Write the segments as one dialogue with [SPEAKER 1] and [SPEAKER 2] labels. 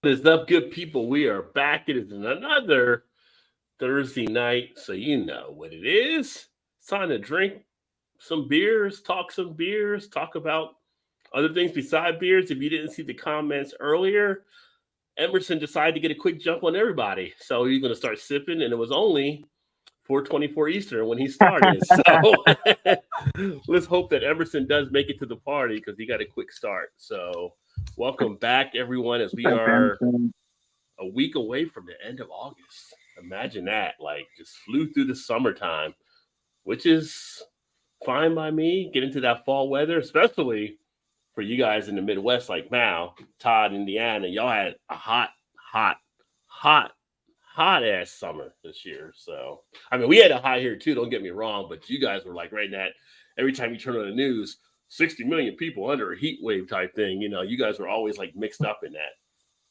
[SPEAKER 1] Is up, good people? We are back. It is another Thursday night, so you know what it is. It's time to drink some beers, talk about other things beside beers. If you didn't see the comments earlier, Emerson decided to get a quick jump on everybody. So he's going to start sipping, and it was only 4:24 Eastern when he started. So let's hope that Emerson does make it to the party because he got a quick start. So welcome back, everyone, as we are a week away from the end of August. Imagine that, like just flew through the summertime, which is fine by me. Get into that fall weather, especially for you guys in the Midwest like Mal, Todd, Indiana. Y'all had a hot ass summer this year. So, I mean, we had a high here too, don't get me wrong, but you guys were like right now, every time you turn on the news, 60 million people under a heat wave type thing. You know, you guys were always like mixed up in that.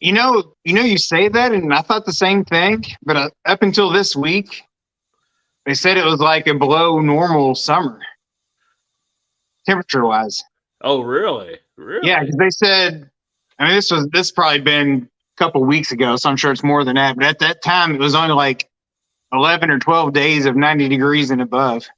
[SPEAKER 2] You say that, and I thought the same thing. But up until this week, they said it was like a below normal summer, temperature-wise.
[SPEAKER 1] Oh, really? Really?
[SPEAKER 2] Yeah, because they said. I mean, this probably been a couple weeks ago, so I'm sure it's more than that. But at that time, it was only like 11 or 12 days of 90 degrees and above.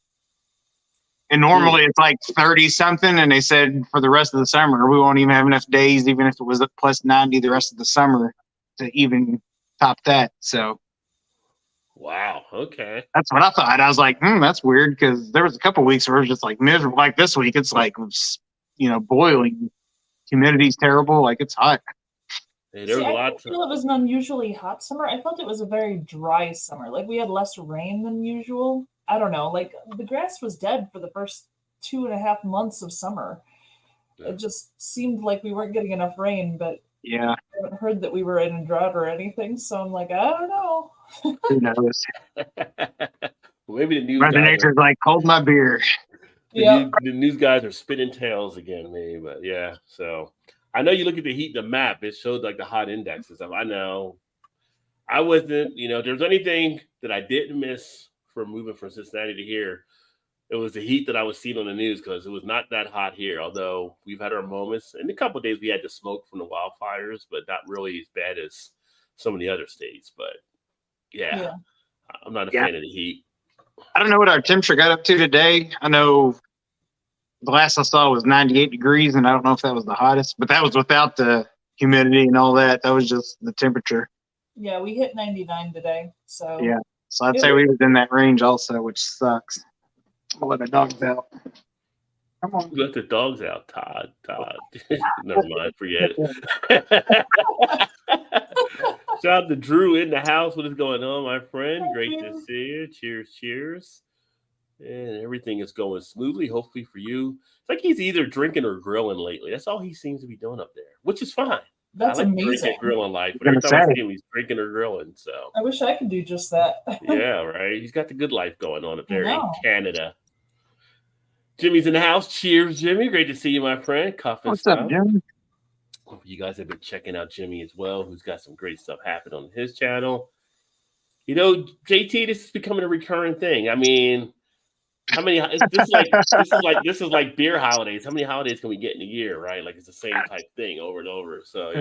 [SPEAKER 2] And normally it's like 30 something, and they said for the rest of the summer we won't even have enough days, even if it was at plus 90 the rest of the summer, to even top that. So,
[SPEAKER 1] wow, okay,
[SPEAKER 2] that's what I thought. I was like, that's weird, because there was a couple weeks where it was just like miserable. Like this week, it's like boiling. Humidity's terrible. Like it's hot.
[SPEAKER 1] Hey, there was a lot.
[SPEAKER 3] I didn't feel it was an unusually hot summer. I felt it was a very dry summer. Like we had less rain than usual. I don't know, like the grass was dead for the first 2.5 months of summer. Yeah. It just seemed like we weren't getting enough rain, but
[SPEAKER 2] yeah,
[SPEAKER 3] I haven't heard that we were in a drought or anything. So I'm like, I don't know.
[SPEAKER 2] Who knows?
[SPEAKER 1] Maybe the news
[SPEAKER 2] Mother Nature's like, hold my beer.
[SPEAKER 1] The news guys are spinning tails again, maybe, but yeah. So I know you look at the heat, the map, it showed like the hot indexes. I know I wasn't, if there's anything that I didn't miss from moving from Cincinnati to here, it was the heat that I was seeing on the news, because it was not that hot here, although we've had our moments. In a couple of days we had the smoke from the wildfires, but not really as bad as some of the other states. But yeah. I'm not a fan of the heat.
[SPEAKER 2] I don't know what our temperature got up to today. I know the last I saw was 98 degrees, and I don't know if that was the hottest, but that was without the humidity and all that. That was just the temperature.
[SPEAKER 3] Yeah, we hit 99 today. So
[SPEAKER 2] yeah. So I'd say we was in that range also, which sucks. I'll let the dogs out. Come on.
[SPEAKER 1] Let the dogs out, Todd. Never mind, forget it. Shout out to Drew in the house. What is going on, my friend? Great to see you. Cheers. And everything is going smoothly, hopefully for you. It's like he's either drinking or grilling lately. That's all he seems to be doing up there, which is fine.
[SPEAKER 3] That's amazing.
[SPEAKER 1] Drinking, grilling life. But every time I see him, he's drinking or grilling. So
[SPEAKER 3] I wish I could do just that.
[SPEAKER 1] Yeah, right. He's got the good life going on up there in Canada. Jimmy's in the house. Cheers, Jimmy. Great to see you, my friend.
[SPEAKER 2] What's up, Jimmy?
[SPEAKER 1] Hope you guys have been checking out Jimmy as well, who's got some great stuff happening on his channel. JT, this is becoming a recurring thing. I mean, how many? This is like beer holidays. How many holidays can we get in a year, right? Like it's the same type thing over and over. So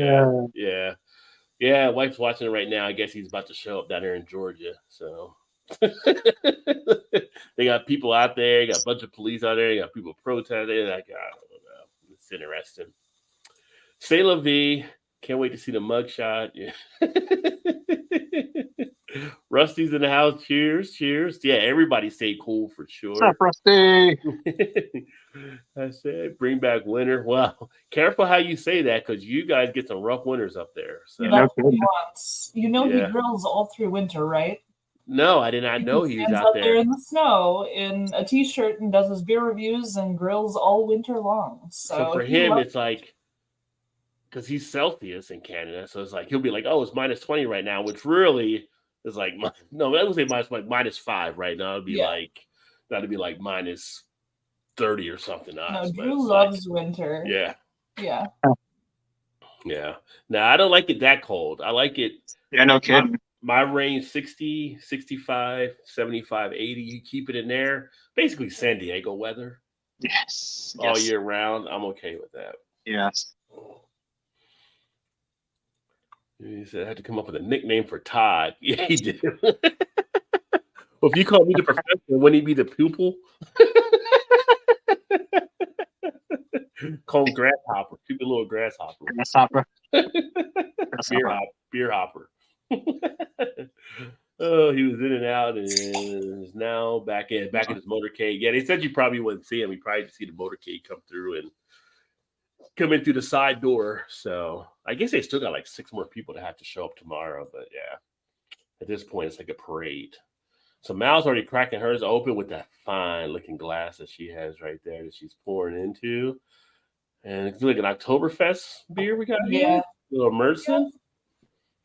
[SPEAKER 1] yeah. Wife's watching it right now. I guess he's about to show up down here in Georgia. So they got people out there. Got a bunch of police out there. Got people protesting. Like, I don't know. It's interesting. C'est la vie. Can't wait to see the mugshot. Yeah. Rusty's in the house. Cheers. Yeah, everybody stay cool for sure.
[SPEAKER 2] What's up, Rusty?
[SPEAKER 1] I said, bring back winter. Well, careful how you say that, because you guys get some rough winters up there. So.
[SPEAKER 3] That's what he wants. He grills all through winter, right?
[SPEAKER 1] No, I did not know he was
[SPEAKER 3] out
[SPEAKER 1] there.
[SPEAKER 3] there in the snow in a t-shirt and does his beer reviews and grills all winter long. So
[SPEAKER 1] for him, it's like, because he's Celsius in Canada, so it's like he'll be like, "Oh, it's minus 20 right now," which really is like, no, I would say minus 5 right now. It'd be that'd be like minus 30 or something.
[SPEAKER 3] No, Drew loves winter.
[SPEAKER 1] Yeah. Now I don't like it that cold. I like it.
[SPEAKER 2] Yeah, no kidding.
[SPEAKER 1] My range 60, 65, 75, 80. You keep it in there. Basically San Diego weather.
[SPEAKER 2] Yes.
[SPEAKER 1] All year round. I'm okay with that.
[SPEAKER 2] Yes.
[SPEAKER 1] He said I had to come up with a nickname for Todd. Yeah, he did. Well, if you call me the professor, wouldn't he be the pupil? Call him Grasshopper. Stupid little grasshopper.
[SPEAKER 2] Grasshopper.
[SPEAKER 1] Beer hopper. Oh, he was in and out, and is now back in his motorcade. Yeah, they said you probably wouldn't see him. You probably see the motorcade come through and come in through the side door. So I guess they still got like 6 more people that have to show up tomorrow. But yeah, at this point, it's like a parade. So Mal's already cracking hers open with that fine looking glass that she has right there that she's pouring into. And it's like an Oktoberfest beer we got here.
[SPEAKER 3] Yeah.
[SPEAKER 1] A little Merson.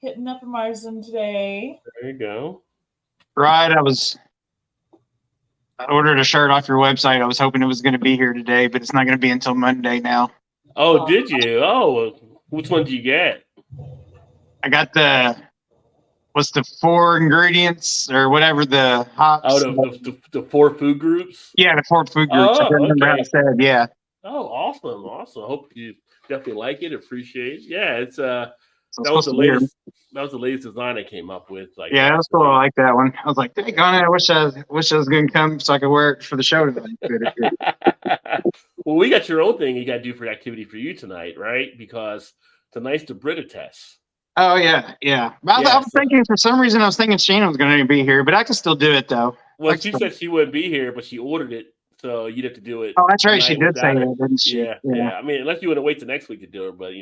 [SPEAKER 3] Hitting up a Marzen today.
[SPEAKER 1] There you go.
[SPEAKER 2] Right. I ordered a shirt off your website. I was hoping it was going to be here today, but it's not going to be until Monday now.
[SPEAKER 1] Oh, did you? Oh, which one did you get?
[SPEAKER 2] I got what's the 4 ingredients or whatever the hops.
[SPEAKER 1] Oh, the 4 food groups?
[SPEAKER 2] Yeah, the 4 food groups. I
[SPEAKER 1] Oh,
[SPEAKER 2] don't remember how
[SPEAKER 1] okay.
[SPEAKER 2] I said, yeah.
[SPEAKER 1] Oh, awesome. Hope you definitely like it, appreciate it. Yeah, it's
[SPEAKER 2] So
[SPEAKER 1] that was the latest design I came up with. Like,
[SPEAKER 2] yeah, that was cool. I like that one. I was like, dang on it, I wish I was going to come so I could wear it for the show tonight.
[SPEAKER 1] Well, we got your own thing you got to do for activity for you tonight, right? Because tonight's the Brita test.
[SPEAKER 2] Oh, yeah. But I was thinking, for some reason, I was thinking Shannon was going to be here, but I can still do it, though.
[SPEAKER 1] Well, she said she wouldn't be here, but she ordered it, so you'd have to do it.
[SPEAKER 2] Oh, that's right. She did say
[SPEAKER 1] it.
[SPEAKER 2] that, didn't she?
[SPEAKER 1] Yeah. I mean, unless you want to wait till next week to do it, but,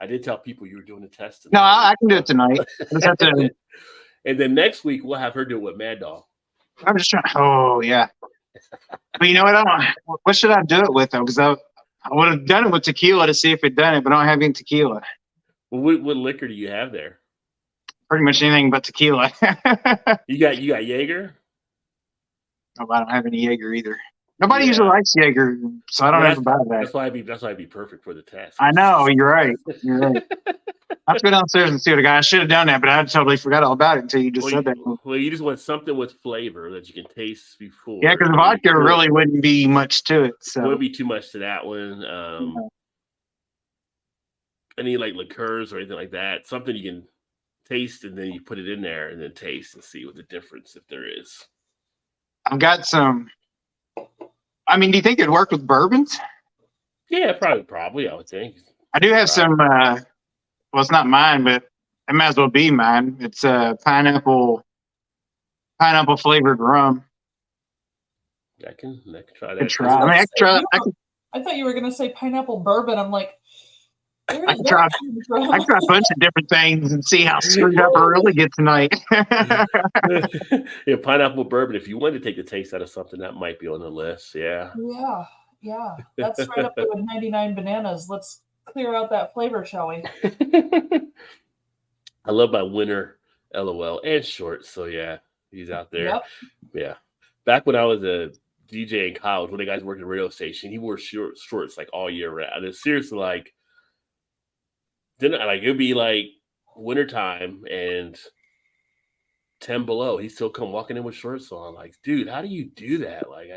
[SPEAKER 1] I did tell people you were doing the test.
[SPEAKER 2] No, I can do it tonight. I just have to...
[SPEAKER 1] And then next week, we'll have her do it with Mad Dog.
[SPEAKER 2] I'm just trying. Oh, yeah. But you know what? What should I do it with, though? Because I would have done it with tequila to see if it done it, but I don't have any tequila.
[SPEAKER 1] Well, what liquor do you have there?
[SPEAKER 2] Pretty much anything but tequila.
[SPEAKER 1] You got Jaeger?
[SPEAKER 2] No, I don't have any Jaeger either. Nobody usually likes Jaeger, so I don't ever buy that.
[SPEAKER 1] That's why it'd be perfect for the test.
[SPEAKER 2] I know, you're right. I have to go downstairs and see what I got. I should have done that, but I totally forgot all about it until you just said that.
[SPEAKER 1] Well, you just want something with flavor that you can taste before.
[SPEAKER 2] Yeah, because vodka really wouldn't be much to it. So
[SPEAKER 1] it wouldn't be too much to that one. Any like liqueurs or anything like that, something you can taste and then you put it in there and then taste and see what the difference if there is.
[SPEAKER 2] I've got some. I mean, do you think it'd work with bourbons?
[SPEAKER 1] Yeah, probably. I would think.
[SPEAKER 2] I do have some. Well, it's not mine, but it might as well be mine. It's pineapple flavored rum.
[SPEAKER 1] I can try that.
[SPEAKER 2] I
[SPEAKER 3] thought you were gonna say pineapple bourbon. I'm like,
[SPEAKER 2] I can try a bunch of different things and see how screwed up I really get tonight.
[SPEAKER 1] Yeah, pineapple bourbon. If you wanted to take the taste out of something, that might be on the list. Yeah.
[SPEAKER 3] Yeah. That's right up there with 99 bananas. Let's clear out that flavor, shall we?
[SPEAKER 1] I love my winter LOL and shorts. So yeah, he's out there.
[SPEAKER 3] Yep.
[SPEAKER 1] Yeah. Back when I was a DJ in college, when the guys worked at a radio station, he wore shorts like all year round. And seriously, like, it'd be like wintertime and 10 below. He'd still come walking in with shorts on. Like, dude, how do you do that? Like,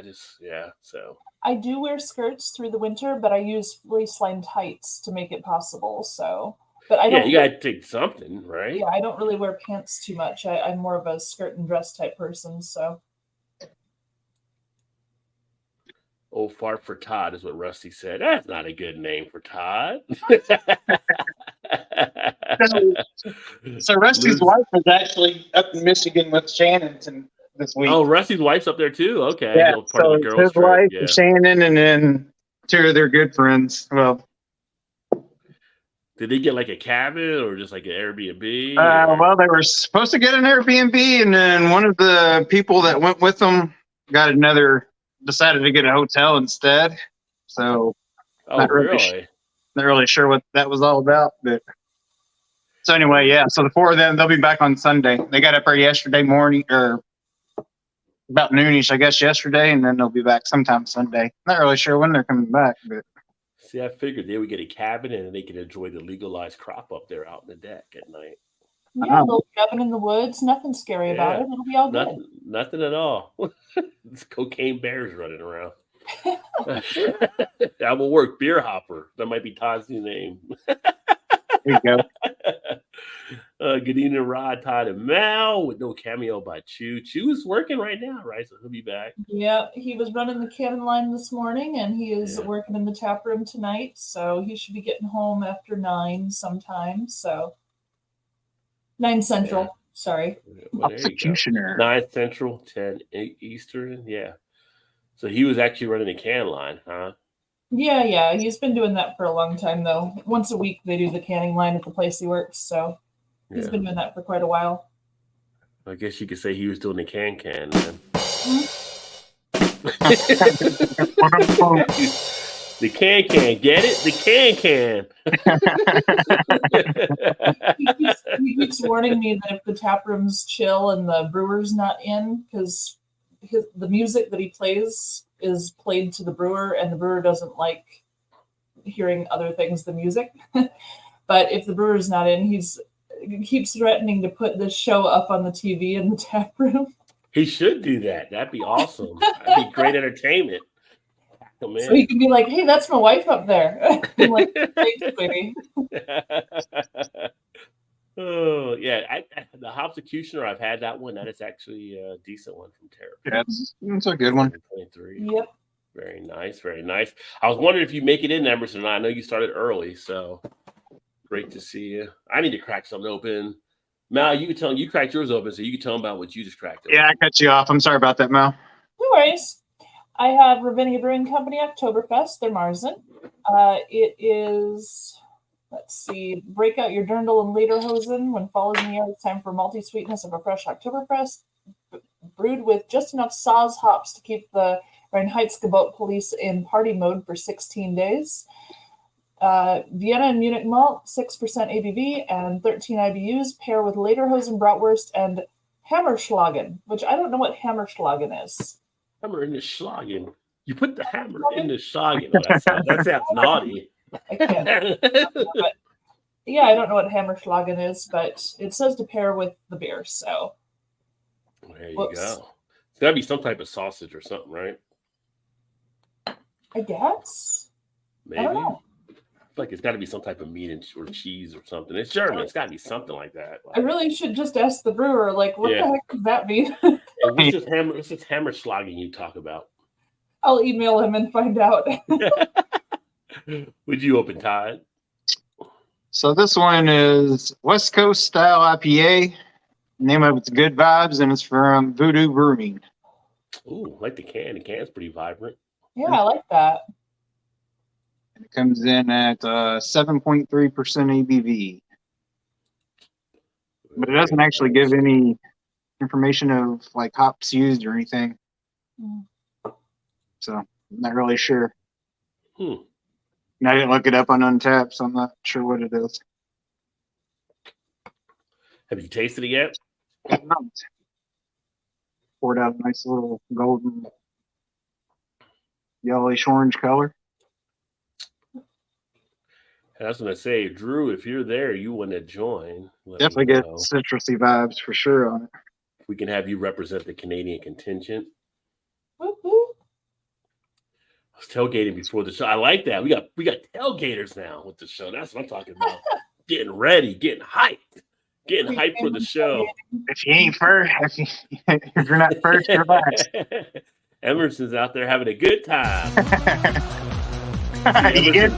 [SPEAKER 1] so.
[SPEAKER 3] I do wear skirts through the winter, but I use waistline tights to make it possible. So, but I don't.
[SPEAKER 1] Yeah, you gotta take something, right?
[SPEAKER 3] Yeah, I don't really wear pants too much. I'm more of a skirt and dress type person. So.
[SPEAKER 1] Old fart for Todd is what Rusty said. That's not a good name for Todd.
[SPEAKER 2] So Rusty's wife was actually up in Michigan with Shannon this week.
[SPEAKER 1] Oh, Rusty's wife's up there too. Okay,
[SPEAKER 2] yeah. So it's his wife, and Shannon, and then 2 of their good friends. Well,
[SPEAKER 1] did they get like a cabin or just like an Airbnb?
[SPEAKER 2] Well, they were supposed to get an Airbnb, and then one of the people that went with them decided to get a hotel instead. So,
[SPEAKER 1] not really
[SPEAKER 2] sure what that was all about, but. So anyway, yeah. So the 4 of them, they'll be back on Sunday. They got up there yesterday morning, or about noonish, I guess, yesterday, and then they'll be back sometime Sunday. Not really sure when they're coming back, but.
[SPEAKER 1] See, I figured they would get a cabin and they could enjoy the legalized crop up there out in the deck at night.
[SPEAKER 3] Yeah, a little cabin in the woods. Nothing scary about it. It'll be all good.
[SPEAKER 1] Nothing at all. It's cocaine bears running around. That will work. Beer hopper. That might be Todd's new name.
[SPEAKER 2] There you go.
[SPEAKER 1] Good evening, Rod, Todd, and Mal, with no cameo by Chew. Chew is working right now, right? So he'll be back.
[SPEAKER 3] Yeah, he was running the cannon line this morning, and he is
[SPEAKER 1] Yeah.
[SPEAKER 3] working in the tap room tonight. So he should be getting home after 9 sometime. So 9 Central.
[SPEAKER 1] Yeah.
[SPEAKER 3] Sorry.
[SPEAKER 1] Well, there you go.
[SPEAKER 2] Executioner.
[SPEAKER 1] 9 Central, 10 Eastern. Yeah. So he was actually running the can line, huh?
[SPEAKER 3] Yeah. He's been doing that for a long time, though. Once a week, they do the canning line at the place he works. So he's
[SPEAKER 1] Yeah.
[SPEAKER 3] been doing that for quite a while.
[SPEAKER 1] I guess you could say he was doing the can, then. The can, get it? The can.
[SPEAKER 3] He keeps warning me that if the tap room's chill and the brewer's not in, because the music that he plays is played to the brewer, and the brewer doesn't like hearing other things than music. But if the brewer's not in, he keeps threatening to put this show up on the TV in the tap room.
[SPEAKER 1] He should do that. That'd be awesome. That'd be great entertainment. Oh, man.
[SPEAKER 3] So he can be like, "Hey, that's my wife up there." I'm like, "Thanks, baby."
[SPEAKER 1] Oh yeah, the Hopsecutioner. I've had that one. That is actually a decent one from Terra.
[SPEAKER 2] That's a good one.
[SPEAKER 1] 23.
[SPEAKER 3] Yep.
[SPEAKER 1] Very nice, very nice. I was wondering if you make it in Emerson. I know you started early, so great to see you. I need to crack something open. Mal, you cracked yours open, so you can tell them about what you just cracked open.
[SPEAKER 2] Yeah, I cut you off. I'm sorry about that, Mal.
[SPEAKER 3] No worries. I have Ravinia Brewing Company Oktoberfest. They're Marzen. It is, let's see, break out your Dirndl and Lederhosen. When fall is in the air, it's time for multi-sweetness of a fresh Oktoberfest. Brewed with just enough Saaz hops to keep the Reinheitsgebot police in party mode for 16 days. Vienna and Munich malt, 6% ABV and 13 IBUs. Pair with Lederhosen, Bratwurst, and Hammerschlagen, which I don't know what Hammerschlagen is.
[SPEAKER 1] Hammer in the schlagen. You put the hammer in the schlagen. Oh, that sounds naughty.
[SPEAKER 3] I can't. But yeah, I don't know what Hammerschlagen is, but it says to pair with the beer. So
[SPEAKER 1] There you
[SPEAKER 3] Whoops.
[SPEAKER 1] go. It's got to be some type of sausage or something, right?
[SPEAKER 3] I guess.
[SPEAKER 1] Maybe.
[SPEAKER 3] I don't know.
[SPEAKER 1] Like it's got to be some type of meat or cheese or something. It's German. It's got to be something like that.
[SPEAKER 3] I really should just ask the brewer, like, what
[SPEAKER 1] Yeah.
[SPEAKER 3] the heck does that mean?
[SPEAKER 1] What's this Hammerschlagen you talk about?
[SPEAKER 3] I'll email him and find out.
[SPEAKER 1] Would you open, Todd?
[SPEAKER 2] So this one is West Coast style IPA. Name of it's Good Vibes, and it's from Voodoo Brewing.
[SPEAKER 1] Ooh, like the can. The can's pretty vibrant.
[SPEAKER 3] Yeah, I like that.
[SPEAKER 2] And it comes in at 7.3% ABV. But it doesn't actually give any information of like hops used or anything.
[SPEAKER 3] Mm.
[SPEAKER 2] So I'm not really sure.
[SPEAKER 1] Hmm.
[SPEAKER 2] And I didn't look it up on Untappd, so I'm not sure what it is.
[SPEAKER 1] Have you tasted it yet?
[SPEAKER 2] Poured out a nice little golden yellowish orange color.
[SPEAKER 1] I was going to say, Drew, if you're there, you want to join. let me
[SPEAKER 2] Definitely get
[SPEAKER 1] know.
[SPEAKER 2] citrusy vibes for sure on it.
[SPEAKER 1] We can have you represent the Canadian contingent.
[SPEAKER 3] Whoop, whoop.
[SPEAKER 1] I was tailgating before the show. I like that. We got tailgaters now with the show. That's what I'm talking about. Getting ready, getting hyped for the show.
[SPEAKER 2] If you ain't first, if you're not first, you're last.
[SPEAKER 1] Emerson's out there having a good time.
[SPEAKER 2] You good?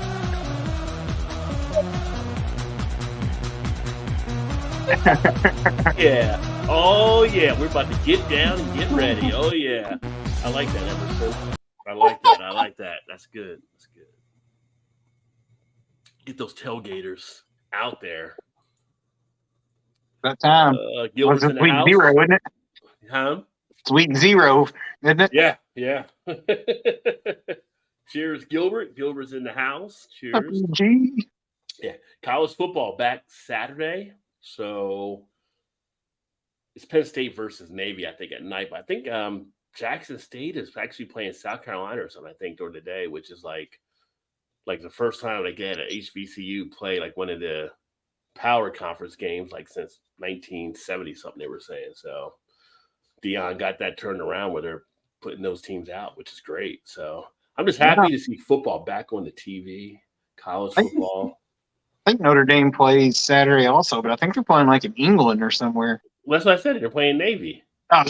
[SPEAKER 1] Yeah. Oh yeah. We're about to get down and get ready. Oh yeah. I like that, Emerson. I like that. That's good. Get those tailgaters out there.
[SPEAKER 2] That time.
[SPEAKER 1] Gilbert's
[SPEAKER 2] Was
[SPEAKER 1] in
[SPEAKER 2] it
[SPEAKER 1] the
[SPEAKER 2] week
[SPEAKER 1] house.
[SPEAKER 2] 0, isn't it?
[SPEAKER 1] Huh?
[SPEAKER 2] It's week 0, isn't it?
[SPEAKER 1] Yeah. Cheers, Gilbert. Gilbert's in the house. Cheers.
[SPEAKER 2] Gee.
[SPEAKER 1] College football back Saturday. So it's Penn State versus Navy, I think, at night. But I think Jackson State is actually playing South Carolina or something, I think, during the day, which is like the first time they get an HBCU play like one of the power conference games like since 1970 something, they were saying. So Dion got that turned around where they're putting those teams out, which is great. So I'm just happy to see football back on the TV, college football.
[SPEAKER 2] I think Notre Dame plays Saturday also, but I think they're playing like in England or somewhere.
[SPEAKER 1] Well, that's what I said. They're playing Navy.
[SPEAKER 2] Oh, is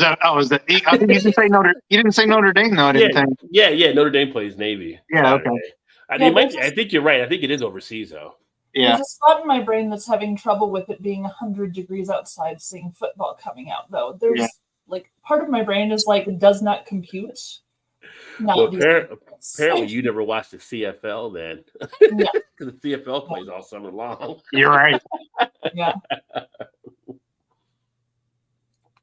[SPEAKER 2] that? I think you didn't say Notre. You didn't say Notre Dame though. I didn't think.
[SPEAKER 1] Yeah. Notre Dame plays Navy.
[SPEAKER 2] Yeah,
[SPEAKER 1] Saturday.
[SPEAKER 2] okay.
[SPEAKER 1] I think you're right. I think it is overseas though.
[SPEAKER 2] Yeah.
[SPEAKER 3] There's a spot in my brain that's having trouble with it being 100 degrees outside, seeing football coming out, though. There's like part of my brain is like, it does not compute.
[SPEAKER 1] Well, apparently you never watched the CFL then.
[SPEAKER 3] Yeah.
[SPEAKER 1] Because the CFL plays all summer long.
[SPEAKER 2] You're right.
[SPEAKER 3] Yeah.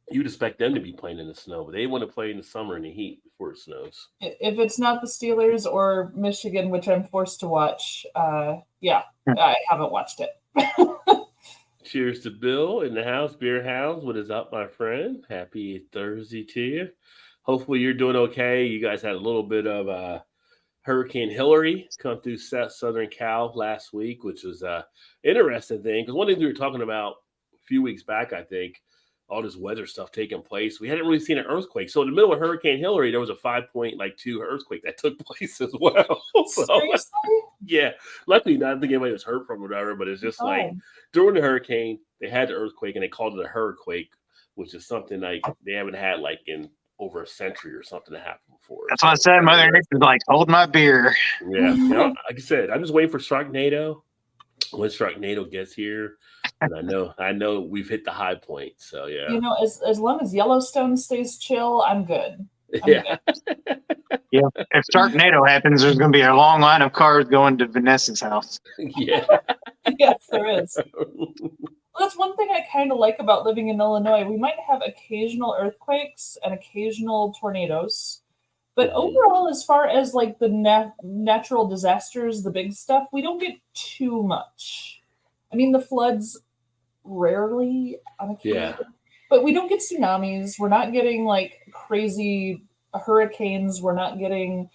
[SPEAKER 1] You'd expect them to be playing in the snow, but they want to play in the summer in the heat before it snows.
[SPEAKER 3] If it's not the Steelers or Michigan, which I'm forced to watch, I haven't watched it.
[SPEAKER 1] Cheers to Bill in the house, Beer House. What is up, my friend? Happy Thursday to you. Hopefully you're doing okay. You guys had a little bit of Hurricane Hillary come through Southern Cal last week, which was an interesting thing. Because one thing we were talking about a few weeks back, I think, all this weather stuff taking place. We hadn't really seen an earthquake. So in the middle of Hurricane Hillary, there was a 5.2 earthquake that took place as well. So,
[SPEAKER 3] Seriously?
[SPEAKER 1] yeah. Luckily, not think anybody was hurt from it or whatever, but it's just like during the hurricane, they had the earthquake and they called it a hurricane, which is something like they haven't had like in over a century or something to happen before.
[SPEAKER 2] That's what I said. Mother Nature's like, hold my beer.
[SPEAKER 1] Yeah. Like I said, I'm just waiting for Sharknado. When Sharknado gets here, and I know we've hit the high point. So yeah.
[SPEAKER 3] You know, as long as Yellowstone stays chill, I'm good.
[SPEAKER 1] Yeah.
[SPEAKER 2] Yeah. If Sharknado happens, there's going to be a long line of cars going to Vanessa's house.
[SPEAKER 1] Yeah.
[SPEAKER 3] Yes, there is. Well, that's one thing I kind of like about living in Illinois. We might have occasional earthquakes and occasional tornadoes, but overall, as far as like the natural disasters, the big stuff, we don't get too much. I mean, the floods rarely on occasion, but we don't get tsunamis. We're not getting like crazy hurricanes. We're not getting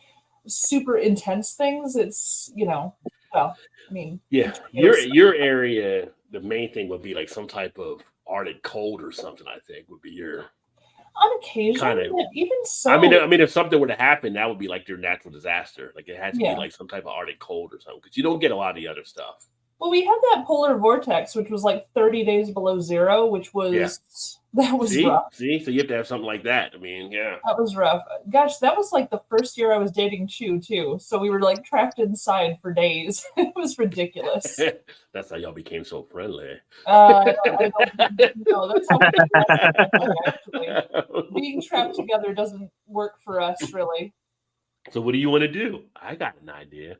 [SPEAKER 3] super intense things. It's, well, I mean,
[SPEAKER 1] yeah, your area, the main thing would be like some type of Arctic cold or something. I think would be your
[SPEAKER 3] on occasion, kind of. Even so,
[SPEAKER 1] I mean, if something were to happen, that would be like your natural disaster. Like it has to be like some type of Arctic cold or something because you don't get a lot of the other stuff.
[SPEAKER 3] Well, we had that polar vortex, which was like 30 days below zero, which was that was rough.
[SPEAKER 1] So you have to have something like that. I mean,
[SPEAKER 3] that was rough. Gosh, that was like the first year I was dating Chu too. So we were like trapped inside for days. It was ridiculous.
[SPEAKER 1] That's how y'all became so friendly.
[SPEAKER 3] I don't know. That's how actually. Being trapped together doesn't work for us, really.
[SPEAKER 1] So what do you want to do? I got an idea.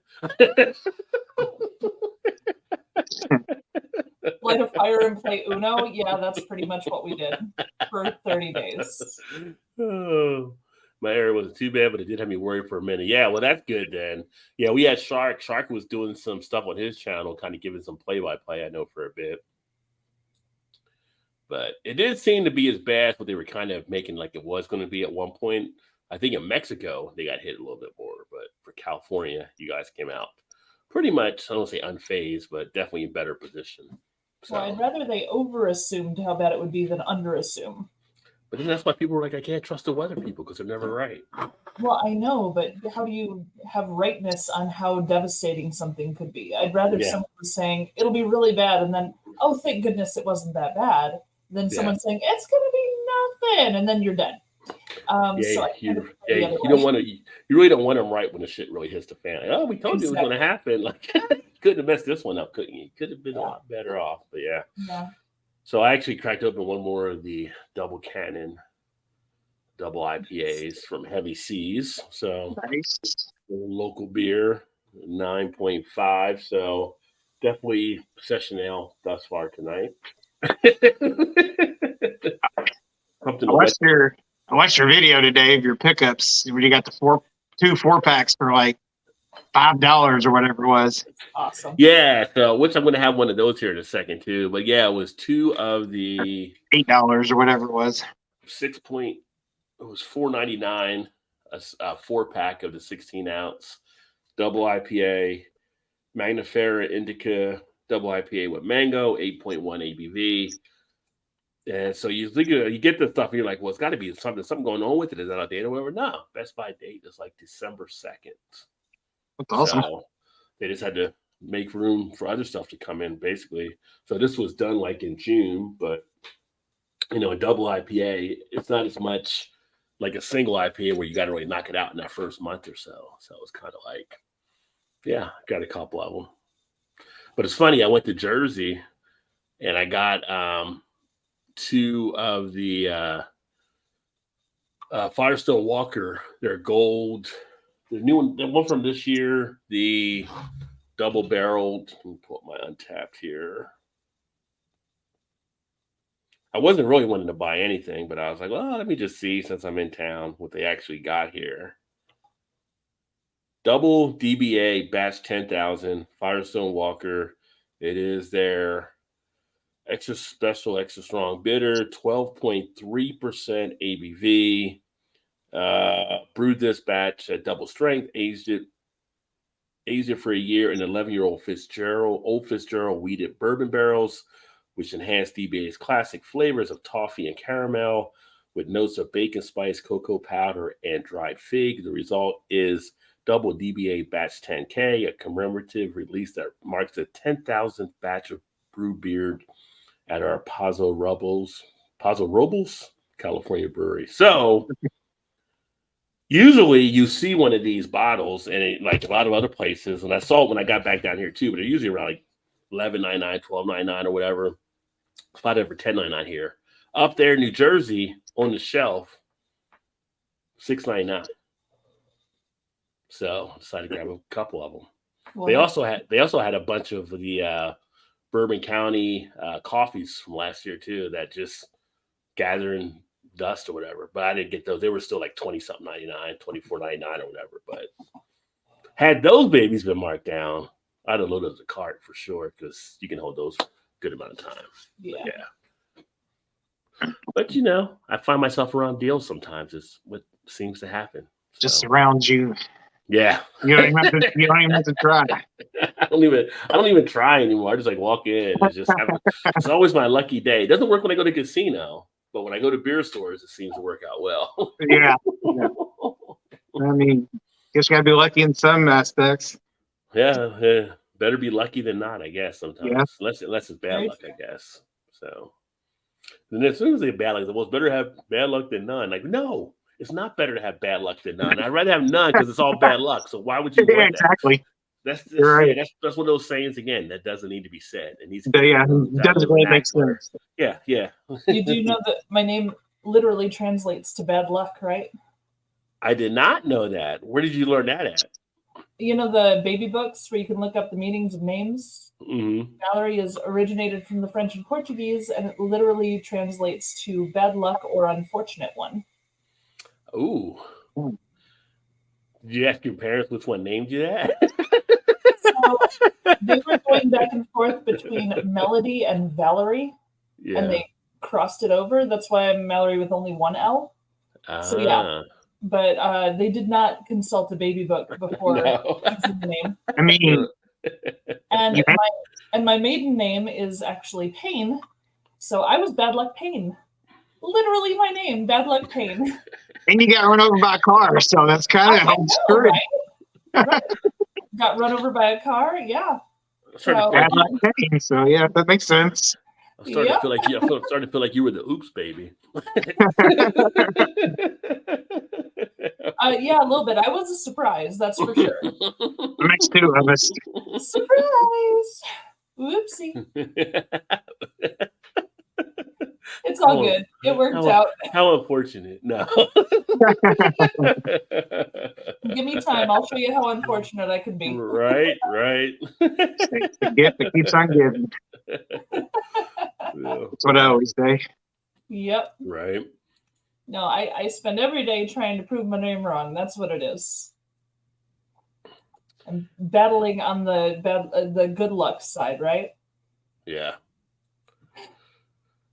[SPEAKER 3] Light a fire and play Uno. Yeah, that's pretty much what we did for 30 days.
[SPEAKER 1] Oh, my area wasn't too bad, but it did have me worried for a minute. Yeah, well, that's good then. Yeah, we had Shark. Shark was doing some stuff on his channel, kind of giving some play-by-play, I know, for a bit. But it didn't seem to be as bad as what they were kind of making like it was going to be at one point. I think in Mexico, they got hit a little bit more. But for California, you guys came out pretty much, I don't say unfazed, but definitely in better position. So,
[SPEAKER 3] well, I'd rather they over-assumed how bad it would be than under-assume.
[SPEAKER 1] But then that's why people were like, I can't trust the weather people because they're never right.
[SPEAKER 3] Well, I know, but how do you have rightness on how devastating something could be? I'd rather someone was saying, it'll be really bad, and then, oh, thank goodness it wasn't that bad, than someone saying, it's going to be nothing, and then you're dead. You don't want to. You really don't want them right when the shit really hits the fan. Like, oh, we told you it was going to happen. Like, couldn't have messed this one up, couldn't you? Could have been a lot better off. But yeah. So I actually cracked open one more of the Double Cannon double IPAs from Heavy Seas. So local beer, 9.5. So definitely session ale thus far tonight.
[SPEAKER 2] I watched your video today of your pickups where you got the 2 4-packs for like $5 or whatever it was.
[SPEAKER 3] Awesome.
[SPEAKER 1] Yeah, so which I'm going to have one of those here in a second too. But yeah, it was 2 of the
[SPEAKER 2] $8 or whatever it was.
[SPEAKER 1] It was $4.99 a 4-pack of the 16-ounce double IPA, Magnifera Indica double IPA with mango, 8.1 ABV. And so you think you get the stuff and you're like, well, it's got to be something going on with it. Is that outdated or whatever? No, Best By date is like December 2nd.
[SPEAKER 2] That's awesome.
[SPEAKER 1] So they just had to make room for other stuff to come in, basically. So this was done like in June, but a double IPA, it's not as much like a single IPA where you got to really knock it out in that first month or so. So it's kind of like, yeah, got a couple of them. But it's funny, I went to Jersey and I got 2 of the Firestone Walker. They're gold. The new one, the one from this year, the double barreled. Let me pull up my Untapped here. I wasn't really wanting to buy anything, but I was like, well, let me just see since I'm in town what they actually got here. Double DBA batch 10,000 Firestone Walker. It is their extra special, extra strong bitter, 12.3% ABV. Brewed this batch at double strength, aged it for a year in 11-year-old Old Fitzgerald wheated bourbon barrels, which enhance DBA's classic flavors of toffee and caramel with notes of bacon spice, cocoa powder, and dried fig. The result is double DBA batch 10K, a commemorative release that marks the 10,000th batch of brew beer at our Paso Robles, California brewery. So usually you see one of these bottles and like a lot of other places, and I saw it when I got back down here too, but they're usually around like $11.99, $12.99 or whatever. Spotted for $10.99 here. Up there in New Jersey on the shelf, $6.99. So I decided to grab a couple of them.
[SPEAKER 3] Well,
[SPEAKER 1] They also had a bunch of the Bourbon County coffees from last year too that just gathering dust or whatever. But I didn't get those. They were still like $20-something 99, $24.99 or whatever. But had those babies been marked down, I'd have loaded the cart for sure because you can hold those for a good amount of time.
[SPEAKER 3] yeah.
[SPEAKER 1] But I find myself around deals sometimes. It's what seems to happen.
[SPEAKER 2] Just
[SPEAKER 1] So,
[SPEAKER 2] surround you.
[SPEAKER 1] yeah.
[SPEAKER 2] You don't even have to try.
[SPEAKER 1] I don't even try anymore. I just like walk in and just it's always my lucky day. It doesn't work when I go to casino, but when I go to beer stores, it seems to work out well.
[SPEAKER 2] Yeah. I mean, guess you gotta be lucky in some aspects.
[SPEAKER 1] Yeah. Better be lucky than not, I guess, sometimes.
[SPEAKER 2] Yeah.
[SPEAKER 1] Unless it's bad
[SPEAKER 3] Very
[SPEAKER 1] luck, I guess. So then as soon as they bad luck, well, it's better to have bad luck than none. Like, no, it's not better to have bad luck than none. I'd rather have none because it's all bad luck. So why would you
[SPEAKER 2] Yeah,
[SPEAKER 1] want that?
[SPEAKER 2] exactly.
[SPEAKER 1] You're
[SPEAKER 2] right.
[SPEAKER 1] That's one of those sayings again that doesn't need to be said. It needs to
[SPEAKER 2] But
[SPEAKER 1] be
[SPEAKER 2] yeah, it doesn't really make sense.
[SPEAKER 1] Yeah.
[SPEAKER 3] You do know that my name literally translates to bad luck, right?
[SPEAKER 1] I did not know that. Where did you learn that at?
[SPEAKER 3] You know the baby books where you can look up the meanings of names?
[SPEAKER 1] Mm-hmm.
[SPEAKER 3] Mallory is originated from the French and Portuguese, and it literally translates to bad luck or unfortunate one.
[SPEAKER 1] Ooh.
[SPEAKER 2] Hmm.
[SPEAKER 1] Did you ask your parents which one named you that?
[SPEAKER 3] So they were going back and forth between Melody and Valerie,
[SPEAKER 1] Yeah.
[SPEAKER 3] and they crossed it over. That's why I'm Mallory with only one L. So, yeah. But they did not consult a baby book before
[SPEAKER 1] No.
[SPEAKER 3] choosing the name.
[SPEAKER 2] I mean,
[SPEAKER 3] And
[SPEAKER 2] Yeah.
[SPEAKER 3] my maiden name is actually Payne. So I was Bad Luck Payne. Literally my name, Bad Luck Payne.
[SPEAKER 2] and you got run over by a car, so that's kind
[SPEAKER 3] I
[SPEAKER 2] of
[SPEAKER 3] know,
[SPEAKER 2] screwed.
[SPEAKER 3] right? Got run over by a car? Yeah.
[SPEAKER 1] I'm starting to feel
[SPEAKER 2] Bad
[SPEAKER 1] like
[SPEAKER 2] luck pain, so yeah, that makes sense.
[SPEAKER 1] I'm starting to feel like you were the oops baby.
[SPEAKER 3] Yeah, a little bit. I was a surprise, that's for sure.
[SPEAKER 2] It makes 2 of us.
[SPEAKER 3] Surprise! Whoopsie. It's all
[SPEAKER 1] Oh,
[SPEAKER 3] good. It worked
[SPEAKER 1] oh.
[SPEAKER 3] out.
[SPEAKER 1] How unfortunate. No.
[SPEAKER 3] Give me time. I'll show you how unfortunate I could be.
[SPEAKER 1] Right.
[SPEAKER 2] It's the gift that keeps on giving.
[SPEAKER 1] Yeah,
[SPEAKER 2] That's what I always say.
[SPEAKER 3] Yep.
[SPEAKER 1] right.
[SPEAKER 3] No, I spend every day trying to prove my name wrong. That's what it is. I'm battling on the good luck side, right?
[SPEAKER 1] Yeah.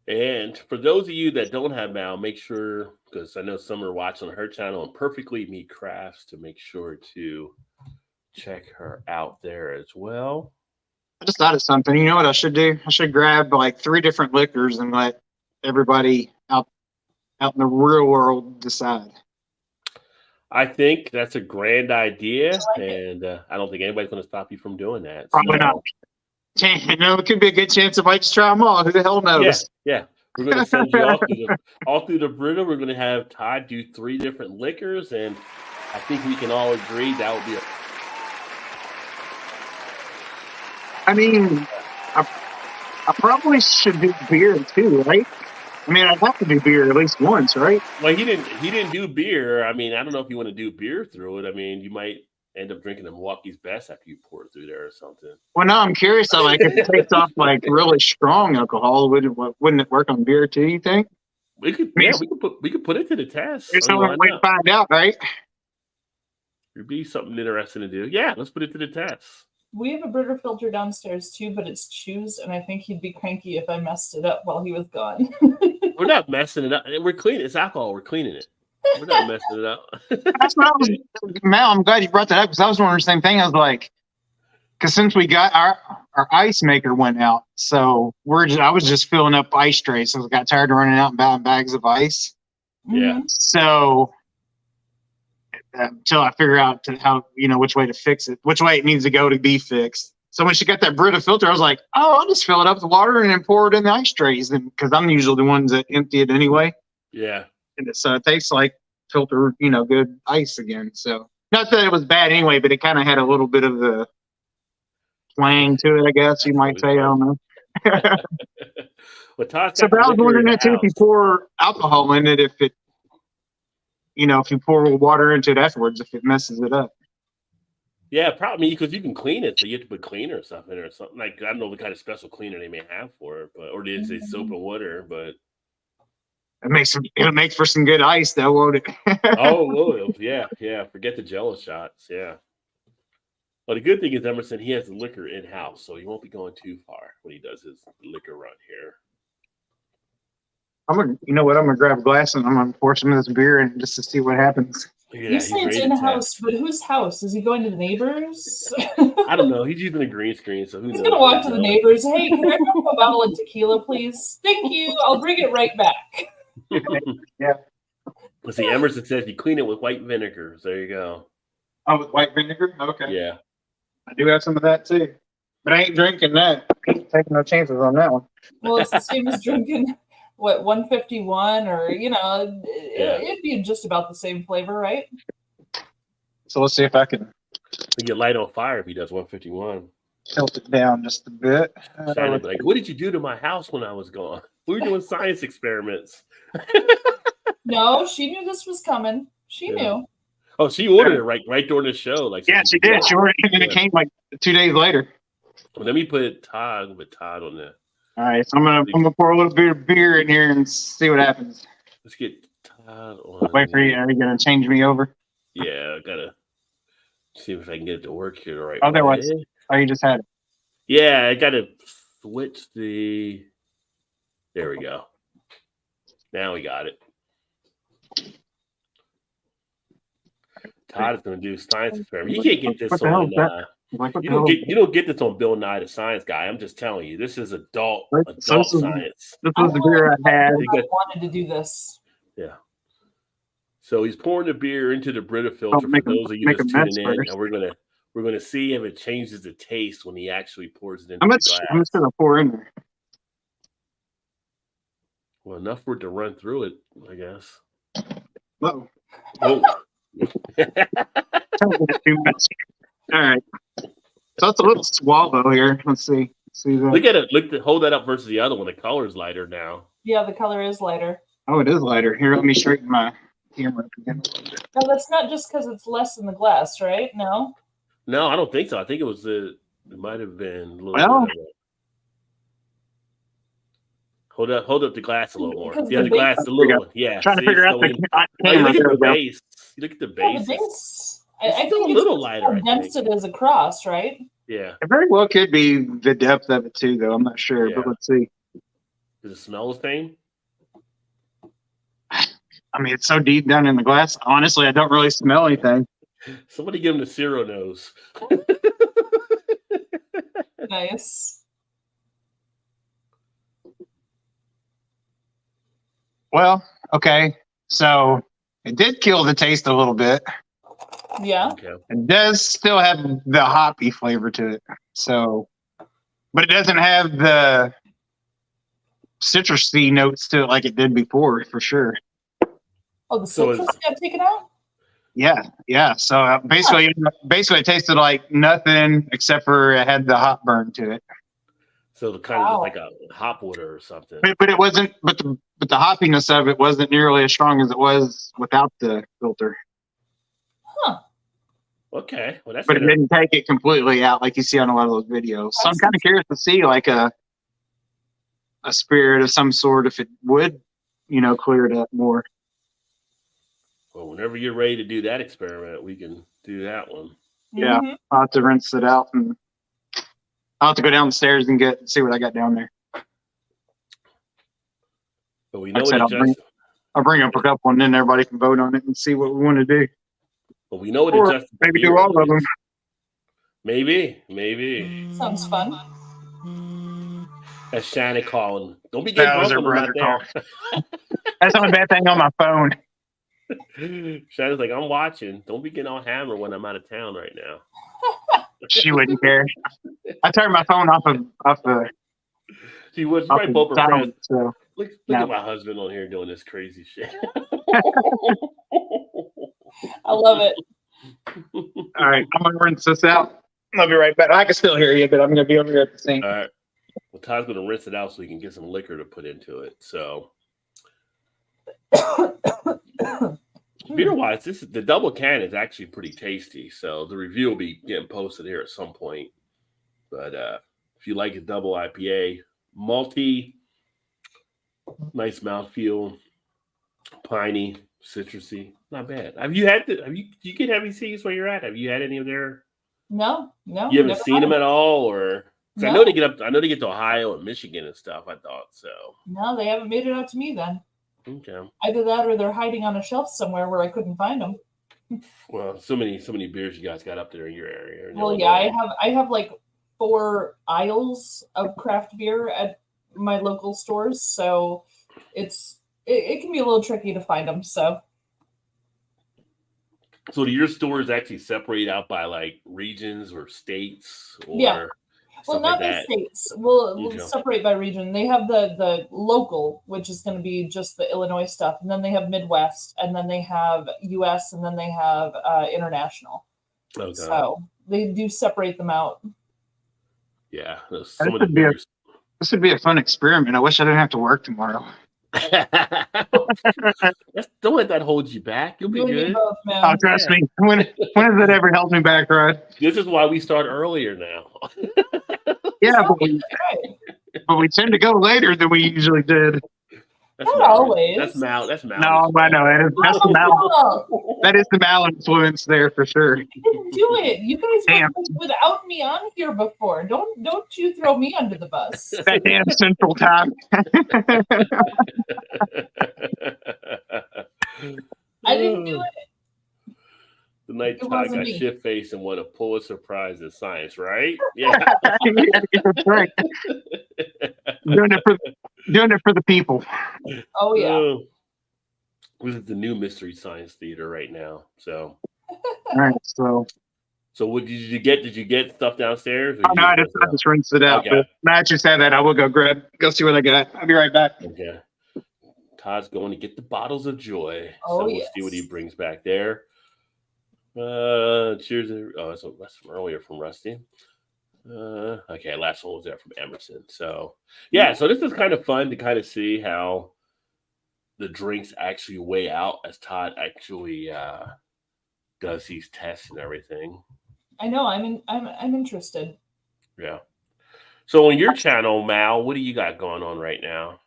[SPEAKER 1] And for those of you that don't have Mal, make sure, because I know some are watching her channel on Perfectly Meat Crafts, to make sure to check her out there as well.
[SPEAKER 2] I just thought of something. You know what I should do? I should grab like 3 different liquors and let everybody out in the real world decide.
[SPEAKER 1] I think that's a grand idea,
[SPEAKER 3] I like it.
[SPEAKER 1] and I don't think anybody's going to stop you from doing that.
[SPEAKER 2] Probably not. You know, it could be a good chance if I just try them all. Who the hell
[SPEAKER 1] Yeah,
[SPEAKER 2] knows?
[SPEAKER 1] yeah. We're going to send you all through the Brita. We're going to have Todd do 3 different liquors, and I think we can all agree that would be a.
[SPEAKER 2] I mean, I probably should do beer too, right? I mean, I'd have to do beer at least once, right?
[SPEAKER 1] Well, he didn't do beer. I mean, I don't know if you want to do beer through it. I mean, you might end up drinking the Milwaukee's Best after you pour it through there or something.
[SPEAKER 2] Well, no, I'm curious. So, like, if it takes off like really strong alcohol, wouldn't it work on beer too? You think?
[SPEAKER 1] We could put it to the test.
[SPEAKER 2] There's
[SPEAKER 1] I mean,
[SPEAKER 2] no
[SPEAKER 1] why
[SPEAKER 2] way to
[SPEAKER 1] not?
[SPEAKER 2] find out, right?
[SPEAKER 1] It'd be something interesting to do. Yeah, let's put it to the test.
[SPEAKER 3] We have a Brita filter downstairs too, but it's Chews, and I think he'd be cranky if I messed it up while he was gone.
[SPEAKER 1] We're not messing it up. We're cleaning. It's alcohol. We're cleaning it. We're not messing it up.
[SPEAKER 2] That's what I was. Mal, I'm glad you brought that up because I was wondering the same thing. I was like, because since we got our ice maker went out, so I was just filling up ice trays. So I got tired of running out and buying bags of ice.
[SPEAKER 1] Yeah.
[SPEAKER 2] So until I figure out how which way to fix it, which way it needs to go to be fixed. So when she got that Brita filter, I was like, oh, I'll just fill it up with water and then pour it in the ice trays, because I'm usually the ones that empty it anyway.
[SPEAKER 1] Yeah.
[SPEAKER 2] And so it tastes like filter, good ice again. So not that it was bad anyway, but it kind of had a little bit of the twang to it, I guess you might say. I don't know.
[SPEAKER 1] Well, Todd's
[SPEAKER 2] So
[SPEAKER 1] got
[SPEAKER 2] but I was
[SPEAKER 1] liquor in
[SPEAKER 2] wondering
[SPEAKER 1] the
[SPEAKER 2] that too, if you
[SPEAKER 1] house.
[SPEAKER 2] pour alcohol in it, if you pour water into it afterwards, if it messes it up.
[SPEAKER 1] Yeah, probably because you can clean it, so you have to put cleaner or something or something. Like, I don't know what kind of special cleaner they may have for it, or did it say soap and water? But
[SPEAKER 2] It'll make for some good ice, though, won't it?
[SPEAKER 1] yeah. Forget the Jello shots. Yeah. Well, the good thing is Emerson, he has the liquor in house, so he won't be going too far when he does his liquor run here.
[SPEAKER 2] You know what? I'm gonna grab a glass and I'm gonna pour some of this beer in just to see what happens.
[SPEAKER 1] Yeah,
[SPEAKER 3] You say it's in a house, but whose house? Is he going to the neighbors?
[SPEAKER 1] I don't know. He's using a green screen, so who knows?
[SPEAKER 3] He's gonna walk to the neighbors. Hey, can I have a bottle of tequila, please? Thank you. I'll bring it right back.
[SPEAKER 2] Yeah.
[SPEAKER 1] Let's see. Emerson says you clean it with white vinegar. So there you go.
[SPEAKER 2] Oh, with white vinegar? Okay.
[SPEAKER 1] Yeah.
[SPEAKER 2] I do have some of that too. But I ain't drinking that. Ain't taking no chances on that one.
[SPEAKER 3] Well, it's the same as drinking, 151 or, it'd be just about the same flavor, right?
[SPEAKER 2] So let's see if I can
[SPEAKER 1] He get light on fire if he does 151.
[SPEAKER 2] tilt it down just a bit.
[SPEAKER 1] Shine like, what did you do to my house when I was gone? We were doing science experiments.
[SPEAKER 3] No, she knew this was coming. She
[SPEAKER 1] Yeah.
[SPEAKER 3] knew.
[SPEAKER 1] Oh, she ordered it right during the show. Like,
[SPEAKER 2] Yeah, she did. She ordered it and it came like 2 days later.
[SPEAKER 1] Well, let me put Todd on there.
[SPEAKER 2] All right, so I'm gonna pour a little bit of beer in here and see what happens.
[SPEAKER 1] Let's get Todd on.
[SPEAKER 2] Wait for you. Are you gonna change me over?
[SPEAKER 1] Yeah, I gotta see if I can get it to work here the right
[SPEAKER 2] Oh, there
[SPEAKER 1] way.
[SPEAKER 2] was. Oh, you just had it.
[SPEAKER 1] Yeah, I gotta switch the. There we go. Now we got it. Todd is going to do science experiment. You can't get this
[SPEAKER 2] What the hell
[SPEAKER 1] on.
[SPEAKER 2] is that? Like, what
[SPEAKER 1] You
[SPEAKER 2] the hell?
[SPEAKER 1] don't get this on Bill Nye the Science Guy. I'm just telling you, this is adult
[SPEAKER 2] Right, so this is-
[SPEAKER 1] science.
[SPEAKER 2] This was the beer I had.
[SPEAKER 3] I wanted to do this.
[SPEAKER 1] Yeah. So he's pouring the beer into the Brita filter for
[SPEAKER 2] make a-
[SPEAKER 1] those of you
[SPEAKER 2] make
[SPEAKER 1] just
[SPEAKER 2] a mess
[SPEAKER 1] tuning in,
[SPEAKER 2] first.
[SPEAKER 1] and we're gonna see if it changes the taste when he actually pours it into
[SPEAKER 2] I'm
[SPEAKER 1] the
[SPEAKER 2] just
[SPEAKER 1] glass.
[SPEAKER 2] gonna pour in there.
[SPEAKER 1] Well, enough for it to run through it, I guess.
[SPEAKER 2] Uh-oh.
[SPEAKER 1] Oh.
[SPEAKER 2] Too much. All right. So it's a little swallow here. Let's see. See that?
[SPEAKER 1] Look at it. Hold that up versus the other one. The color's lighter now.
[SPEAKER 3] Yeah, the color is lighter.
[SPEAKER 2] Oh, it is lighter. Here, let me straighten my camera up again.
[SPEAKER 3] No, that's not just because it's less in the glass, right? No.
[SPEAKER 1] No, I don't think so. I think it might have been a little
[SPEAKER 2] Well-
[SPEAKER 1] bit of a, hold up the glass a little more.
[SPEAKER 3] Because
[SPEAKER 1] Yeah,
[SPEAKER 3] the
[SPEAKER 1] the glass,
[SPEAKER 3] base-
[SPEAKER 1] the little one. Yeah.
[SPEAKER 2] Trying to
[SPEAKER 1] see,
[SPEAKER 2] figure
[SPEAKER 1] it's
[SPEAKER 2] out the
[SPEAKER 1] going-
[SPEAKER 2] camera.
[SPEAKER 1] look at
[SPEAKER 2] There
[SPEAKER 1] the
[SPEAKER 2] we go.
[SPEAKER 1] base. Look at the
[SPEAKER 3] Yeah,
[SPEAKER 1] base.
[SPEAKER 3] the base.
[SPEAKER 1] It's
[SPEAKER 3] I
[SPEAKER 1] still
[SPEAKER 3] think
[SPEAKER 1] a little lighter,
[SPEAKER 3] How
[SPEAKER 1] I
[SPEAKER 3] dense
[SPEAKER 1] think.
[SPEAKER 3] it is across, right?
[SPEAKER 1] Yeah.
[SPEAKER 2] It very well could be the depth of it too, though. I'm not sure,
[SPEAKER 1] Yeah.
[SPEAKER 2] but let's see.
[SPEAKER 1] Does it smell the same?
[SPEAKER 2] I mean, it's so deep down in the glass. Honestly, I don't really smell anything.
[SPEAKER 1] Somebody give him the Ciro nose.
[SPEAKER 3] Nice.
[SPEAKER 2] Well, okay. So It did kill the taste a little bit.
[SPEAKER 3] Yeah.
[SPEAKER 1] Okay.
[SPEAKER 2] It does still have the hoppy flavor to it. So, but it doesn't have the citrusy notes to it like it did before, for sure.
[SPEAKER 3] Oh, the
[SPEAKER 1] So
[SPEAKER 3] citrus got taken out?
[SPEAKER 2] Yeah. So basically, it tasted like nothing except for it had the hop burn to it.
[SPEAKER 1] So the kind of
[SPEAKER 3] Wow.
[SPEAKER 1] like a hop water or something.
[SPEAKER 2] But it wasn't. But the hoppiness of it wasn't nearly as strong as it was without the filter.
[SPEAKER 1] Okay. Well, that's
[SPEAKER 2] But it didn't take it completely out like you see on a lot of those videos. So I'm
[SPEAKER 3] That's
[SPEAKER 2] kind of curious to see like a spirit of some sort if it would, clear it up more.
[SPEAKER 1] Well, whenever you're ready to do that experiment, we can do that one.
[SPEAKER 2] Yeah.
[SPEAKER 3] Mhm.
[SPEAKER 2] I'll have to rinse it out and I'll have to go downstairs and see what I got down there.
[SPEAKER 1] But we know
[SPEAKER 2] Like I
[SPEAKER 1] what
[SPEAKER 2] said,
[SPEAKER 1] it just.
[SPEAKER 2] I'll bring up a couple and then everybody can vote on it and see what we want to do.
[SPEAKER 1] But we know what
[SPEAKER 2] Or
[SPEAKER 1] it just.
[SPEAKER 2] maybe do all of them.
[SPEAKER 1] Maybe.
[SPEAKER 3] Sounds fun.
[SPEAKER 1] That's Shannon calling. Don't be getting
[SPEAKER 2] That was
[SPEAKER 1] drunk
[SPEAKER 2] her
[SPEAKER 1] when I'm
[SPEAKER 2] brother
[SPEAKER 1] not
[SPEAKER 2] calling. That's the only bad thing on my phone.
[SPEAKER 1] there. Shannon's like, I'm watching. Don't be getting all hammered when I'm out of town right now.
[SPEAKER 2] She wouldn't care. I turned my phone off of
[SPEAKER 1] She would probably pull up her friends.
[SPEAKER 2] silent, so
[SPEAKER 1] Look
[SPEAKER 2] No.
[SPEAKER 1] at my husband on here doing this crazy shit.
[SPEAKER 3] I love it.
[SPEAKER 2] all right, I'm gonna rinse this out. I'll be right back. I can still hear you, but I'm gonna be over here at the sink.
[SPEAKER 1] All right. Well, Todd's going to rinse it out so he can get some liquor to put into it. So, beer wise, the double can is actually pretty tasty. So, the review will be getting posted here at some point. But if you like a double IPA, malty, nice mouthfeel, piney, citrusy, not bad. Do you get heavy seas where you're at? Have you had any of their?
[SPEAKER 3] No.
[SPEAKER 1] You haven't
[SPEAKER 3] never
[SPEAKER 1] seen
[SPEAKER 3] had
[SPEAKER 1] them at all, or? 'Cause I
[SPEAKER 3] No.
[SPEAKER 1] know they get up. I know they get to Ohio and Michigan and stuff. I thought so.
[SPEAKER 3] No, they haven't made it out to me then.
[SPEAKER 1] Okay.
[SPEAKER 3] Either that or they're hiding on a shelf somewhere where I couldn't find them.
[SPEAKER 1] Well, so many beers you guys got up there in your area.
[SPEAKER 3] Well, yeah, I have like 4 aisles of craft beer at my local stores, so it can be a little tricky to find them. So
[SPEAKER 1] So do your stores actually separate out by like regions or states or
[SPEAKER 3] Yeah. Well,
[SPEAKER 1] stuff
[SPEAKER 3] not
[SPEAKER 1] like
[SPEAKER 3] the
[SPEAKER 1] that?
[SPEAKER 3] states. We'll
[SPEAKER 1] Okay.
[SPEAKER 3] separate by region. They have the local, which is going to be just the Illinois stuff, and then they have Midwest, and then they have U.S., and then they have international.
[SPEAKER 1] Okay.
[SPEAKER 3] So they do separate them out.
[SPEAKER 1] Yeah.
[SPEAKER 2] That
[SPEAKER 1] Some of the
[SPEAKER 2] would be a-
[SPEAKER 1] beers.
[SPEAKER 2] This would be a fun experiment. I wish I didn't have to work tomorrow.
[SPEAKER 1] Don't let that hold you back. You'll be
[SPEAKER 3] You and me
[SPEAKER 1] good.
[SPEAKER 3] both, man.
[SPEAKER 2] Oh, trust me. When has it ever held me back, Rod?
[SPEAKER 1] This is why we start earlier now.
[SPEAKER 2] Yeah,
[SPEAKER 3] Right.
[SPEAKER 2] but we tend to go later than we usually did.
[SPEAKER 1] That's
[SPEAKER 3] Not
[SPEAKER 1] Mal.
[SPEAKER 3] always.
[SPEAKER 1] That's Mal. That's Mal.
[SPEAKER 2] No, I know that's the mal.
[SPEAKER 3] Oh,
[SPEAKER 2] That is the malinfluence there for sure.
[SPEAKER 3] I didn't do it. You guys
[SPEAKER 2] Damn.
[SPEAKER 3] went without me on here before. Don't you throw me under the bus.
[SPEAKER 2] That damn Central Time.
[SPEAKER 3] I didn't do it.
[SPEAKER 1] The night
[SPEAKER 3] It
[SPEAKER 1] Todd
[SPEAKER 3] wasn't
[SPEAKER 1] got
[SPEAKER 3] me.
[SPEAKER 1] shit faced and won a Pulitzer Prize in science, right? Yeah.
[SPEAKER 2] That's right. Doing it for the people.
[SPEAKER 3] Oh yeah.
[SPEAKER 1] This is the new Mystery Science Theater right now. So,
[SPEAKER 2] All right, so
[SPEAKER 1] what did you get? Did you get stuff downstairs? or
[SPEAKER 2] oh,
[SPEAKER 1] you
[SPEAKER 2] no, I
[SPEAKER 1] just
[SPEAKER 2] just rinsed it out.
[SPEAKER 1] Okay.
[SPEAKER 2] But Matt just had that. I will go see what I got. I'll be right back.
[SPEAKER 1] Okay. Todd's going to get the bottles of joy.
[SPEAKER 3] Oh,
[SPEAKER 1] so we'll see what he
[SPEAKER 3] yes.
[SPEAKER 1] brings back there. Cheers. Oh, that's from earlier from Rusty. Okay, last one was there from Emerson. So yeah, so this is kind of fun to kind of see how the drinks actually weigh out as Todd actually does these tests and everything.
[SPEAKER 3] I know. I'm interested.
[SPEAKER 1] Yeah. So on your channel, Mal, what do you got going on right now?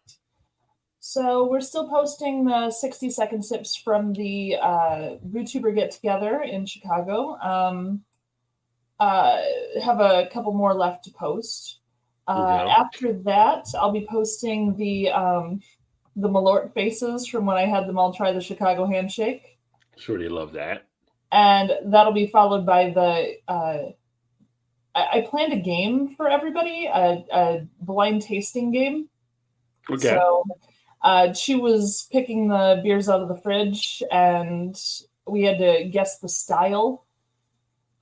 [SPEAKER 3] So we're still posting the 60-second sips from the YouTuber get together in Chicago. Have a couple more left to post.
[SPEAKER 1] Okay.
[SPEAKER 3] After that, I'll be posting the Malort faces from when I had them all try the Chicago handshake,
[SPEAKER 1] Sure, they love that.
[SPEAKER 3] and that'll be followed by the. I planned a game for everybody, a blind tasting game.
[SPEAKER 1] Okay.
[SPEAKER 3] So She was picking the beers out of the fridge, and we had to guess the style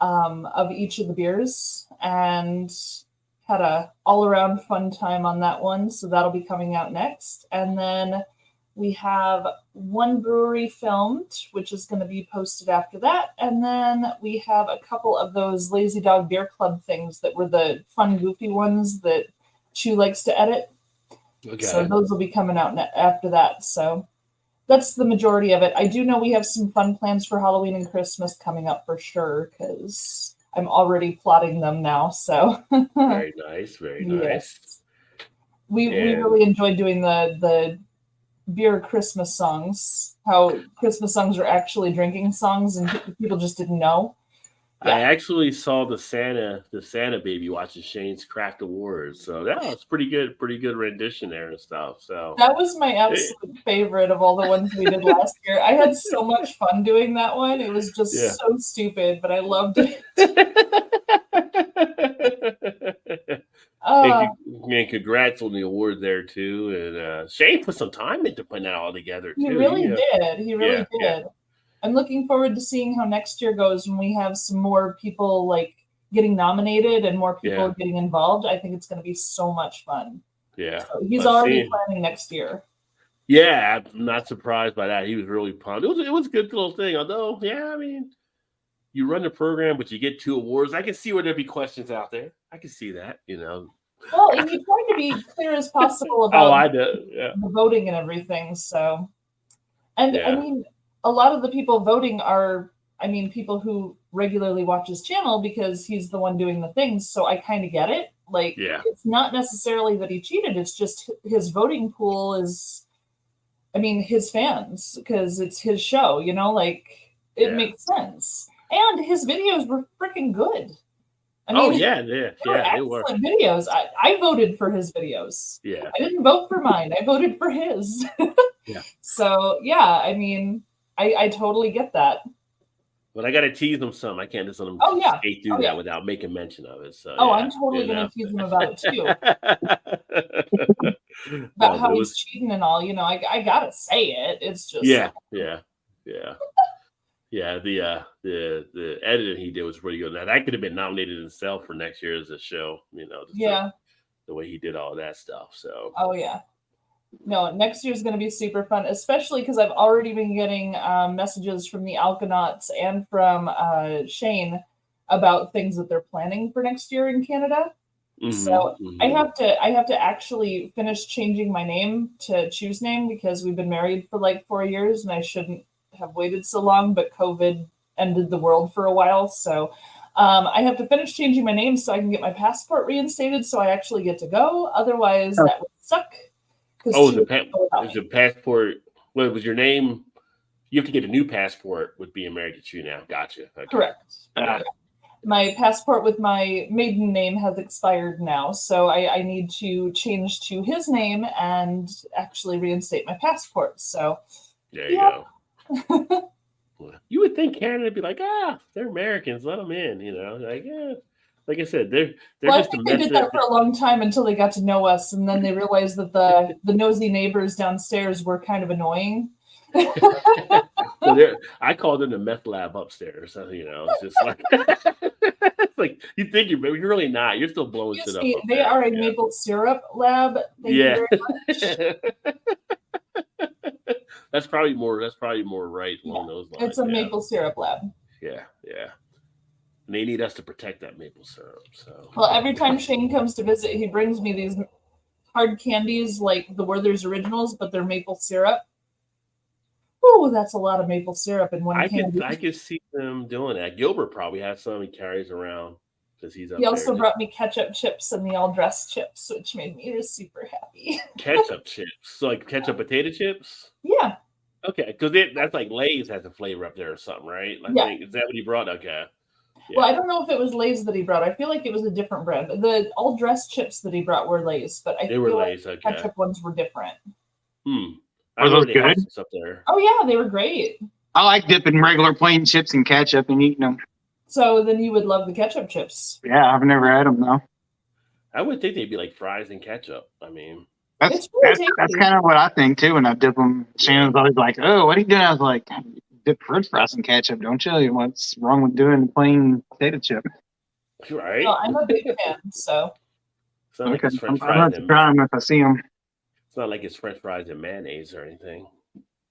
[SPEAKER 3] of each of the beers, and had a all-around fun time on that one. So that'll be coming out next. And then we have one brewery filmed, which is going to be posted after that. And then we have a couple of those Lazy Dog Beer Club things that were the fun, goofy ones that Chew likes to edit.
[SPEAKER 1] Okay.
[SPEAKER 3] So those will be coming out after that. So that's the majority of it. I do know we have some fun plans for Halloween and Christmas coming up for sure, because I'm already plotting them now. So
[SPEAKER 1] Very nice. Very nice.
[SPEAKER 3] Yes. We really enjoyed doing the beer Christmas songs, how Christmas songs are actually drinking songs and people just didn't know. Yeah.
[SPEAKER 1] I actually saw the Santa baby watching Shane's Craft Awards, so that was pretty good rendition there and stuff. So
[SPEAKER 3] that was my absolute favorite of all the ones we did last year. I had so much fun doing that one. It was just so stupid, but I loved it.
[SPEAKER 1] Man, congrats on the award there too. And Shane put some time into putting that all together too.
[SPEAKER 3] He really did. He really did. Yeah. I'm looking forward to seeing how next year goes when we have some more people like getting nominated and more people getting involved. I think it's going to be so much fun.
[SPEAKER 1] Yeah.
[SPEAKER 3] So he's already planning next year.
[SPEAKER 1] Yeah, I'm not surprised by that. He was really pumped. It was a good little thing. Although, I mean, you run the program, but you get 2 awards. I can see where there'd be questions out there. I can see that,
[SPEAKER 3] Well, and you try to be clear as possible about
[SPEAKER 1] the
[SPEAKER 3] voting and everything. So, and I mean, a lot of the people voting are, people who regularly watch his channel because he's the one doing the things. So I kind of get it. Like, it's not necessarily that he cheated. It's just his voting pool is, his fans, because it's his show, it makes sense. And his videos were freaking good. They were excellent videos. I voted for his videos.
[SPEAKER 1] Yeah.
[SPEAKER 3] I didn't vote for mine. I voted for his.
[SPEAKER 1] Yeah.
[SPEAKER 3] So, I totally get that.
[SPEAKER 1] But I got to tease them some. I can't just let them skate through that without making mention of it. So,
[SPEAKER 3] I'm totally going to tease them about it, too. About how he's cheating and all. I got to say it. It's just...
[SPEAKER 1] Yeah. The editing he did was really good. Now, that could have been nominated itself for next year as a show, the way he did all that stuff. So,
[SPEAKER 3] no, next year's going to be super fun, especially because I've already been getting messages from the Alkanauts and from Shane about things that they're planning for next year in Canada. So I have to actually finish changing my name to Chew's name, because we've been married for like 4 years and I shouldn't have waited so long, but COVID ended the world for a while. So I have to finish changing my name so I can get my passport reinstated so I actually get to go. Otherwise, that would suck.
[SPEAKER 1] The passport, what was your name? You have to get a new passport with being married to Chew now. Gotcha. Okay.
[SPEAKER 3] Correct. My passport with my maiden name has expired now, so I need to change to his name and actually reinstate my passport. So
[SPEAKER 1] there you go. You would think Canada would be like, they're Americans, let them in, like I said, they're
[SPEAKER 3] I
[SPEAKER 1] just
[SPEAKER 3] think they did that for a long time until they got to know us, and then they realized that the nosy neighbors downstairs were kind of annoying.
[SPEAKER 1] Well, I call them the meth lab upstairs. It's just like it's like you think you're really not. You're still blowing shit up.
[SPEAKER 3] They are a maple syrup lab. Thank you very much.
[SPEAKER 1] That's probably more right along those lines.
[SPEAKER 3] It's a maple syrup lab.
[SPEAKER 1] Yeah. And they need us to protect that maple syrup. So
[SPEAKER 3] every time Shane comes to visit, he brings me these hard candies like the Werther's Originals, but they're maple syrup. Oh, that's a lot of maple syrup in one candy.
[SPEAKER 1] I could see them doing that. Gilbert probably has some he carries around because he's up
[SPEAKER 3] He also brought me ketchup chips and the all dressed chips, which made me just super happy.
[SPEAKER 1] Ketchup chips, so like ketchup potato chips.
[SPEAKER 3] Yeah.
[SPEAKER 1] Okay, because that's like Lay's has a flavor up there or something, right? Is that what he brought? Okay.
[SPEAKER 3] Yeah. Well, I don't know if it was Lay's that he brought. I feel like it was a different brand. The all dressed chips that he brought were Lay's, but I feel
[SPEAKER 1] Lay's,
[SPEAKER 3] like ketchup ones were different.
[SPEAKER 2] Are those good?
[SPEAKER 1] Up there.
[SPEAKER 3] Oh yeah, they were great.
[SPEAKER 2] I like dipping regular plain chips in ketchup and eating them.
[SPEAKER 3] So then you would love the ketchup chips.
[SPEAKER 2] Yeah, I've never had them though.
[SPEAKER 1] I would think they'd be like fries and ketchup.
[SPEAKER 2] That's
[SPEAKER 3] It's really
[SPEAKER 2] that's
[SPEAKER 3] tasty.
[SPEAKER 2] kind of what I think too. When I dip them, Shannon's always like, "Oh, what are you doing?" I was like, "Dip French fries in ketchup, don't you? What's wrong with doing plain potato chip?"
[SPEAKER 1] Right?
[SPEAKER 3] Well, I'm a big fan, so
[SPEAKER 1] It's not like
[SPEAKER 2] Okay,
[SPEAKER 1] it's French
[SPEAKER 2] I'll
[SPEAKER 1] fries
[SPEAKER 2] have to
[SPEAKER 1] and
[SPEAKER 2] try them if I see them.
[SPEAKER 1] it's not like it's French fries and mayonnaise or anything.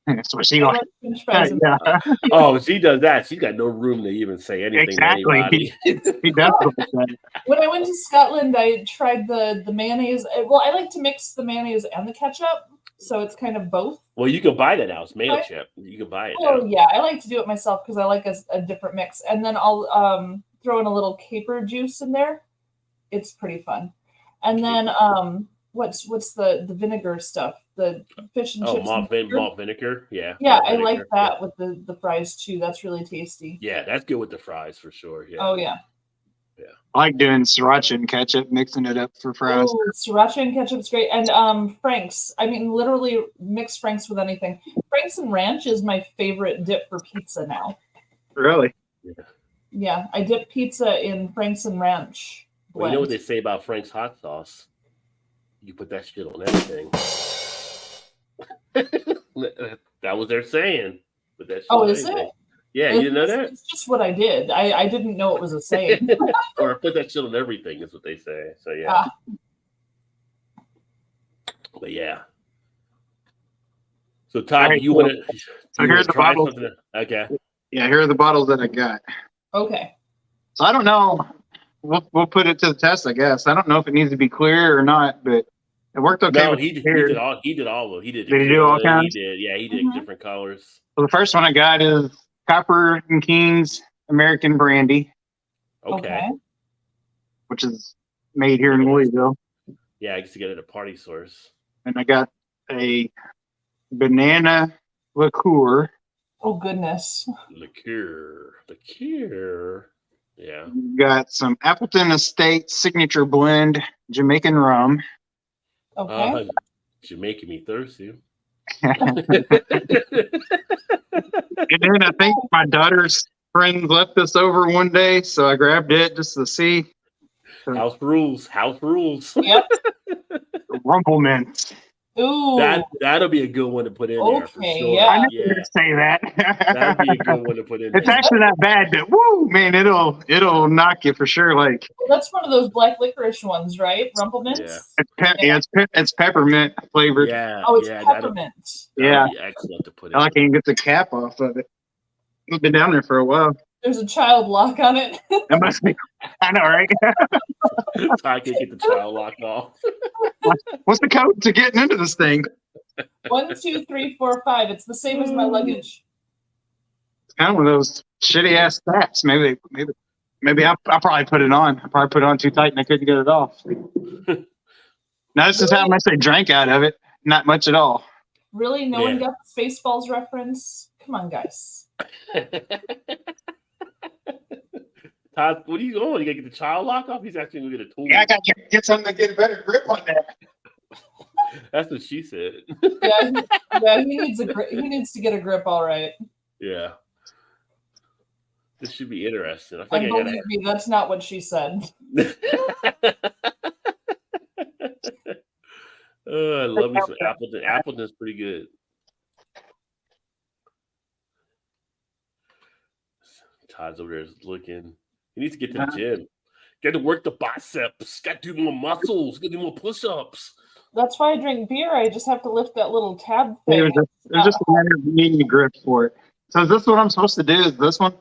[SPEAKER 2] That's what she
[SPEAKER 3] I
[SPEAKER 2] like.
[SPEAKER 3] love French fries. And
[SPEAKER 2] Yeah,
[SPEAKER 1] Oh, she does that. She's got no room to even say anything
[SPEAKER 2] exactly.
[SPEAKER 1] to anybody.
[SPEAKER 2] He does look like that.
[SPEAKER 3] when I went to Scotland, I tried the mayonnaise. Well, I like to mix the mayonnaise and the ketchup, so it's kind of both.
[SPEAKER 1] Well, you can buy that now. It's mayo
[SPEAKER 3] Right.
[SPEAKER 1] chip. You can buy it
[SPEAKER 3] Oh
[SPEAKER 1] now.
[SPEAKER 3] yeah, I like to do it myself because I like a different mix, and then I'll throw in a little caper juice in there. It's pretty fun. And then what's the vinegar stuff? The fish and
[SPEAKER 1] Oh,
[SPEAKER 3] chips. And vinegar?
[SPEAKER 1] malt vinegar. Yeah.
[SPEAKER 3] Yeah,
[SPEAKER 1] malt
[SPEAKER 3] I like
[SPEAKER 1] vinegar.
[SPEAKER 3] that with the fries too. That's really tasty.
[SPEAKER 1] Yeah, that's good with the fries for sure. Yeah.
[SPEAKER 3] Oh yeah.
[SPEAKER 2] I like doing sriracha and ketchup, mixing it up for fries.
[SPEAKER 3] Oh, sriracha and ketchup's great. And Frank's. I mean, literally mix Frank's with anything. Frank's and ranch is my favorite dip for pizza now.
[SPEAKER 2] Really?
[SPEAKER 3] Yeah, I dip pizza in Frank's and ranch.
[SPEAKER 1] Well, you know what
[SPEAKER 3] blend.
[SPEAKER 1] they say about Frank's hot sauce? You put that shit on everything. That was their saying. Put that shit
[SPEAKER 3] Oh,
[SPEAKER 1] on
[SPEAKER 3] is
[SPEAKER 1] anything.
[SPEAKER 3] it?
[SPEAKER 1] Yeah, you didn't know that?
[SPEAKER 3] It's just what I did. I didn't know it was a saying.
[SPEAKER 1] Or put that shit on everything is what they say. So yeah.
[SPEAKER 3] Ah.
[SPEAKER 1] But yeah. So Todd,
[SPEAKER 2] Alright,
[SPEAKER 1] you
[SPEAKER 2] cool.
[SPEAKER 1] want to
[SPEAKER 2] So here's the
[SPEAKER 1] try
[SPEAKER 2] bottle.
[SPEAKER 1] something? Okay.
[SPEAKER 2] Yeah, here are the bottles that I got.
[SPEAKER 3] Okay.
[SPEAKER 2] So I don't know. We'll put it to the test, I guess. I don't know if it needs to be clear or not, but it worked okay.
[SPEAKER 1] No,
[SPEAKER 2] with
[SPEAKER 1] he
[SPEAKER 2] the
[SPEAKER 1] did
[SPEAKER 2] beer.
[SPEAKER 1] all. He did all of them. He did.
[SPEAKER 2] Did he do all
[SPEAKER 1] tequila,
[SPEAKER 2] kinds?
[SPEAKER 1] He did. Yeah, he did
[SPEAKER 3] Mhm.
[SPEAKER 1] different colors.
[SPEAKER 2] So the first one I got is Copper and Kings American Brandy,
[SPEAKER 1] Okay.
[SPEAKER 2] which is made here in Louisville.
[SPEAKER 1] Yeah, I used to get it at Party Source.
[SPEAKER 2] And I got a banana liqueur.
[SPEAKER 3] Oh goodness.
[SPEAKER 1] Liqueur. Yeah.
[SPEAKER 2] Got some Appleton Estate Signature Blend Jamaican rum.
[SPEAKER 3] Okay.
[SPEAKER 1] You're making me thirsty.
[SPEAKER 2] And then I think my daughter's friends left this over one day, so I grabbed it just to see.
[SPEAKER 1] House rules.
[SPEAKER 3] Yep.
[SPEAKER 2] Rumplemint.
[SPEAKER 3] Ooh.
[SPEAKER 1] That'll be a good one to put in there for
[SPEAKER 3] Okay,
[SPEAKER 1] sure.
[SPEAKER 3] yeah.
[SPEAKER 2] I knew
[SPEAKER 1] Yeah.
[SPEAKER 2] you were say that.
[SPEAKER 1] That'd be a good one to put in
[SPEAKER 2] It's
[SPEAKER 1] there.
[SPEAKER 2] actually not bad, but woo, man, it'll knock you for sure. Like
[SPEAKER 3] That's one of those black licorice ones, right? Rumplemint.
[SPEAKER 1] Yeah.
[SPEAKER 2] it's peppermint flavored.
[SPEAKER 1] Yeah.
[SPEAKER 3] Oh, it's
[SPEAKER 1] yeah,
[SPEAKER 3] peppermint.
[SPEAKER 2] Yeah.
[SPEAKER 1] that'll be excellent to put in.
[SPEAKER 2] I can't even get the cap off of it. It's been down there for a while.
[SPEAKER 3] There's a child lock on it.
[SPEAKER 2] That must be. I know, right?
[SPEAKER 1] I can get the child lock off.
[SPEAKER 2] What's the code to getting into this thing?
[SPEAKER 3] 1, 2, 3, 4, 5. It's the same as my luggage.
[SPEAKER 2] It's kind of one of those shitty ass stats. Maybe I'll probably put it on. I probably put it on too tight and I couldn't get it off. Now this is how much they drank out of it. Not much at all.
[SPEAKER 3] Really? No one
[SPEAKER 1] Yeah.
[SPEAKER 3] got the Spaceballs reference? Come on, guys.
[SPEAKER 1] Todd, what are you going? You gotta get the child lock off? He's actually gonna get a tool.
[SPEAKER 2] Yeah, I got to get something to get a better grip on that.
[SPEAKER 1] That's what she said.
[SPEAKER 3] Yeah, he needs he needs to get a grip, all right.
[SPEAKER 1] Yeah. This should be interesting. I
[SPEAKER 3] And
[SPEAKER 1] think I
[SPEAKER 3] believe me, that's not what she said.
[SPEAKER 1] I love me some Appleton. Appleton's pretty good. Todd's over there is looking. He needs to get to the gym. Got to work the biceps. Got to do more muscles. Got to do more push-ups.
[SPEAKER 3] That's why I drink beer. I just have to lift that little tab
[SPEAKER 2] It
[SPEAKER 3] thing.
[SPEAKER 2] was just a matter of needing a grip for it. So is this what I'm supposed to do? Is this one?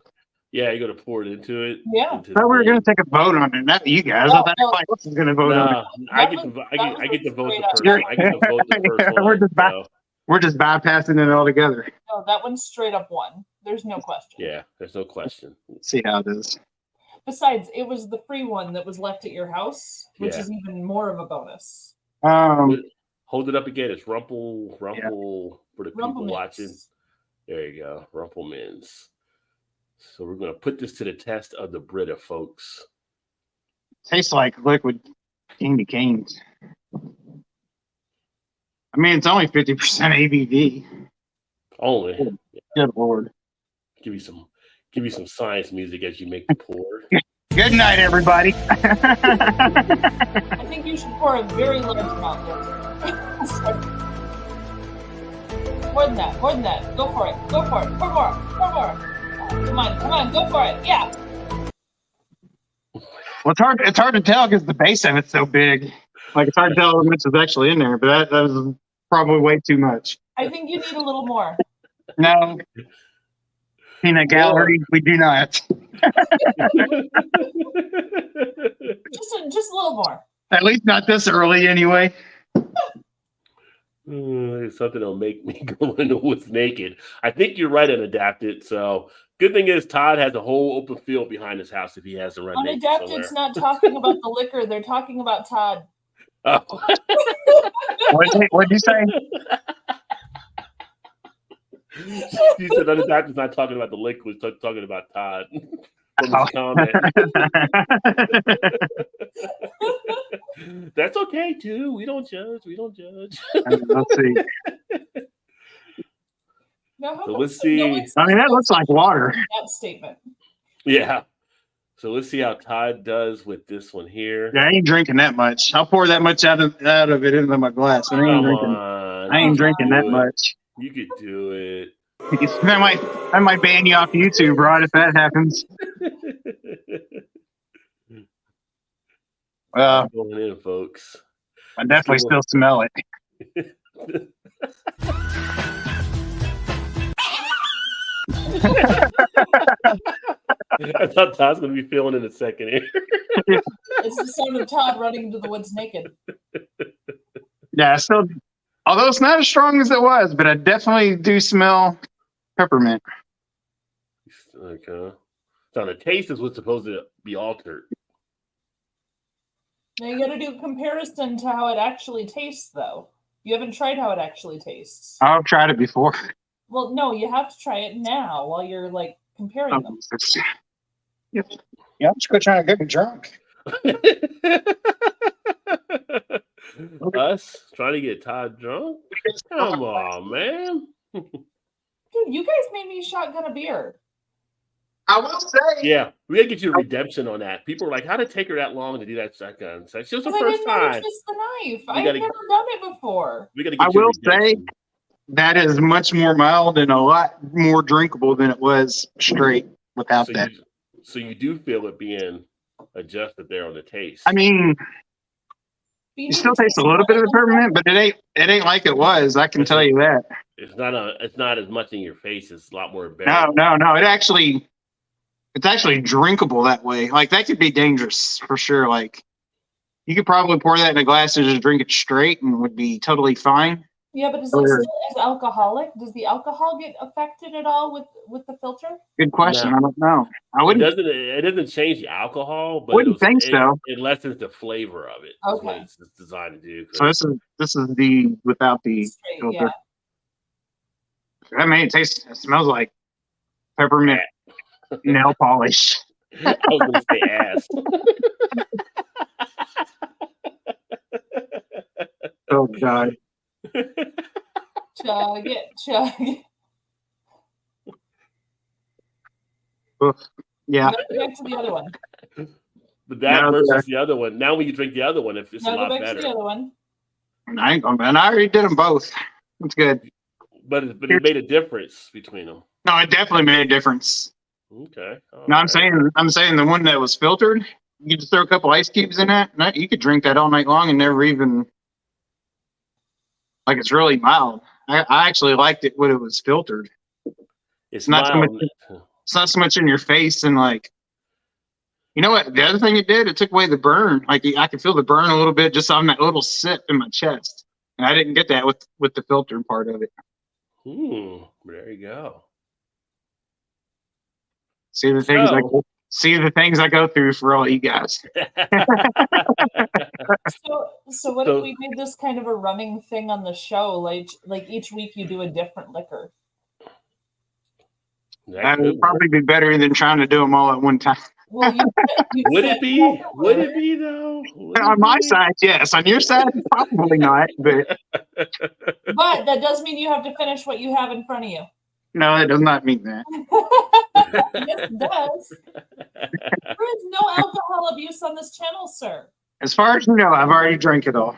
[SPEAKER 1] Yeah, you got to pour it into it.
[SPEAKER 3] Yeah.
[SPEAKER 1] into
[SPEAKER 2] I thought we were
[SPEAKER 1] the
[SPEAKER 2] going to take a vote on it. Not you guys. I thought everybody else was going to vote on it.
[SPEAKER 1] No, I
[SPEAKER 3] That
[SPEAKER 1] get
[SPEAKER 3] was-
[SPEAKER 1] to
[SPEAKER 3] that
[SPEAKER 1] I get to
[SPEAKER 3] was
[SPEAKER 1] vote the
[SPEAKER 3] straight
[SPEAKER 1] first.
[SPEAKER 3] up.
[SPEAKER 1] I get to vote the first
[SPEAKER 2] Yeah,
[SPEAKER 1] one.
[SPEAKER 2] we're just
[SPEAKER 1] so,
[SPEAKER 2] We're just bypassing it altogether.
[SPEAKER 3] No, that one's straight up one. There's no question.
[SPEAKER 1] yeah, there's no question.
[SPEAKER 2] Let's see how it is.
[SPEAKER 3] Besides, it was the free one that was left at your house, which
[SPEAKER 1] Yeah.
[SPEAKER 3] is even more of a bonus.
[SPEAKER 1] Hold it up again. It's Rumple for the people
[SPEAKER 3] Rumplemint's.
[SPEAKER 1] watching. There you go, Rumplemans. So we're gonna put this to the test of the Brita, folks.
[SPEAKER 2] Tastes like liquid candy canes. I mean, it's only 50% ABV.
[SPEAKER 1] Only
[SPEAKER 2] Good lord.
[SPEAKER 1] give you some science music as you make the pour.
[SPEAKER 2] Good night, everybody.
[SPEAKER 3] I think you should pour a very large amount there. Sorry. More than that. More than that. Go for it. Go for it. Pour more. Pour more. Come on. Come on. Go for it. Yeah.
[SPEAKER 2] Well, it's hard to tell because the base of it's so big. Like, it's hard to tell how much is actually in there, but that was probably way too much.
[SPEAKER 3] I think you need a little more.
[SPEAKER 2] No. Peanut gallery, we do not.
[SPEAKER 3] Just a little more.
[SPEAKER 2] At least not this early, anyway.
[SPEAKER 1] Something that'll make me go in the woods naked. I think you're right, Unadapted. So good thing is Todd has a whole open field behind his house if he has to run naked somewhere.
[SPEAKER 3] Unadapted's not talking about the liquor. They're talking about Todd.
[SPEAKER 1] Oh.
[SPEAKER 2] What'd you say?
[SPEAKER 1] She said Unadapted's not talking about the liquid, talking about Todd. From his comment. That's okay too. We don't judge.
[SPEAKER 2] Let's see.
[SPEAKER 3] Now,
[SPEAKER 1] So let's see.
[SPEAKER 2] I mean, that looks like water.
[SPEAKER 3] That statement.
[SPEAKER 1] Yeah. So let's see how Todd does with this one here.
[SPEAKER 2] Yeah, I ain't drinking that much. I'll pour that much out of it into my glass. But I ain't drinking that much.
[SPEAKER 1] You could do it.
[SPEAKER 2] I might ban you off YouTube, Rod, if that happens.
[SPEAKER 1] Going in, folks.
[SPEAKER 2] I definitely still smell it.
[SPEAKER 1] I thought Todd's going to be feeling in a second here.
[SPEAKER 3] It's the sound of Todd running into the woods naked.
[SPEAKER 2] Yeah, still, although it's not as strong as it was, but I definitely do smell peppermint.
[SPEAKER 1] Okay. So the taste is what's supposed to be altered.
[SPEAKER 3] Now you got to do a comparison to how it actually tastes, though. You haven't tried how it actually tastes.
[SPEAKER 2] I've tried it before.
[SPEAKER 3] Well, no, you have to try it now while you're like comparing them.
[SPEAKER 2] Yeah, I'm just going trying to get me drunk.
[SPEAKER 1] Us trying to get Todd drunk? Come on, man.
[SPEAKER 3] Dude, you guys made me shotgun a beer.
[SPEAKER 2] I will say.
[SPEAKER 1] Yeah, we gotta get you a redemption on that. People are like, how did it take her that long to do that shotgun? So it's just the
[SPEAKER 3] I
[SPEAKER 1] first
[SPEAKER 3] didn't know to
[SPEAKER 1] time.
[SPEAKER 3] twist the knife.
[SPEAKER 1] We
[SPEAKER 3] I've
[SPEAKER 1] gotta-
[SPEAKER 3] never done it before.
[SPEAKER 1] We gotta get
[SPEAKER 2] I
[SPEAKER 1] you a
[SPEAKER 2] will say
[SPEAKER 1] redemption.
[SPEAKER 2] that is much more mild and a lot more drinkable than it was straight without that.
[SPEAKER 1] So you do feel it being adjusted there on the taste.
[SPEAKER 2] I mean, you still taste a little bit of the peppermint, but it ain't like it was. I can tell you that.
[SPEAKER 1] it's not as much in your face. It's a lot more embarrassing.
[SPEAKER 2] No. It's actually drinkable that way. Like, that could be dangerous for sure. Like, you could probably pour that in a glass and just drink it straight and would be totally fine.
[SPEAKER 3] Yeah, but is it still as alcoholic? Does the alcohol get affected at all with the filter?
[SPEAKER 2] Good question.
[SPEAKER 1] No.
[SPEAKER 2] I don't know. I wouldn't.
[SPEAKER 1] It doesn't change the alcohol, but
[SPEAKER 2] Wouldn't think so.
[SPEAKER 1] It lessens the flavor of it. That's what
[SPEAKER 3] Okay.
[SPEAKER 1] it's designed to do.
[SPEAKER 2] So this is the without the
[SPEAKER 3] Straight,
[SPEAKER 2] filter.
[SPEAKER 3] yeah.
[SPEAKER 2] I mean, it smells like peppermint nail polish.
[SPEAKER 1] I was gonna say ass.
[SPEAKER 2] Oh God.
[SPEAKER 3] Chug it.
[SPEAKER 2] Oof. Yeah.
[SPEAKER 3] Now go back to the other one.
[SPEAKER 1] But that
[SPEAKER 2] No,
[SPEAKER 1] versus
[SPEAKER 2] yeah.
[SPEAKER 1] the other one. Now when you drink the other one, it's a
[SPEAKER 3] Now
[SPEAKER 1] lot
[SPEAKER 3] go back to the
[SPEAKER 1] better.
[SPEAKER 3] other one.
[SPEAKER 2] I ain't gonna, and I already did them both. That's good.
[SPEAKER 1] But it made a difference between them.
[SPEAKER 2] No, it definitely made a difference.
[SPEAKER 1] Okay.
[SPEAKER 2] No, I'm saying the one that was filtered, you just throw a couple ice cubes in that, and you could drink that all night long and never even, like, it's really mild. I actually liked it when it was filtered.
[SPEAKER 1] It's
[SPEAKER 2] not so
[SPEAKER 1] mild.
[SPEAKER 2] It's not so much in your face and like, you know what? The other thing it did, it took away the burn. Like, I could feel the burn a little bit just on that little sip in my chest, and I didn't get that with the filtered part of it.
[SPEAKER 1] There you go.
[SPEAKER 2] See the things I go through for all you guys.
[SPEAKER 3] So what if we made this kind of a running thing on the show? Like each week you do a different liquor.
[SPEAKER 2] That would probably be better than trying to do them all at one time.
[SPEAKER 3] Well,
[SPEAKER 1] Would it be? Would it be though?
[SPEAKER 2] On my side, yes. On your side, probably not. But
[SPEAKER 3] But that does mean you have to finish what you have in front of you.
[SPEAKER 2] no, it does not mean that.
[SPEAKER 3] Yes, it does. is no alcohol abuse on this channel, sir.
[SPEAKER 2] As far as you know, I've already drank it all.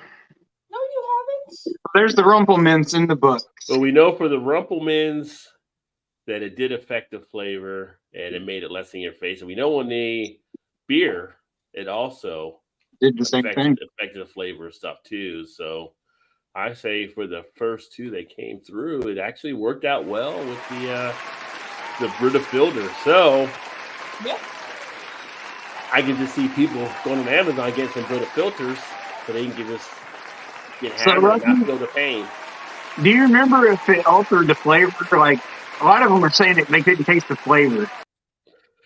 [SPEAKER 3] No, you haven't.
[SPEAKER 2] There's the Rumpelmints in the book.
[SPEAKER 1] But we know for the Rumpelmans that it did affect the flavor and it made it less in your face. And we know on the beer, it also
[SPEAKER 2] Did the same thing.
[SPEAKER 1] affected the flavor and stuff too. So I say for the first two that came through, it actually worked out well with the Brita filter. So
[SPEAKER 3] Yeah.
[SPEAKER 1] I can just see people going to Amazon getting some Brita filters so they can get
[SPEAKER 2] So,
[SPEAKER 1] hammered and
[SPEAKER 2] Rocky,
[SPEAKER 1] not feel the pain.
[SPEAKER 2] do you remember if it altered the flavor? Like, a lot of them are saying that they couldn't taste the flavor.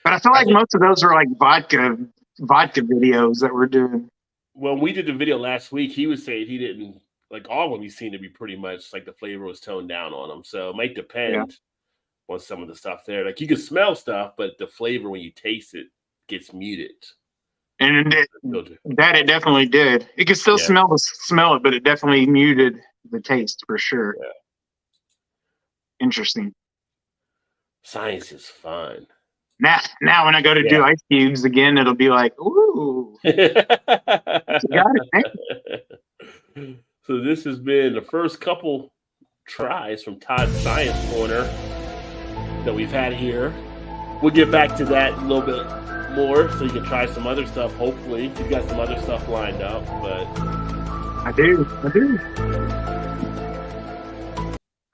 [SPEAKER 2] But I feel like most of those are like vodka videos that we're doing.
[SPEAKER 1] When we did the video last week, he was saying he didn't like all of them. He seemed to be pretty much like the flavor was toned down on them. So it might depend on some of the stuff there. Like you can smell stuff, but the flavor when you taste it gets muted.
[SPEAKER 2] And it definitely did. You could still smell it, but it definitely muted the taste for sure.
[SPEAKER 1] Yeah.
[SPEAKER 2] Interesting.
[SPEAKER 1] Science is fun.
[SPEAKER 2] Now when I go to do ice cubes again, it'll be like, ooh. You got it, man.
[SPEAKER 1] So this has been the first couple tries from Todd's Science Corner that we've had here. We'll get back to that a little bit more so you can try some other stuff. Hopefully, you've got some other stuff lined up, but
[SPEAKER 2] I do.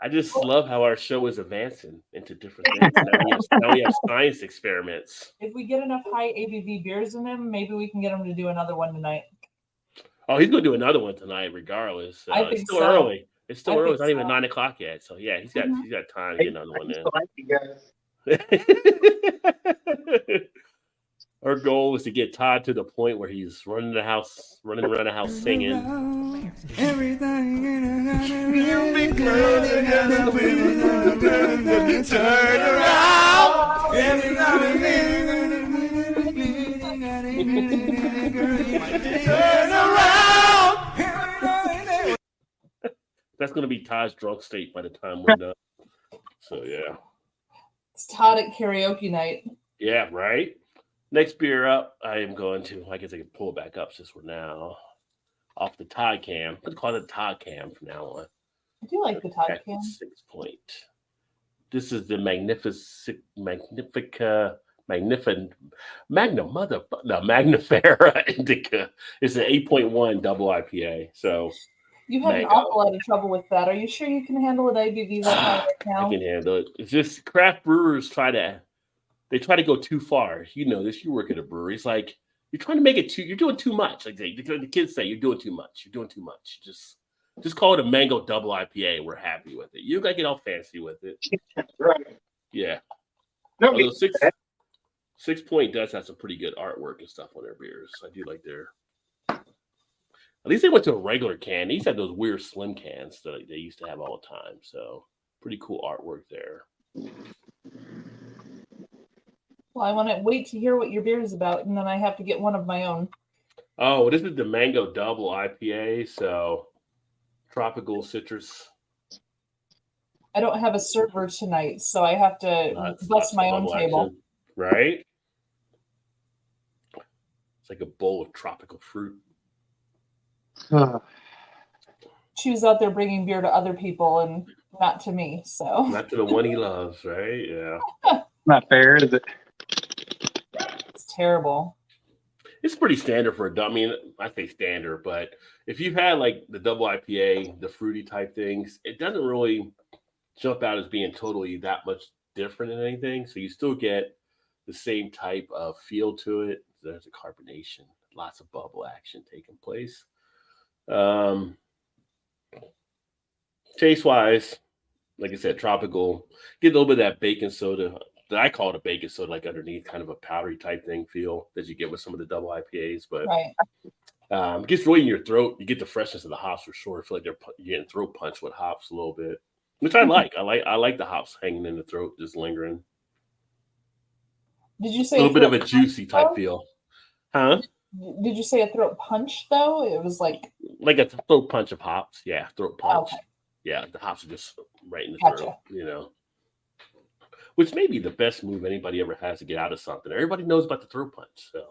[SPEAKER 1] I just love how our show is advancing into different things. Now we have science experiments.
[SPEAKER 3] If we get enough high ABV beers in him, maybe we can get him to do another one tonight.
[SPEAKER 1] Oh, he's going to do another one tonight, regardless.
[SPEAKER 3] I think
[SPEAKER 1] it's still
[SPEAKER 3] so.
[SPEAKER 1] early. It's still early. It's not
[SPEAKER 3] so.
[SPEAKER 1] even 9 o'clock yet. So yeah, he's got time to get another one in.
[SPEAKER 2] Like you guys.
[SPEAKER 1] Our goal is to get Todd to the point where he's running around the house singing.
[SPEAKER 4] Everything turn around. Every now and then, turn around.
[SPEAKER 1] That's going to be Todd's drunk state by the time we're done. So yeah.
[SPEAKER 3] It's Todd at karaoke night.
[SPEAKER 1] Yeah, right? Next beer up, I am going to, I guess I can pull it back up since we're now off the Todd cam. Let's call it Todd cam from now on.
[SPEAKER 3] I do like the Todd can.
[SPEAKER 1] 6 point. This is the Magnifera Indica. It's an 8.1 double IPA. So
[SPEAKER 3] You had an awful lot of trouble with that. Are you sure you can handle an ABV like that right now?
[SPEAKER 1] I can handle it. It's just craft brewers try to go too far. You know this. You work at a brewery. It's like you're trying to make it you're doing too much. Like the kids say, you're doing too much. You're doing too much. Just call it a mango double IPA. We're happy with it. You don't gotta get all fancy with it.
[SPEAKER 2] Right.
[SPEAKER 1] Yeah.
[SPEAKER 2] No,
[SPEAKER 1] Although 6 Point does have some pretty good artwork and stuff on their beers. I do like their. At least they went to a regular can. They used to have those weird slim cans that they used to have all the time. So pretty cool artwork there.
[SPEAKER 3] Well, I want to wait to hear what your beer is about, and then I have to get one of my own.
[SPEAKER 1] Oh, this is the Mango Double IPA, so tropical citrus.
[SPEAKER 3] I don't have a server tonight, so I have to bust my own table.
[SPEAKER 1] Action, right? It's like a bowl of tropical fruit.
[SPEAKER 3] Choose out there bringing beer to other people and not to me. So
[SPEAKER 1] Not to the one he loves, right? Yeah.
[SPEAKER 2] Not fair, is it?
[SPEAKER 3] It's terrible.
[SPEAKER 1] It's pretty standard for I mean, I say standard, but if you've had like the double IPA, the fruity type things, it doesn't really jump out as being totally that much different than anything. So you still get the same type of feel to it. There's a carbonation, lots of bubble action taking place. Taste wise, like I said, tropical. Get a little bit of that baking soda. I call it a baking soda, like underneath, kind of a powdery type thing feel that you get with some of the double IPAs. But
[SPEAKER 3] Right.
[SPEAKER 1] it gets really in your throat. You get the freshness of the hops for sure. I feel like you're getting throat punch with hops a little bit, which I like. I like the hops hanging in the throat, just lingering.
[SPEAKER 3] Did you say
[SPEAKER 1] A little bit of a
[SPEAKER 3] throat
[SPEAKER 1] juicy
[SPEAKER 3] punch,
[SPEAKER 1] type
[SPEAKER 3] though?
[SPEAKER 1] feel, huh?
[SPEAKER 3] Did you say a throat punch though? It was like
[SPEAKER 1] Like a throat punch of hops. Yeah, throat punch.
[SPEAKER 3] Okay.
[SPEAKER 1] Yeah, the hops are just right in the
[SPEAKER 3] Gotcha.
[SPEAKER 1] throat, you know. which may be the best move anybody ever has to get out of something. Everybody knows about the throat punch. So,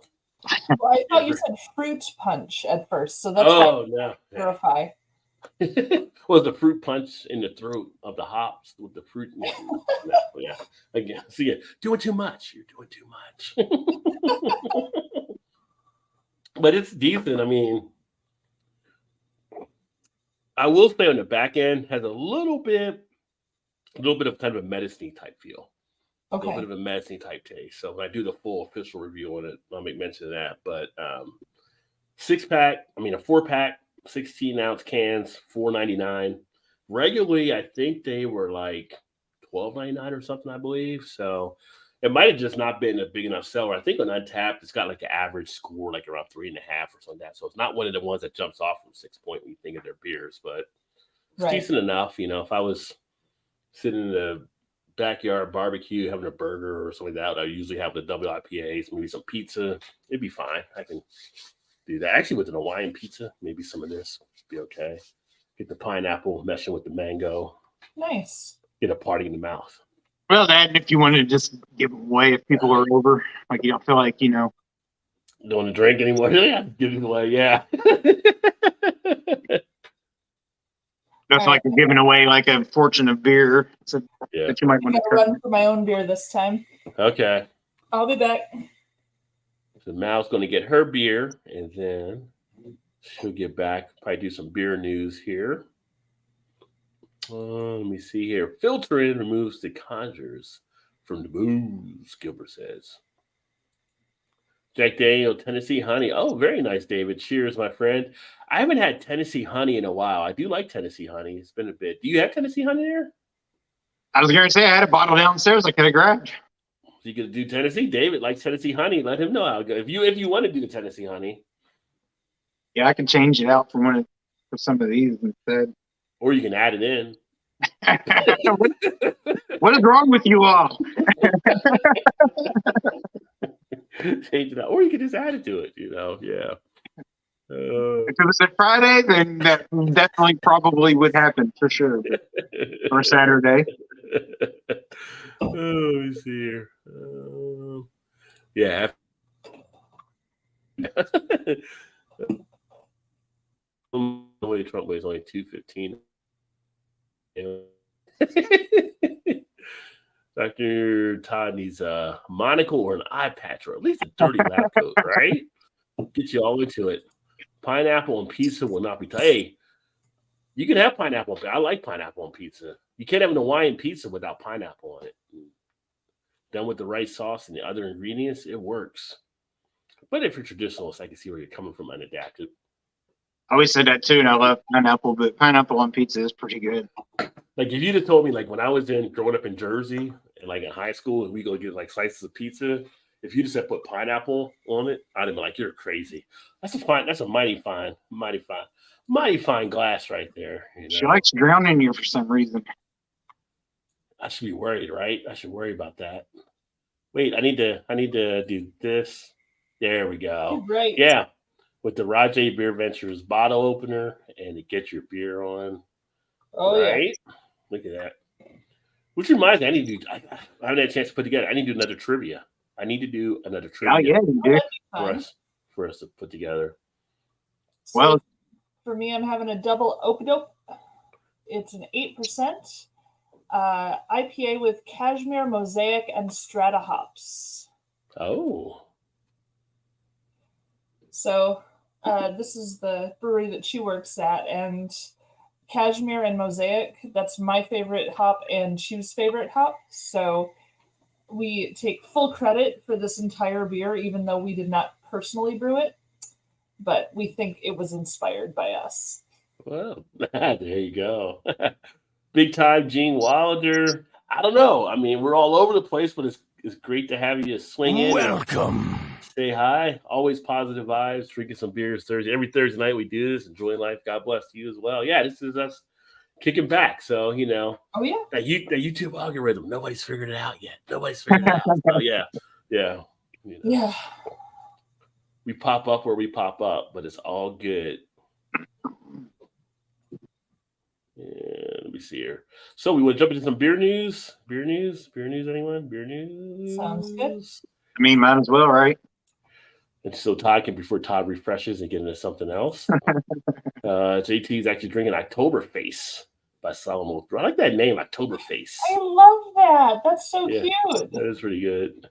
[SPEAKER 3] Well, I thought you said fruit punch at first, so that's
[SPEAKER 1] oh no,
[SPEAKER 3] clarify.
[SPEAKER 1] well, the fruit punch in the throat of the hops with the fruit. Yeah. Again, see it doing too much. You're doing too much. But it's decent. I mean, I will say on the back end has a little bit of kind of a medicine type feel. A little bit
[SPEAKER 3] Okay.
[SPEAKER 1] of a medicine type taste. So when I do the full official review on it, I'll make mention of that. But a 4-pack, 16-ounce cans, $4.99. Regularly, I think they were like $12.99 or something, I believe. So it might have just not been a big enough seller. I think on Untapped, it's got like an average score, like around 3.5 or something like that. So it's not one of the ones that jumps off from 6 point when you think of their beers, but it's
[SPEAKER 3] Right.
[SPEAKER 1] decent enough. If I was sitting in the backyard barbecue having a burger or something like that, I usually have the double IPAs, maybe some pizza. It'd be fine. I can do that. Actually, with an Hawaiian pizza, maybe some of this would be okay. Get the pineapple meshing with the mango.
[SPEAKER 3] Nice.
[SPEAKER 1] Get a party in the mouth.
[SPEAKER 2] Well, that, and if you want to just give them away if people are over, like you don't feel like,
[SPEAKER 1] Don't want to drink anymore. Yeah, give it away. Yeah.
[SPEAKER 2] that's like you're giving away like a fortune of beer. So
[SPEAKER 1] Yeah.
[SPEAKER 2] that you might
[SPEAKER 3] I
[SPEAKER 2] want
[SPEAKER 3] gotta
[SPEAKER 2] to
[SPEAKER 3] run for my own beer this time.
[SPEAKER 1] Okay.
[SPEAKER 3] I'll be back.
[SPEAKER 1] So Mal's going to get her beer, and then she'll get back. Probably do some beer news here. Let me see here. Filtering removes the conjures from the booze, Gilbert says. Jack Daniel, Tennessee Honey. Oh, very nice, David. Cheers, my friend. I haven't had Tennessee Honey in a while. I do like Tennessee Honey. It's been a bit. Do you have Tennessee Honey there?
[SPEAKER 2] I was going to say I had a bottle downstairs I could have grabbed.
[SPEAKER 1] You could do Tennessee. David likes Tennessee Honey. Let him know how good. If you want to do the Tennessee Honey,
[SPEAKER 2] Yeah, I can change it out for some of these instead.
[SPEAKER 1] or you can add it in.
[SPEAKER 2] What is wrong with you all?
[SPEAKER 1] Change it out, or you can just add it to it. Yeah.
[SPEAKER 2] If it was a Friday, then that definitely probably would happen for sure. Or Saturday.
[SPEAKER 1] Let me see here. Yeah. The way Trump weighs only 215. Dr. Todd needs a monocle or an eye patch, or at least a dirty lab coat, right? Get you all into it. Pineapple and pizza will not be. Hey, you can have pineapple. I like pineapple on pizza. You can't have an Hawaiian pizza without pineapple on it. Done with the right sauce and the other ingredients, it works. But if you're traditionalist, I can see where you're coming from unadapted.
[SPEAKER 2] I always said that too, and I love pineapple, but pineapple on pizza is pretty good.
[SPEAKER 1] Like if you'd have told me, like when I was growing up in Jersey and like in high school, and we go get like slices of pizza, if you just had put pineapple on it, I'd have been like, "You're crazy." That's a mighty fine glass right there.
[SPEAKER 2] She likes drowning you for some reason.
[SPEAKER 1] I should be worried, right? I should worry about that. Wait, I need to do this. There we go.
[SPEAKER 3] Right.
[SPEAKER 1] Yeah, with the Rajay Beer Ventures bottle opener and to get your beer on.
[SPEAKER 3] Oh
[SPEAKER 1] right? Yeah. Look at that. Which reminds me, I haven't had a chance to put together. I need to do another trivia.
[SPEAKER 2] Oh yeah, you do.
[SPEAKER 1] For us to put together.
[SPEAKER 3] So
[SPEAKER 2] Well,
[SPEAKER 3] for me, I'm having a double Oak-a-Dope. It's an 8% IPA with Cashmere, Mosaic, and Strata hops.
[SPEAKER 1] Oh.
[SPEAKER 3] So this is the brewery that she works at, and Cashmere and Mosaic, that's my favorite hop and Chu's favorite hop. So we take full credit for this entire beer, even though we did not personally brew it, but we think it was inspired by us.
[SPEAKER 1] Well, there you go. Big time Gene Wilder. I don't know. I mean, we're all over the place, but it's great to have you swing in.
[SPEAKER 4] Welcome.
[SPEAKER 1] Say hi. Always positive vibes. Drinking some beers Thursday. Every Thursday night we do this. Enjoying life. God bless you as well. Yeah, this is us kicking back. So,
[SPEAKER 3] Oh yeah.
[SPEAKER 1] that YouTube algorithm. Nobody's figured it out yet. So, yeah.
[SPEAKER 3] Yeah.
[SPEAKER 1] We pop up where we pop up, but it's all good. And let me me see here. So we want to jump into some beer news. Beer news. Anyone? Beer news.
[SPEAKER 3] Sounds good.
[SPEAKER 2] I mean, might as well, right?
[SPEAKER 1] And so Todd can, before Todd refreshes and get into something else. JT is actually drinking Oktoberfest by Solomon. I like that name, Oktoberfest.
[SPEAKER 3] I love that. That's so
[SPEAKER 1] Yeah.
[SPEAKER 3] cute.
[SPEAKER 1] That is pretty good.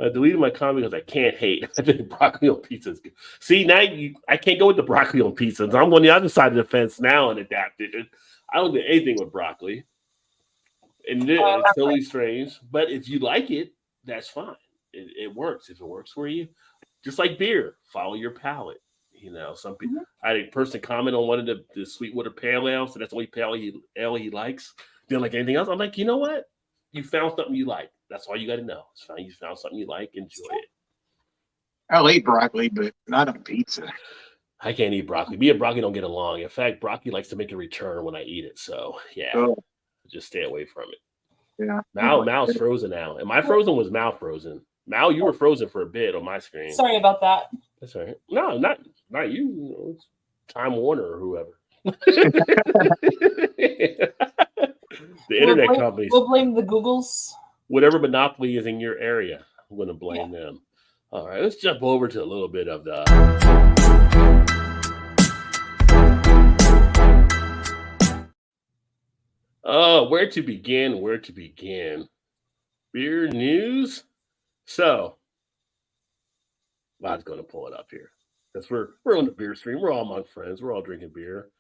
[SPEAKER 1] I deleted my comment because I can't hate. I think broccoli on pizza is good. See, now I can't go with the broccoli on pizza. I'm on the other side of the fence now and adapted. I don't do anything with broccoli. And it's totally strange. But if you like it, that's fine. It works. If it works for you, just like beer, follow your palate. You know, some people. I had a person comment on one of the Sweetwater Pale Ale, so that's the only pale ale he likes. Didn't like anything else. I'm like, you know what? You found something you like. That's all you got to know. It's fine. You found something you like. Enjoy it.
[SPEAKER 2] I'll eat broccoli, but not on pizza.
[SPEAKER 1] I can't eat broccoli. Me and broccoli don't get along. In fact, broccoli likes to make a return when I eat it. So yeah, just stay away from it.
[SPEAKER 2] Yeah.
[SPEAKER 1] Mal's frozen now. And my frozen was Mal frozen. Mal, you were frozen for a bit on my screen.
[SPEAKER 3] Sorry about that.
[SPEAKER 1] That's all right. No, not you. You know, it's Time Warner or whoever. The internet companies.
[SPEAKER 3] We'll blame the Googles.
[SPEAKER 1] Whatever monopoly is in your area, I'm going to blame them. All right, let's jump over to a little bit of the. Oh, where to begin? Beer news. So, Rod's going to pull it up here because we're on the beer stream. We're all among friends. We're all drinking beer.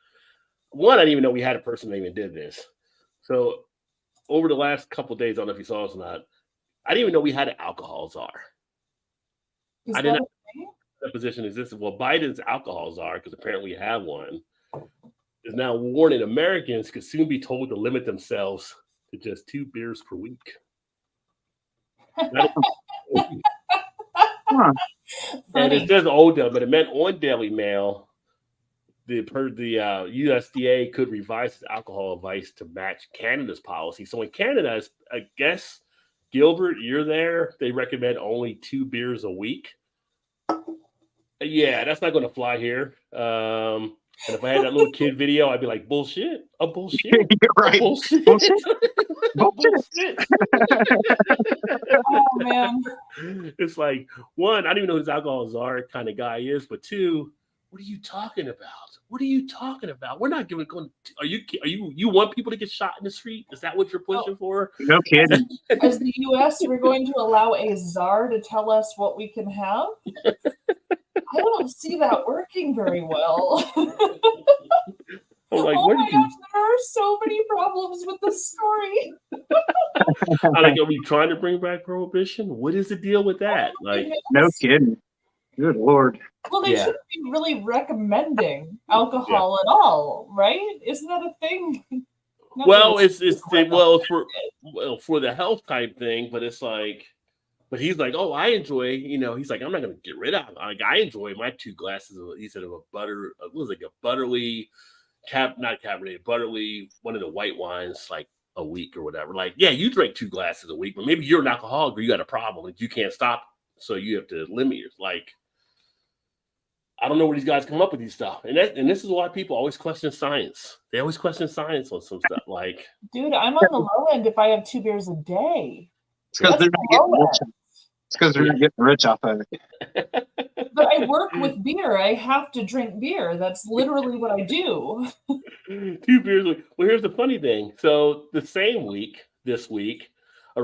[SPEAKER 1] One, I didn't even know we had a person that even did this. So, over the last couple of days, I don't know if you saw us or not, I didn't even know we had an alcohol czar. I didn't know that position existed. Well, Biden's alcohol czar, because apparently we have one, is now warning Americans could soon be told to limit themselves to just 2 beers per week. And it says ODA, but it meant on Daily Mail. The USDA could revise its alcohol advice to match Canada's policy. So in Canada, I guess, Gilbert, you're there. They recommend only 2 beers a week. Yeah, that's not going to fly here. And if I had that little kid video, I'd be like, bullshit. Bullshit.
[SPEAKER 2] You're right.
[SPEAKER 1] Bullshit.
[SPEAKER 2] Bullshit.
[SPEAKER 1] Bullshit.
[SPEAKER 3] Oh man.
[SPEAKER 1] It's like, one, I don't even know who this alcohol czar kind of guy is, but 2, what are you talking about? We're not going. Are you want people to get shot in the street? Is that what you're pushing for?
[SPEAKER 2] No kidding.
[SPEAKER 3] As the U.S., we're going to allow a czar to tell us what we can have. I don't see that working very well.
[SPEAKER 1] I'm like,
[SPEAKER 3] Oh my gosh, there are so many problems with this story.
[SPEAKER 1] I'm like, are we trying to bring back prohibition? What is the deal with that? Like,
[SPEAKER 2] No kidding. Good Lord.
[SPEAKER 3] well, they shouldn't be really recommending alcohol at all, right? Isn't that a thing?
[SPEAKER 1] well, it's for the health type thing, but it's like, but he's like, oh, I enjoy, he's like, I'm not gonna get rid of it. Like, I enjoy my 2 glasses of, he said, of a butterly not Cabernet, butterly, one of the white wines, like a week or whatever. Like, yeah, you drink 2 glasses a week, but maybe you're an alcoholic or you got a problem and you can't stop, so you have to limit yours. Like, I don't know where these guys come up with these stuff, and this is why people always question science. They always question science on some stuff. Like,
[SPEAKER 3] dude, I'm on the low end if I have 2 beers a day.
[SPEAKER 2] It's because they're not getting rich. It's because they're not getting rich off of it.
[SPEAKER 3] But I work with beer. I have to drink beer. That's literally what I do.
[SPEAKER 1] 2 beers a week. Well, here's the funny thing. So the same week, this week, a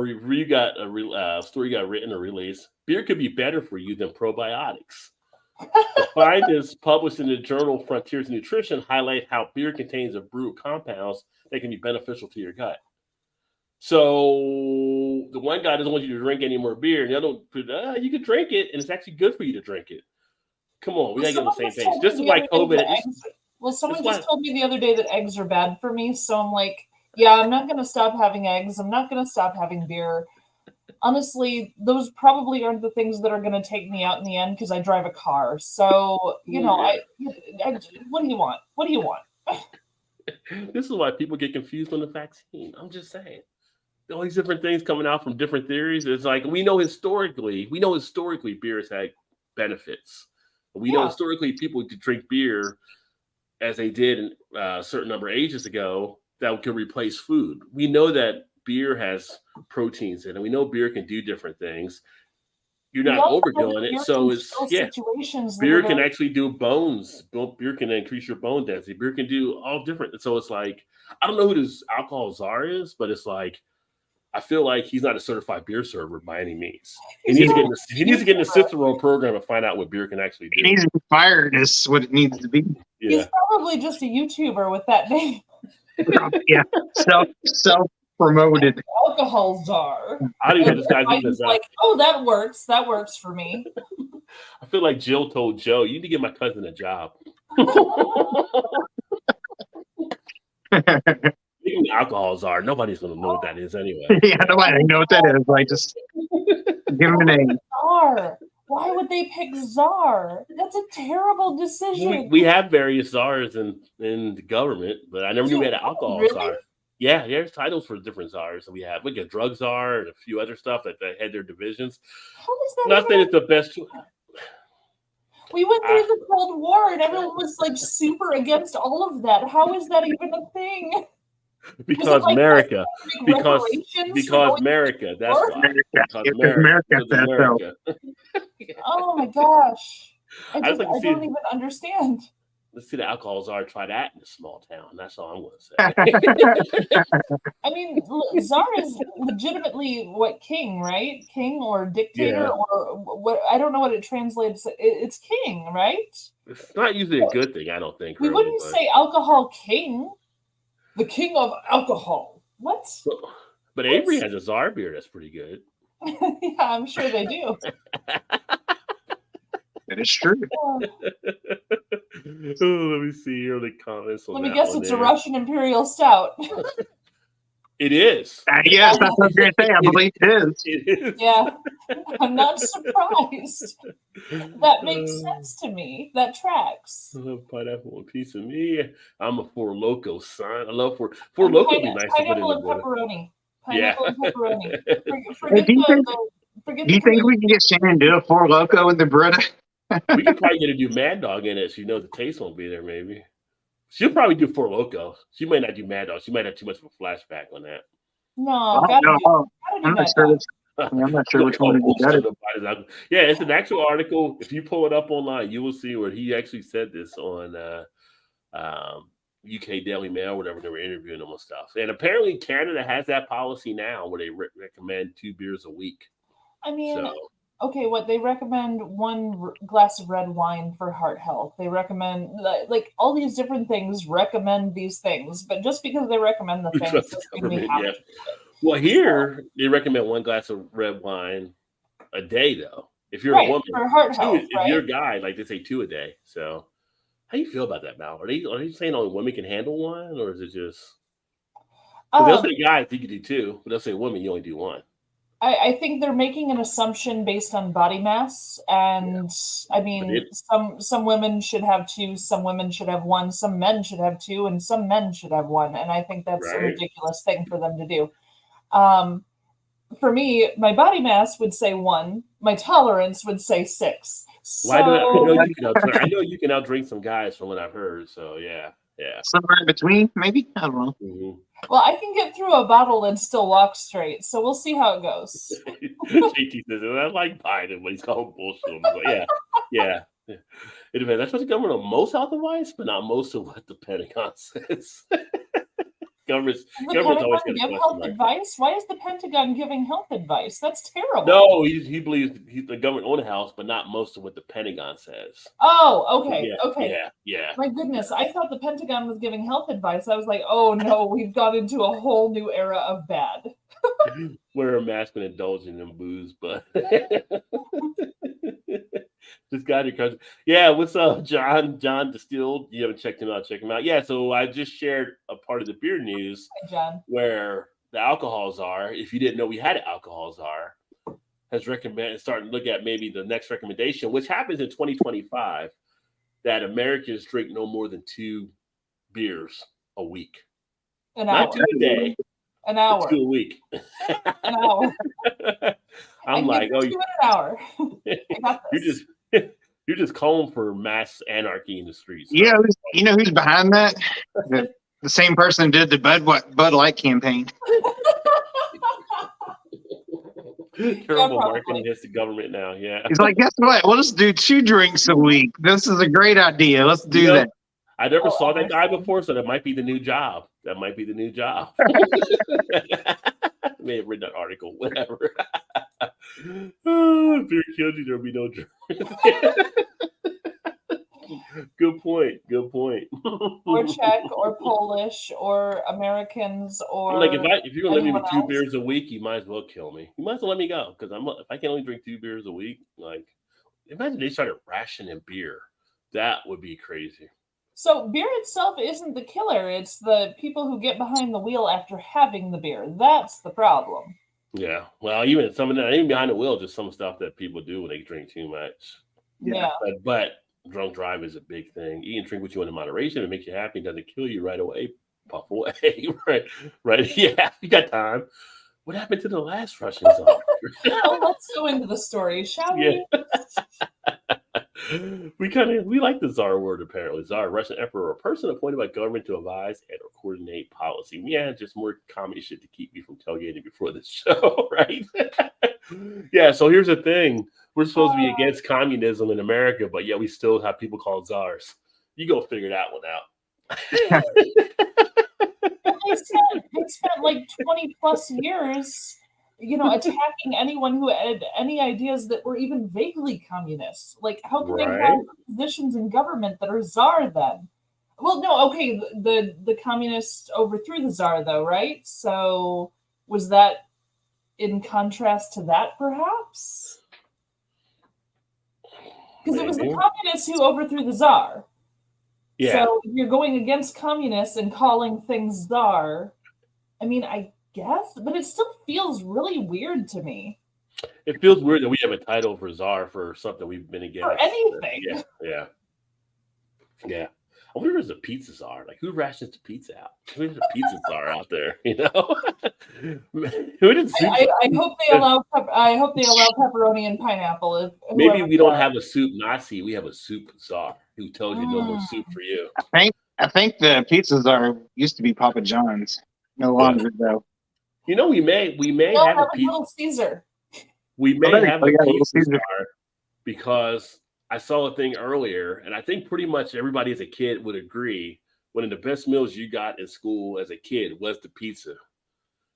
[SPEAKER 1] story got written or released. Beer could be better for you than probiotics. The findings published in the journal Frontiers in Nutrition highlight how beer contains a brew of compounds that can be beneficial to your gut. So the one guy doesn't want you to drink any more beer, and the other, you can drink it, and it's actually good for you to drink it. Come on, we gotta get on the same page. This is why COVID.
[SPEAKER 3] Well, someone just told me the other day that eggs are bad for me, so I'm like, yeah, I'm not gonna stop having eggs. I'm not gonna stop having beer. Honestly, those probably aren't the things that are going to take me out in the end because I drive a car. So, what do you want? What do you want?
[SPEAKER 1] This is why people get confused on the vaccine. I'm just saying. All these different things coming out from different theories. It's like, we know historically beer has had benefits. We know historically people could drink beer as they did a certain number of ages ago that could replace food. We know that beer has proteins in it. We know beer can do different things. You're
[SPEAKER 3] We
[SPEAKER 1] not
[SPEAKER 3] also know
[SPEAKER 1] overdoing
[SPEAKER 3] that
[SPEAKER 1] it,
[SPEAKER 3] beer
[SPEAKER 1] so
[SPEAKER 3] can
[SPEAKER 1] it's
[SPEAKER 3] fill situations that
[SPEAKER 1] beer
[SPEAKER 3] are
[SPEAKER 1] can
[SPEAKER 3] very-
[SPEAKER 1] actually do bones. Beer can increase your bone density. Beer can do all different. So it's like, I don't know who this alcohol czar is, but it's like, I feel like he's not a certified beer server by any means. He
[SPEAKER 3] He's
[SPEAKER 1] needs to
[SPEAKER 3] not
[SPEAKER 1] get in the, he needs to get in the Cicero program and find out what beer can actually
[SPEAKER 2] It
[SPEAKER 1] do.
[SPEAKER 2] needs to be fired. Is what it needs to be.
[SPEAKER 1] Yeah.
[SPEAKER 3] He's probably just a YouTuber with that name.
[SPEAKER 2] Yeah, self promoted.
[SPEAKER 3] Alcohol czar.
[SPEAKER 1] I don't even know this guy's even
[SPEAKER 3] Biden's
[SPEAKER 1] a
[SPEAKER 3] like, oh, that works. That works for me.
[SPEAKER 1] I feel like Jill told Joe, you need to give my cousin a job. Even alcohol czar, nobody's gonna know what that is anyway.
[SPEAKER 2] Yeah, nobody know what that is. Like, just give him a name.
[SPEAKER 3] Czar. Why would they pick czar? That's a terrible decision.
[SPEAKER 1] We have various czars in the government, but I never knew we had an alcohol
[SPEAKER 3] Really?
[SPEAKER 1] czar. Yeah, there's titles for different czars. We have like a drug czar and a few other stuff that they had their divisions.
[SPEAKER 3] How is that?
[SPEAKER 1] Not
[SPEAKER 3] even
[SPEAKER 1] saying it's the best.
[SPEAKER 3] We went through the Cold War and everyone was like super against all of that. How is that even a thing?
[SPEAKER 1] Because
[SPEAKER 3] like
[SPEAKER 1] America.
[SPEAKER 3] Big
[SPEAKER 1] Because
[SPEAKER 3] reparations for
[SPEAKER 1] Because
[SPEAKER 3] going-
[SPEAKER 1] America. That's
[SPEAKER 3] war?
[SPEAKER 1] why.
[SPEAKER 2] America.
[SPEAKER 1] Because
[SPEAKER 2] If
[SPEAKER 1] America.
[SPEAKER 2] America
[SPEAKER 1] Because
[SPEAKER 2] said so.
[SPEAKER 1] America.
[SPEAKER 3] Oh my gosh. I
[SPEAKER 1] I'd like to see-
[SPEAKER 3] don't even understand.
[SPEAKER 1] Let's see the alcohol czar try that in a small town. That's all I'm going to say.
[SPEAKER 3] I mean, czar is legitimately what, king, right? King or dictator
[SPEAKER 1] Yeah.
[SPEAKER 3] or what? I don't know what it translates. It's king, right?
[SPEAKER 1] It's not usually a good thing, I don't think.
[SPEAKER 3] We
[SPEAKER 1] really,
[SPEAKER 3] wouldn't
[SPEAKER 1] but-
[SPEAKER 3] say alcohol king. The king of alcohol. What?
[SPEAKER 1] But Avery has a czar beer that's pretty good.
[SPEAKER 3] Yeah, I'm sure they do.
[SPEAKER 2] That is true.
[SPEAKER 1] Oh, let me see here the comments. On
[SPEAKER 3] Let me
[SPEAKER 1] that
[SPEAKER 3] guess,
[SPEAKER 1] one
[SPEAKER 3] it's
[SPEAKER 1] there.
[SPEAKER 3] a Russian Imperial Stout.
[SPEAKER 1] It is.
[SPEAKER 2] Yes, that's what I was going to say. I believe it is.
[SPEAKER 1] It is.
[SPEAKER 3] Yeah, I'm not surprised. That makes sense to me. That tracks.
[SPEAKER 1] Pineapple, a piece of me. I'm a Four Loco son. I love Four Loco. Would be nice to put in
[SPEAKER 3] Pineapple
[SPEAKER 1] the
[SPEAKER 3] and
[SPEAKER 1] border.
[SPEAKER 3] pepperoni.
[SPEAKER 1] Yeah.
[SPEAKER 3] Pineapple and pepperoni.
[SPEAKER 2] Hey,
[SPEAKER 3] Forget
[SPEAKER 2] do you think-
[SPEAKER 3] forget
[SPEAKER 2] Do you
[SPEAKER 3] the
[SPEAKER 2] think we can get Shannon to do a Four Loco with the Brita?
[SPEAKER 1] We could probably get her to do Mad Dog in it. So you know the taste won't be there. Maybe she'll probably do Four Loco. She might not do Mad Dog. She might have too much of a flashback on that.
[SPEAKER 3] No,
[SPEAKER 2] I
[SPEAKER 3] gotta
[SPEAKER 2] don't
[SPEAKER 3] do,
[SPEAKER 2] know.
[SPEAKER 3] gotta do
[SPEAKER 2] I'm not
[SPEAKER 3] that.
[SPEAKER 2] sure. I'm not sure which one would be better.
[SPEAKER 1] Yeah, it's an actual article. If you pull it up online, you will see where he actually said this on UK Daily Mail, whatever they were interviewing him and stuff. And apparently, Canada has that policy now where they recommend 2 beers a week.
[SPEAKER 3] I mean,
[SPEAKER 1] So
[SPEAKER 3] okay, what they recommend one glass of red wine for heart health. They recommend like all these different things recommend these things, but just because they recommend the
[SPEAKER 1] We
[SPEAKER 3] things
[SPEAKER 1] trust the
[SPEAKER 3] doesn't mean we
[SPEAKER 1] government,
[SPEAKER 3] have
[SPEAKER 1] yeah.
[SPEAKER 3] to do it.
[SPEAKER 1] well, here they recommend 1 glass of red wine a day, though. If you're
[SPEAKER 3] Right,
[SPEAKER 1] a woman,
[SPEAKER 3] for heart
[SPEAKER 1] 2,
[SPEAKER 3] health,
[SPEAKER 1] if
[SPEAKER 3] right?
[SPEAKER 1] you're a guy, like they say 2 a day. So, how do you feel about that, Mal? Are they saying only women can handle 1, or is it just? 'Cause they'll say guys you can do 2, but they'll say women you only do 1.
[SPEAKER 3] I think they're making an assumption based on body mass, and I mean, some women should have 2, some women should have 1, some men should have 2, and some men should have 1, and I think that's a
[SPEAKER 1] Right.
[SPEAKER 3] ridiculous thing for them to do. For me, my body mass would say 1, my tolerance would say 6. So
[SPEAKER 1] Well, I know you can outdrink some guys from what I've heard. So yeah.
[SPEAKER 2] Somewhere in between, maybe? I don't know.
[SPEAKER 1] Mhm.
[SPEAKER 3] well, I can get through a bottle and still walk straight, so we'll see how it goes.
[SPEAKER 1] JT says, I like Biden, but he's calling bullshit. But yeah. It depends. That's what the government on most health advice, but not most of what the Pentagon says. Government's
[SPEAKER 3] The
[SPEAKER 1] always
[SPEAKER 3] Pentagon
[SPEAKER 1] got a
[SPEAKER 3] give
[SPEAKER 1] question
[SPEAKER 3] health
[SPEAKER 1] mark.
[SPEAKER 3] advice? Why is the Pentagon giving health advice? That's terrible.
[SPEAKER 1] No, he believes the government owns the house, but not most of what the Pentagon says.
[SPEAKER 3] Oh, okay,
[SPEAKER 1] Yeah,
[SPEAKER 3] okay.
[SPEAKER 1] Yeah.
[SPEAKER 3] My goodness, I thought the Pentagon was giving health advice. I was like, oh no, we've got into a whole new era of bad.
[SPEAKER 1] Wear a mask and indulging in booze, but just got your cousin. Yeah, what's up, John? John Distilled. You haven't checked him out? Check him out. Yeah, so I just shared a part of the beer news
[SPEAKER 3] Hi, John.
[SPEAKER 1] where the alcohol czar, if you didn't know we had an alcohol czar, has recommended starting to look at maybe the next recommendation, which happens in 2025, that Americans drink no more than 2 beers a week.
[SPEAKER 3] An hour.
[SPEAKER 1] Not 2 a day,
[SPEAKER 3] An
[SPEAKER 1] but
[SPEAKER 3] hour.
[SPEAKER 1] 2 a week.
[SPEAKER 3] An hour.
[SPEAKER 1] I'm like,
[SPEAKER 3] oh, 2 in an hour. I got this.
[SPEAKER 1] you're just calling for mass anarchy in the streets.
[SPEAKER 2] You know who's behind that? the same person did the Bud Light campaign.
[SPEAKER 1] Terrible
[SPEAKER 3] probably.
[SPEAKER 1] marketing against the government now. Yeah.
[SPEAKER 2] He's like, guess what? We'll just do 2 drinks a week. This is a great idea. Let's do
[SPEAKER 1] You know,
[SPEAKER 2] that.
[SPEAKER 1] I never
[SPEAKER 3] Oh,
[SPEAKER 1] saw that guy
[SPEAKER 3] honestly.
[SPEAKER 1] before, so that might be the new job. That might be the new job. May have written that article, whatever. Oh, if beer killed you, there'll be no drink. Good point. Good point.
[SPEAKER 3] Or Czech or Polish or Americans or
[SPEAKER 1] Like if you're gonna let me
[SPEAKER 3] anyone
[SPEAKER 1] do 2
[SPEAKER 3] else?
[SPEAKER 1] beers a week, you might as well kill me. You might as well let me go because if I can only drink 2 beers a week, like imagine they started rationing beer. That would be crazy.
[SPEAKER 3] So beer itself isn't the killer. It's the people who get behind the wheel after having the beer. That's the problem.
[SPEAKER 1] Yeah. Well, even some of that, even behind the wheel, just some stuff that people do when they drink too much.
[SPEAKER 3] Yeah.
[SPEAKER 1] But drunk driving is a big thing. Eat and drink what you want in moderation. It makes you happy. Doesn't kill you right away. Puff away. Right. Yeah. You got time. What happened to the last Russian czar?
[SPEAKER 3] Well, let's go into the story, shall we?
[SPEAKER 1] We like the czar word apparently. Czar, Russian emperor, a person appointed by government to advise and or coordinate policy. Yeah, just more comedy shit to keep me from tailgating before this show, right? Yeah, so here's the thing. We're supposed to be against communism in America, but yet we still have people called czars. You go figure that one out.
[SPEAKER 3] They spent like 20 plus years, attacking anyone who had any ideas that were even vaguely communist. Like, how can they
[SPEAKER 1] Right.
[SPEAKER 3] have positions in government that are czar then? Well, no, okay, the communists overthrew the czar though, right? So was that in contrast to that, perhaps? Because it was the
[SPEAKER 1] Maybe.
[SPEAKER 3] communists who overthrew the czar.
[SPEAKER 1] Yeah.
[SPEAKER 3] So if you're going against communists and calling things czar, I mean, I guess, but it still feels really weird to me.
[SPEAKER 1] It feels weird that we have a title for czar for something we've been against.
[SPEAKER 3] For anything.
[SPEAKER 1] Yeah. I wonder if there's a pizza czar. Like, who rations the pizza out? Who's a pizza czar out there? You know? Who did soup?
[SPEAKER 3] I hope they allow pepperoni and pineapple.
[SPEAKER 1] Maybe
[SPEAKER 3] whoever
[SPEAKER 1] we don't
[SPEAKER 3] they are.
[SPEAKER 1] have a soup Nazi. We have a soup czar who tells you no more soup for you.
[SPEAKER 2] I think the pizzas used to be Papa John's. No longer though.
[SPEAKER 1] You know, we may
[SPEAKER 3] They'll
[SPEAKER 1] have a
[SPEAKER 3] have a
[SPEAKER 1] pizza.
[SPEAKER 3] Little Caesar.
[SPEAKER 1] We may
[SPEAKER 2] there you
[SPEAKER 1] have
[SPEAKER 2] go.
[SPEAKER 1] a
[SPEAKER 2] Yeah, Little
[SPEAKER 1] pizza
[SPEAKER 2] Caesar.
[SPEAKER 1] czar because I saw a thing earlier, and I think pretty much everybody as a kid would agree one of the best meals you got in school as a kid was the pizza.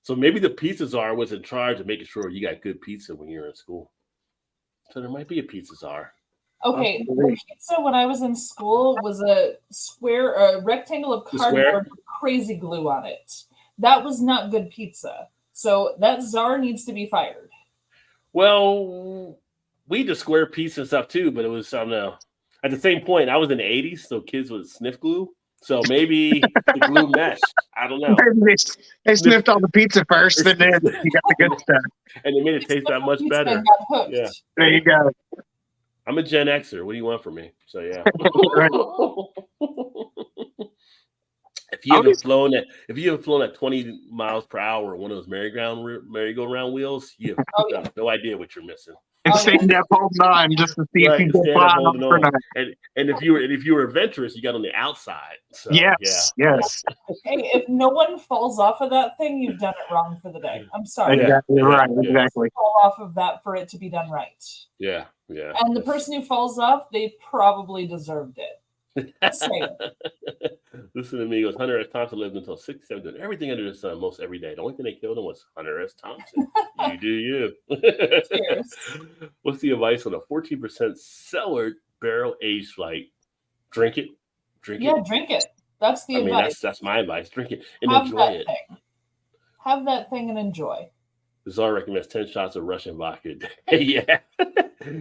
[SPEAKER 1] So maybe the pizza czar was in charge of making sure you got good pizza when you were in school. So there might be a pizza czar.
[SPEAKER 3] Okay, the pizza when I was in school was a rectangle of
[SPEAKER 1] The square?
[SPEAKER 3] cardboard with crazy glue on it. That was not good pizza. So that czar needs to be fired.
[SPEAKER 1] Well, we did square pizza and stuff too, but it was at the same point, I was in the 80s, so kids would sniff glue. So maybe the glue meshed. I don't know.
[SPEAKER 2] They sniffed all the pizza first, and then you got the good stuff.
[SPEAKER 1] And it made it taste that much
[SPEAKER 3] Pizza
[SPEAKER 1] better.
[SPEAKER 3] got hooked.
[SPEAKER 1] Yeah.
[SPEAKER 2] There you go.
[SPEAKER 1] I'm a Gen Xer. What do you want from me? So yeah. If you haven't flown at 20 miles per hour on one of those merry-go-round wheels, you have no idea what you're missing.
[SPEAKER 2] And stand up holding on just to see if you go
[SPEAKER 1] stand up,
[SPEAKER 2] fly
[SPEAKER 1] holding
[SPEAKER 2] off or
[SPEAKER 1] on.
[SPEAKER 2] not.
[SPEAKER 1] And if you were adventurous, you got on the outside. So,
[SPEAKER 2] Yes.
[SPEAKER 3] Hey, if no one falls off of that thing, you've done it wrong for the day. I'm sorry.
[SPEAKER 2] Exactly right.
[SPEAKER 1] Yeah.
[SPEAKER 2] Exactly.
[SPEAKER 3] Fall off of that for it to be done right.
[SPEAKER 1] Yeah.
[SPEAKER 3] And the person who falls off, they probably deserved it. Just saying.
[SPEAKER 1] Listen to me. He goes, Hunter S. Thompson lived until 67, doing everything under the sun most every day. The only thing they killed him was Hunter S. Thompson. You do you.
[SPEAKER 3] Cheers.
[SPEAKER 1] What's the advice on a 14% cellar barrel aged flight? Drink it.
[SPEAKER 3] Yeah, drink it. That's the
[SPEAKER 1] I mean,
[SPEAKER 3] advice.
[SPEAKER 1] that's my advice. Drink it and
[SPEAKER 3] Have
[SPEAKER 1] enjoy
[SPEAKER 3] that
[SPEAKER 1] it.
[SPEAKER 3] thing. Have that thing and enjoy.
[SPEAKER 1] The czar recommends 10 shots of Russian vodka a day.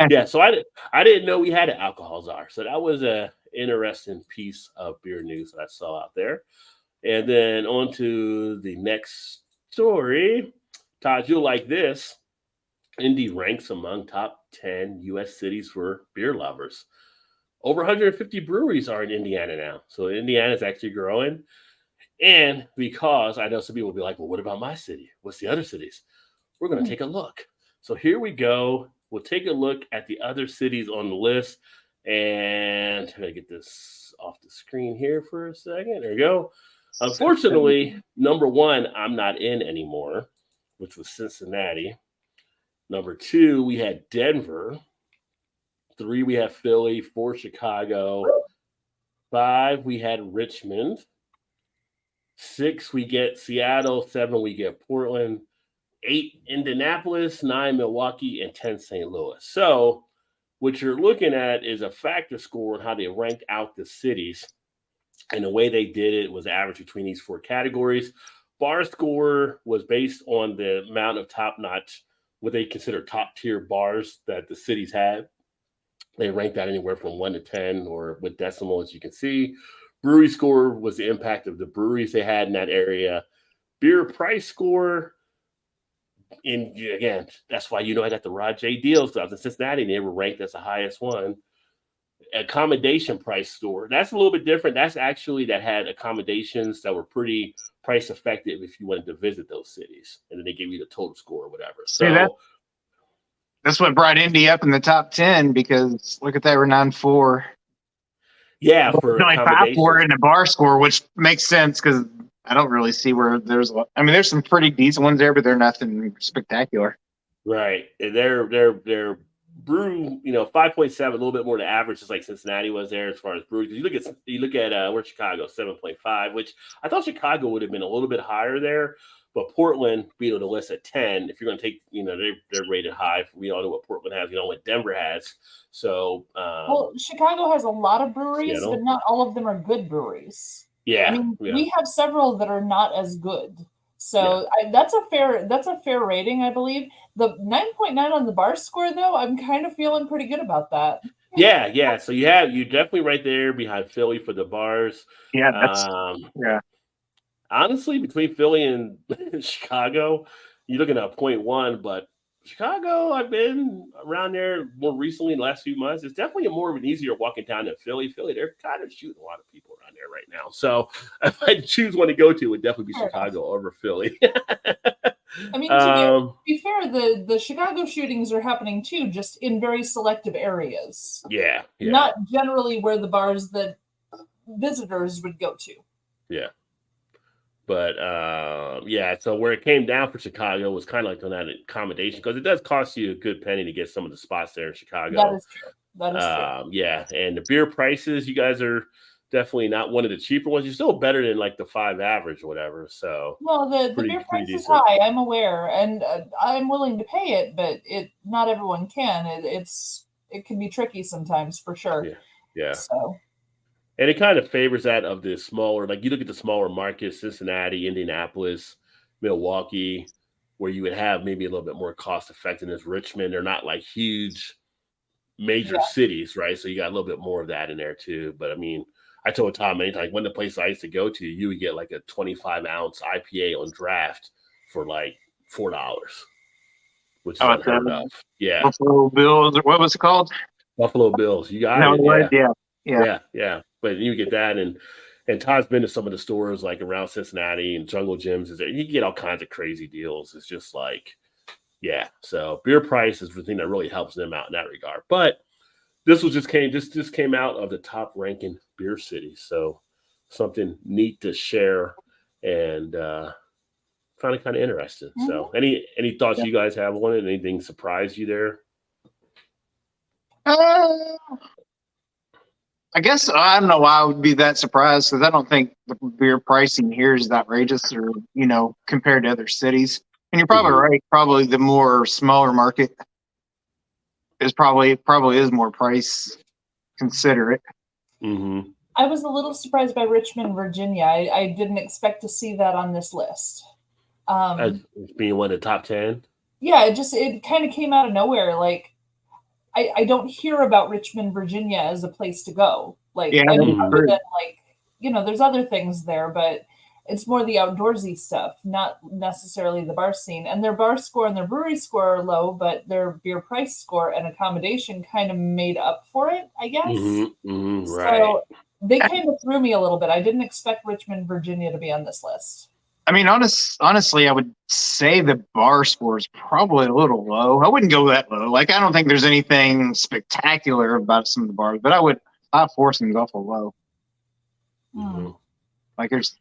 [SPEAKER 1] Yeah. So I didn't know we had an alcohol czar. So that was a interesting piece of beer news that I saw out there. And then on to the next story. Todd, you'll like this. Indy ranks among top 10 U.S. cities for beer lovers. Over 150 breweries are in Indiana now. So Indiana is actually growing. And because I know some people will be like, well, what about my city? What's the other cities? We're going to take a look. So here we go. We'll take a look at the other cities on the list. And I'm going to get this off the screen here for a second. There we go. Unfortunately, number one, I'm not in anymore, which was Cincinnati. Number two, we had Denver. Three, we had Philly. Four, Chicago. Five, we had Richmond. Six, we get Seattle. Seven, we get Portland. 8, Indianapolis. 9, Milwaukee. And 10, St. Louis. So what you're looking at is a factor score on how they ranked out the cities. And the way they did it was average between these 4 categories. Bar score was based on the amount of top-notch, what they consider top-tier bars that the cities had. They ranked that anywhere from 1 to 10 or with decimal, as you can see. Brewery score was the impact of the breweries they had in that area. Beer price score, and again, that's why I got the Rod J deals. So I was in Cincinnati, and they were ranked as the highest one. Accommodation price score, that's a little bit different. That's actually that had accommodations that were pretty price effective if you wanted to visit those cities, and then they gave you the total score or whatever. So
[SPEAKER 2] that's what brought Indy up in the top 10 because look at that, we're 9-4.
[SPEAKER 1] Yeah, for
[SPEAKER 2] only 5-4 in the bar score, which makes sense because I don't really see where there's. I mean, there's some pretty decent ones there, but they're nothing spectacular.
[SPEAKER 1] Right, and they're brew, 5.7, a little bit more than average, just like Cincinnati was there as far as brew. You look at where's Chicago, 7.5, which I thought Chicago would have been a little bit higher there, but Portland beat on the list at 10. If you're going to take, they're rated high. We all know what Portland has, what Denver has. So,
[SPEAKER 3] well, Chicago has a lot of breweries, but not all of them are good breweries.
[SPEAKER 1] Yeah,
[SPEAKER 3] I mean, we have several that are not as good. So that's a fair rating, I believe. The 9.9 on the bar score, though, I'm kind of feeling pretty good about that.
[SPEAKER 1] Yeah. So you definitely right there behind Philly for the bars.
[SPEAKER 2] Yeah,
[SPEAKER 1] Honestly, between Philly and Chicago, you're looking at 0.1, but Chicago, I've been around there more recently in the last few months. It's definitely more of an easier walking down than Philly. Philly, they're kind of shooting a lot of people around there right now. So if I choose one to go to, it would definitely be Chicago over Philly.
[SPEAKER 3] I mean, to be fair, the Chicago shootings are happening too, just in very selective areas.
[SPEAKER 1] Yeah.
[SPEAKER 3] Not generally where the bars that visitors would go to.
[SPEAKER 1] Yeah. But, so where it came down for Chicago was kind of like on that accommodation because it does cost you a good penny to get some of the spots there in Chicago.
[SPEAKER 3] That is true.
[SPEAKER 1] Yeah, and the beer prices, you guys are definitely not one of the cheaper ones. You're still better than like the 5 average or whatever. So,
[SPEAKER 3] well, the beer price is high. I'm aware, and I'm willing to pay it, but not everyone can. It can be tricky sometimes, for sure.
[SPEAKER 1] Yeah.
[SPEAKER 3] So.
[SPEAKER 1] And it kind of favors that of the smaller, like you look at the smaller markets, Cincinnati, Indianapolis, Milwaukee, where you would have maybe a little bit more cost effectiveness. Richmond, they're not like huge major cities, right? So you got a little bit more of that in there too. But I mean, I told Tom many times, one of the places I used to go to, you would get like a 25-ounce IPA on draft for like $4, which is unheard of. Yeah.
[SPEAKER 2] Buffalo Bills, what was it called?
[SPEAKER 1] Buffalo Bills. You got
[SPEAKER 2] it.
[SPEAKER 1] Yeah. But you get that, and Todd's been to some of the stores like around Cincinnati and Jungle Gyms. You can get all kinds of crazy deals. It's just like, So beer price is the thing that really helps them out in that regard. But this was just came out of the top ranking beer cities, so something neat to share and found it kind of interesting. Mm-hmm. So any thoughts you guys have on it? Anything surprised you there?
[SPEAKER 2] I guess I don't know why I would be that surprised because I don't think the beer pricing here is outrageous or, compared to other cities. And you're probably right. Probably the more smaller market is probably is more price considerate.
[SPEAKER 1] Mm-hmm.
[SPEAKER 3] I was a little surprised by Richmond, Virginia. I didn't expect to see that on this list.
[SPEAKER 1] As being one of the top 10?
[SPEAKER 3] Yeah, it kind of came out of nowhere. Like, I don't hear about Richmond, Virginia as a place to go. Like, other than like, there's other things there, but it's more the outdoorsy stuff, not necessarily the bar scene. And their bar score and their brewery score are low, but their beer price score and accommodation kind of made up for it, I guess.
[SPEAKER 1] Right.
[SPEAKER 3] So they kind of threw me a little bit. I didn't expect Richmond, Virginia to be on this list.
[SPEAKER 2] I mean, honestly, I would say the bar score is probably a little low. I wouldn't go that low. Like, I don't think there's anything spectacular about some of the bars, but 5-4 seems awful low.
[SPEAKER 1] Mm-hmm.
[SPEAKER 2] Like, there's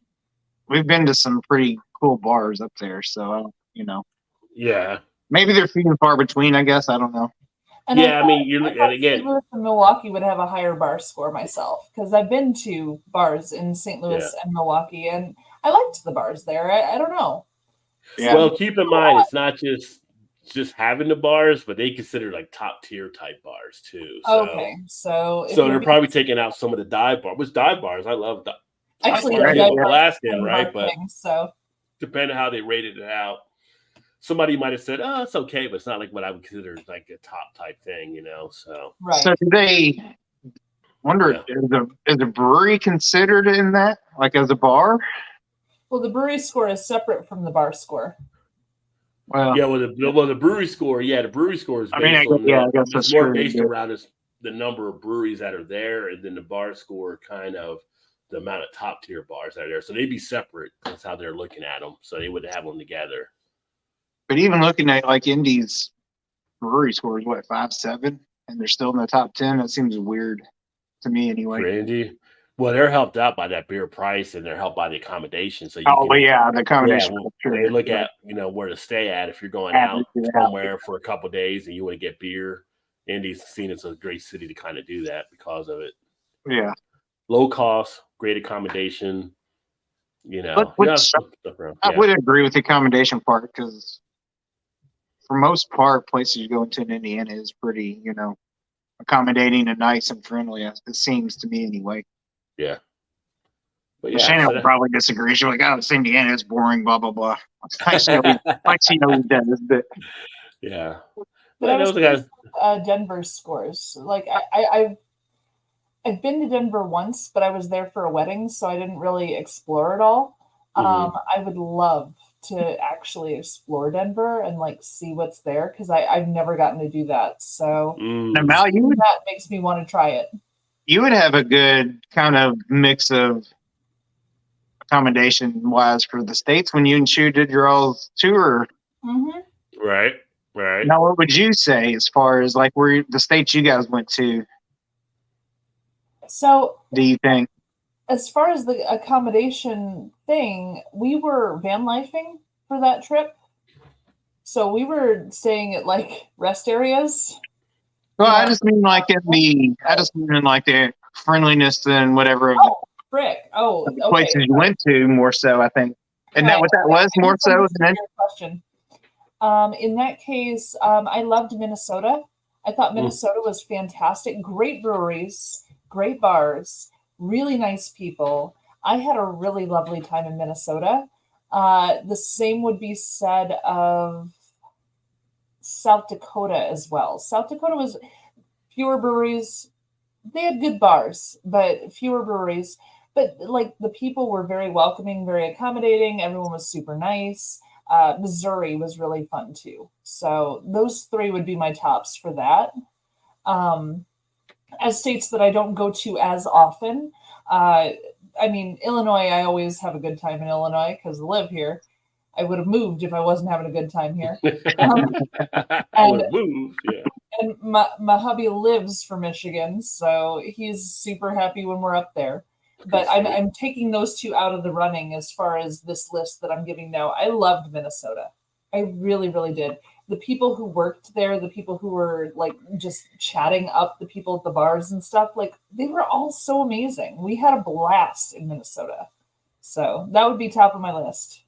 [SPEAKER 2] we've been to some pretty cool bars up there. So
[SPEAKER 1] Yeah.
[SPEAKER 2] maybe they're few and far between. I guess I don't know.
[SPEAKER 3] And
[SPEAKER 1] Yeah, I
[SPEAKER 3] thought-
[SPEAKER 1] mean, you look
[SPEAKER 3] thought
[SPEAKER 1] at again.
[SPEAKER 3] St. Louis and Milwaukee would have a higher bar score myself because I've been to bars in St. Louis and Milwaukee, and I liked the bars there. I don't know.
[SPEAKER 2] Yeah.
[SPEAKER 1] Well, keep in mind, it's not just having the bars, but they consider like top tier type bars too. So,
[SPEAKER 3] Okay, so if
[SPEAKER 1] so
[SPEAKER 3] you're
[SPEAKER 1] they're
[SPEAKER 3] being-
[SPEAKER 1] probably taking out some of the dive bars. Which dive bars? I love dive
[SPEAKER 3] actually
[SPEAKER 2] Right,
[SPEAKER 3] yeah,
[SPEAKER 2] yeah.
[SPEAKER 1] Alaskan, right? But
[SPEAKER 3] so
[SPEAKER 1] depending on how they rated it out, somebody might have said, "Oh, it's okay," but it's not like what I would consider like a top type thing, you know. So
[SPEAKER 3] right.
[SPEAKER 2] So do they wonder is a brewery considered in that, like as a bar?
[SPEAKER 3] Well, the brewery score is separate from the bar score.
[SPEAKER 2] Well,
[SPEAKER 1] yeah, the brewery score, the brewery score is
[SPEAKER 2] I
[SPEAKER 1] based
[SPEAKER 2] mean, I guess
[SPEAKER 1] it's
[SPEAKER 2] that's
[SPEAKER 1] more
[SPEAKER 2] true,
[SPEAKER 1] based
[SPEAKER 2] but-
[SPEAKER 1] around the number of breweries that are there, and then the bar score kind of the amount of top tier bars that are there. So they'd be separate. That's how they're looking at them. So they wouldn't have them together.
[SPEAKER 2] but even looking at like Indy's brewery score is what 5.7, and they're still in the top 10. That seems weird to me anyway.
[SPEAKER 1] For Indy, well, they're helped out by that beer price, and they're helped by the accommodation. So you
[SPEAKER 2] Oh,
[SPEAKER 1] can,
[SPEAKER 2] well, yeah, the combination.
[SPEAKER 1] well,
[SPEAKER 2] sure.
[SPEAKER 1] they look at where to stay at if you're going
[SPEAKER 2] Yeah,
[SPEAKER 1] out
[SPEAKER 2] yeah.
[SPEAKER 1] somewhere for a couple of days and you want to get beer. Indy's seen as a great city to kind of do that because of it.
[SPEAKER 2] Yeah.
[SPEAKER 1] Low cost, great accommodation. You know,
[SPEAKER 2] But which-
[SPEAKER 1] stuff around.
[SPEAKER 2] I
[SPEAKER 1] Yeah.
[SPEAKER 2] would agree with the accommodation part because for most part, places you go into in Indiana is pretty, accommodating and nice and friendly. It seems to me anyway.
[SPEAKER 1] Yeah. But
[SPEAKER 2] Yeah,
[SPEAKER 1] yeah,
[SPEAKER 2] Shannon
[SPEAKER 1] so
[SPEAKER 2] will
[SPEAKER 1] that-
[SPEAKER 2] probably disagree. She's like, "Oh, it's Indiana. It's boring." Blah blah blah. Like she knows he does, but
[SPEAKER 1] yeah.
[SPEAKER 3] But
[SPEAKER 1] Yeah,
[SPEAKER 3] I was
[SPEAKER 1] those guys.
[SPEAKER 3] Denver's scores. Like I've been to Denver once, but I was there for a wedding, so I didn't really explore it all. I would love to actually explore Denver and like see what's there because I've never gotten to do that. So
[SPEAKER 2] now, Mal,
[SPEAKER 3] that makes me want to try it.
[SPEAKER 2] you would have a good kind of mix of accommodation wise for the states when you and Shu did your all's tour.
[SPEAKER 3] Mm-hmm.
[SPEAKER 1] Right. Right.
[SPEAKER 2] Now, what would you say as far as like where the states you guys went to?
[SPEAKER 3] So
[SPEAKER 2] Do you think?
[SPEAKER 3] as far as the accommodation thing, we were van lifing for that trip. So we were staying at like rest areas.
[SPEAKER 2] Well, I just mean like the friendliness and whatever of
[SPEAKER 3] Frick. Oh,
[SPEAKER 2] the
[SPEAKER 3] okay.
[SPEAKER 2] places you went to more so. I think, and that what that was
[SPEAKER 3] I
[SPEAKER 2] more so
[SPEAKER 3] misunderstood
[SPEAKER 2] than
[SPEAKER 3] your question. In that case, I loved Minnesota. I thought Minnesota was fantastic. Great breweries, great bars, really nice people. I had a really lovely time in Minnesota. The same would be said of South Dakota as well. South Dakota was fewer breweries. They had good bars, but fewer breweries. But like the people were very welcoming, very accommodating. Everyone was super nice. Missouri was really fun too. So those three would be my tops for that. As states that I don't go to as often, I mean, Illinois, I always have a good time in Illinois because I live here. I would have moved if I wasn't having a good time here.
[SPEAKER 1] I would move. Yeah.
[SPEAKER 3] And my hubby lives for Michigan, so he's super happy when we're up there. But I'm taking those two out of the running as far as this list that I'm giving now. I loved Minnesota. I really, really did. The people who worked there, the people who were like just chatting up the people at the bars and stuff, like they were all so amazing. We had a blast in Minnesota. So that would be top of my list.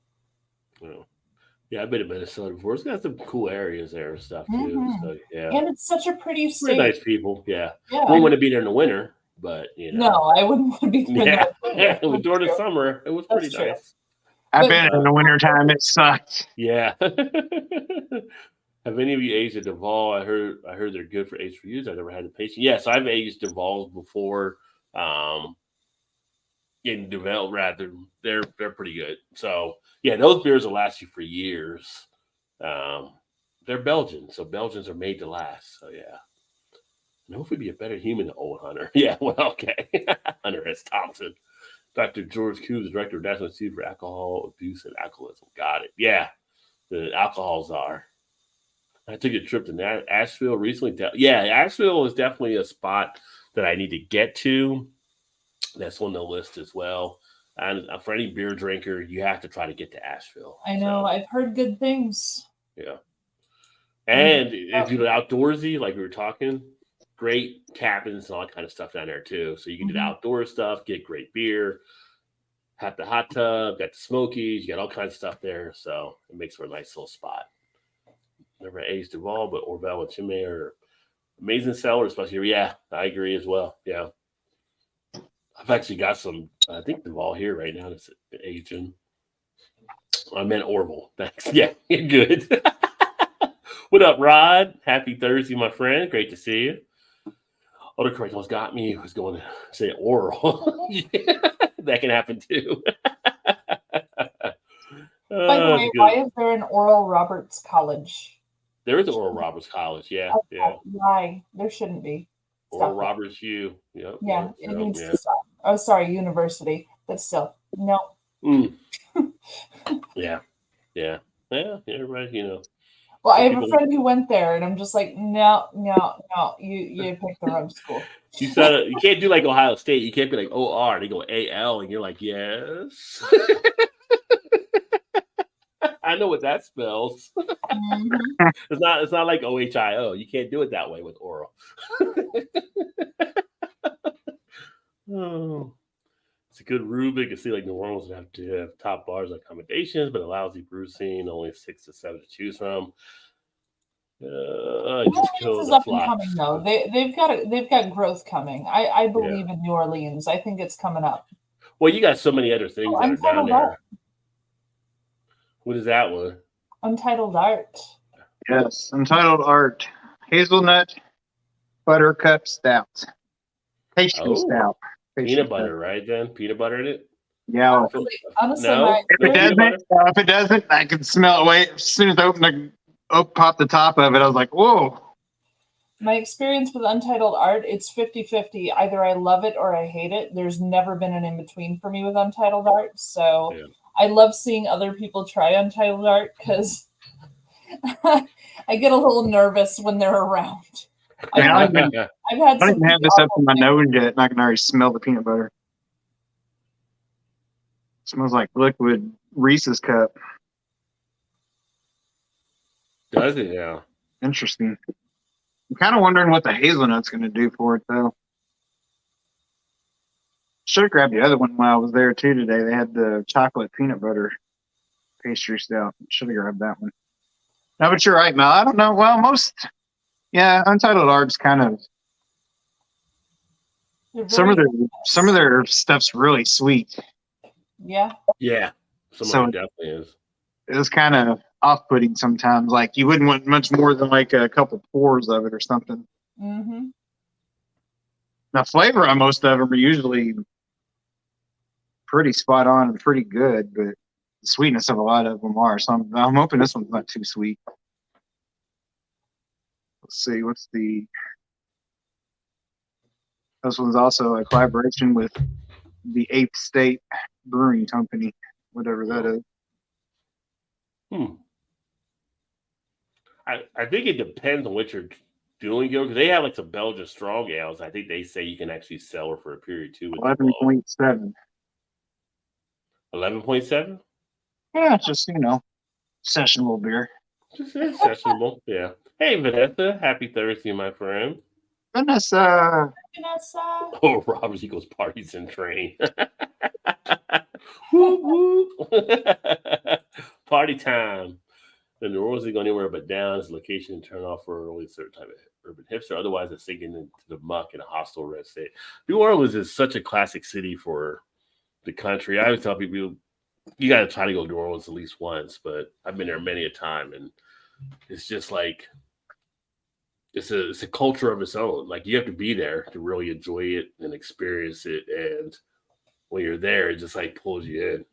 [SPEAKER 1] Yeah, I've been to Minnesota before. It's got some cool areas there and stuff too.
[SPEAKER 3] Mhm.
[SPEAKER 1] So, yeah.
[SPEAKER 3] And it's such a pretty
[SPEAKER 1] Very
[SPEAKER 3] state.
[SPEAKER 1] nice people. Yeah.
[SPEAKER 3] Yeah.
[SPEAKER 1] We wouldn't be there in the winter, but you know.
[SPEAKER 3] No, I wouldn't want to be doing
[SPEAKER 1] Yeah.
[SPEAKER 3] that.
[SPEAKER 1] During the summer, it was
[SPEAKER 3] That's
[SPEAKER 1] pretty
[SPEAKER 3] true.
[SPEAKER 1] nice.
[SPEAKER 2] I've
[SPEAKER 3] But-
[SPEAKER 2] been in the wintertime. It sucked.
[SPEAKER 1] Yeah. Have any of you aged at Duval? I heard they're good for age reviews. I've never had the patience. Yes, I've aged Duvals before. In Duval, rather, they're pretty good. So yeah, those beers will last you for years. They're Belgian, so Belgians are made to last. So yeah. And hopefully be a better human than old Hunter. Yeah, well, okay. Hunter S. Thompson. Dr. George Coombs, the director of National Institute for Alcohol Abuse and Alcoholism. Got it. Yeah, the alcohol czar. I took a trip to Asheville recently. Yeah, Asheville is definitely a spot that I need to get to. That's on the list as well. And for any beer drinker, you have to try to get to Asheville.
[SPEAKER 3] I know.
[SPEAKER 1] So,
[SPEAKER 3] I've heard good things.
[SPEAKER 1] yeah. And if you're outdoorsy, like we were talking, great cabins and all that kind of stuff down there too. So you can do the outdoor stuff, get great beer, have the hot tub, got the smokies, you got all kinds of stuff there. So it makes for a nice little spot. Never aged Duval, but Orval and Chimay are amazing sellers, especially. Yeah, I agree as well. Yeah. I've actually got some, I think Duval here right now that's aging. I meant Orval. Thanks. Yeah, you're good. What up, Rod? Happy Thursday, my friend. Great to see you. Autocorrect almost got me. I was going to say oral. Yeah, that can happen too.
[SPEAKER 3] By the way, why is there an Oral Roberts College?
[SPEAKER 1] There is an Oral Roberts College. Yeah, yeah.
[SPEAKER 3] Why? There shouldn't be.
[SPEAKER 1] Oral Roberts U. Yep.
[SPEAKER 3] Yeah, it needs to stop. Oh, sorry, university. But still, no.
[SPEAKER 1] Yeah. Yeah. Yeah. Everybody, you know.
[SPEAKER 3] Well, I have a friend who went there, and I'm just like, no. You picked the wrong school.
[SPEAKER 1] You can't do like Ohio State. You can't be like OR. They go AL, and you're like, yes. I know what that spells. It's not like OHIO. You can't do it that way with oral. Oh, it's a good Rubik. You see, like New Orleans would have to have top bars and accommodations, but a lousy brew scene, only 6 to 7 to choose from.
[SPEAKER 3] New Orleans is up and coming though. They've got growth coming. I believe in New Orleans. I think it's coming up.
[SPEAKER 1] Well, you got so many other things that are down there. What is that one?
[SPEAKER 3] Untitled Art.
[SPEAKER 2] Yes, Untitled Art. Hazelnut Buttercup Stout. Pastry stout.
[SPEAKER 1] Peanut butter, right then? Peanut butter in it?
[SPEAKER 2] Yeah.
[SPEAKER 3] Honestly,
[SPEAKER 1] no?
[SPEAKER 2] If it doesn't, I can smell it. Wait, as soon as I pop the top of it, I was like, whoa.
[SPEAKER 3] My experience with Untitled Art, it's 50-50. Either I love it or I hate it. There's never been an in-between for me with Untitled Art. So I love seeing other people try Untitled Art because I get a little nervous when they're around.
[SPEAKER 2] I don't even have this up in my nose yet, and I can already smell the peanut butter. It smells like liquid Reese's cup.
[SPEAKER 1] Does it? Yeah.
[SPEAKER 2] Interesting. I'm kind of wondering what the hazelnut's going to do for it, though. Should have grabbed the other one while I was there, too, today. They had the chocolate peanut butter pastry stout. Should have grabbed that one. No, but you're right, Mel. I don't know. Well, Untitled Art's kind of some of their stuff's really sweet.
[SPEAKER 3] Yeah.
[SPEAKER 1] Yeah. Some of it definitely is.
[SPEAKER 2] It was kind of off-putting sometimes. Like you wouldn't want much more than like a couple pours of it or something.
[SPEAKER 3] Mm-hmm.
[SPEAKER 2] Now, flavor on most of them are usually pretty spot on and pretty good, but the sweetness of a lot of them are. So I'm hoping this one's not too sweet. Let's see, this one's also a collaboration with the Eighth State Brewing Company, whatever that is.
[SPEAKER 1] I think it depends on what you're doing, because they have like some Belgian strong ales. I think they say you can actually sell it for a period too.
[SPEAKER 2] 11.7.
[SPEAKER 1] 11.7?
[SPEAKER 2] Yeah, it's just, sessionable beer.
[SPEAKER 1] Just sessionable, yeah. Hey, Vanessa. Happy Thursday, my friend.
[SPEAKER 2] Vanessa.
[SPEAKER 1] Oh, Robert Eagles parties and train. Woo, woo. Party time. The New Orleans ain't going anywhere but down. Its location and turn off for only a certain type of urban hipster. Otherwise, it's sinking into the muck in a hostile red state. New Orleans is such a classic city for the country. I always tell people, you got to try to go to New Orleans at least once, but I've been there many a time, and it's just like it's a culture of its own. Like you have to be there to really enjoy it and experience it, and when you're there, it just like pulls you in.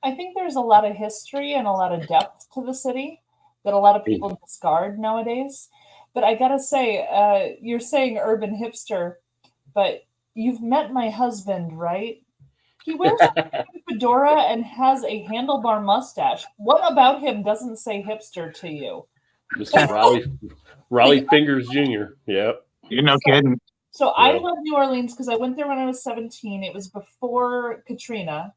[SPEAKER 3] I think there's a lot of history and a lot of depth to the city that a lot of people discard nowadays. But I gotta say, you're saying urban hipster, but you've met my husband, right? He wears a fedora and has a handlebar mustache. What about him doesn't say hipster to you?
[SPEAKER 1] Mr. Raleigh Fingers Jr. Yep.
[SPEAKER 2] You're no kidding.
[SPEAKER 3] So I love New Orleans because I went there when I was 17. It was before Katrina.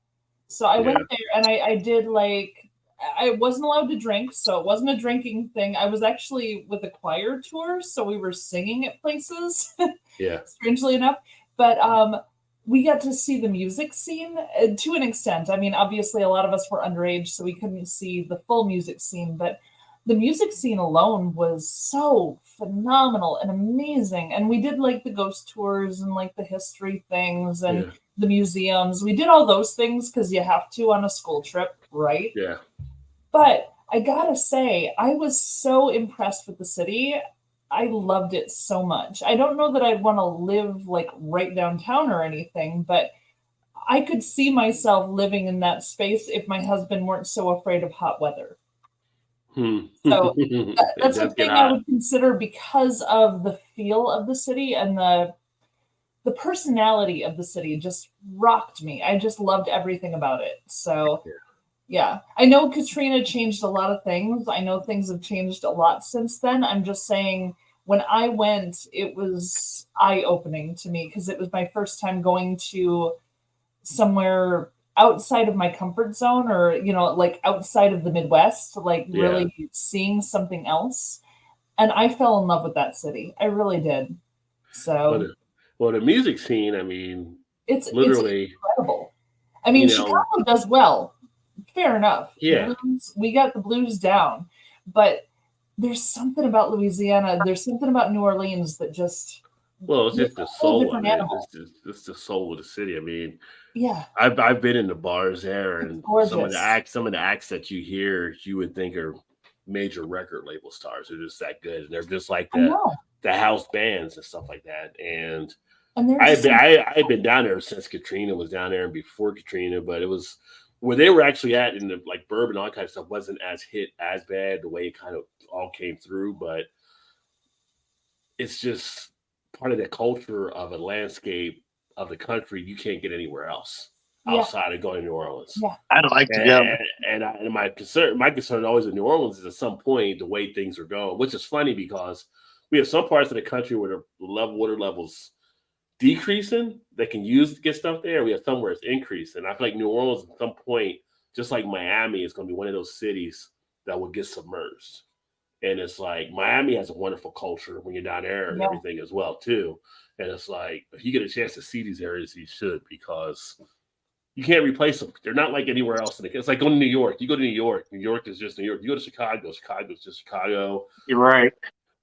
[SPEAKER 3] So I went there and I did like, I wasn't allowed to drink, so it wasn't a drinking thing. I was actually with a choir tour, so we were singing at places,
[SPEAKER 1] Yeah.
[SPEAKER 3] strangely enough. But we got to see the music scene to an extent. I mean, obviously, a lot of us were underage, so we couldn't see the full music scene, but the music scene alone was so phenomenal and amazing. And we did like the ghost tours and like the history things and the museums. We did all those things because you have to on a school trip, right?
[SPEAKER 1] Yeah.
[SPEAKER 3] But I gotta say, I was so impressed with the city. I loved it so much. I don't know that I'd want to live like right downtown or anything, but I could see myself living in that space if my husband weren't so afraid of hot weather. So that's a thing I would consider because of the feel of the city and the personality of the city just rocked me. I just loved everything about it. So yeah, I know Katrina changed a lot of things. I know things have changed a lot since then. I'm just saying when I went, it was eye-opening to me because it was my first time going to somewhere outside of my comfort zone or, you know, like outside of the Midwest, like really seeing something else. And I fell in love with that city. I really did. So
[SPEAKER 1] well, the music scene, I mean,
[SPEAKER 3] it's
[SPEAKER 1] literally
[SPEAKER 3] incredible. I mean, Chicago does well. Fair enough.
[SPEAKER 1] Yeah.
[SPEAKER 3] We got the blues down, but there's something about Louisiana. There's something about New Orleans that just
[SPEAKER 1] it's just the soul of it. It's the soul of the city. I mean,
[SPEAKER 3] yeah,
[SPEAKER 1] I've been in the bars there, and some of the acts that you hear, you would think are major record label stars. They're just that good, and they're just like the house bands and stuff like that. And I've been down there since Katrina was down there and before Katrina, but it was where they were actually at in the like bourbon, all that kind of stuff wasn't as hit as bad the way it kind of all came through, but it's just part of the culture of a landscape of the country you can't get anywhere else outside of going to New Orleans.
[SPEAKER 3] Yeah,
[SPEAKER 2] I'd like to go.
[SPEAKER 1] And my concern always in New Orleans is at some point the way things are going, which is funny because we have some parts of the country where the water levels decreasing that can use to get stuff there. We have somewhere it's increasing. I feel like New Orleans at some point, just like Miami, is going to be one of those cities that will get submerged. And it's like Miami has a wonderful culture when you're down there and everything as well too. And it's like if you get a chance to see these areas, you should, because you can't replace them. They're not like anywhere else. It's like going to New York. You go to New York. New York is just New York. You go to Chicago. Chicago's just Chicago.
[SPEAKER 2] You're right.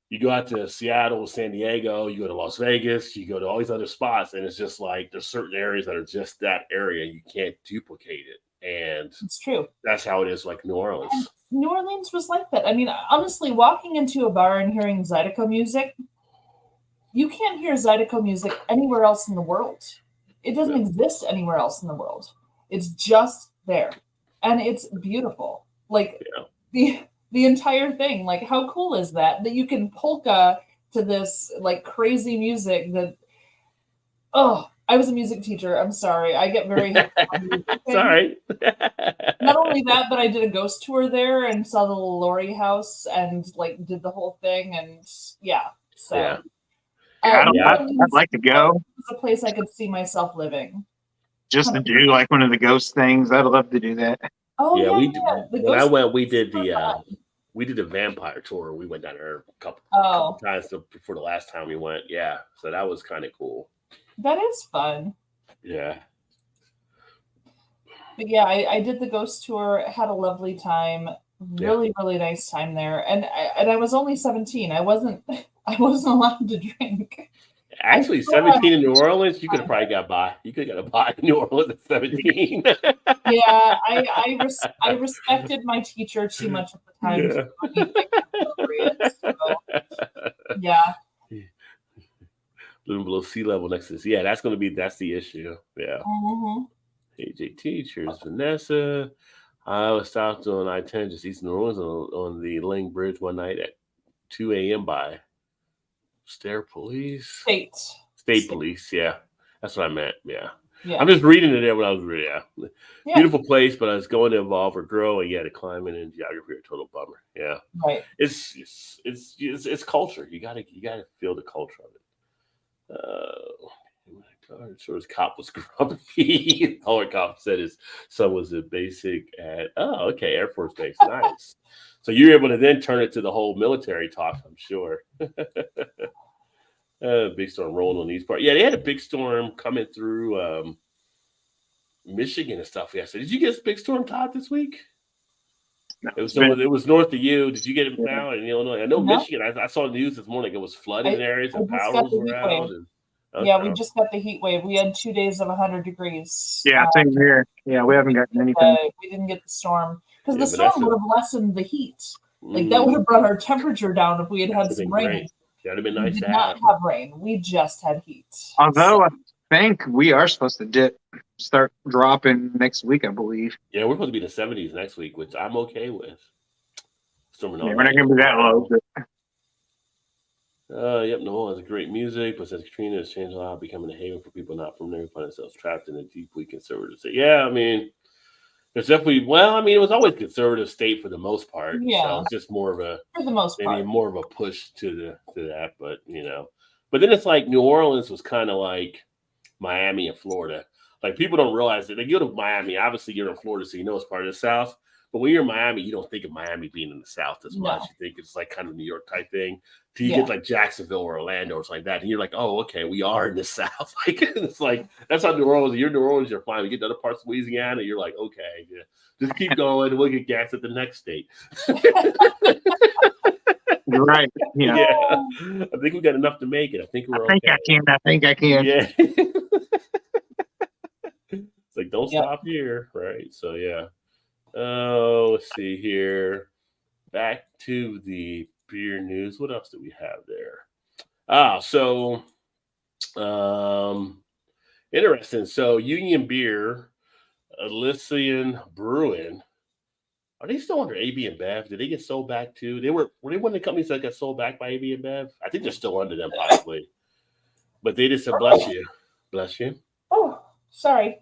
[SPEAKER 1] You go out to Seattle, San Diego, you go to Las Vegas, you go to all these other spots, and it's just like there's certain areas that are just that area. You can't duplicate it. And
[SPEAKER 3] it's true.
[SPEAKER 1] That's how it is like New Orleans.
[SPEAKER 3] And New Orleans was like that. I mean, honestly, walking into a bar and hearing Zydeco music, you can't hear Zydeco music anywhere else in the world. It doesn't exist anywhere else in the world. It's just there. And it's beautiful. Like the entire thing, like how cool is that you can polka to this like crazy music that I was a music teacher. I'm sorry. I get very
[SPEAKER 1] sorry.
[SPEAKER 3] Not only that, but I did a ghost tour there and saw the Laurie house and like did the whole thing and so
[SPEAKER 2] I'd like to go.
[SPEAKER 3] It's a place I could see myself living.
[SPEAKER 2] Just to do like one of the ghost things. I'd love to do that.
[SPEAKER 3] Oh yeah,
[SPEAKER 1] we did. When I went, we did the vampire tour. We went down there a couple times before the last time we went. Yeah, so that was kind of cool.
[SPEAKER 3] That is fun.
[SPEAKER 1] Yeah.
[SPEAKER 3] But yeah, I did the ghost tour. Had a lovely time. Really, really nice time there. And I was only 17. I wasn't allowed to drink.
[SPEAKER 1] Actually, 17 in New Orleans, you could have probably got by. You could have got a by in New Orleans at 17.
[SPEAKER 3] Yeah, I respected my teacher too much at the time. Yeah.
[SPEAKER 1] Living below sea level next to this. Yeah, that's the issue. Yeah.
[SPEAKER 3] Mm-hmm.
[SPEAKER 1] AJ Teachers, Vanessa. I was stopped on I-10 just east of New Orleans on the Ling Bridge one night at 2 a.m. by State Police. State Police, yeah. That's what I meant, yeah. I'm just reading it there when I was reading, Beautiful place, but I was going to evolve or grow, and the climbing and geography are a total bummer. Yeah.
[SPEAKER 3] Right.
[SPEAKER 1] It's culture. You gotta feel the culture of it. I'm sure his cop was grumpy. All the cop said his son was a basic at Air Force Base. Nice. So you're able to then turn it to the whole military talk, I'm sure. Big storm rolling on these parts. Yeah, they had a big storm coming through Michigan and stuff yesterday. Did you get a big storm, Todd, this week?
[SPEAKER 2] No,
[SPEAKER 1] It was north of you. Did you get it now in Illinois? I know Michigan. I saw the news this morning. It was flooding in areas and power were out.
[SPEAKER 3] Yeah, we just got the heat wave. We had 2 days of 100 degrees.
[SPEAKER 2] Yeah, same here. Yeah, we haven't gotten anything.
[SPEAKER 3] We didn't get the storm because the
[SPEAKER 1] but
[SPEAKER 3] storm would have lessened the heat. Like that would have brought our temperature down if we had some rain.
[SPEAKER 1] Great. That'd have been nice.
[SPEAKER 3] We did not have rain. We just had heat.
[SPEAKER 2] Although I think we are supposed to start dropping next week, I believe.
[SPEAKER 1] Yeah, we're supposed to be in the 70s next week, which I'm okay with.
[SPEAKER 2] Yeah, we're not going to be that low. But...
[SPEAKER 1] Yep, New Orleans has great music, but since Katrina has changed a lot, becoming a haven for people not from there who find themselves trapped in a deeply conservative state. Yeah, I mean, there's definitely, it was always a conservative state for the most part.
[SPEAKER 3] Yeah.
[SPEAKER 1] So it's just more of
[SPEAKER 3] for the most part.
[SPEAKER 1] maybe more of a push to that, but But then it's like New Orleans was kind of like Miami and Florida. Like people don't realize that. They go to Miami, obviously you're in Florida, so you know it's part of the South. But when you're in Miami, you don't think of Miami being in the South as much. You think it's like kind of New York type thing. Till you get like Jacksonville or Orlando or something like that, and you're like, oh, okay, we are in the South. Like it's like that's how New Orleans. You're New Orleans, you're fine. You get to other parts of Louisiana, you're like, okay, just keep going. We'll get gas at the next state.
[SPEAKER 2] You're right. Yeah.
[SPEAKER 1] I think we got enough to make it. I think we're okay.
[SPEAKER 2] I think I can.
[SPEAKER 1] Yeah. It's like don't stop here, right? So yeah. Oh, let's see here. Back to the beer news. What else do we have there? Interesting. So Union Beer, Elysian Brewing. Are they still under AB InBev? Did they get sold back too? Were they one of the companies that got sold back by AB InBev? I think they're still under them possibly. But they just said, bless you. Bless you.
[SPEAKER 3] Oh, sorry.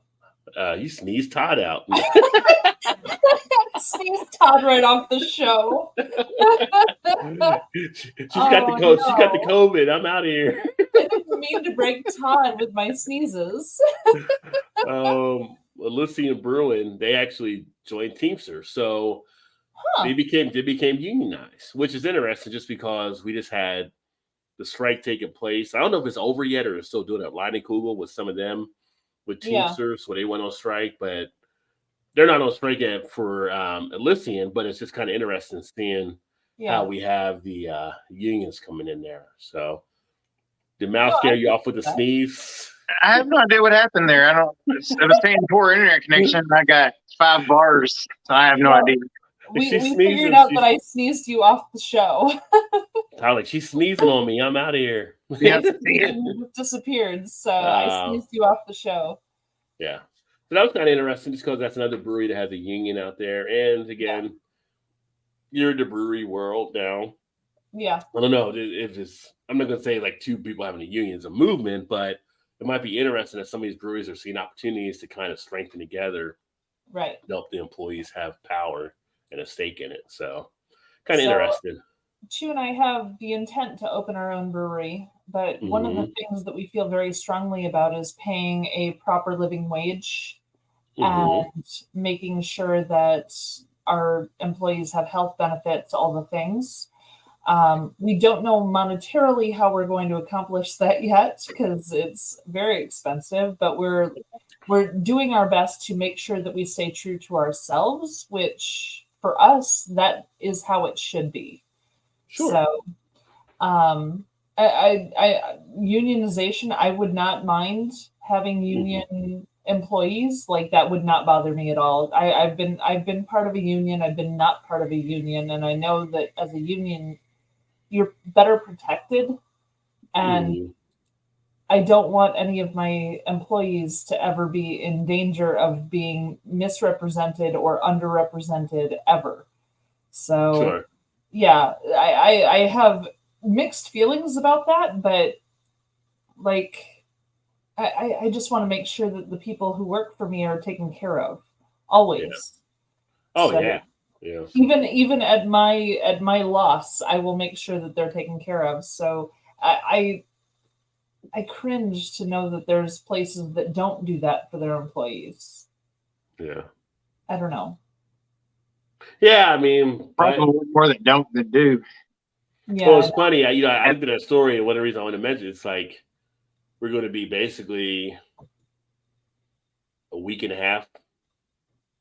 [SPEAKER 1] You sneezed Todd out.
[SPEAKER 3] Sneezed Todd right off the show.
[SPEAKER 1] She's got the COVID. No. She's got the COVID. I'm out of here.
[SPEAKER 3] I didn't mean to break Todd with my sneezes.
[SPEAKER 1] Elysian Brewing, they actually joined Teamsters, so they became unionized, which is interesting, just because we just had the strike taking place. I don't know if it's over yet or they're still doing it. Leinenkugel with some of them with Teamsters, where they went on strike, but they're not on strike yet for Elysian. But it's just kind of interesting seeing how we have the unions coming in there. So, did Mouse scare you off with the sneeze?
[SPEAKER 2] I have no idea what happened there. I was saying poor internet connection. I got 5 bars, so I have no idea.
[SPEAKER 3] We figured out that I sneezed you off the show.
[SPEAKER 1] Tyler, she's sneezing on me. I'm out of here.
[SPEAKER 3] Yeah, you disappeared, so I sneezed you off the show.
[SPEAKER 1] Yeah. So that was kind of interesting, just because that's another brewery that has a union out there. And again, you're in the brewery world now.
[SPEAKER 3] Yeah.
[SPEAKER 1] I don't know if it's, I'm not going to say like 2 people having a union is a movement, but it might be interesting that some of these breweries are seeing opportunities to kind of strengthen together.
[SPEAKER 3] Right.
[SPEAKER 1] To help the employees have power and a stake in it. So kind of interesting.
[SPEAKER 3] Chu and I have the intent to open our own brewery, but one of the things that we feel very strongly about is paying a proper living wage and making sure that our employees have health benefits, all the things. We don't know monetarily how we're going to accomplish that yet, because it's very expensive, but we're doing our best to make sure that we stay true to ourselves, which for us, that is how it should be. Sure. So, I unionization, I would not mind having union employees. Like, that would not bother me at all. I've been part of a union. I've been not part of a union, and I know that as a union, you're better protected. And I don't want any of my employees to ever be in danger of being misrepresented or underrepresented ever. So, yeah, I have mixed feelings about that, but like, I just want to make sure that the people who work for me are taken care of always.
[SPEAKER 1] Yeah. Oh, so, yeah. Yeah.
[SPEAKER 3] Even at my loss, I will make sure that they're taken care of. So I I cringe to know that there's places that don't do that for their employees.
[SPEAKER 1] Yeah.
[SPEAKER 3] I don't know.
[SPEAKER 1] Yeah, I mean, but
[SPEAKER 2] Probably more that don't than do.
[SPEAKER 3] Yeah.
[SPEAKER 1] well, it's funny. I looked at that story, and one of the reasons I want to mention it's like we're going to be basically a week and a half,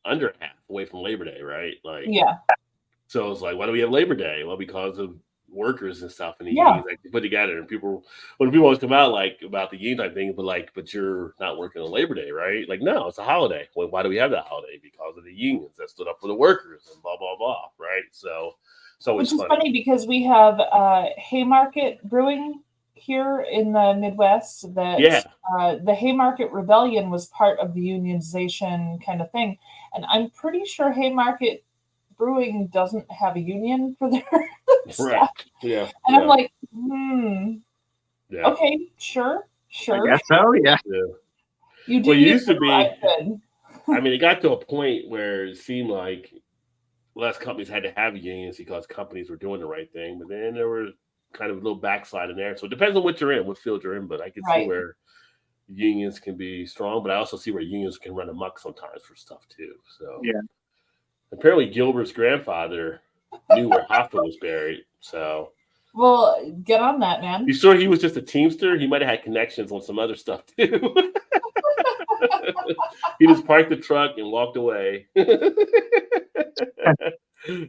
[SPEAKER 1] under half away from Labor Day, right? Like,
[SPEAKER 3] yeah.
[SPEAKER 1] so it's like, why do we have Labor Day? Well, because of workers and stuff, and the
[SPEAKER 3] Yeah.
[SPEAKER 1] unions like to put together. And when people always come out like about the union type thing, but you're not working on Labor Day, right? Like, no, it's a holiday. Well, why do we have that holiday? Because of the unions that stood up for the workers and blah blah blah, right? So
[SPEAKER 3] Which
[SPEAKER 1] it's
[SPEAKER 3] is funny because we have Haymarket Brewing here in the Midwest. That
[SPEAKER 1] Yeah.
[SPEAKER 3] the Haymarket Rebellion was part of the unionization kind of thing, and I'm pretty sure Haymarket Brewing doesn't have a union for their
[SPEAKER 1] Right.
[SPEAKER 3] staff.
[SPEAKER 1] Yeah.
[SPEAKER 3] And
[SPEAKER 1] yeah.
[SPEAKER 3] I'm like,
[SPEAKER 1] yeah.
[SPEAKER 3] okay, sure.
[SPEAKER 2] I guess so. Yeah.
[SPEAKER 1] Yeah.
[SPEAKER 3] You do.
[SPEAKER 1] Well, it used to
[SPEAKER 3] you,
[SPEAKER 1] be-
[SPEAKER 3] I could.
[SPEAKER 1] I mean, it got to a point where it seemed like less companies had to have unions because companies were doing the right thing, but then there were kind of a little backslide in there. So it depends on what you're in, what field you're in. But I can see
[SPEAKER 3] Right.
[SPEAKER 1] where unions can be strong, but I also see where unions can run amok sometimes for stuff too. So
[SPEAKER 2] Yeah.
[SPEAKER 1] apparently Gilbert's grandfather knew where Hoffa was buried. So
[SPEAKER 3] Well, get on that, man.
[SPEAKER 1] you sure he was just a teamster? He might have had connections on some other stuff too. He just parked the truck and walked away.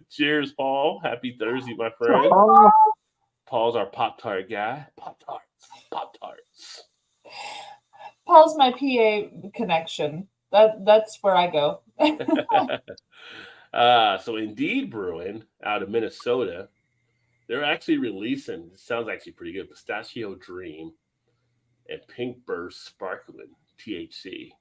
[SPEAKER 1] Cheers, Paul. Happy Thursday, my friend.
[SPEAKER 2] Oh,
[SPEAKER 1] Paul's our Pop-Tart guy. Pop-Tarts.
[SPEAKER 3] Paul's my PA connection. That's where I go.
[SPEAKER 1] So Indeed Brewing out of Minnesota, they're actually releasing, it sounds actually pretty good, Pistachio Dream and Pink Burst Sparkling THC.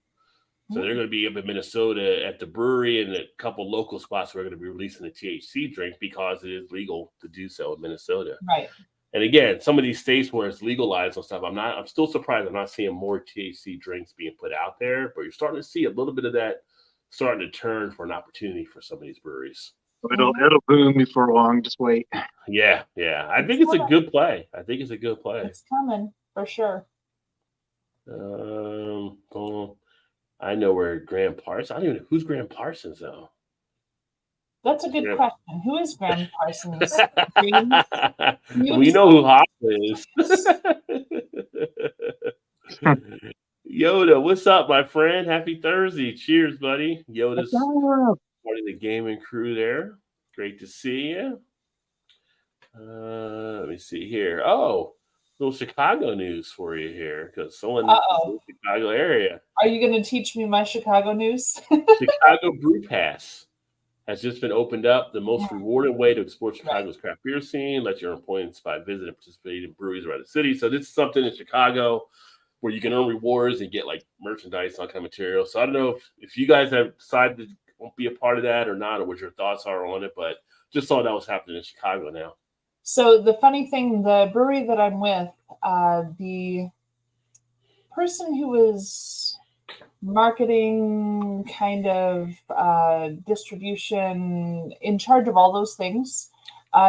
[SPEAKER 1] So they're going to be up in Minnesota at the brewery and a couple local spots where they're going to be releasing the THC drink because it is legal to do so in Minnesota.
[SPEAKER 3] Right.
[SPEAKER 1] And again, some of these states where it's legalized and stuff, I'm still surprised I'm not seeing more THC drinks being put out there, but you're starting to see a little bit of that starting to turn for an opportunity for some of these breweries.
[SPEAKER 2] it'll boom before long. Just wait.
[SPEAKER 1] Yeah. I think it's a good play.
[SPEAKER 3] It's coming for sure.
[SPEAKER 1] I know where Graham Parsons. I don't even know who's Graham Parsons though.
[SPEAKER 3] That's a good
[SPEAKER 1] Yeah.
[SPEAKER 3] question. Who is Graham Parsons?
[SPEAKER 1] We know who Hoffa is. Yoda, what's up, my friend? Happy Thursday. Cheers, buddy. Yoda's part of the gaming crew there. Great to see you. Let me see here. Oh, little Chicago news for you here because someone in the Chicago area.
[SPEAKER 3] Are you going to teach me my Chicago news?
[SPEAKER 1] Chicago Brew Pass has just been opened up, the most rewarding way to explore Chicago's craft beer scene. Let your employees by visit and participate in breweries around the city. So this is something in Chicago where you can earn rewards and get like merchandise and all kind of material. So I don't know if you guys have decided to be a part of that or not, or what your thoughts are on it, but just saw that was happening in Chicago now.
[SPEAKER 3] So the funny thing, the brewery that I'm with, the person who was marketing, kind of distribution, in charge of all those things,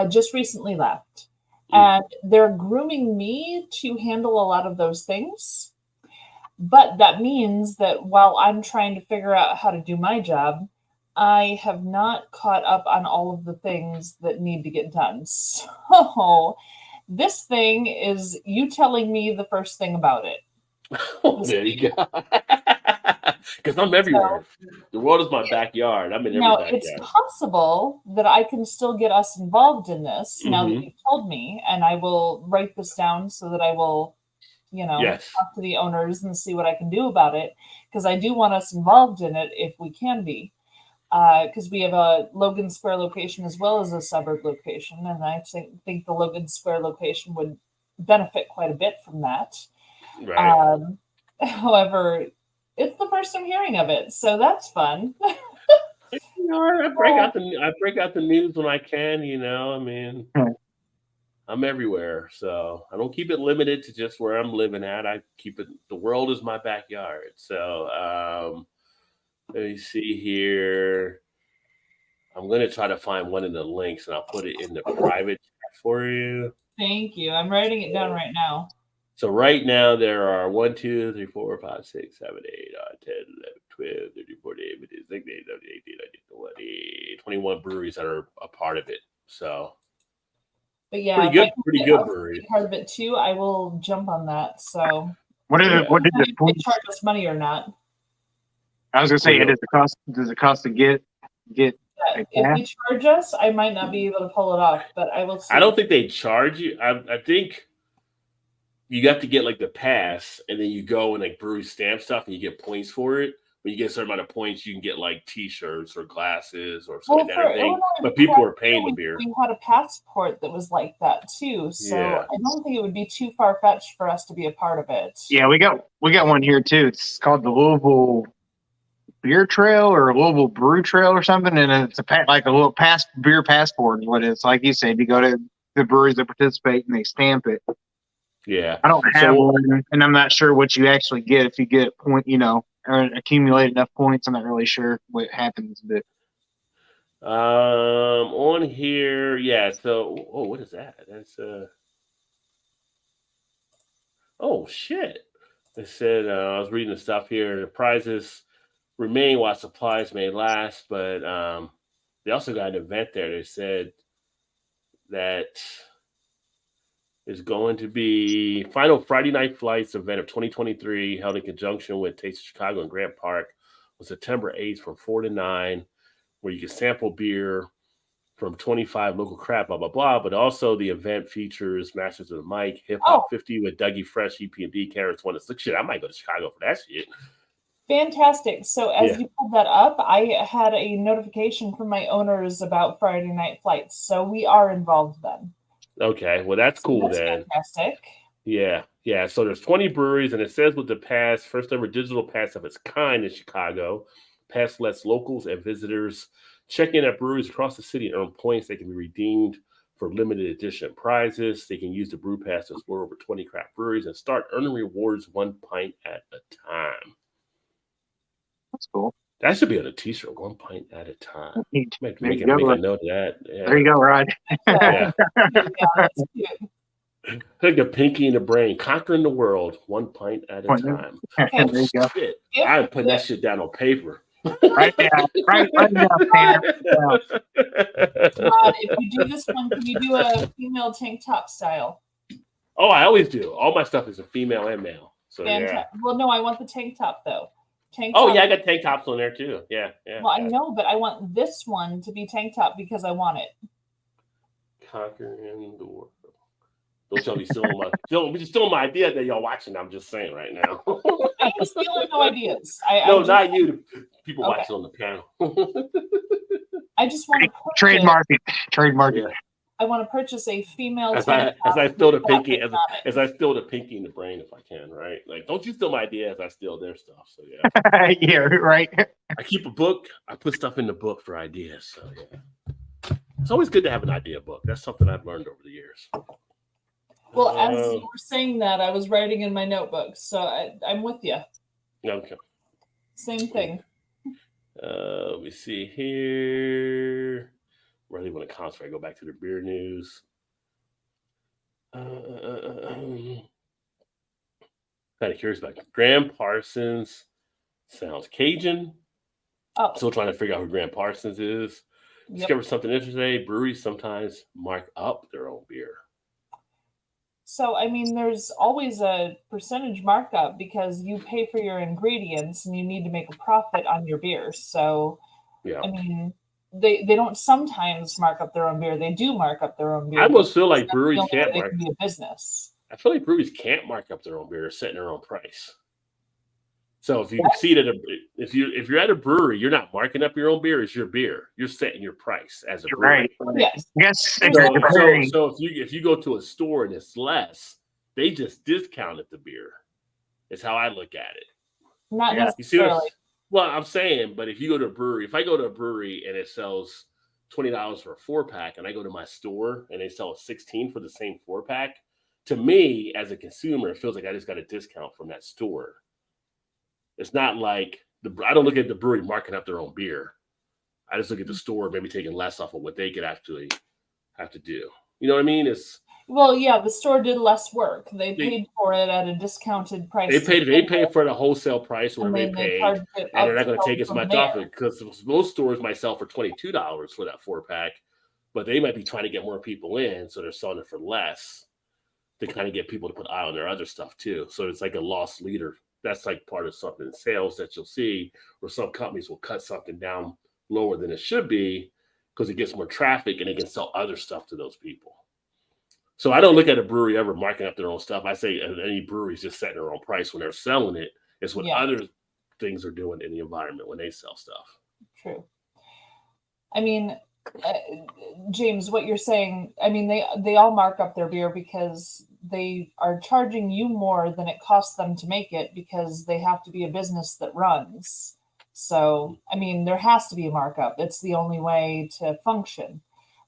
[SPEAKER 3] just recently left. And they're grooming me to handle a lot of those things. But that means that while I'm trying to figure out how to do my job, I have not caught up on all of the things that need to get done. So this thing is you telling me the first thing about it.
[SPEAKER 1] There you go. Because I'm everywhere. The world is my backyard. I'm in every backyard.
[SPEAKER 3] It's possible that I can still get us involved in this now that you've told me, and I will write this down so that I will, talk to the owners and see what I can do about it, because I do want us involved in it if we can be. Because we have a Logan Square location as well as a suburb location, and I think the Logan Square location would benefit quite a bit from that.
[SPEAKER 1] Right.
[SPEAKER 3] However, it's the first I'm hearing of it, so that's fun.
[SPEAKER 1] I break out the news when I can. I mean, I'm everywhere, so I don't keep it limited to just where I'm living at. I keep it. The world is my backyard. So let me see here. I'm going to try to find one of the links, and I'll put it in the private chat for you.
[SPEAKER 3] Thank you. I'm writing it down right now.
[SPEAKER 1] So right now there are 1, 2, 3, 4, 5, 6, 7, 8, 10, 11, 12, 13, 14, 15, 16, 17, 18, 19, 20, 21 breweries that are a part of it. So
[SPEAKER 3] But yeah,
[SPEAKER 1] pretty
[SPEAKER 3] if I
[SPEAKER 1] good,
[SPEAKER 3] can
[SPEAKER 1] pretty
[SPEAKER 3] get
[SPEAKER 1] good
[SPEAKER 3] us to
[SPEAKER 1] brewery.
[SPEAKER 3] be part of it too, I will jump on that. So
[SPEAKER 2] What
[SPEAKER 1] Yeah.
[SPEAKER 2] what did
[SPEAKER 3] I
[SPEAKER 2] the
[SPEAKER 3] don't know if they
[SPEAKER 2] points?
[SPEAKER 3] charge us money or not.
[SPEAKER 2] I was gonna say,
[SPEAKER 1] Well,
[SPEAKER 2] does it cost to get
[SPEAKER 3] But
[SPEAKER 2] a
[SPEAKER 3] if
[SPEAKER 2] pass?
[SPEAKER 3] they charge us, I might not be able to pull it off. But I will see.
[SPEAKER 1] I don't think they charge you. I think you have to get like the pass, and then you go and like brewery stamp stuff, and you get points for it. When you get a certain amount of points, you can get like T-shirts or glasses or something like that.
[SPEAKER 3] for
[SPEAKER 1] Everything.
[SPEAKER 3] Illinois
[SPEAKER 1] But people are
[SPEAKER 3] Craft
[SPEAKER 1] paying the
[SPEAKER 3] Beer,
[SPEAKER 1] beer.
[SPEAKER 3] we had a passport that was like that too. So
[SPEAKER 1] Yeah.
[SPEAKER 3] I don't think it would be too far fetched for us to be a part of it.
[SPEAKER 2] Yeah, we got one here too. It's called the Louisville Beer Trail or Louisville Brew Trail or something, and it's like a little beer passport is what it's like. You said you go to the breweries that participate and they stamp it.
[SPEAKER 1] Yeah.
[SPEAKER 2] I don't have
[SPEAKER 1] So-
[SPEAKER 2] one, and I'm not sure what you actually get if you get point, or accumulate enough points. I'm not really sure what happens, but
[SPEAKER 1] On here, yeah. So, what is that? That's oh shit! They said I was reading the stuff here. The prizes remain while supplies may last, but they also got an event there. They said that is going to be final Friday night flights event of 2023 held in conjunction with Taste of Chicago and Grant Park on September 8th from 4 to 9, where you can sample beer from 25 local craft, blah, blah, blah. But also the event features Masters of the Mic, Hip Hop 50 with Dougie Fresh, EP&D, Carrots 1 to 6. Shit, I might go to Chicago for that shit.
[SPEAKER 3] Fantastic. So as
[SPEAKER 1] Yeah.
[SPEAKER 3] you pulled that up, I had a notification from my owners about Friday night flights. So we are involved then.
[SPEAKER 1] Okay, well, that's cool
[SPEAKER 3] That's
[SPEAKER 1] then.
[SPEAKER 3] fantastic.
[SPEAKER 1] Yeah. So there's 20 breweries, and it says with the pass, first ever digital pass of its kind in Chicago. Pass lets locals and visitors check in at breweries across the city and earn points. They can be redeemed for limited edition prizes. They can use the brew pass to explore over 20 craft breweries and start earning rewards 1 pint at a time.
[SPEAKER 2] that's cool.
[SPEAKER 1] That should be on a t-shirt, 1 pint at a time. Make
[SPEAKER 2] There
[SPEAKER 1] a
[SPEAKER 2] you go, Rod.
[SPEAKER 1] note of that. Yeah.
[SPEAKER 2] There you go, Rod.
[SPEAKER 3] Yeah. Yeah, that's cute.
[SPEAKER 1] Like a pinky in the brain, conquering the world 1 pint at a
[SPEAKER 2] Point.
[SPEAKER 1] time.
[SPEAKER 2] There you go.
[SPEAKER 1] Shit.
[SPEAKER 3] If-
[SPEAKER 1] I'm putting that shit down on paper.
[SPEAKER 2] Right down, right down, Tanner.
[SPEAKER 3] Rod, if you do this one, can you do a female tank top style?
[SPEAKER 1] Oh, I always do. All my stuff is a female and male. So yeah.
[SPEAKER 3] Fantastic. Well, no, I want the tank top though. Tank
[SPEAKER 1] Oh
[SPEAKER 3] top.
[SPEAKER 1] yeah, I got tank tops on there too. Yeah.
[SPEAKER 3] Well, I know, but I want this one to be tank top because I want it.
[SPEAKER 1] Conquering the world. Don't y'all be stealing my idea that y'all watching. I'm just saying right now.
[SPEAKER 3] I am stealing no ideas.
[SPEAKER 1] No, not you. The people
[SPEAKER 3] Okay.
[SPEAKER 1] watching on the panel.
[SPEAKER 3] I just want to
[SPEAKER 2] Trademark it.
[SPEAKER 1] Yeah.
[SPEAKER 3] I want to purchase a female
[SPEAKER 1] As
[SPEAKER 3] tank
[SPEAKER 1] I
[SPEAKER 3] top
[SPEAKER 1] steal the
[SPEAKER 3] with
[SPEAKER 1] pinky,
[SPEAKER 3] graphics on it.
[SPEAKER 1] as I steal the pinky in the brain if I can, right? Like, don't you steal my idea as I steal their stuff. So yeah,
[SPEAKER 2] Yeah, right.
[SPEAKER 1] I keep a book. I put stuff in the book for ideas. So yeah, it's always good to have an idea book. That's something I've learned over the years.
[SPEAKER 3] Well, as you were saying that, I was writing in my notebook, so I'm with you.
[SPEAKER 1] Okay.
[SPEAKER 3] Same thing.
[SPEAKER 1] Let me see here. Really want to concentrate. I go back to the beer news. Kind of curious about Graham Parsons. Sounds Cajun.
[SPEAKER 3] Oh,
[SPEAKER 1] Still trying to figure out who Graham Parsons is.
[SPEAKER 3] yep.
[SPEAKER 1] Discovered something interesting. Breweries sometimes mark up their own beer.
[SPEAKER 3] So, I mean, there's always a percentage markup because you pay for your ingredients and you need to make a profit on your beer. So,
[SPEAKER 1] Yeah.
[SPEAKER 3] I mean, they don't sometimes mark up their own beer. They do mark up their own beer.
[SPEAKER 1] I almost feel like
[SPEAKER 3] That's the
[SPEAKER 1] breweries
[SPEAKER 3] only way
[SPEAKER 1] can't
[SPEAKER 3] they
[SPEAKER 1] mark.
[SPEAKER 3] can be a business.
[SPEAKER 1] I feel like breweries can't mark up their own beer, setting their own price. So if you see that if you're at a brewery, you're not marking up your own beer. It's your beer. You're setting your price as a
[SPEAKER 2] You're
[SPEAKER 1] brewery.
[SPEAKER 2] right.
[SPEAKER 3] Yes.
[SPEAKER 2] Yes.
[SPEAKER 3] So-
[SPEAKER 1] So if you go to a store and it's less, they just discounted the beer. Is how I look at it.
[SPEAKER 3] Not
[SPEAKER 2] Yeah.
[SPEAKER 1] You see what
[SPEAKER 3] necessarily.
[SPEAKER 1] well, I'm saying, but if you go to a brewery, if I go to a brewery and it sells $20 for a 4-pack, and I go to my store and they sell a 16 for the same 4-pack, to me as a consumer, it feels like I just got a discount from that store. It's not like I don't look at the brewery marking up their own beer. I just look at the store maybe taking less off of what they could actually have to do. You know what I mean?
[SPEAKER 3] Well, yeah, the store did less work. They paid for it at a discounted price.
[SPEAKER 1] They paid for the wholesale price where
[SPEAKER 3] and
[SPEAKER 1] they
[SPEAKER 3] then they
[SPEAKER 1] paid,
[SPEAKER 3] charged it
[SPEAKER 1] and
[SPEAKER 3] up
[SPEAKER 1] they're not going to take as
[SPEAKER 3] from
[SPEAKER 1] much
[SPEAKER 3] there.
[SPEAKER 1] off it because most stores might sell for $22 for that 4-pack, but they might be trying to get more people in, so they're selling it for less to kind of get people to put eye on their other stuff too. So it's like a loss leader. That's like part of something in sales that you'll see where some companies will cut something down lower than it should be because it gets more traffic and they can sell other stuff to those people. So I don't look at a brewery ever marking up their own stuff. I say any brewery's just setting their own price when they're selling it. It's what other things are doing in the environment when they sell stuff.
[SPEAKER 3] True. I mean, James, what you're saying, I mean, they all mark up their beer because they are charging you more than it costs them to make it because they have to be a business that runs. So, I mean, there has to be a markup. It's the only way to function.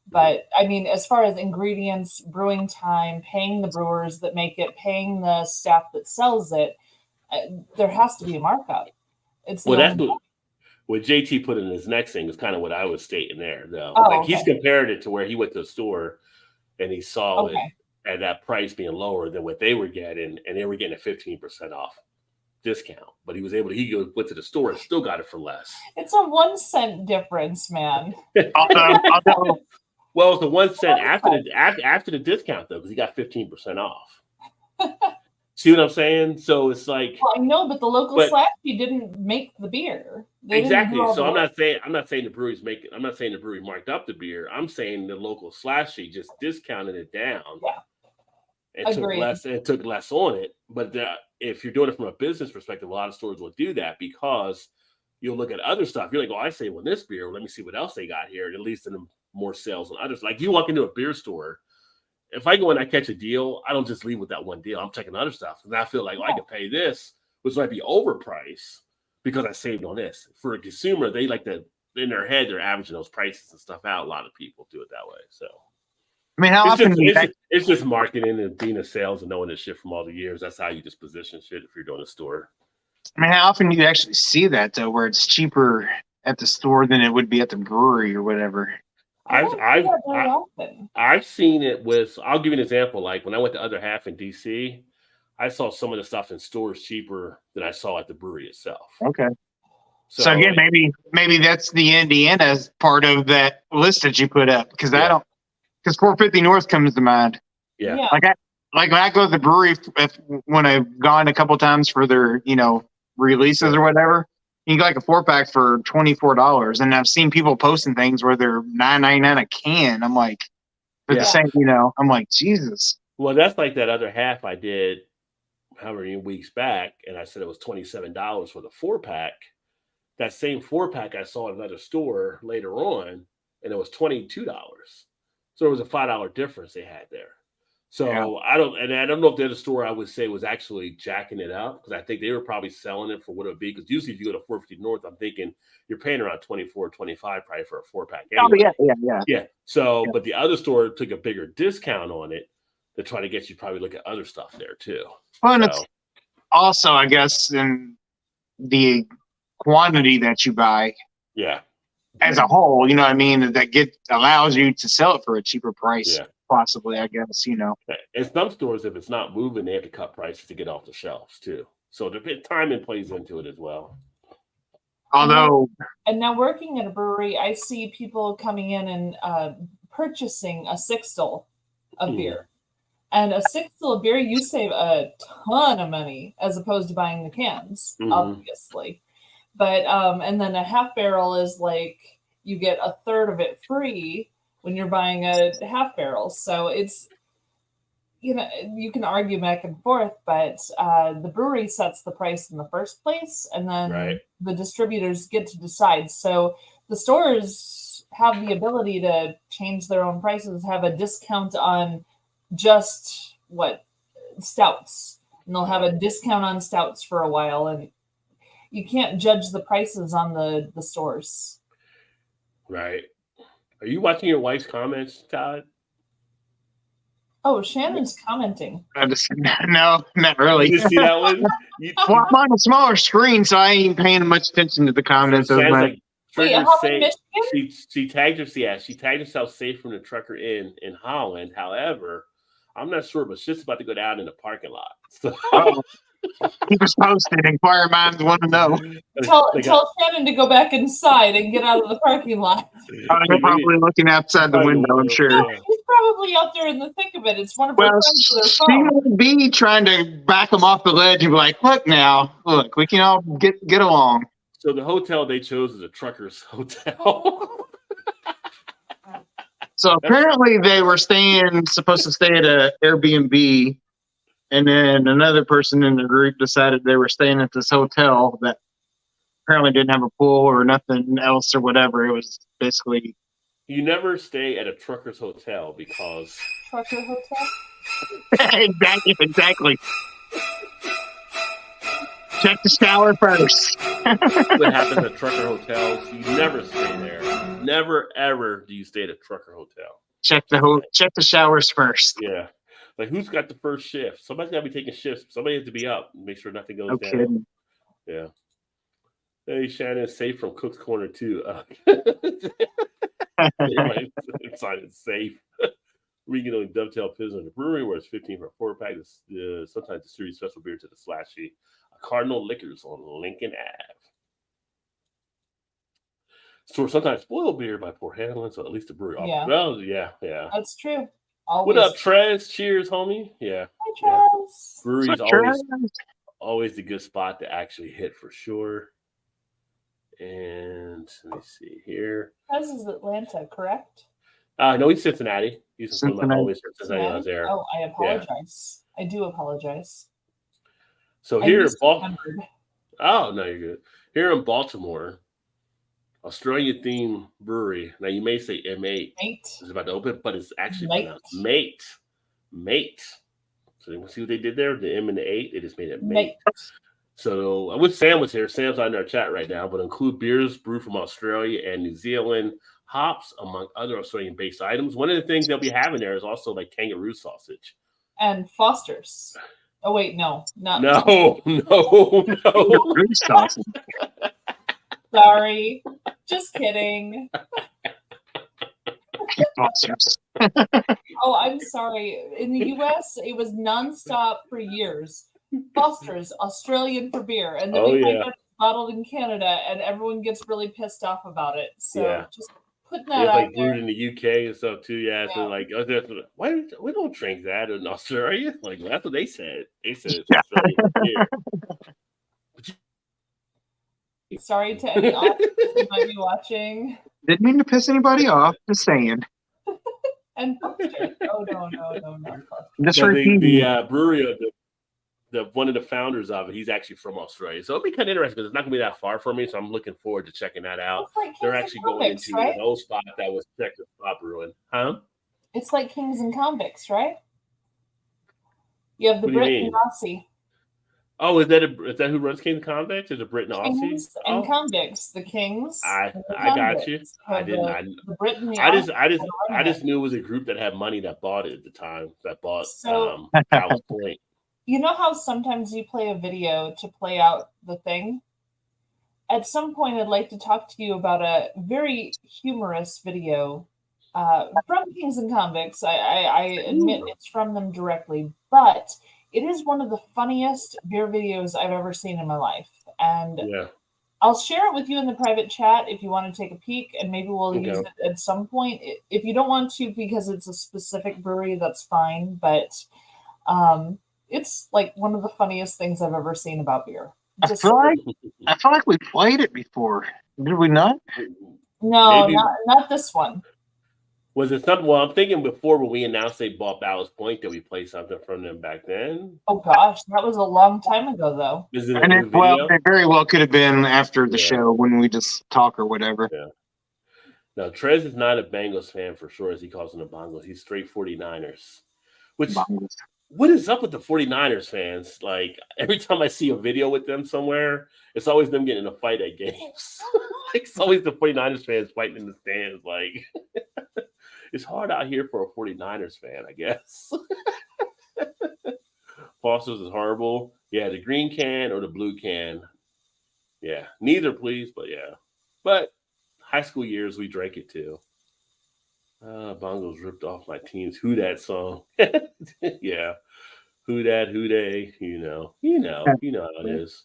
[SPEAKER 3] But I mean, as far as ingredients, brewing time, paying the brewers that make it, paying the staff that sells it, there has to be a markup. It's
[SPEAKER 1] that's what JT put in his next thing is kind of what I was stating there, though. He's compared it to where he went to the store and he saw it at that price being lower than what they were getting, and they were getting a 15% off discount. But he was able to, he went to the store and still got it for less.
[SPEAKER 3] It's a 1 cent difference, man.
[SPEAKER 1] Well, it's the 1 cent after the discount though, because he got 15% off. See what I'm saying? So it's like,
[SPEAKER 3] well, I know, but the local Slashy didn't make the beer.
[SPEAKER 1] Exactly. So I'm not saying the brewery's making. I'm not saying the brewery marked up the beer. I'm saying the local Slashy just discounted it down.
[SPEAKER 3] Yeah.
[SPEAKER 1] And took less on it. But if you're doing it from a business perspective, a lot of stores will do that because you'll look at other stuff. You're like, oh, I say, well, this beer. Let me see what else they got here. At least in more sales on others. Like you walk into a beer store. If I go and I catch a deal, I don't just leave with that one deal. I'm checking other stuff. And I feel like, I can pay this, which might be overpriced because I saved on this. For a consumer, they like to, in their head, they're averaging those prices and stuff out. A lot of people do it that way. So,
[SPEAKER 2] I mean, how often
[SPEAKER 1] it's just marketing and being in sales and knowing this shit from all the years. That's how you just position shit if you're doing a store.
[SPEAKER 2] I mean, how often do you actually see that, though, where it's cheaper at the store than it would be at the brewery or whatever?
[SPEAKER 1] I've seen it with, I'll give you an example. Like when I went to Other Half in DC, I saw some of the stuff in stores cheaper than I saw at the brewery itself.
[SPEAKER 2] Okay. So again, maybe that's the Indiana part of that list that you put up because because 450 North comes to mind.
[SPEAKER 1] Yeah.
[SPEAKER 2] Like when I go to the brewery, when I've gone a couple times for their releases or whatever. You get like a 4-pack for $24, and I've seen people posting things where they're $9.99 a can. I'm like, for the same, I'm like, Jesus.
[SPEAKER 1] Well, that's like that Other Half I did however many weeks back, and I said it was $27 for the 4-pack. That same 4-pack I saw at another store later on, and it was $22. So there was a $5 difference they had there. So I don't know if the other store I would say was actually jacking it up because I think they were probably selling it for what it would be. Because usually if you go to 450 North, I'm thinking you're paying around $24, $25 probably for a 4-pack. Anyway.
[SPEAKER 2] Oh, yeah.
[SPEAKER 1] So, but the other store took a bigger discount on it to try to get you probably look at other stuff there too.
[SPEAKER 2] Well, and it's also, I guess, in the quantity that you buy.
[SPEAKER 1] Yeah.
[SPEAKER 2] As a whole, you know what I mean? That allows you to sell it for a cheaper price. Yeah. Possibly, I guess,
[SPEAKER 1] In some stores, if it's not moving, they have to cut prices to get off the shelves too. So the timing plays into it as well.
[SPEAKER 2] Although,
[SPEAKER 3] and now working at a brewery, I see people coming in and purchasing a sixtel of beer. And a sixtel of beer, you save a ton of money as opposed to buying the cans, obviously. But and then a half barrel is like you get a third of it free when you're buying a half barrel. So it's, you can argue back and forth, but the brewery sets the price in the first place, and then the distributors get to decide. So the stores have the ability to change their own prices, have a discount on just stouts, and they'll have a discount on stouts for a while, and you can't judge the prices on the stores.
[SPEAKER 1] Right. Are you watching your wife's comments, Todd?
[SPEAKER 3] Oh, Shannon's commenting.
[SPEAKER 2] No, not really.
[SPEAKER 1] You see that one?
[SPEAKER 2] Well, I'm on a smaller screen, so I ain't paying much attention to the comments.
[SPEAKER 1] Wait,
[SPEAKER 3] Michigan?
[SPEAKER 1] She tagged herself safe from the trucker in Holland. However, I'm not sure, but shit's about to go down in the parking lot. So
[SPEAKER 2] Oh, keep us posted. Inquire minds want to know.
[SPEAKER 3] Tell Shannon to go back inside and get out of the parking lot.
[SPEAKER 2] They're probably looking outside the window, I'm sure.
[SPEAKER 3] No, he's probably out there in the thick of it. It's one of our
[SPEAKER 2] Well,
[SPEAKER 3] friends with
[SPEAKER 2] she
[SPEAKER 3] their phone.
[SPEAKER 2] would be trying to back them off the ledge and be like, look now, look, we can all get along.
[SPEAKER 1] So the hotel they chose is a trucker's hotel.
[SPEAKER 2] So apparently they were supposed to stay at a Airbnb, and then another person in the group decided they were staying at this hotel that apparently didn't have a pool or nothing else or whatever. It was basically
[SPEAKER 1] You never stay at a trucker's hotel because
[SPEAKER 3] Trucker hotel?
[SPEAKER 2] exactly. Check the shower first.
[SPEAKER 1] what happens at trucker hotels. You never stay there. Never ever do you stay at a trucker hotel.
[SPEAKER 2] Check the showers first.
[SPEAKER 1] Yeah. Like who's got the first shift? Somebody's gotta be taking shifts. Somebody has to be up and make sure nothing goes
[SPEAKER 2] No
[SPEAKER 1] down.
[SPEAKER 2] kidding.
[SPEAKER 1] Yeah. Hey Shannon, safe from Cook's Corner too. Sign it safe. We can only Dovetail Pilsner in the brewery where it's 15 for a 4-pack. Sometimes the series special beer to the Slashy. Cardinal Liquors on Lincoln Ave. So sometimes spoiled beer by poor handling, so at least the brewery.
[SPEAKER 3] Yeah.
[SPEAKER 1] Well, yeah.
[SPEAKER 3] That's true. Always.
[SPEAKER 1] What up, Trez? Cheers, homie. Yeah.
[SPEAKER 3] Hi, Charles.
[SPEAKER 1] Brewery's
[SPEAKER 2] What's
[SPEAKER 1] always the good spot to actually hit for sure. And let me see here.
[SPEAKER 3] This is Atlanta, correct?
[SPEAKER 1] No, he's Cincinnati. He's from
[SPEAKER 2] Cincinnati.
[SPEAKER 1] always from Cincinnati. I was there.
[SPEAKER 3] Oh, I apologize. I do apologize.
[SPEAKER 1] So
[SPEAKER 3] I
[SPEAKER 1] here in
[SPEAKER 3] misremembered.
[SPEAKER 1] Oh, no, you're good. Here in Baltimore, Australian themed brewery. Now you may say M8
[SPEAKER 3] Mate.
[SPEAKER 1] is about to open, but it's actually
[SPEAKER 3] Mate.
[SPEAKER 1] pronounced Mate. Mate. So you see what they did there? The M and the 8, they just made it Mate. So I wish Sam was here. Sam's on our chat right now, but include beers brewed from Australia and New Zealand, hops, among other Australian-based items. One of the things they'll be having there is also like kangaroo sausage.
[SPEAKER 3] And Foster's. Oh, wait, no. Not
[SPEAKER 1] No.
[SPEAKER 3] Sorry. Just kidding. Oh, I'm sorry. In the U.S., it was nonstop for years. Foster's, Australian for beer. And then we find out it's bottled in Canada, and everyone gets really pissed off about it. So just putting that out
[SPEAKER 1] like
[SPEAKER 3] there.
[SPEAKER 1] brewed in the UK and stuff too. Yeah. So like, why we don't drink that in Australia? Like that's what they said. They said it's Australian beer.
[SPEAKER 3] Sorry to any audience who might be watching.
[SPEAKER 2] Didn't mean to piss anybody off. Just saying.
[SPEAKER 3] And Foster's. Oh no.
[SPEAKER 2] Just
[SPEAKER 1] So
[SPEAKER 2] repeating.
[SPEAKER 1] the brewery of the one of the founders of it, he's actually from Australia. So it'll be kind of interesting because it's not gonna be that far from me. So I'm looking forward to checking that out.
[SPEAKER 3] It's like
[SPEAKER 1] They're
[SPEAKER 3] Kings
[SPEAKER 1] actually
[SPEAKER 3] and
[SPEAKER 1] going
[SPEAKER 3] Convicts,
[SPEAKER 1] into
[SPEAKER 3] right?
[SPEAKER 1] an old spot that was Texas Pop Brewing. Huh?
[SPEAKER 3] It's like Kings and Convicts, right? You have the
[SPEAKER 1] What do you
[SPEAKER 3] Brit
[SPEAKER 1] mean?
[SPEAKER 3] and Aussie.
[SPEAKER 1] Oh, is that who runs Kings and Convicts? Is it Brit and Aussie?
[SPEAKER 3] Kings and Convicts. The Kings.
[SPEAKER 1] I
[SPEAKER 3] and the
[SPEAKER 1] got you.
[SPEAKER 3] Convicts.
[SPEAKER 1] I
[SPEAKER 3] Have
[SPEAKER 1] didn't.
[SPEAKER 3] The Brit and the
[SPEAKER 1] I
[SPEAKER 3] Aussie
[SPEAKER 1] just
[SPEAKER 3] that run it.
[SPEAKER 1] knew it was a group that had money that bought it at the time. That bought
[SPEAKER 3] So-
[SPEAKER 1] Ballast Point.
[SPEAKER 3] You know how sometimes you play a video to play out the thing? At some point, I'd like to talk to you about a very humorous video from Kings and Convicts. I admit it's from them directly, but it is one of the funniest beer videos I've ever seen in my life. And
[SPEAKER 1] Yeah.
[SPEAKER 3] I'll share it with you in the private chat if you want to take a peek, and maybe we'll
[SPEAKER 1] Okay.
[SPEAKER 3] use it at some point. If you don't want to because it's a specific brewery, that's fine. But it's like one of the funniest things I've ever seen about beer.
[SPEAKER 2] I feel like we played it before. Did we not?
[SPEAKER 3] No,
[SPEAKER 1] Maybe-
[SPEAKER 3] not this one.
[SPEAKER 1] Was it something? Well, I'm thinking before when we announced they bought Ballast Point, did we play something from them back then?
[SPEAKER 3] Oh gosh, that was a long time ago, though.
[SPEAKER 1] Is it a
[SPEAKER 2] And
[SPEAKER 1] new
[SPEAKER 2] it, well,
[SPEAKER 1] video?
[SPEAKER 2] it very well could have been after the
[SPEAKER 1] Yeah.
[SPEAKER 2] show when we just talk or whatever.
[SPEAKER 1] No, Trez is not a Bengals fan for sure, as he calls them the Bongos. He's straight 49ers. Which, what is up with the 49ers fans? Like, every time I see a video with them somewhere, it's always them getting in a fight at games. It's always the 49ers fans fighting in the stands. Like, it's hard out here for a 49ers fan, I guess. Foster's is horrible. Yeah, the green can or the blue can. Yeah, neither, please, but yeah. But high school years, we drank it too. Bongos ripped off my team's Who Dat song. Yeah. Who Dat, who they, you know how it is.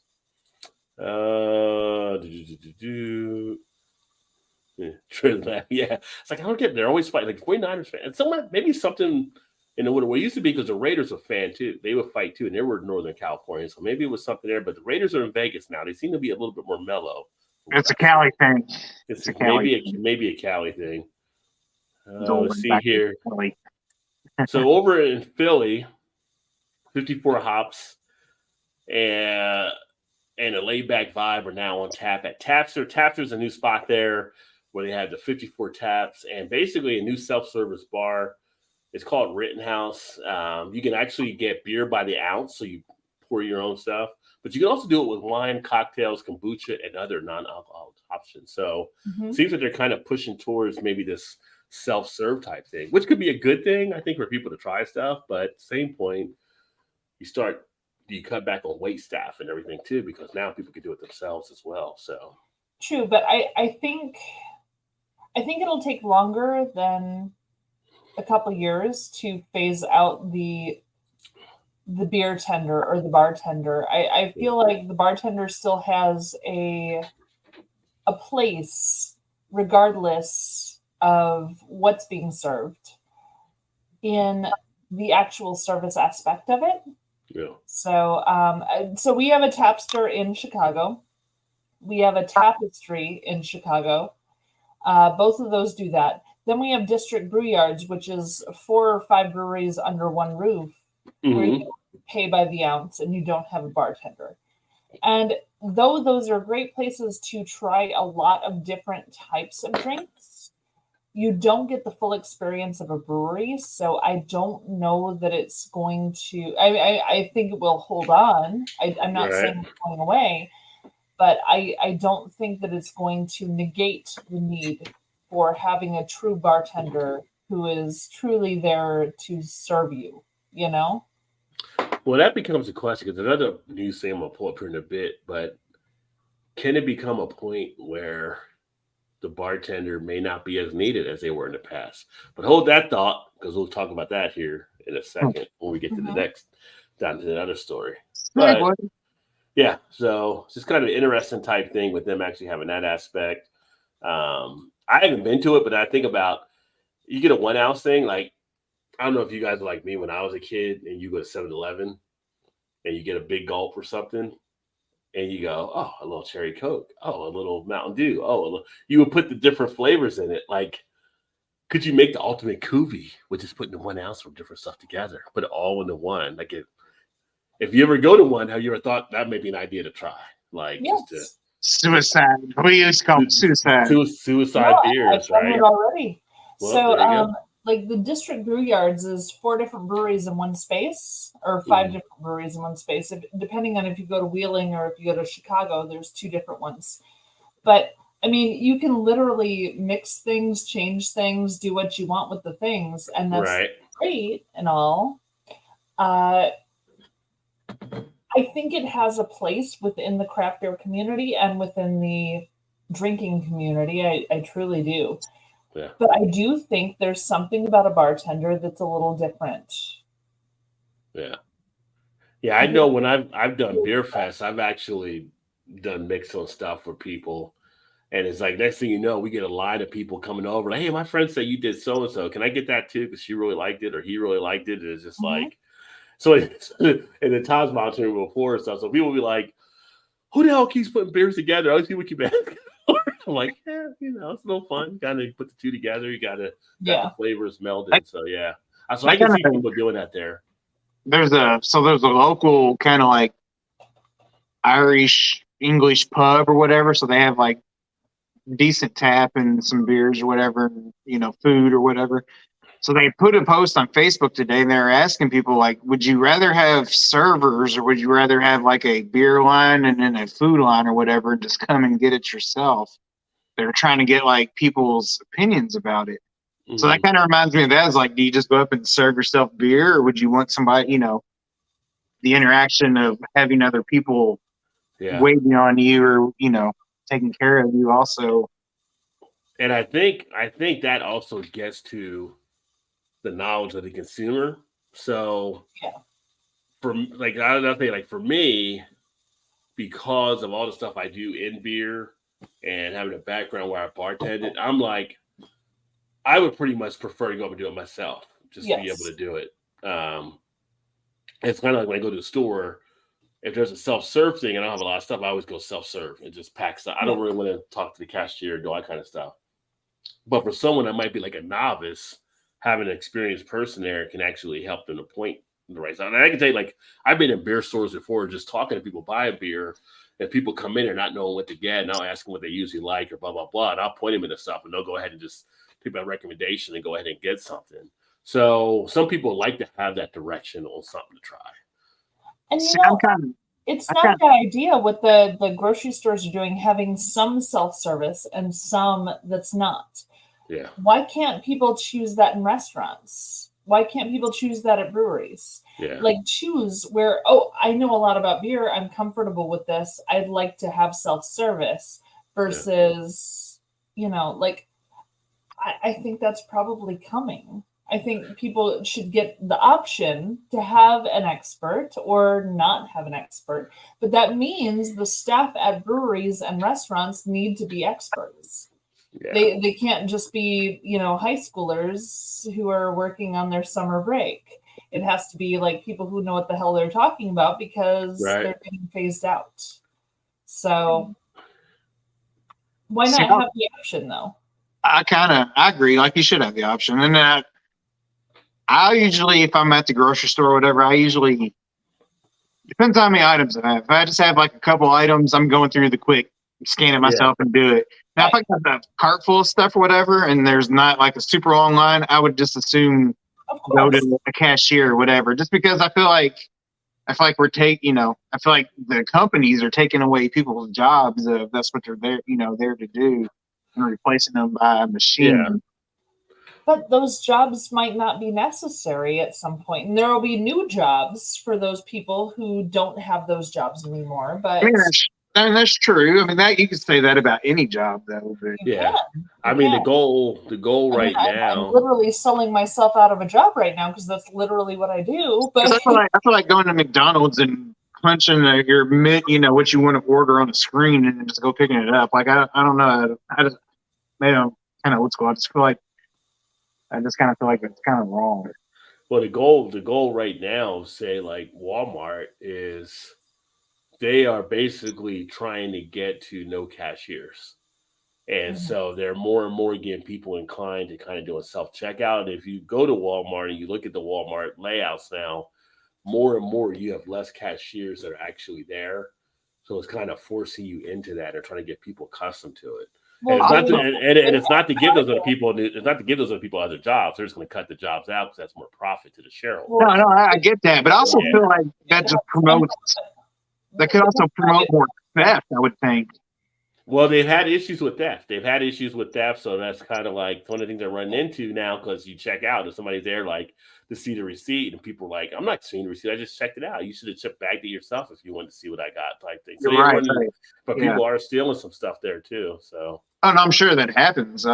[SPEAKER 1] Yeah, yeah. It's like I don't get. They're always fighting. Like 49ers fan, and someone maybe something in the what it used to be because the Raiders were fan too. They would fight too, and they were in Northern California, so maybe it was something there. But the Raiders are in Vegas now. They seem to be a little bit more mellow.
[SPEAKER 2] It's a Cali thing.
[SPEAKER 1] It's
[SPEAKER 2] a Cali
[SPEAKER 1] maybe a Cali thing.
[SPEAKER 2] Going
[SPEAKER 1] Let's see
[SPEAKER 2] back to
[SPEAKER 1] here.
[SPEAKER 2] Cali.
[SPEAKER 1] So over in Philly, 54 hops and a laid back vibe are now on tap at Tapster. Tapster's a new spot there where they have the 54 taps and basically a new self-service bar. It's called Rittenhouse. You can actually get beer by the ounce, so you pour your own stuff. But you can also do it with wine, cocktails, kombucha, and other non-alcoholic options. So it seems like they're kind of pushing towards maybe this self-serve type thing, which could be a good thing, I think, for people to try stuff. But at the same point, you cut back on wait staff and everything too, because now people can do it themselves as well. So
[SPEAKER 3] true, but I think it'll take longer than a couple years to phase out the beer tender or the bartender. I feel like the bartender still has a place regardless of what's being served in the actual service aspect of it.
[SPEAKER 1] yeah.
[SPEAKER 3] So we have a Tapster in Chicago. We have a Tapestry in Chicago. Both of those do that. Then we have District Brew Yards, which is 4 or 5 breweries under one roof, where you pay by the ounce and you don't have a bartender. And though those are great places to try a lot of different types of drinks, you don't get the full experience of a brewery. So I don't know that it's going to, I think it will hold on. I'm not saying it's going away, but I don't think that it's going to negate the need for having a true bartender who is truly there to serve you, you know?
[SPEAKER 1] Well, that becomes a question because another news thing I'm going to pull up here in a bit, but can it become a point where the bartender may not be as needed as they were in the past? But hold that thought because we'll talk about that here in a second when we get to the next, down to another story. But yeah, so it's just kind of an interesting type thing with them actually having that aspect. I haven't been to it, but I think about you get a 1 ounce thing. Like, I don't know if you guys are like me when I was a kid and you go to 7-Eleven and you get a big gulp or something and you go, oh, a little cherry Coke. Oh, a little Mountain Dew. Oh, you would put the different flavors in it. Like, could you make the ultimate Kuvi with just putting the 1 ounce of different stuff together? Put it all into one. Like, if you ever go to one, have you ever thought that may be an idea to try? Like, just to
[SPEAKER 2] suicide. We used to call it suicide.
[SPEAKER 1] Suicide beers,
[SPEAKER 3] I've done
[SPEAKER 1] right?
[SPEAKER 3] it already.
[SPEAKER 1] Well,
[SPEAKER 3] so, like the District Brew Yards is 4 different breweries in one space, or 5 different breweries in one space. Depending on if you go to Wheeling or if you go to Chicago, there's 2 different ones. But I mean, you can literally mix things, change things, do what you want with the things, and that's great and all. I think it has a place within the craft beer community and within the drinking community. I truly do.
[SPEAKER 1] Yeah.
[SPEAKER 3] But I do think there's something about a bartender that's a little different.
[SPEAKER 1] Yeah. Yeah, I know when I've done beer fest, I've actually done mix on stuff for people. And it's like, next thing you know, we get a line of people coming over. Like, hey, my friend said you did so-and-so. Can I get that too? Because she really liked it or he really liked it. And it's just like, so and the Tom's monitoring before and stuff. So people will be like, who the hell keeps putting beers together? All these people keep asking. I'm like, yeah, it's no fun. You gotta put the two together. You gotta get the flavors melded. So yeah, so I can see people doing that there.
[SPEAKER 2] There's a local kind of like Irish English pub or whatever. So they have like decent tap and some beers or whatever, food or whatever. So they put a post on Facebook today and they're asking people like, would you rather have servers or would you rather have like a beer line and then a food line or whatever and just come and get it yourself? They're trying to get like people's opinions about it. Mm-hmm. So that kind of reminds me of that. Is like, do you just go up and serve yourself beer or would you want somebody, the interaction of having other people waiting on you or, taking care of you also
[SPEAKER 1] And I think that also gets to the knowledge of the consumer. So
[SPEAKER 3] Yeah.
[SPEAKER 1] for like I think like for me, because of all the stuff I do in beer and having a background where I bartended, I'm like, I would pretty much prefer to go up and do it myself, just to be able
[SPEAKER 3] Yes.
[SPEAKER 1] to do it. It's kind of like when I go to the store, if there's a self-serve thing and I don't have a lot of stuff, I always go self-serve and just pack stuff. I don't really want to talk to the cashier and do all that kind of stuff. But for someone that might be like a novice, having an experienced person there can actually help them to point the right side. And I can tell you, like, I've been in beer stores before, just talking to people buy a beer, and people come in and not knowing what to get, and I'll ask them what they usually like or blah, blah, blah. And I'll point them into stuff, and they'll go ahead and just take my recommendation and go ahead and get something. So some people like to have that direction on something to try.
[SPEAKER 3] And
[SPEAKER 2] See, I'm kind of
[SPEAKER 3] it's not a bad idea what the grocery stores are doing, having some self-service and some that's not.
[SPEAKER 1] Yeah.
[SPEAKER 3] Why can't people choose that in restaurants? Why can't people choose that at breweries?
[SPEAKER 1] Yeah.
[SPEAKER 3] Like choose where, oh, I know a lot about beer. I'm comfortable with this. I'd like to have self-service versus, like, I think that's probably coming. I think people should get the option to have an expert or not have an expert. But that means the staff at breweries and restaurants need to be experts.
[SPEAKER 1] Yeah.
[SPEAKER 3] They can't just be, high schoolers who are working on their summer break. It has to be like people who know what the hell they're talking about because they're getting phased out. So why not have the option though?
[SPEAKER 2] I agree. Like you should have the option. And I usually, if I'm at the grocery store or whatever, depends on how many items I have. If I just have like a couple items, I'm going through the quick, scan it myself and do it. Now, if I got a cart full of stuff or whatever, and there's not like a super long line, I would just assume go to a cashier or whatever, just because I feel like I feel like the companies are taking away people's jobs if that's what they're there, there to do, and replacing them by a machine.
[SPEAKER 1] Yeah.
[SPEAKER 3] But those jobs might not be necessary at some point, and there will be new jobs for those people who don't have those jobs anymore. But
[SPEAKER 2] that's true. I mean, that you could say that about any job, though. But
[SPEAKER 1] I mean, the goal right now.
[SPEAKER 3] I'm literally selling myself out of a job right now because that's literally what I do. But
[SPEAKER 2] I feel like going to McDonald's and punching your what you want to order on the screen and then just go picking it up. Like I don't know. Maybe I'm kind of old school. I just feel like it's kind of wrong.
[SPEAKER 1] Well, the goal right now, say like Walmart, is they are basically trying to get to no cashiers. And so they're more and more getting people inclined to kind of do a self-checkout. And if you go to Walmart and you look at the Walmart layouts now, more and more you have less cashiers that are actually there. So it's kind of forcing you into that or trying to get people accustomed to it. And it's not to give those other people other jobs. They're just going to cut the jobs out because that's more profit to the shareholder.
[SPEAKER 2] No, I get that, but I also feel like that just promotes. That could also promote more theft, I would think.
[SPEAKER 1] Well, they've had issues with theft. So that's kind of like one of the things they're running into now because you check out and somebody's there like to see the receipt and people are like, I'm not seeing the receipt. I just checked it out. You should have bagged it yourself if you wanted to see what I got type thing. So
[SPEAKER 2] right.
[SPEAKER 1] But people are stealing some stuff there too. So
[SPEAKER 2] I'm sure that happens.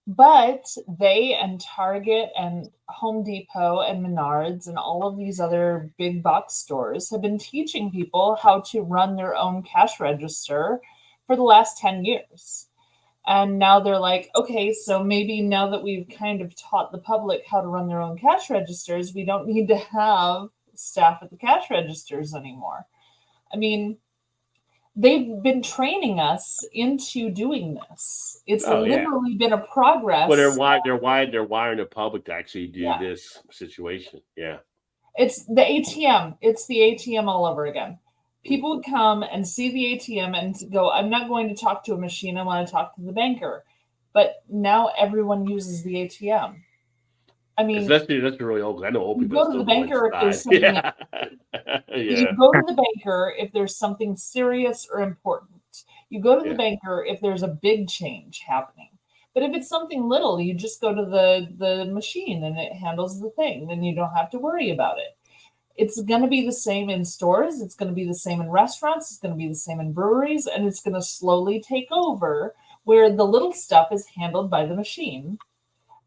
[SPEAKER 3] But they and Target and Home Depot and Menards and all of these other big box stores have been teaching people how to run their own cash register for the last 10 years. And now they're like, okay, so maybe now that we've kind of taught the public how to run their own cash registers, we don't need to have staff at the cash registers anymore. I mean, they've been training us into doing this. It's literally been a progress.
[SPEAKER 1] Well, they're wiring the public to actually do this situation. Yeah.
[SPEAKER 3] It's the ATM. It's the ATM all over again. People would come and see the ATM and go, I'm not going to talk to a machine. I want to talk to the banker. But now everyone uses the ATM. I mean,
[SPEAKER 1] that's really old. I know old people.
[SPEAKER 3] Go to the banker if there's something. You go to the banker if there's something serious or important. You go to the banker if there's a big change happening. But if it's something little, you just go to the machine and it handles the thing. Then you don't have to worry about it. It's going to be the same in stores. It's going to be the same in restaurants. It's going to be the same in breweries. And it's going to slowly take over where the little stuff is handled by the machine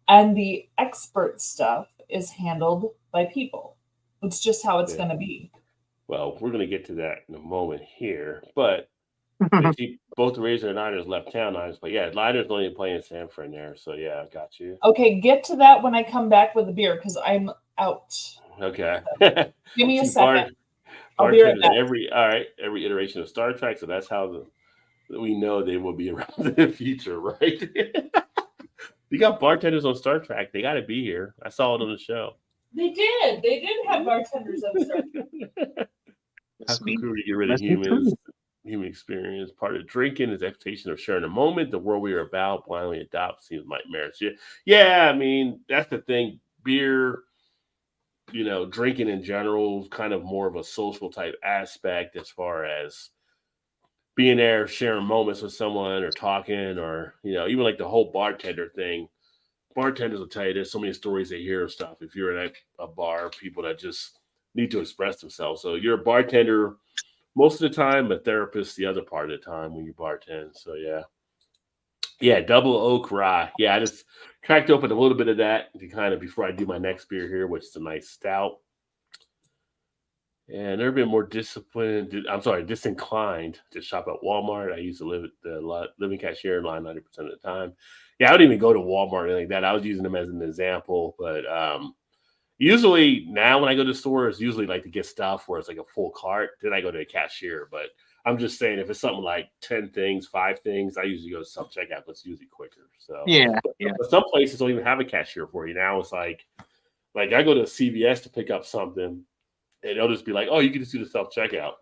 [SPEAKER 3] and the expert stuff is handled by people. It's just how it's
[SPEAKER 1] Yeah.
[SPEAKER 3] going to be.
[SPEAKER 1] Well, we're going to get to that in a moment here, but they see both the Raiders and the Niners left town. Niners, but yeah, Niners only playing San Fran there, so yeah, I got you.
[SPEAKER 3] Okay, get to that when I come back with a beer because I'm out.
[SPEAKER 1] Okay.
[SPEAKER 3] Give me a
[SPEAKER 1] See,
[SPEAKER 3] second. I'll be right
[SPEAKER 1] bartenders
[SPEAKER 3] back.
[SPEAKER 1] every iteration of Star Trek, so that's how we know they will be around in the future, right? You got bartenders on Star Trek; they got to be here. I saw it on the show.
[SPEAKER 3] They did have bartenders on Star Trek.
[SPEAKER 1] How cool to get rid of human experience. Part of drinking is expectation of sharing a moment. The world we are about blindly adopt seems nightmarish. Yeah, I mean, that's the thing. Beer, drinking in general is kind of more of a social type aspect as far as being there, sharing moments with someone or talking or, even like the whole bartender thing. Bartenders will tell you there's so many stories they hear of stuff. If you're at a bar, people that just need to express themselves. So you're a bartender most of the time, a therapist the other part of the time when you bartend. So yeah, double oak rye. Yeah, I just cracked open a little bit of that to kind of before I do my next beer here, which is a nice stout. And they're a bit more disinclined to shop at Walmart. I used to live at the living cashier line 90% of the time. Yeah, I don't even go to Walmart or anything like that. I was using them as an example, but usually now when I go to stores, usually like to get stuff where it's like a full cart, then I go to a cashier. But I'm just saying if it's something like 10 things, 5 things, I usually go to self-checkout. It's usually quicker. So
[SPEAKER 2] yeah.
[SPEAKER 1] But some places don't even have a cashier for you. Now it's like I go to CVS to pick up something and they'll just be like, oh, you can just do the self-checkout.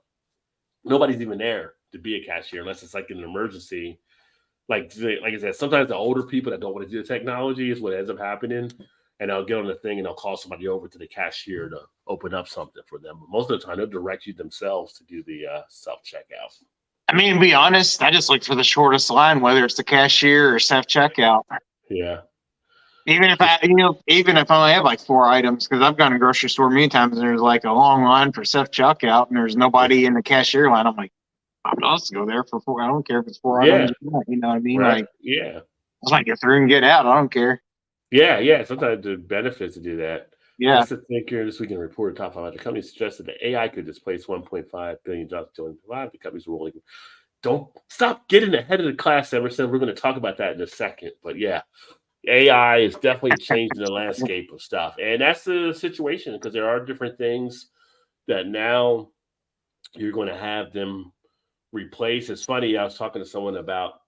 [SPEAKER 1] Nobody's even there to be a cashier unless it's like an emergency. Like I said, sometimes the older people that don't want to do the technology is what ends up happening. And they'll get on the thing and they'll call somebody over to the cashier to open up something for them. But most of the time, they'll direct you themselves to do the self-checkout.
[SPEAKER 2] I mean, to be honest, I just look for the shortest line, whether it's the cashier or self-checkout.
[SPEAKER 1] Yeah.
[SPEAKER 2] Even if I only have like 4 items, because I've gone to the grocery store many times and there's like a long line for self-checkout and there's nobody in the cashier line. I'm like, I'm not to go there for 4. I don't care if it's 4 items. You know what I mean?
[SPEAKER 1] Right.
[SPEAKER 2] Like,
[SPEAKER 1] yeah.
[SPEAKER 2] I just might get through and get out. I don't care.
[SPEAKER 1] Yeah. Sometimes the benefits to do that.
[SPEAKER 2] Yeah.
[SPEAKER 1] Just to think here, this week in a report, top 500 companies suggested that AI could displace 1.5 billion jobs until 2025. The companies were rolling. Don't stop getting ahead of the class, Emerson. We're going to talk about that in a second. But yeah, AI is definitely changing the landscape of stuff. And that's the situation because there are different things that now you're going to have them replace. It's funny, I was talking to someone about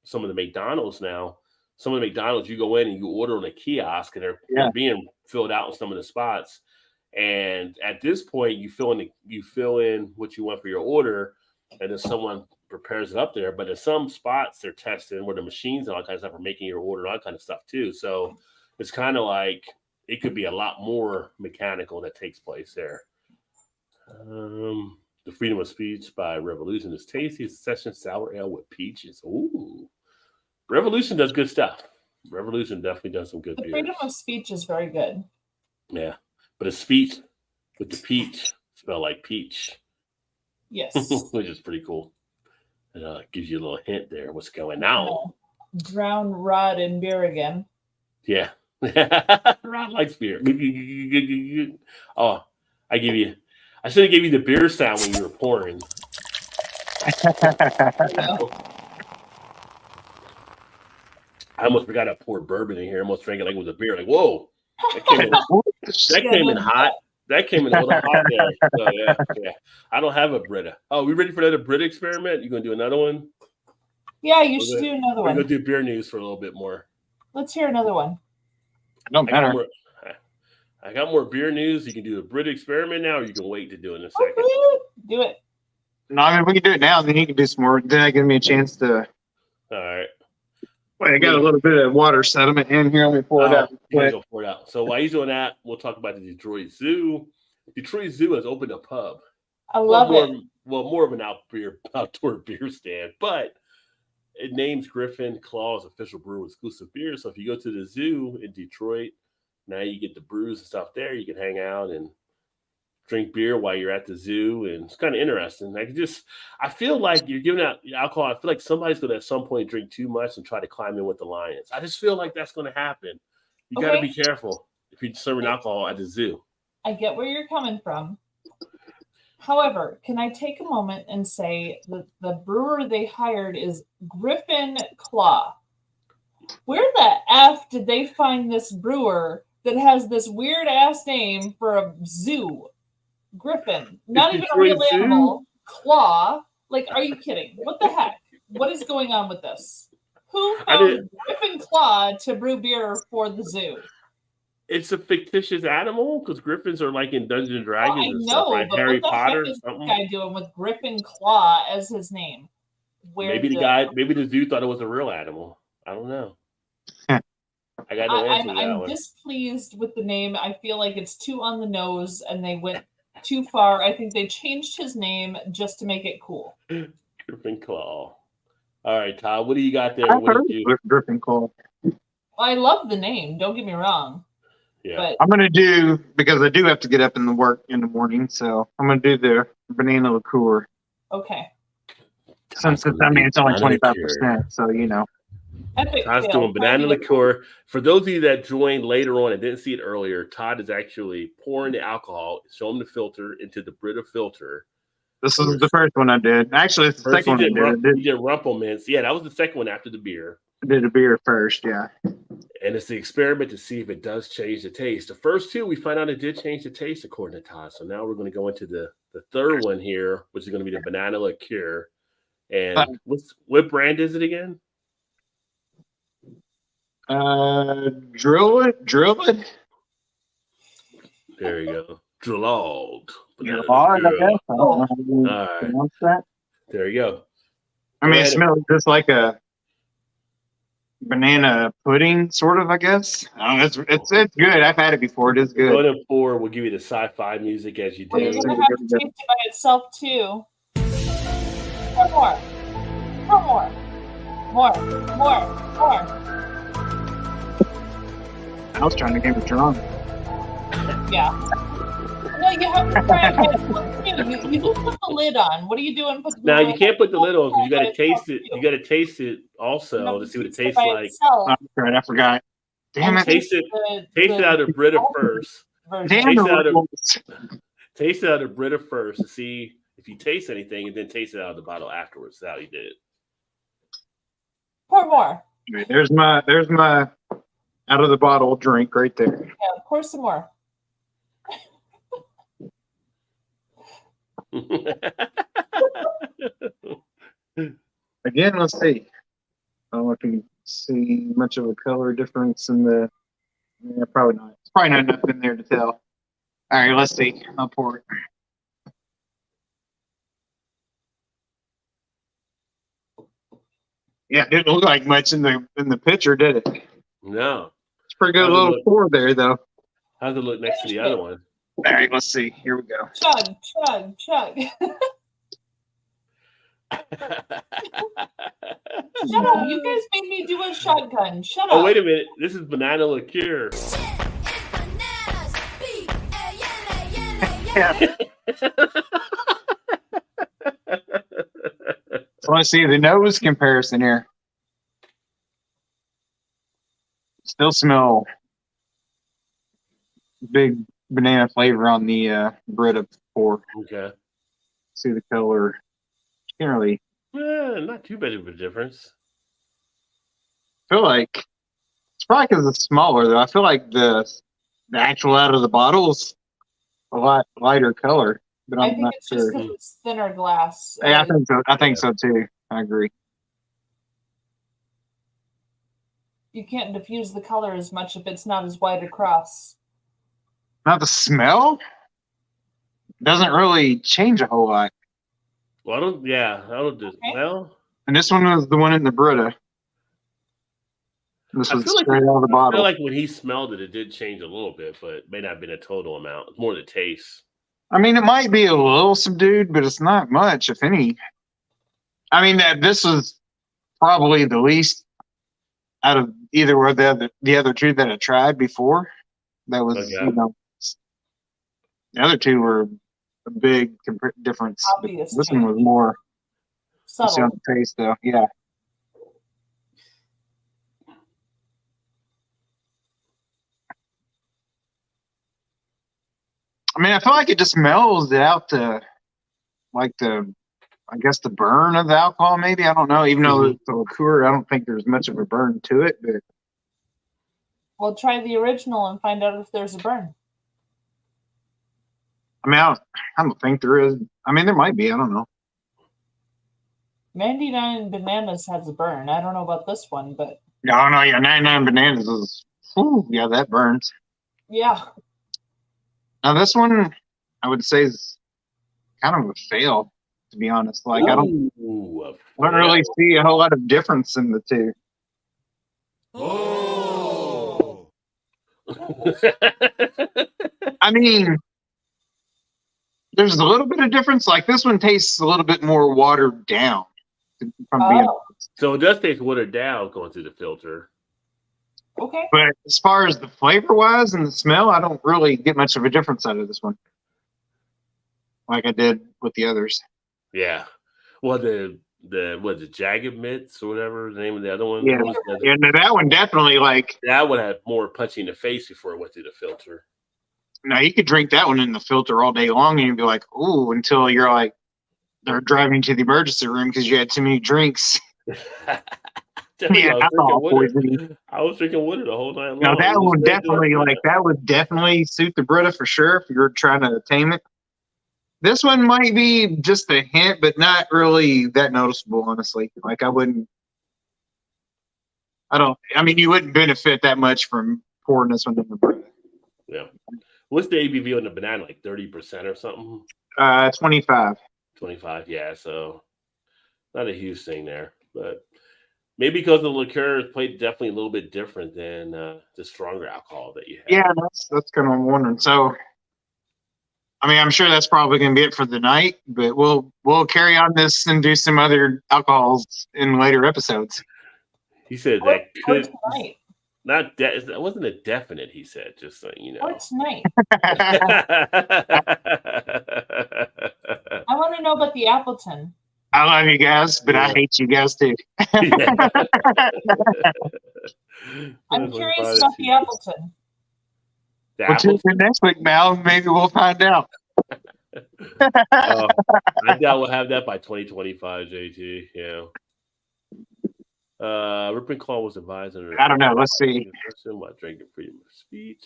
[SPEAKER 1] some of the McDonald's now. Some of the McDonald's, you go in and you order on a kiosk and they're being filled out in some of the spots. And at this point, you fill in what you want for your order, and then someone prepares it up there. But in some spots, they're testing where the machines and all kinds of stuff are making your order and all kind of stuff too. So it's kind of like it could be a lot more mechanical that takes place there. The Freedom of Speech by Revolution is tasty. It's session sour ale with peaches. Ooh. Revolution does good stuff. Revolution definitely does some good
[SPEAKER 3] The
[SPEAKER 1] beers.
[SPEAKER 3] freedom of speech is very good.
[SPEAKER 1] Yeah. But a speech with the peach smell like peach.
[SPEAKER 3] Yes.
[SPEAKER 1] Which is pretty cool. It gives you a little hint there what's going on.
[SPEAKER 3] Drown Rod in beer again.
[SPEAKER 1] Yeah. Rod likes beer. Oh, I should have gave you the beer sound when you were pouring. I almost forgot to pour bourbon in here. I almost drank it like it was a beer. Like, whoa. That came in hot. That came in a little hot there. So, yeah. I don't have a Brita. Oh, we ready for another Brita experiment? You going to do another one?
[SPEAKER 3] Yeah, you should do another one.
[SPEAKER 1] We're going to do beer news for a little bit more.
[SPEAKER 3] Let's hear another one.
[SPEAKER 2] Don't matter.
[SPEAKER 1] I got more beer news. You can do a Brita experiment now, or you can wait to do it in a second.
[SPEAKER 3] Do it.
[SPEAKER 2] No, I mean, we can do it now, then you can do some more. Then that gives me a chance to.
[SPEAKER 1] All right.
[SPEAKER 2] Wait, I got a little bit of water sediment in here. Let me pour it out.
[SPEAKER 1] Go pour it out. So while he's doing that, we'll talk about the Detroit Zoo. Detroit Zoo has opened a pub.
[SPEAKER 3] I love it.
[SPEAKER 1] More of an outdoor beer stand, but it names Griffin Claw's official brew exclusive beer. So if you go to the zoo in Detroit, now you get the brews and stuff there. You can hang out and drink beer while you're at the zoo, and it's kind of interesting. I feel like you're giving out alcohol. I feel like somebody's going to at some point drink too much and try to climb in with the lions. I just feel like that's going to happen. You got to be careful if you're serving alcohol at the zoo.
[SPEAKER 3] I get where you're coming from. However, can I take a moment and say that the brewer they hired is Griffin Claw? Where the F did they find this brewer that has this weird ass name for a zoo? Griffin, not even a real animal. Claw, like, are you kidding? What the heck? What is going on with this? Who found Griffin Claw to brew beer for the zoo?
[SPEAKER 1] It's a fictitious animal because griffins are like in Dungeons and Dragons.
[SPEAKER 3] I
[SPEAKER 1] and
[SPEAKER 3] know,
[SPEAKER 1] stuff, right?
[SPEAKER 3] but
[SPEAKER 1] Harry
[SPEAKER 3] what the
[SPEAKER 1] Potter.
[SPEAKER 3] heck is this guy doing with Griffin Claw as his name?
[SPEAKER 1] Maybe the zoo thought it was a real animal. I don't know. I got no answer to that
[SPEAKER 3] I'm
[SPEAKER 1] one.
[SPEAKER 3] displeased with the name. I feel like it's too on the nose and they went too far. I think they changed his name just to make it cool.
[SPEAKER 1] Griffin Claw. All right, Todd, what do you got there?
[SPEAKER 2] I've heard of Griffin Claw.
[SPEAKER 3] I love the name. Don't get me wrong.
[SPEAKER 1] Yeah.
[SPEAKER 3] But
[SPEAKER 2] I'm gonna do, because I do have to get up in the work in the morning, so I'm gonna do the banana liqueur.
[SPEAKER 3] okay.
[SPEAKER 2] Since it's only 25%, so you know.
[SPEAKER 3] Epic
[SPEAKER 1] Todd's
[SPEAKER 3] fail.
[SPEAKER 1] doing banana liqueur. For those of you that joined later on and didn't see it earlier, Todd is actually pouring the alcohol, show him the filter into the Brita filter.
[SPEAKER 2] This is the first one I did. Actually, it's the
[SPEAKER 1] First,
[SPEAKER 2] second one I did.
[SPEAKER 1] You did Rumpelmans. Yeah, that was the second one after the beer.
[SPEAKER 2] I did a beer first, yeah.
[SPEAKER 1] And it's the experiment to see if it does change the taste. The first two, we find out it did change the taste, according to Todd. So now we're going to go into the third one here, which is going to be the banana liqueur. And what brand is it again?
[SPEAKER 2] Drill it.
[SPEAKER 1] There you go. Drilled.
[SPEAKER 2] All right.
[SPEAKER 1] There you go.
[SPEAKER 2] I mean, it smells just like a banana pudding, sort of, I guess. It's good. I've had it before. It is good.
[SPEAKER 1] Go ahead and pour. We'll give you the sci-fi music as you
[SPEAKER 3] Well, you're
[SPEAKER 1] do.
[SPEAKER 3] going to have to taste it by itself, too. More.
[SPEAKER 2] I was trying to get it drunk.
[SPEAKER 3] Yeah. No, you have to try it. You just put the lid on. What are you doing?
[SPEAKER 1] Now you can't put the lid on because you got to taste it. You got to taste it also to see what it tastes like.
[SPEAKER 2] Oh, right, I forgot. Damn it!
[SPEAKER 1] Taste it out of Brita first.
[SPEAKER 2] Damn
[SPEAKER 1] Taste it out of Brita first to see if you taste anything, and then taste it out of the bottle afterwards. That's how you did it.
[SPEAKER 3] Pour more.
[SPEAKER 2] There's my out of the bottle drink right there.
[SPEAKER 3] Yeah, pour some more.
[SPEAKER 2] Again, let's see. I don't know if you can see much of a color difference in the. Yeah, probably not. It's probably not enough in there to tell. All right, let's see. I'll pour it. Yeah, it didn't look like much in the picture, did it?
[SPEAKER 1] No.
[SPEAKER 2] It's a pretty good little pour there, though.
[SPEAKER 1] How does it look next to the other one?
[SPEAKER 2] All right, let's see. Here we go.
[SPEAKER 3] Chug. Shut up. You guys made me do a shotgun. Shut up.
[SPEAKER 1] Oh, wait a minute. This is banana liqueur.
[SPEAKER 2] So let's see the nose comparison here. Still smell big banana flavor on the Brita pour.
[SPEAKER 1] Okay.
[SPEAKER 2] See the color. Can't really
[SPEAKER 1] Not too bad of a difference.
[SPEAKER 2] feel like it's probably because it's smaller though. I feel like the actual out of the bottle is a lot lighter color, but
[SPEAKER 3] I
[SPEAKER 2] I'm
[SPEAKER 3] think
[SPEAKER 2] not
[SPEAKER 3] it's just
[SPEAKER 2] sure.
[SPEAKER 3] because it's thinner glass.
[SPEAKER 2] Yeah, I think so. I think so too. I agree.
[SPEAKER 3] You can't diffuse the color as much if it's not as wide across.
[SPEAKER 2] Now the smell doesn't really change a whole lot.
[SPEAKER 1] Well, I don't do well.
[SPEAKER 2] And this one was the one in the Brita. This was straight out of the
[SPEAKER 1] I
[SPEAKER 2] bottle.
[SPEAKER 1] feel like when he smelled it, it did change a little bit, but it may not have been a total amount. It's more the taste.
[SPEAKER 2] I mean, it might be a little subdued, but it's not much, if any. I mean, this was probably the least out of either or the other two that I tried before. That was, The other two were a big difference.
[SPEAKER 3] Obvious
[SPEAKER 2] This one was
[SPEAKER 3] change.
[SPEAKER 2] more on
[SPEAKER 3] Subtle.
[SPEAKER 2] the taste, though. Yeah. I mean, I feel like it just mellows it out to like I guess the burn of the alcohol, maybe. I don't know. Even though it's a liqueur, I don't think there's much of a burn to it. But
[SPEAKER 3] Well, try the original and find out if there's a burn.
[SPEAKER 2] I mean, I don't think there is. I mean, there might be. I don't know.
[SPEAKER 3] 99 Bananas has a burn. I don't know about this one, but
[SPEAKER 2] No, no, yeah, 99 Bananas is. Ooh, yeah, that burns.
[SPEAKER 3] yeah.
[SPEAKER 2] Now this one, I would say, is kind of a fail. To be honest, like I don't really see a whole lot of difference in the two.
[SPEAKER 4] Oh.
[SPEAKER 2] I mean, there's a little bit of difference. Like this one tastes a little bit more watered down. If I'm being
[SPEAKER 3] Oh,
[SPEAKER 1] So it does taste watered down going through the filter.
[SPEAKER 3] okay.
[SPEAKER 2] But as far as the flavor wise and the smell, I don't really get much of a difference out of this one, like I did with the others.
[SPEAKER 1] Yeah. Well, the Jagged Mitts or whatever the name of the other one.
[SPEAKER 2] Yeah.
[SPEAKER 1] What was the other-
[SPEAKER 2] And that one definitely, like,
[SPEAKER 1] That one had more punch in the face before it went through the filter.
[SPEAKER 2] now you could drink that one in the filter all day long and you'd be like, ooh, until you're like, they're driving to the emergency room because you had too many drinks. Yeah, alcohol poisoning.
[SPEAKER 1] I was drinking water the whole night long.
[SPEAKER 2] Now that
[SPEAKER 1] It was
[SPEAKER 2] would
[SPEAKER 1] good
[SPEAKER 2] definitely,
[SPEAKER 1] stuff.
[SPEAKER 2] like, that would definitely suit the Brita for sure if you're trying to tame it. This one might be just a hint, but not really that noticeable, honestly. Like I mean, you wouldn't benefit that much from pouring this one in the Brita.
[SPEAKER 1] Yeah. What's the ABV on the banana? Like 30% or something?
[SPEAKER 2] 25.
[SPEAKER 1] 25. Yeah. So not a huge thing there, but maybe because the liqueur is played definitely a little bit different than the stronger alcohol that you have.
[SPEAKER 2] Yeah, that's kind of what I'm wondering. So, I mean, I'm sure that's probably going to be it for the night, but we'll carry on this and do some other alcohols in later episodes.
[SPEAKER 1] He said
[SPEAKER 3] Or
[SPEAKER 1] that could
[SPEAKER 3] tonight.
[SPEAKER 1] not. That wasn't a definite. He said, just so you know.
[SPEAKER 3] Or tonight. I want to know about the Appleton.
[SPEAKER 2] I love you guys, but I hate you guys too.
[SPEAKER 3] I'm curious about the Appleton.
[SPEAKER 1] The
[SPEAKER 2] We'll tune
[SPEAKER 1] Appleton?
[SPEAKER 2] in next week, Mal. Maybe we'll find out.
[SPEAKER 1] I doubt we'll have that by 2025, JT. Yeah. Ripon Call was advised.
[SPEAKER 2] I don't know. Let's see.
[SPEAKER 1] What drinking freedom of speech?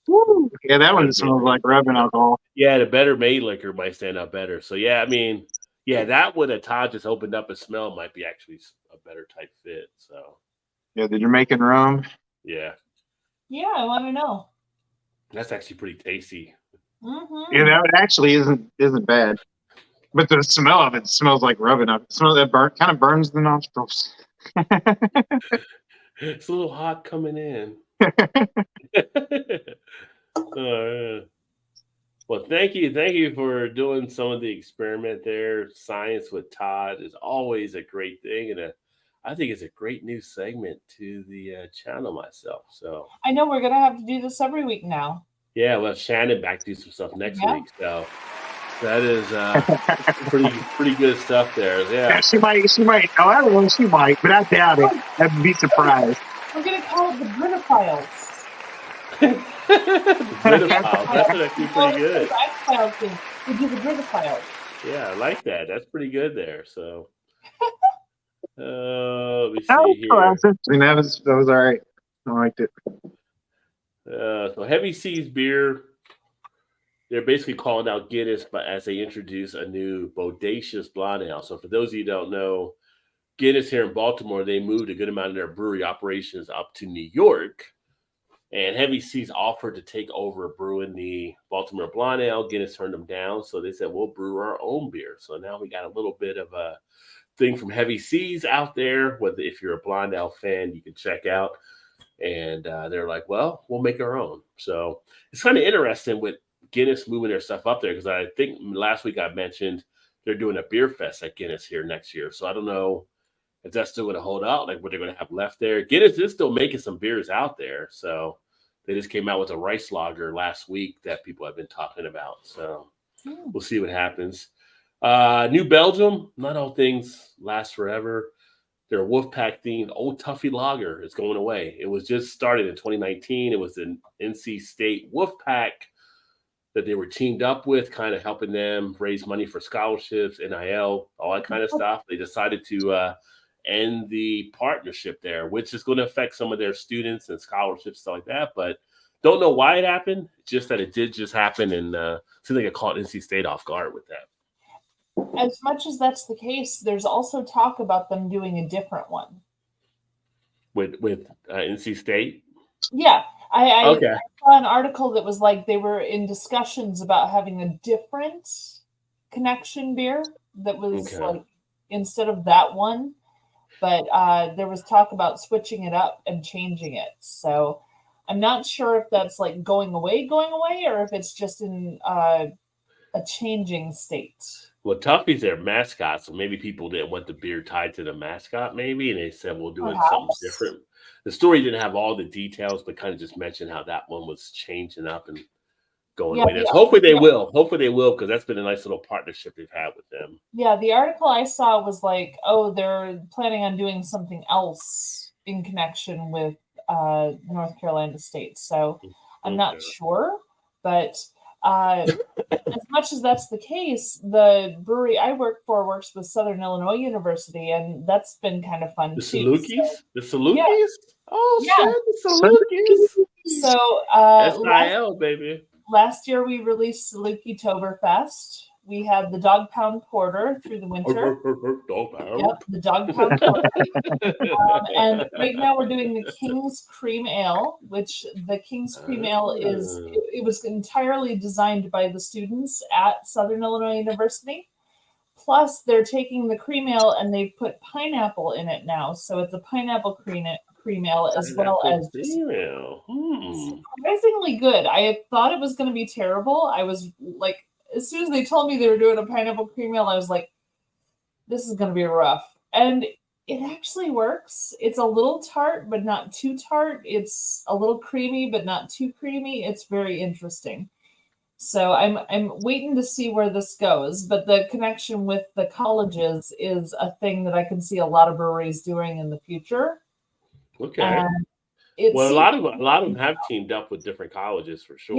[SPEAKER 2] Woo. Yeah, that one smells like rubbing alcohol.
[SPEAKER 1] Yeah, the better made liquor might stand out better. So yeah, I mean, yeah, that one that Todd just opened up a smell might be actually a better type fit. So
[SPEAKER 2] Yeah, the Jamaican rum.
[SPEAKER 1] yeah,
[SPEAKER 3] Yeah, I want to know.
[SPEAKER 1] that's actually pretty tasty.
[SPEAKER 3] Mm-hmm.
[SPEAKER 2] Yeah, that one actually isn't bad. But the smell of it smells like rubbing up. The smell that kind of burns the nostrils.
[SPEAKER 1] It's a little hot coming in. Well, thank you for doing some of the experiment there. Science with Todd is always a great thing, and I think it's a great new segment to the channel myself. So
[SPEAKER 3] I know we're going to have to do this every week now.
[SPEAKER 1] yeah, we'll have Shannon back to do some stuff next
[SPEAKER 3] Yeah.
[SPEAKER 1] week. So that is pretty good stuff there. Yeah.
[SPEAKER 2] She might. Oh, I don't know. She might, but I doubt it. I'd be surprised.
[SPEAKER 3] We're going to call it the Brita Files.
[SPEAKER 1] Brita Files. That's actually pretty good.
[SPEAKER 3] The X-Files thing. We do the Brita Files.
[SPEAKER 1] Yeah, I like that. That's pretty good there. So let me
[SPEAKER 2] Oh,
[SPEAKER 1] see
[SPEAKER 2] that
[SPEAKER 1] here.
[SPEAKER 2] was interesting. That was all right. I liked it.
[SPEAKER 1] So Heavy Seas beer, they're basically calling out Guinness, but as they introduce a new bodacious blonde ale. So for those of you who don't know, Guinness here in Baltimore, they moved a good amount of their brewery operations up to New York, and Heavy Seas offered to take over brewing the Baltimore blonde ale. Guinness turned them down, so they said we'll brew our own beer. So now we got a little bit of a thing from Heavy Seas out there. Whether if you're a blonde ale fan, you can check out. And they're like, well, we'll make our own. So it's kind of interesting with Guinness moving their stuff up there, because I think last week I mentioned they're doing a beer fest at Guinness here next year. So I don't know if that's still going to hold out, like what they're going to have left there. Guinness is still making some beers out there. So They just came out with a rice lager last week that people have been talking about. So
[SPEAKER 3] Hmm.
[SPEAKER 1] we'll see what happens. New Belgium, not all things last forever. Their Wolfpack themed Old Tuffy Lager is going away. It was just started in 2019. It was an NC State Wolfpack that they were teamed up with, kind of helping them raise money for scholarships, NIL, all that kind of stuff. They decided to end the partnership there, which is going to affect some of their students and scholarships, stuff like that. But don't know why it happened. Just that it did just happen, and seems like it caught NC State off guard with that.
[SPEAKER 3] As much as that's the case, there's also talk about them doing a different one.
[SPEAKER 1] With NC State.
[SPEAKER 3] Yeah, I
[SPEAKER 1] Okay.
[SPEAKER 3] saw an article that was like they were in discussions about having a different connection beer that was
[SPEAKER 1] Okay.
[SPEAKER 3] like instead of that one, but there was talk about switching it up and changing it. So I'm not sure if that's like going away, or if it's just in a changing state.
[SPEAKER 1] Well, Tuffy's their mascot, so maybe people didn't want the beer tied to the mascot, maybe, and they said we'll do it something
[SPEAKER 3] Perhaps.
[SPEAKER 1] different. The story didn't have all the details, but kind of just mentioned how that one was changing up and going
[SPEAKER 3] Yeah,
[SPEAKER 1] away.
[SPEAKER 3] yeah.
[SPEAKER 1] Hopefully they will. Hopefully they will, because that's been a nice little partnership they've had with them.
[SPEAKER 3] Yeah, the article I saw was like, oh, they're planning on doing something else in connection with North Carolina State. So I'm not
[SPEAKER 1] Okay.
[SPEAKER 3] sure, but as much as that's the case, the brewery I work for works with Southern Illinois University, and that's been kind of fun
[SPEAKER 1] The
[SPEAKER 3] too.
[SPEAKER 1] Salukis? The Salukis? Oh,
[SPEAKER 3] Yeah.
[SPEAKER 1] shit, the Salukis.
[SPEAKER 3] So
[SPEAKER 1] SIL, baby.
[SPEAKER 3] last year we released Saluki Toberfest. We had the Dog Pound Porter through the winter. Yep, the Dog Pound Porter. And right now we're doing the King's Cream Ale, which the King's Cream Ale is, it was entirely designed by the students at Southern Illinois University. Plus, they're taking the cream ale and they've put pineapple in it now. So it's a pineapple cream ale as well as just surprisingly good. I thought it was going to be terrible. I was like, as soon as they told me they were doing a pineapple cream ale, I was like, this is going to be rough. And it actually works. It's a little tart, but not too tart. It's a little creamy, but not too creamy. It's very interesting. So I'm waiting to see where this goes. But the connection with the colleges is a thing that I can see a lot of breweries doing in the future.
[SPEAKER 1] Okay.
[SPEAKER 3] And
[SPEAKER 1] Well, a lot of them have teamed up with different colleges for sure.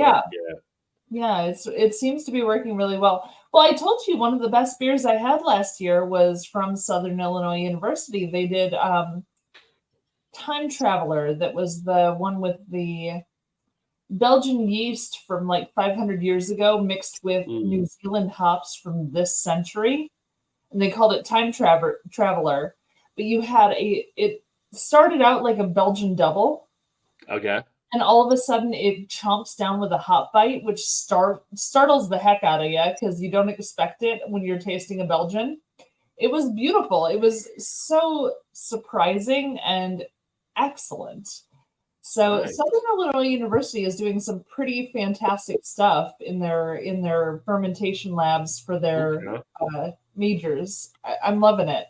[SPEAKER 3] Yeah. It seems to be working really well. Well, I told you one of the best beers I had last year was from Southern Illinois University. They did Time Traveler. That was the one with the Belgian yeast from like 500 years ago mixed with New Zealand hops from this century. And they called it Time Traveler. But you had it started out like a Belgian double.
[SPEAKER 1] Okay.
[SPEAKER 3] And all of a sudden it chomps down with a hot bite, which startles the heck out of you because you don't expect it when you're tasting a Belgian. It was beautiful. It was so surprising and excellent. So
[SPEAKER 1] Nice.
[SPEAKER 3] Southern Illinois University is doing some pretty fantastic stuff in their fermentation labs for their majors. I'm loving it.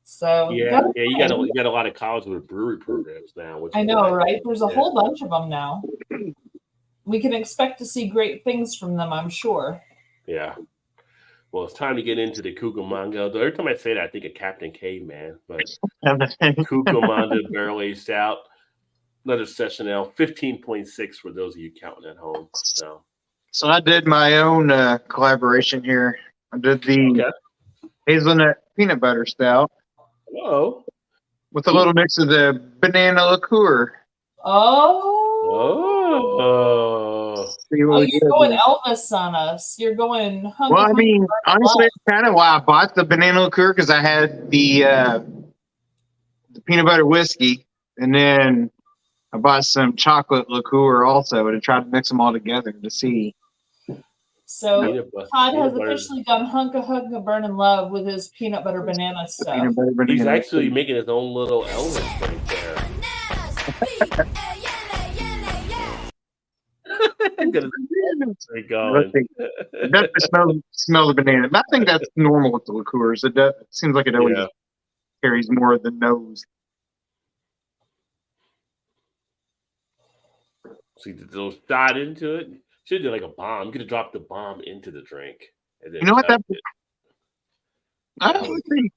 [SPEAKER 3] So
[SPEAKER 1] you got a lot of colleges with brewery programs now. Which
[SPEAKER 3] I know, right? There's a
[SPEAKER 1] Yeah.
[SPEAKER 3] whole bunch of them now. We can expect to see great things from them, I'm sure.
[SPEAKER 1] Yeah. Well, it's time to get into the Cucamonga. Every time I say that, I think of Captain Caveman, but Cucamonga Barrel Aged Stout. Another session ale, 15.6 for those of you counting at home. So
[SPEAKER 2] I did my own collaboration here. I did the hazelnut peanut butter stout.
[SPEAKER 1] Whoa.
[SPEAKER 2] With a little mix of the banana liqueur.
[SPEAKER 1] Oh.
[SPEAKER 3] You're going Elvis on us. You're going hungry.
[SPEAKER 2] Well, I mean, honestly, that's kind of why I bought the banana liqueur, because I had the peanut butter whiskey, and then I bought some chocolate liqueur also to try to mix them all together to see.
[SPEAKER 3] So Todd has officially gone hunka burning love with his peanut butter banana stuff.
[SPEAKER 1] He's actually making his own little Elvis right there.
[SPEAKER 2] Definitely smell the banana. But I think that's normal with the liqueurs. It seems like it always carries more of the nose.
[SPEAKER 1] So you did a little shot into it. Should do like a bomb. You could have dropped the bomb into the drink. And then
[SPEAKER 2] You know what?
[SPEAKER 1] chugged
[SPEAKER 2] That
[SPEAKER 1] it.
[SPEAKER 2] I would agree.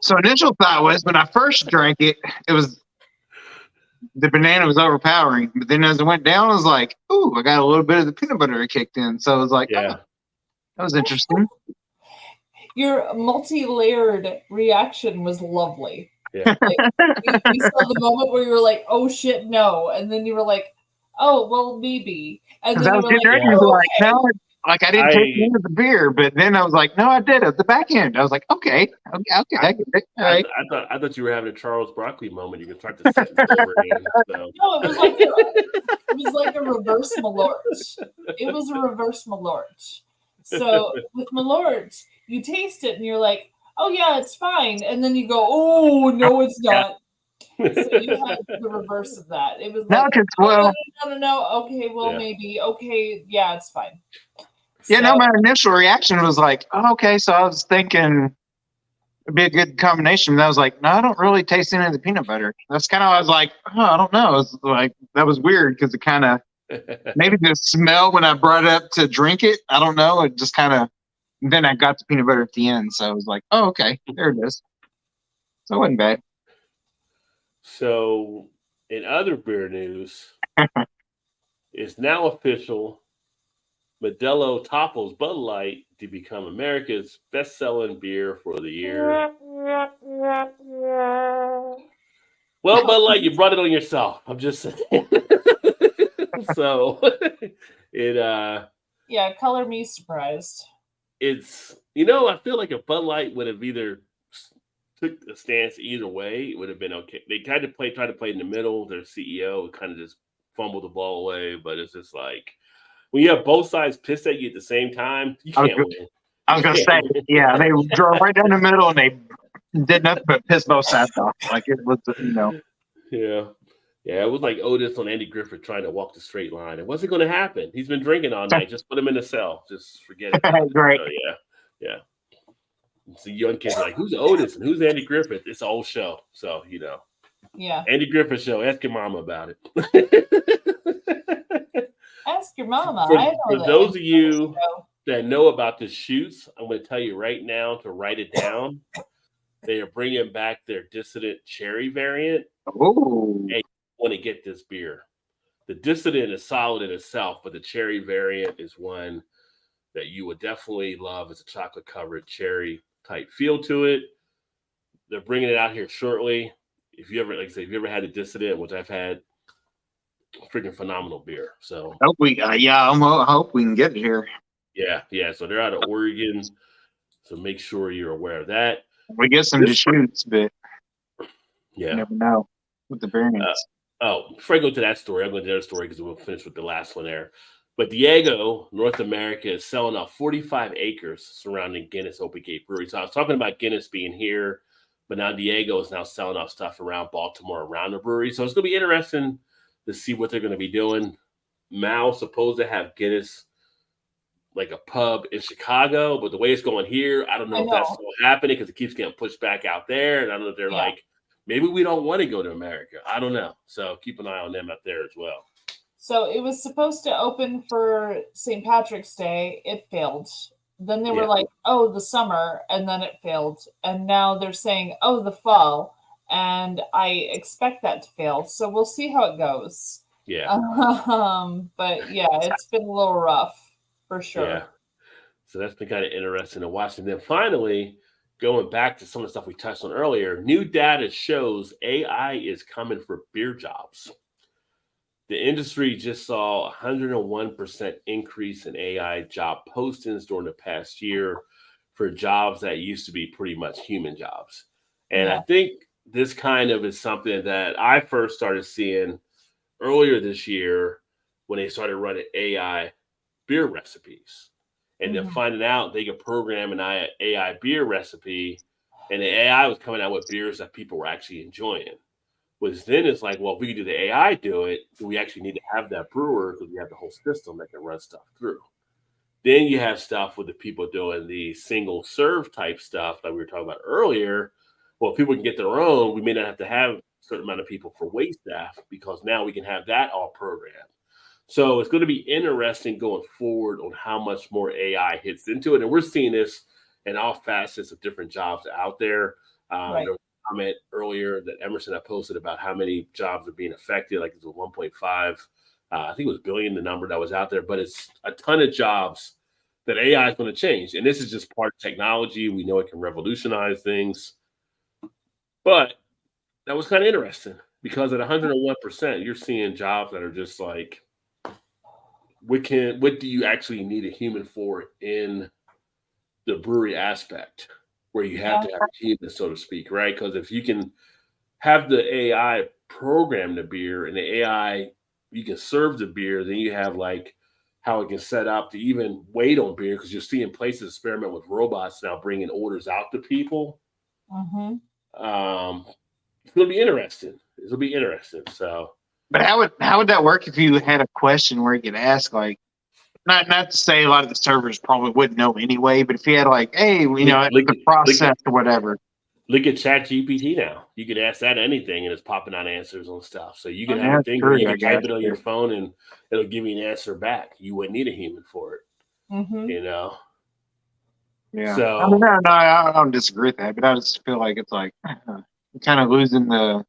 [SPEAKER 2] So initial thought was when I first drank it, it was the banana was overpowering. But then as it went down, I was like, "Ooh, I got a little bit of the peanut butter that kicked in." So I was like,
[SPEAKER 1] Yeah.
[SPEAKER 2] "Oh, that was interesting."
[SPEAKER 3] Your multi-layered reaction was lovely.
[SPEAKER 1] Yeah.
[SPEAKER 3] Like, you saw the moment where you were like, "Oh shit, no," and then you were like, "Oh well, maybe," and
[SPEAKER 2] Because
[SPEAKER 3] then
[SPEAKER 2] I
[SPEAKER 3] you
[SPEAKER 2] was
[SPEAKER 3] were
[SPEAKER 2] getting
[SPEAKER 3] like,
[SPEAKER 2] ready to be
[SPEAKER 3] "Oh,
[SPEAKER 2] like,
[SPEAKER 3] okay."
[SPEAKER 2] "No, like I didn't take the end of the beer," but then I was like, "No, I did at the back end." I was like, "Okay, I get it. All right."
[SPEAKER 1] I thought you were having a Charles Broccoli moment. You can start the sentence over again. So.
[SPEAKER 3] No, it was like a reverse Malort. It was a reverse Malort. So with Malort, you taste it and you're like, "Oh yeah, it's fine," and then you go, "Oh no, it's not." So you had the reverse of that. It was
[SPEAKER 2] No,
[SPEAKER 3] like,
[SPEAKER 2] because
[SPEAKER 3] "Oh, no. Okay, well
[SPEAKER 1] Yeah.
[SPEAKER 3] maybe. Okay, yeah, it's fine."
[SPEAKER 2] yeah, no,
[SPEAKER 3] So-
[SPEAKER 2] my initial reaction was like, "Oh, okay." So I was thinking it'd be a good combination. But I was like, "No, I don't really taste any of the peanut butter." That's kind of I was like, "Oh, I don't know." It's like that was weird because it kind of maybe the smell when I brought it up to drink it. I don't know. It just kind of. Then I got the peanut butter at the end, so I was like, "Oh, okay, there it is." So it wasn't bad.
[SPEAKER 1] So, in other beer news, it's now official. Modelo topples Bud Light to become America's best-selling beer for the year. Well, Bud Light, you brought it on yourself. I'm just saying. So, it
[SPEAKER 3] yeah, color me surprised.
[SPEAKER 1] it's I feel like if Bud Light would have either took a stance either way, it would have been okay. They tried to play in the middle. Their CEO kind of just fumbled the ball away, but it's just like when you have both sides pissed at you at the same time, you can't win.
[SPEAKER 2] I was gonna say, yeah, they drove right down the middle and they did nothing but piss both sides off. Like it was,
[SPEAKER 1] Yeah, it was like Otis on Andy Griffith trying to walk the straight line. It wasn't going to happen. He's been drinking all night. Just put him in the cell. Just forget it.
[SPEAKER 2] Great.
[SPEAKER 1] So, yeah. So young kids are like, who's Otis and who's Andy Griffith? It's an old show. So,
[SPEAKER 3] Yeah.
[SPEAKER 1] Andy Griffith show. Ask your mama about it.
[SPEAKER 3] Ask your mama.
[SPEAKER 1] For those of you that know about the shoots, I'm going to tell you right now to write it down. They are bringing back their Dissident Cherry variant.
[SPEAKER 2] Oh,
[SPEAKER 1] Hey, want to get this beer. The Dissident is solid in itself, but the cherry variant is one that you would definitely love. It's a chocolate covered cherry type feel to it. They're bringing it out here shortly. If you ever, like I said, if you ever had a Dissident, which I've had, freaking phenomenal beer. So
[SPEAKER 2] hope we, I hope we can get it here.
[SPEAKER 1] Yeah. So they're out of Oregon. So make sure you're aware of that.
[SPEAKER 2] We get some shoots, but you
[SPEAKER 1] Yeah.
[SPEAKER 2] never know with the variants.
[SPEAKER 1] Before I go to that story, I'm going to the other story because we'll finish with the last one there. But Diego, North America, is selling off 45 acres surrounding Guinness Open Gate Brewery. So I was talking about Guinness being here, but now Diego is now selling off stuff around Baltimore, around the brewery. So it's going to be interesting to see what they're going to be doing. Mal's supposed to have Guinness like a pub in Chicago, but the way it's going here, I don't know if that's still happening because it keeps getting pushed back out there. And I don't know if they're like, maybe we don't want to go to America. I don't know. So keep an eye on them out there as well.
[SPEAKER 3] So it was supposed to open for St. Patrick's Day. It failed. Then they were like, oh, the summer, and then it failed. And now they're saying, oh, the fall. And I expect that to fail. So we'll see how it goes.
[SPEAKER 1] Yeah.
[SPEAKER 3] But yeah, it's been a little rough for sure.
[SPEAKER 1] Yeah. So that's been kind of interesting to watch. And then finally, going back to some of the stuff we touched on earlier, new data shows AI is coming for beer jobs. The industry just saw a 101% increase in AI job postings during the past year for jobs that used to be pretty much human jobs. And I think this kind of is something that I first started seeing earlier this year when they started running AI beer recipes. And then finding out they could program an AI beer recipe, and the AI was coming out with beers that people were actually enjoying. Which then it's like, well, if we can do the AI do it, do we actually need to have that brewer because we have the whole system that can run stuff through. Then you have stuff with the people doing the single serve type stuff that we were talking about earlier. Well, if people can get their own, we may not have to have certain amount of people for wait staff because now we can have that all programmed. So it's going to be interesting going forward on how much more AI hits into it. And we're seeing this in all facets of different jobs out there.
[SPEAKER 3] Right.
[SPEAKER 1] There was a comment earlier that Emerson had posted about how many jobs are being affected, like it's a 1.5, I think it was billion, the number that was out there, but it's a ton of jobs that AI is going to change. And this is just part of technology. We know it can revolutionize things. But that was kind of interesting because at 101%, you're seeing jobs that are just like, what do you actually need a human for in the brewery aspect where you have to have a human, so to speak, right? Because if you can have the AI program the beer and the AI, you can serve the beer, then you have like how it can set up to even wait on beer because you're seeing places experiment with robots now bringing orders out to people.
[SPEAKER 3] Mm-hmm.
[SPEAKER 1] It's going to be interesting. It'll be interesting. So.
[SPEAKER 2] But how would that work if you had a question where you could ask, like, not to say a lot of the servers probably wouldn't know anyway, but if you had like, hey, you know, the process or whatever.
[SPEAKER 1] Look at ChatGPT now. You can ask that anything, and it's popping out answers on stuff. So you can have
[SPEAKER 2] Yeah,
[SPEAKER 1] a thing
[SPEAKER 2] true,
[SPEAKER 1] where you
[SPEAKER 2] I
[SPEAKER 1] can type
[SPEAKER 2] guess.
[SPEAKER 1] it on your phone, and it'll give you an answer back. You wouldn't need a human for it,
[SPEAKER 3] Mm-hmm.
[SPEAKER 1] you know.
[SPEAKER 2] Yeah.
[SPEAKER 1] So
[SPEAKER 2] I mean, no, I don't disagree with that, but I just feel like it's like you're kind of losing the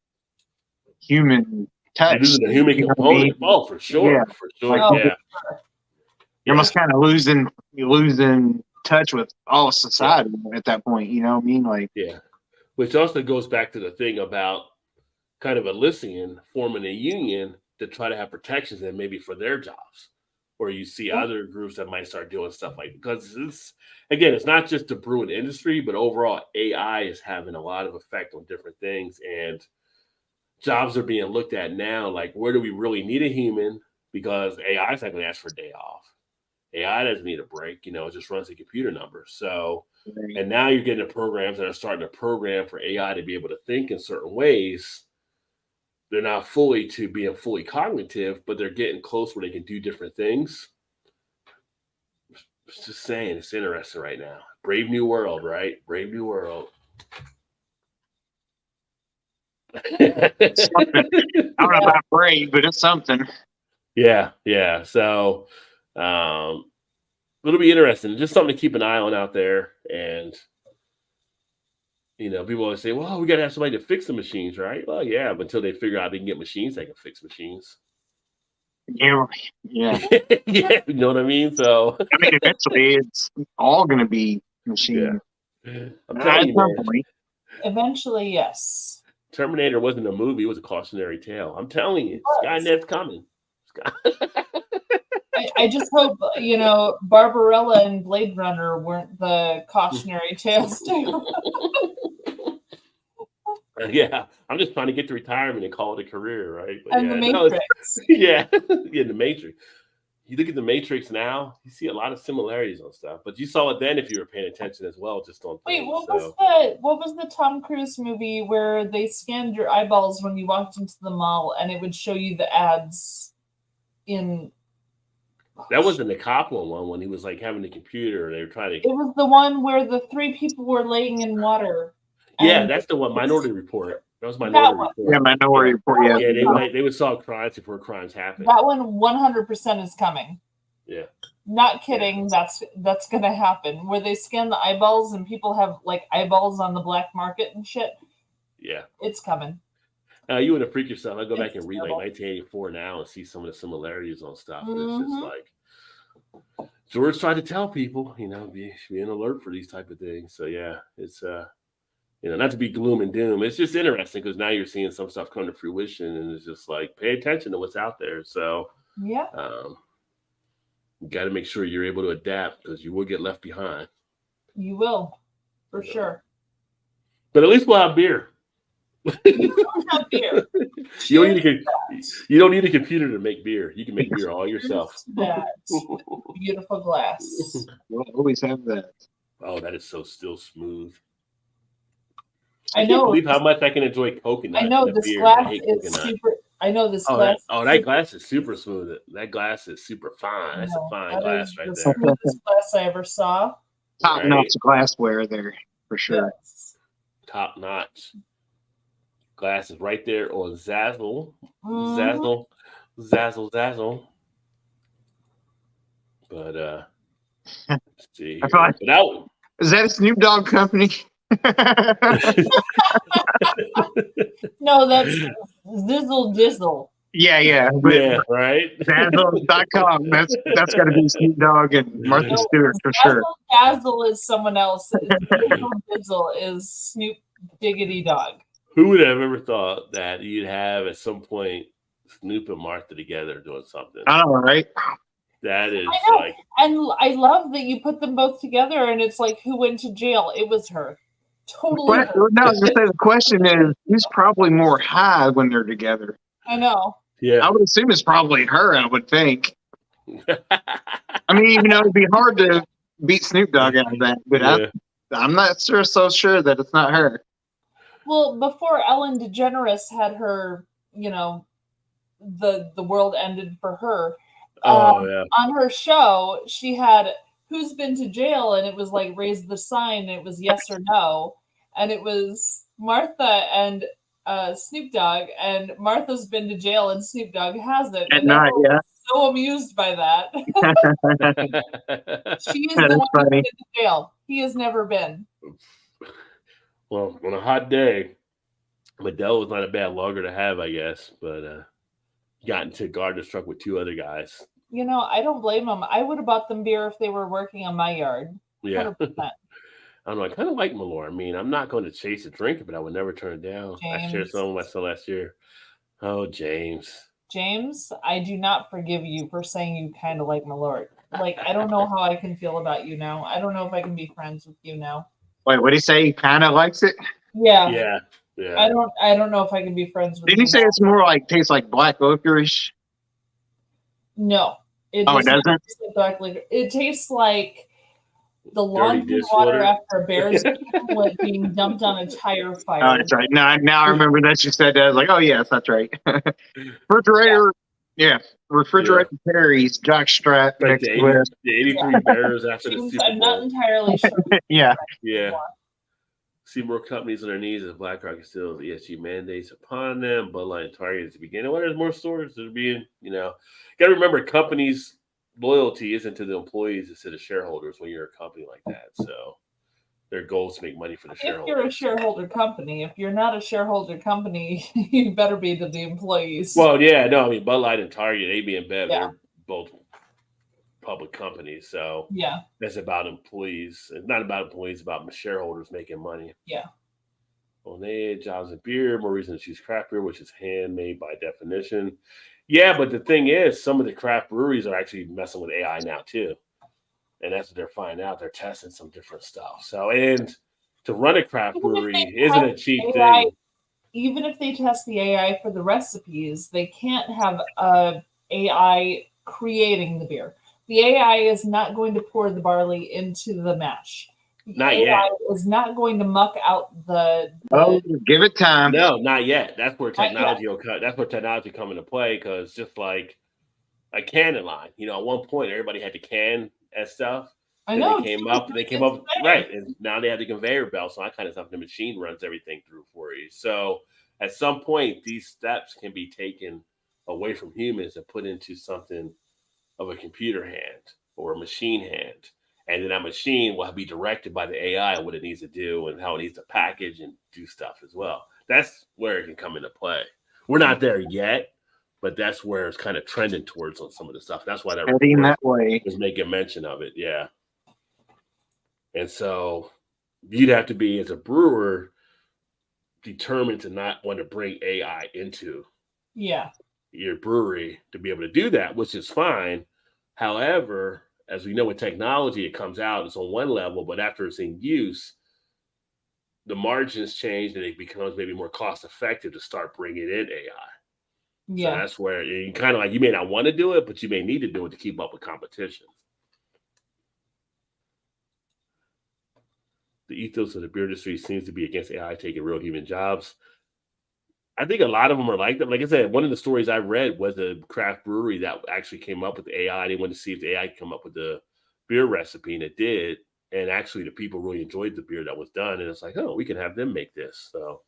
[SPEAKER 2] human touch.
[SPEAKER 1] this is the human
[SPEAKER 2] You know what I mean?
[SPEAKER 1] component. Oh, for sure,
[SPEAKER 2] Yeah.
[SPEAKER 1] for sure.
[SPEAKER 3] Oh,
[SPEAKER 1] Yeah.
[SPEAKER 2] You're almost kind of losing touch with all of society at that point. You know what I mean? Like,
[SPEAKER 1] Yeah. Which also goes back to the thing about kind of Elysian forming a union to try to have protections and maybe for their jobs. Or you see other groups that might start doing stuff like, because it's not just the brewing industry, but overall AI is having a lot of effect on different things. And jobs are being looked at now, like where do we really need a human? Because AI is not going to ask for a day off. AI doesn't need a break, it just runs the computer numbers. So, and now you're getting the programs that are starting to program for AI to be able to think in certain ways. They're not fully to being fully cognitive, but they're getting close where they can do different things. It's just saying, it's interesting right now. Brave new world, right? Brave new world.
[SPEAKER 2] I don't know about brave, but it's something.
[SPEAKER 1] Yeah. So it'll be interesting. Just something to keep an eye on out there. And people always say, well, we got to have somebody to fix the machines, right? Well, yeah, but until they figure out they can get machines that can fix machines.
[SPEAKER 2] Yeah.
[SPEAKER 1] Yeah, you know what I mean? So
[SPEAKER 2] I mean, eventually it's all going to be machine.
[SPEAKER 1] Yeah. I'm telling you, man,
[SPEAKER 3] Eventually, yes.
[SPEAKER 1] Terminator wasn't a movie; it was a cautionary tale. I'm telling you, Skynet's coming.
[SPEAKER 3] I just hope Barbarella and Blade Runner weren't the cautionary tales too.
[SPEAKER 1] Yeah, I'm just trying to get to retirement and call it a career, right? But
[SPEAKER 3] And
[SPEAKER 1] yeah,
[SPEAKER 3] the Matrix.
[SPEAKER 1] The Matrix. You look at the Matrix now, you see a lot of similarities on stuff, but you saw it then if you were paying attention as well, just on.
[SPEAKER 3] Wait,
[SPEAKER 1] things,
[SPEAKER 3] what was the Tom Cruise movie where they scanned your eyeballs when you walked into the mall and it would show you the ads in?
[SPEAKER 1] That wasn't the Coppola one when he was like having the computer. They were trying to.
[SPEAKER 3] It was the one where the three people were laying in water.
[SPEAKER 1] Yeah, that's the one. Minority Report. That was Minority Report.
[SPEAKER 2] Yeah, Minority Report. Yeah,
[SPEAKER 1] they would solve crimes before crimes happen.
[SPEAKER 3] That one 100% is coming.
[SPEAKER 1] Yeah.
[SPEAKER 3] Not kidding. That's going to happen. Where they scan the eyeballs and people have like eyeballs on the black market and shit.
[SPEAKER 1] Yeah.
[SPEAKER 3] It's coming.
[SPEAKER 1] You want to freak yourself. I go back and read like 1984 now and see some of the similarities on stuff. And it's just like George tried to tell people, be an alert for these type of things. So yeah, it's not to be gloom and doom. It's just interesting because now you're seeing some stuff come to fruition, and it's just like pay attention to what's out there. So
[SPEAKER 3] yeah,
[SPEAKER 1] you got to make sure you're able to adapt because you will get left behind.
[SPEAKER 3] You will, for sure.
[SPEAKER 1] But at least we'll have beer.
[SPEAKER 3] You don't have beer.
[SPEAKER 1] You don't need a computer to make beer. You can make beer all yourself.
[SPEAKER 3] That beautiful glass.
[SPEAKER 2] We'll always have that.
[SPEAKER 1] Oh, that is so still smooth.
[SPEAKER 3] I
[SPEAKER 1] can't
[SPEAKER 3] know.
[SPEAKER 1] believe how much I can enjoy coconut.
[SPEAKER 3] I know this
[SPEAKER 1] beer.
[SPEAKER 3] glass
[SPEAKER 1] I
[SPEAKER 3] is
[SPEAKER 1] coconut.
[SPEAKER 3] super. I know this
[SPEAKER 1] glass.
[SPEAKER 3] glass.
[SPEAKER 1] That glass is super smooth. That glass is super fine. That's a fine glass right
[SPEAKER 3] the
[SPEAKER 1] there.
[SPEAKER 3] smoothest glass I ever saw.
[SPEAKER 2] Top notch glassware there for sure.
[SPEAKER 3] Yes.
[SPEAKER 1] Top notch. glass is right there on Zazzle.
[SPEAKER 3] Mhm.
[SPEAKER 1] Zazzle. But let's see
[SPEAKER 2] I
[SPEAKER 1] here.
[SPEAKER 2] thought,
[SPEAKER 1] But out.
[SPEAKER 2] is that a Snoop Dogg company?
[SPEAKER 3] No, that's Zizzle Dizzle.
[SPEAKER 2] Yeah. But
[SPEAKER 1] Yeah, right.
[SPEAKER 2] Dazzle.com, that's got to be Snoop Dogg and Martha
[SPEAKER 3] No,
[SPEAKER 2] Stewart for sure.
[SPEAKER 3] Dazzle is someone else. Zizzle Dizzle is Snoop Diggity Dog.
[SPEAKER 1] Who would have ever thought that you'd have at some point Snoop and Martha together doing something?
[SPEAKER 2] I know, right?
[SPEAKER 1] That is
[SPEAKER 3] I know.
[SPEAKER 1] like,
[SPEAKER 3] And I love that you put them both together and it's like, who went to jail? It was her. Totally her.
[SPEAKER 2] No, I was gonna say the question is, who's probably more high when they're together?
[SPEAKER 3] I know.
[SPEAKER 1] yeah.
[SPEAKER 2] I would assume it's probably her. I would think. I mean, it'd be hard to beat Snoop Dogg out of that, but
[SPEAKER 1] Yeah.
[SPEAKER 2] I'm not so sure that it's not her.
[SPEAKER 3] Well, before Ellen DeGeneres had her, the world ended for her.
[SPEAKER 1] Oh yeah.
[SPEAKER 3] On her show, she had who's been to jail, and it was like raise the sign, and it was yes or no, and it was Martha and Snoop Dogg, and Martha's been to jail, and Snoop Dogg hasn't.
[SPEAKER 2] At
[SPEAKER 3] And
[SPEAKER 2] night,
[SPEAKER 3] everyone
[SPEAKER 2] yeah.
[SPEAKER 3] was so amused by that. She is
[SPEAKER 2] That
[SPEAKER 3] the
[SPEAKER 2] is
[SPEAKER 3] one who's
[SPEAKER 2] funny.
[SPEAKER 3] been to jail. He has never been.
[SPEAKER 1] Well, on a hot day, Medell was not a bad logger to have, I guess, but got into Gardner's truck with two other guys.
[SPEAKER 3] I don't blame them. I would have bought them beer if they were working on my yard.
[SPEAKER 1] Yeah.
[SPEAKER 3] 100%.
[SPEAKER 1] I don't know. I kind of like Malort. I mean, I'm not going to chase a drink, but I would never turn it down. I shared some with myself last year. Oh, James.
[SPEAKER 3] James, I do not forgive you for saying you kind of like Malort. Like, I don't know how I can feel about you now. I don't know if I can be friends with you now.
[SPEAKER 2] Wait, what did he say? He kind of likes it.
[SPEAKER 3] Yeah.
[SPEAKER 1] Yeah.
[SPEAKER 3] I don't know if I can be friends with
[SPEAKER 2] Did
[SPEAKER 3] you.
[SPEAKER 2] he say it's more like tastes like black licorice?
[SPEAKER 3] No.
[SPEAKER 2] It
[SPEAKER 3] does not
[SPEAKER 2] doesn't?
[SPEAKER 3] taste like black liquor. It tastes like the
[SPEAKER 1] Dirty
[SPEAKER 3] laundry water
[SPEAKER 1] dishwater.
[SPEAKER 3] after a bear's when being dumped on a tire fire.
[SPEAKER 2] Oh, that's right. Now I remember that you said that. I was like, oh yes, that's right. Refrigerator, yeah. Refrigerator Perry's jockstrap
[SPEAKER 1] Like
[SPEAKER 2] mixed with
[SPEAKER 1] the 83 Bears after the
[SPEAKER 3] James,
[SPEAKER 1] Super
[SPEAKER 3] I'm not
[SPEAKER 1] Bowl.
[SPEAKER 3] entirely sure.
[SPEAKER 2] yeah.
[SPEAKER 1] Yeah. See more companies on their knees as BlackRock instills ESG mandates upon them. Bud Light and Target is the beginning. Well, there's more stores that are being, got to remember companies' loyalty isn't to the employees, it's to the shareholders when you're a company like that. So their goal is to make money for the
[SPEAKER 3] If
[SPEAKER 1] shareholders.
[SPEAKER 3] you're a shareholder company, if you're not a shareholder company, you better be to the employees.
[SPEAKER 1] Well, yeah, no, I mean, Bud Light and Target, AB and Bev,
[SPEAKER 3] Yeah.
[SPEAKER 1] they're both public companies. So
[SPEAKER 3] Yeah.
[SPEAKER 1] that's about employees. It's not about employees, it's about shareholders making money.
[SPEAKER 3] Yeah.
[SPEAKER 1] On the jobs and beer, more reason to choose craft beer, which is handmade by definition. Yeah, but the thing is, some of the craft breweries are actually messing with AI now too. And that's what they're finding out. They're testing some different stuff. So, and to run a craft
[SPEAKER 3] Even if
[SPEAKER 1] brewery
[SPEAKER 3] they
[SPEAKER 1] isn't a
[SPEAKER 3] test
[SPEAKER 1] cheap
[SPEAKER 3] AI
[SPEAKER 1] thing.
[SPEAKER 3] Even if they test the AI for the recipes, they can't have AI creating the beer. The AI is not going to pour the barley into the mash. The
[SPEAKER 1] Not
[SPEAKER 3] AI
[SPEAKER 1] yet.
[SPEAKER 3] is not going to muck out the
[SPEAKER 2] Oh, give it time.
[SPEAKER 1] No, not yet. That's where
[SPEAKER 3] Not yet.
[SPEAKER 1] technology will cut. That's where technology come into play because just like a canning line, at one point everybody had to can and stuff.
[SPEAKER 3] I
[SPEAKER 1] Then
[SPEAKER 3] know.
[SPEAKER 1] they came up right, and now they have the conveyor belt, so that kind of stuff. The machine runs everything through for you. So at some point, these steps can be taken away from humans and put into something of a computer hand or a machine hand, and then that machine will be directed by the AI what it needs to do and how it needs to package and do stuff as well. That's where it can come into play. We're not there yet, but that's where it's kind of trending towards on some of the stuff. That's why that
[SPEAKER 2] Heading
[SPEAKER 1] report
[SPEAKER 2] that way.
[SPEAKER 1] was making mention of it. Yeah. And so you'd have to be, as a brewer, determined to not want to bring AI into
[SPEAKER 3] Yeah.
[SPEAKER 1] your brewery to be able to do that, which is fine. However, as we know with technology, it comes out, it's on one level, but after it's in use, the margins change and it becomes maybe more cost effective to start bringing in AI.
[SPEAKER 3] Yeah.
[SPEAKER 1] So that's where you kind of you may not want to do it, but you may need to do it to keep up with competition. The ethos of the beer industry seems to be against AI taking real human jobs. I think a lot of them are like that. Like I said, one of the stories I read was a craft brewery that actually came up with the AI. They wanted to see if the AI could come up with the beer recipe, and it did. And actually, the people really enjoyed the beer that was done. And it's like, oh, we can have them make this. So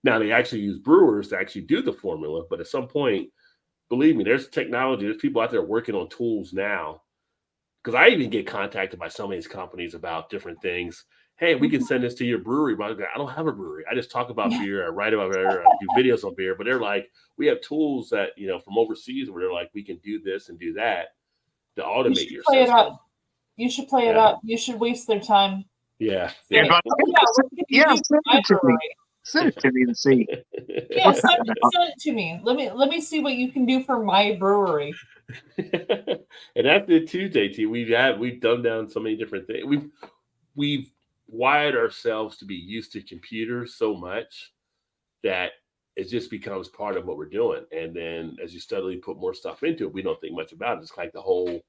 [SPEAKER 1] Now they actually use brewers to actually do the formula, but at some point, believe me, there's technology. There's people out there working on tools now. Because I even get contacted by some of these companies about different things. Hey, we can send this to your brewery, but I don't have a brewery. I just talk about beer, I write about beer, I do videos on beer. But they're like, we have tools that from overseas where they're like, we can do this and do that to automate your
[SPEAKER 3] play
[SPEAKER 1] system.
[SPEAKER 3] it up. You should play it up. You should waste their time.
[SPEAKER 1] Yeah.
[SPEAKER 2] Yeah, but-
[SPEAKER 3] Yeah,
[SPEAKER 2] send it to me. Send it to me and see.
[SPEAKER 3] Yeah, send it to me. Let me see what you can do for my brewery.
[SPEAKER 1] And that's it too, JT. We've done down so many different things. We've wired ourselves to be used to computers so much that it just becomes part of what we're doing. And then as you steadily put more stuff into it, we don't think much about it. It's like the whole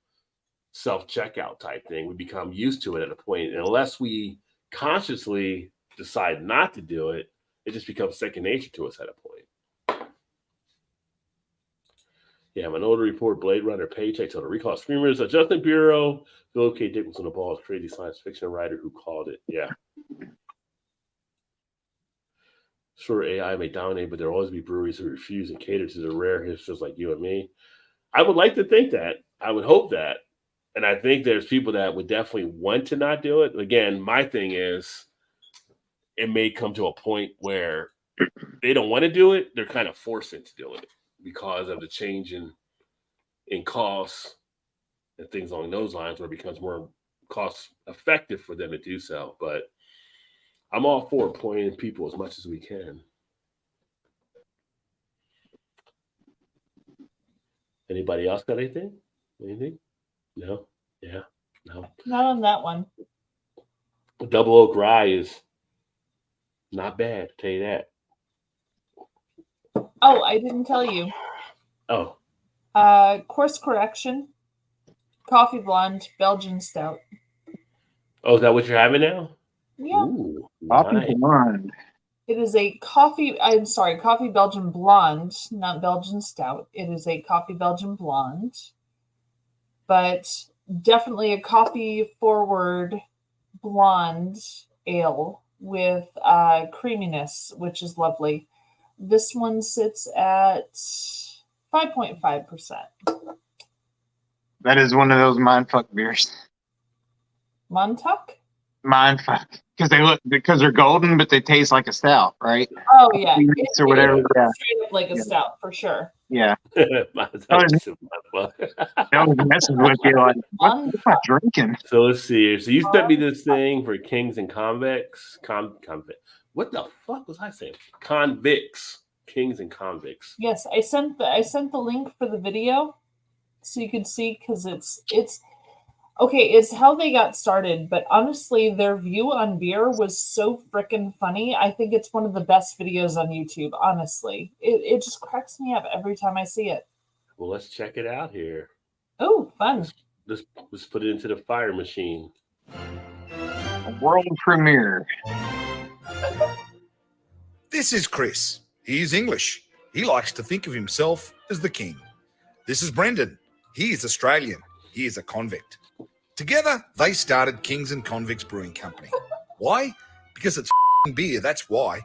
[SPEAKER 1] self-checkout type thing. We become used to it at a point. And unless we consciously decide not to do it, it just becomes second nature to us at a point. Yeah, Minority Report, Blade Runner, Paycheck, Total Recall, Screamers, Justin Bureau, Philip K. Dick was on the ball, crazy science fiction writer who called it. Yeah. Sure, AI may dominate, but there'll always be breweries who refuse and cater to the rare hipsters like you and me. I would like to think that. I would hope that. And I think there's people that would definitely want to not do it. Again, my thing is, it may come to a point where they don't want to do it. They're kind of forced into doing it because of the change in costs and things along those lines, where it becomes more cost effective for them to do so. But I'm all for employing people as much as we can. Anybody else got anything? Anything? No? Yeah? No?
[SPEAKER 3] Not on that one.
[SPEAKER 1] Double Oak Rye is not bad, I'll tell you that.
[SPEAKER 3] Oh, I didn't tell you.
[SPEAKER 1] Oh.
[SPEAKER 3] Course correction. Coffee blonde, Belgian stout.
[SPEAKER 1] Oh, is that what you're having now?
[SPEAKER 3] Yeah.
[SPEAKER 1] Ooh,
[SPEAKER 2] Coffee
[SPEAKER 1] nice.
[SPEAKER 2] blonde.
[SPEAKER 3] It is a coffee Belgian blonde, not Belgian stout. It is a coffee Belgian blonde, but definitely a coffee forward blonde ale with creaminess, which is lovely. This one sits at 5.5%.
[SPEAKER 2] That is one of those mindfuck beers.
[SPEAKER 3] Montauk?
[SPEAKER 2] Mindfuck. Because they're golden, but they taste like a stout, right?
[SPEAKER 3] Oh yeah,
[SPEAKER 2] Or whatever. Yeah.
[SPEAKER 3] straight up like a stout for sure.
[SPEAKER 2] Yeah.
[SPEAKER 1] That
[SPEAKER 2] was messing with you. Like, what am I drinking?
[SPEAKER 1] So let's see. So you sent me this thing for Kings and Convicts. What the fuck was I saying? Convicts. Kings and Convicts.
[SPEAKER 3] Yes, I sent the link for the video so you could see, because it's okay, it's how they got started, but honestly, their view on beer was so freaking funny. I think it's one of the best videos on YouTube, honestly. It just cracks me up every time I see it.
[SPEAKER 1] Well, let's check it out here.
[SPEAKER 3] Oh, fun.
[SPEAKER 1] Let's put it into the fire machine.
[SPEAKER 2] A world premiere.
[SPEAKER 5] This is Chris. He's English. He likes to think of himself as the king. This is Brendan. He is Australian. He is a convict. Together, they started Kings and Convicts Brewing Company. Why? Because it's beer, that's why.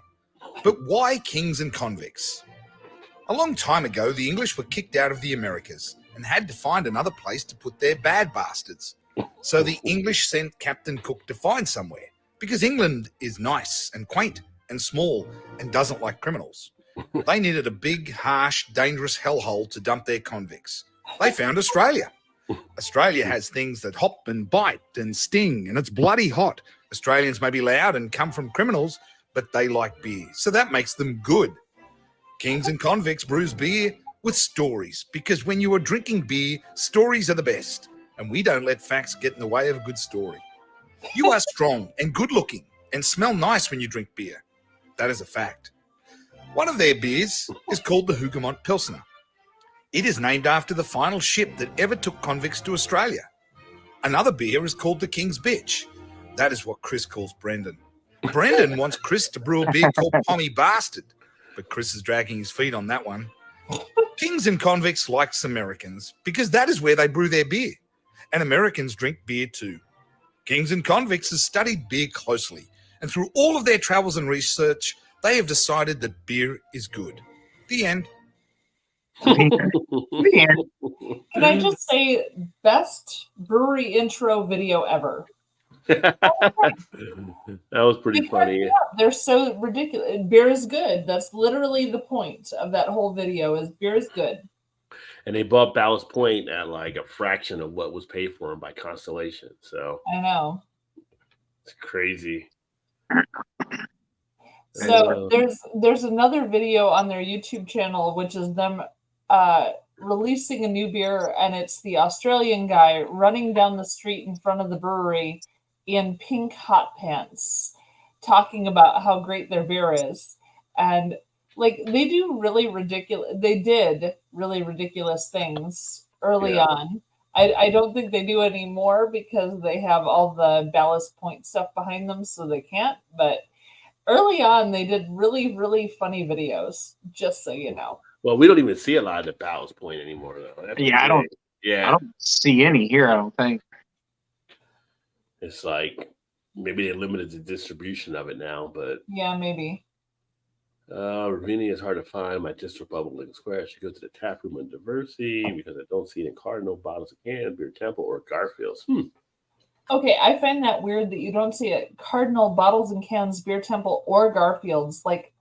[SPEAKER 5] But why Kings and Convicts? A long time ago, the English were kicked out of the Americas and had to find another place to put their bad bastards. So the English sent Captain Cook to find somewhere, because England is nice and quaint and small and doesn't like criminals. They needed a big, harsh, dangerous hellhole to dump their convicts. They found Australia. Australia has things that hop and bite and sting, and it's bloody hot. Australians may be loud and come from criminals, but they like beer, so that makes them good. Kings and Convicts brews beer with stories, because when you are drinking beer, stories are the best, and we don't let facts get in the way of a good story. You are strong and good-looking and smell nice when you drink beer. That is a fact. One of their beers is called the Hougoumont Pilsner. It is named after the final ship that ever took convicts to Australia. Another beer is called the King's Bitch. That is what Chris calls Brendan. Brendan wants Chris to brew a beer called Pommy Bastard, but Chris is dragging his feet on that one. Kings and Convicts likes Americans because that is where they brew their beer, and Americans drink beer too. Kings and Convicts has studied beer closely, and through all of their travels and research, they have decided that beer is good. The end.
[SPEAKER 2] The end.
[SPEAKER 3] Can I just say, best brewery intro video ever?
[SPEAKER 1] That was pretty
[SPEAKER 3] They crack
[SPEAKER 1] funny.
[SPEAKER 3] me up. They're so ridiculous. Beer is good. That's literally the point of that whole video is beer is good.
[SPEAKER 1] And they bought Ballast Point at like a fraction of what was paid for them by Constellation. So
[SPEAKER 3] I know.
[SPEAKER 1] it's crazy.
[SPEAKER 3] So there's another video on their YouTube channel, which is them releasing a new beer, and it's the Australian guy running down the street in front of the brewery in pink hot pants, talking about how great their beer is. And like they did really ridiculous things early on. I don't think they do anymore because they have all the Ballast Point stuff behind them, so they can't. But early on, they did really, really funny videos, just so you know.
[SPEAKER 1] Well, we don't even see a lot of the Ballast Point anymore, though. That's
[SPEAKER 2] Yeah, I don't see any here, I don't think.
[SPEAKER 1] It's like maybe they limited the distribution of it now, but
[SPEAKER 3] Yeah, maybe.
[SPEAKER 1] Ravinia is hard to find. My district Public Square. I should go to the tap room in Diversity because I don't see any Cardinal bottles of cans, Beer Temple, or Garfield's.
[SPEAKER 3] Okay, I find that weird that you don't see it. Cardinal bottles and cans, Beer Temple, or Garfield's. Like,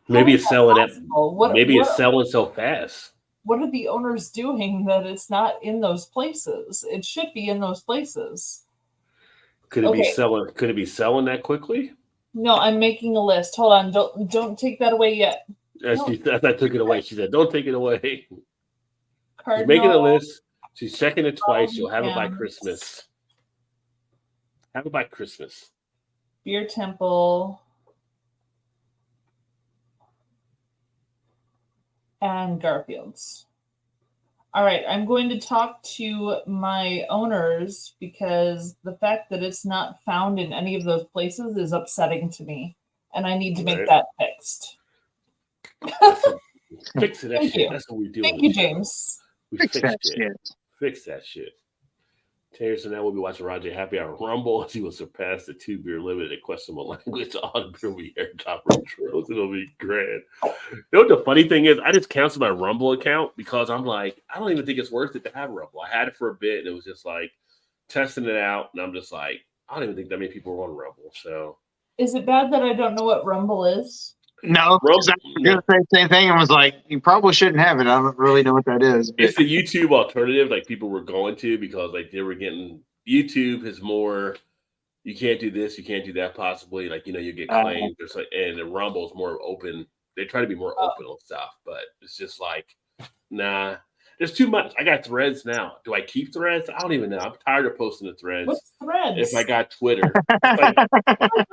[SPEAKER 1] Maybe
[SPEAKER 3] how
[SPEAKER 1] it's
[SPEAKER 3] is that
[SPEAKER 1] selling it.
[SPEAKER 3] possible?
[SPEAKER 1] Maybe it's selling so fast.
[SPEAKER 3] What are the owners doing that it's not in those places? It should be in those places.
[SPEAKER 1] Could it be
[SPEAKER 3] Okay.
[SPEAKER 1] selling? Could it be selling that quickly?
[SPEAKER 3] No, I'm making a list. Hold on, don't take that away yet.
[SPEAKER 1] As I took it away, she said, "Don't take it away." She's
[SPEAKER 3] Cardinal,
[SPEAKER 1] making a list. She's checking it twice. You'll have it by
[SPEAKER 3] cans,
[SPEAKER 1] Christmas. Have it by Christmas.
[SPEAKER 3] Beer Temple, and Garfield's. All right, I'm going to talk to my owners because the fact that it's not found in any of those places is upsetting to me, and I need to make
[SPEAKER 1] Right.
[SPEAKER 3] that fixed.
[SPEAKER 1] Fix it. That
[SPEAKER 3] Thank
[SPEAKER 1] shit.
[SPEAKER 3] you.
[SPEAKER 1] That's what we do.
[SPEAKER 3] Thank you, James.
[SPEAKER 1] We
[SPEAKER 2] Fix
[SPEAKER 1] fix
[SPEAKER 2] that
[SPEAKER 1] shit.
[SPEAKER 2] shit.
[SPEAKER 1] Fix that shit. Taylor, so now we'll be watching Roger Happy Hour Rumble as he will surpass the 2 beer limit in questionable language. All the beer we air top intros. It'll be grand. You know what the funny thing is? I just canceled my Rumble account because I'm like, I don't even think it's worth it to have Rumble. I had it for a bit and it was just like testing it out. And I'm just like, I don't even think that many people are on Rumble. So
[SPEAKER 3] Is it bad that I don't know what Rumble is?
[SPEAKER 2] No, because I was going to say the same thing and was like, you probably shouldn't have it. I don't really know what that is. But
[SPEAKER 1] it's the YouTube alternative, like people were going to because like they were getting YouTube is more. You can't do this, you can't do that. Possibly, like you get claimed. There's like, and the Rumble's more open. They try to be more open on stuff, but it's just like, nah. There's too much. I got Threads now. Do I keep Threads? I don't even know. I'm tired of posting the Threads.
[SPEAKER 3] What's Threads?
[SPEAKER 1] If I got Twitter, like,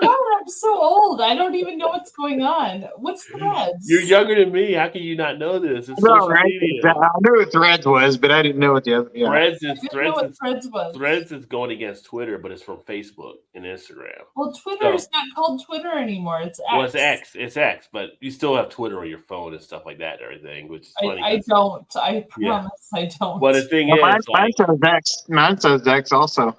[SPEAKER 3] Oh, I'm so old. I don't even know what's going on. What's Threads?
[SPEAKER 1] you're younger than me. How can you not know this? It's
[SPEAKER 2] no,
[SPEAKER 1] social
[SPEAKER 2] right?
[SPEAKER 1] media.
[SPEAKER 2] I knew what Threads was, but I didn't know what the other. Yeah.
[SPEAKER 1] Threads
[SPEAKER 3] I
[SPEAKER 1] is
[SPEAKER 3] didn't know what
[SPEAKER 1] Threads is
[SPEAKER 3] Threads was.
[SPEAKER 1] Threads is going against Twitter, but it's from Facebook and Instagram.
[SPEAKER 3] Well, Twitter is not called Twitter anymore. It's X.
[SPEAKER 1] Well, it's X. It's X, but you still have Twitter on your phone and stuff like that and everything, which is funny.
[SPEAKER 3] I don't. I
[SPEAKER 1] Yeah.
[SPEAKER 3] promise I don't.
[SPEAKER 1] Well, the thing
[SPEAKER 2] Well,
[SPEAKER 1] is,
[SPEAKER 2] mine
[SPEAKER 1] like,
[SPEAKER 2] says X. Mine says X also.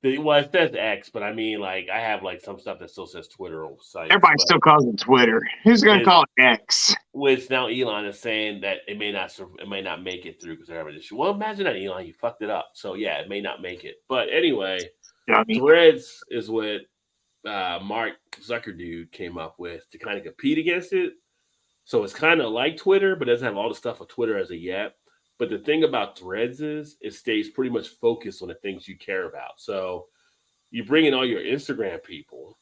[SPEAKER 1] it says X, but I mean, like, I have like some stuff that still says Twitter on sites.
[SPEAKER 2] Everybody
[SPEAKER 1] but-
[SPEAKER 2] still calls it Twitter. Who's going to
[SPEAKER 1] It-
[SPEAKER 2] call it X?
[SPEAKER 1] Which now Elon is saying that it may not make it through because they're having an issue. Well, imagine that, Elon, you fucked it up. So yeah, it may not make it. But anyway,
[SPEAKER 2] Dummy.
[SPEAKER 1] Threads is what Mark Zuckerberg came up with to kind of compete against it. So it's kind of like Twitter, but doesn't have all the stuff of Twitter as of yet. But the thing about Threads is it stays pretty much focused on the things you care about. So you bring in all your Instagram people,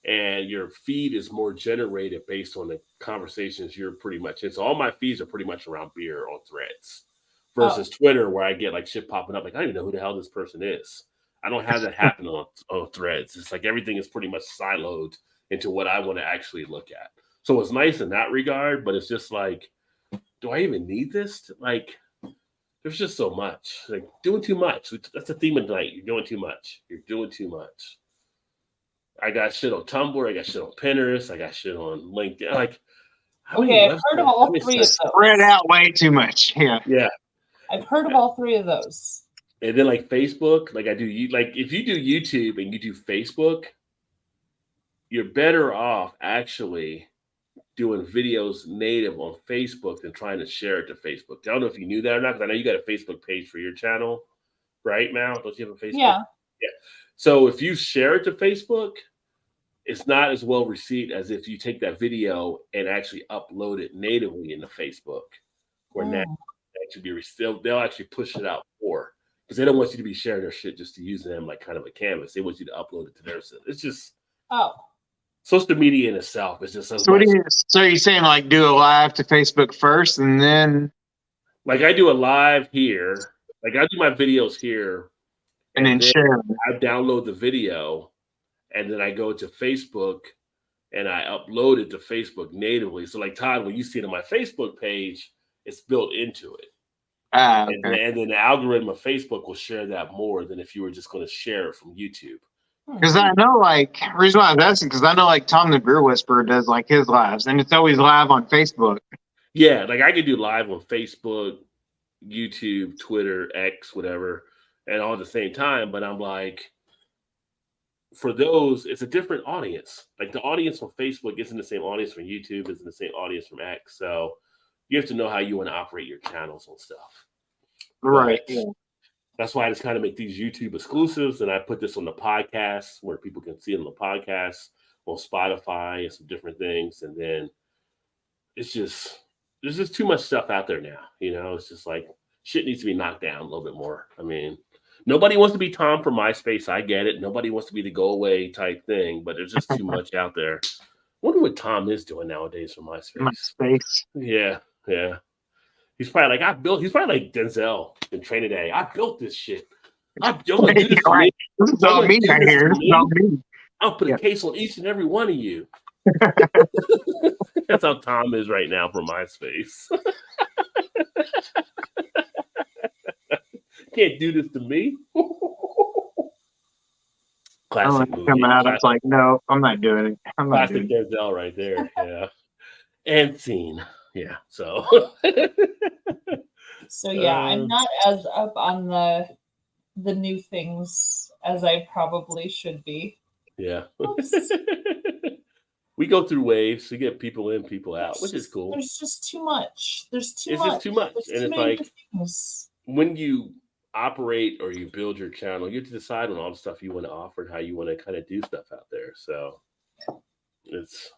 [SPEAKER 1] and your feed is more generated based on the conversations you're pretty much in. So all my feeds are pretty much around beer on Threads versus Twitter, where I get like shit popping up. Like, I don't even know who the hell this person is. I don't have that happen on Threads. It's like everything is pretty much siloed into what I want to actually look at. So it's nice in that regard, but it's just like, do I even need this? Like, there's just so much. Like, doing too much. That's the theme of the night. You're doing too much. You're doing too much. I got shit on Tumblr. I got shit on Pinterest. I got shit on LinkedIn. Like, how many
[SPEAKER 3] Okay, I've heard of
[SPEAKER 1] websites?
[SPEAKER 3] all
[SPEAKER 1] How many
[SPEAKER 3] three of
[SPEAKER 1] sites?
[SPEAKER 3] those.
[SPEAKER 2] Spread out way too much. Yeah.
[SPEAKER 1] Yeah.
[SPEAKER 3] I've heard of all three of those.
[SPEAKER 1] And then like Facebook, like if you do YouTube and you do Facebook, you're better off actually doing videos native on Facebook than trying to share it to Facebook. I don't know if you knew that or not, because I know you got a Facebook page for your channel, right, Mal? Don't you have a Facebook?
[SPEAKER 3] Yeah.
[SPEAKER 1] Yeah. So if you share it to Facebook, it's not as well received as if you take that video and actually upload it natively into Facebook, where now that should be they'll actually push it out more, because they don't want you to be sharing their shit just to use them like kind of a canvas. They want you to upload it to their system. It's just social media in itself is just
[SPEAKER 2] So are you saying like do a live to Facebook first and then
[SPEAKER 1] like I do a live here, like I do my videos here,
[SPEAKER 2] and then share?
[SPEAKER 1] I download the video and then I go to Facebook and I upload it to Facebook natively. So like Todd, when you see it on my Facebook page, it's built into it.
[SPEAKER 2] Okay.
[SPEAKER 1] And then the algorithm of Facebook will share that more than if you were just going to share it from YouTube.
[SPEAKER 2] Because I know, like, the reason why I was asking, because I know, like, Tom the Beer Whisperer does, like, his lives, and it's always live on Facebook.
[SPEAKER 1] Yeah, like, I could do live on Facebook, YouTube, Twitter, X, whatever, and all at the same time, but I'm like, for those, it's a different audience. Like, the audience on Facebook isn't the same audience from YouTube, isn't the same audience from X, so you have to know how you want to operate your channels and stuff.
[SPEAKER 2] Right.
[SPEAKER 1] But that's why I just kind of make these YouTube exclusives, and I put this on the podcast where people can see it on the podcast, on Spotify and some different things. And then it's just, there's just too much stuff out there now. You know, it's just like shit needs to be knocked down a little bit more. I mean, nobody wants to be Tom from MySpace. I get it. Nobody wants to be the go away type thing, but there's just too much out there. I wonder what Tom is doing nowadays from MySpace. Yeah. He's probably like, he's probably like Denzel in Training Day. I built this shit. I'm gonna do this for me.
[SPEAKER 2] This is all me right here. This is all me.
[SPEAKER 1] I'll put a case on each and every one of you. That's how Tom is right now for MySpace. Can't do this to me. Classic movie.
[SPEAKER 2] Coming out, it's like, no, I'm not doing it. I'm not
[SPEAKER 1] classic
[SPEAKER 2] doing
[SPEAKER 1] Denzel right there. Yeah. And scene. Yeah. So
[SPEAKER 3] So yeah, I'm not as up on the new things as I probably should be.
[SPEAKER 1] Yeah. We go through waves to get people in, people out, which is cool.
[SPEAKER 3] There's just too much. It's
[SPEAKER 1] just too much.
[SPEAKER 3] There's
[SPEAKER 1] And
[SPEAKER 3] too
[SPEAKER 1] it's like
[SPEAKER 3] things.
[SPEAKER 1] when you operate or you build your channel, you have to decide on all the stuff you want to offer and how you want to kind of do stuff out there. So it's,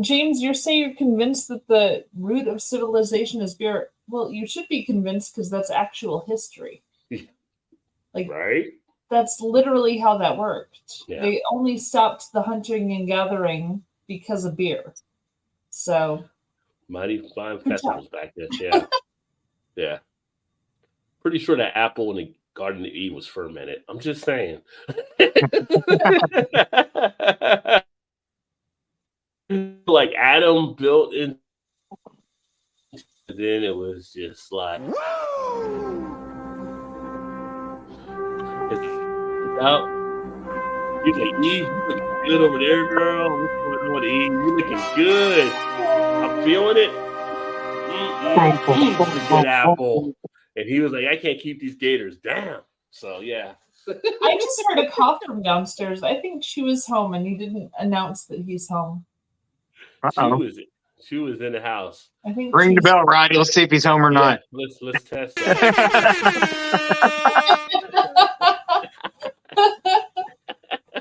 [SPEAKER 3] James, you say you're convinced that the root of civilization is beer. Well, you should be convinced because that's actual history. Like,
[SPEAKER 1] right?
[SPEAKER 3] That's literally how that worked.
[SPEAKER 1] Yeah.
[SPEAKER 3] They only stopped the hunting and gathering because of beer. So
[SPEAKER 1] Mighty fine festivals back then. Yeah. Yeah. Pretty sure that apple in the Garden of Eden was fermented. I'm just saying. Like Adam built in, then it was just like, you like, Eve, you looking good over there, girl. What's going on, Eve? You looking good. I'm feeling it. It's a good apple. And he was like, I can't keep these gators down. So yeah.
[SPEAKER 3] I just heard a cough from downstairs. I think she was home and he didn't announce that he's home.
[SPEAKER 1] She was in the house.
[SPEAKER 3] I think
[SPEAKER 2] ring the bell, Roddy. Let's see if he's home or not.
[SPEAKER 1] Let's test that.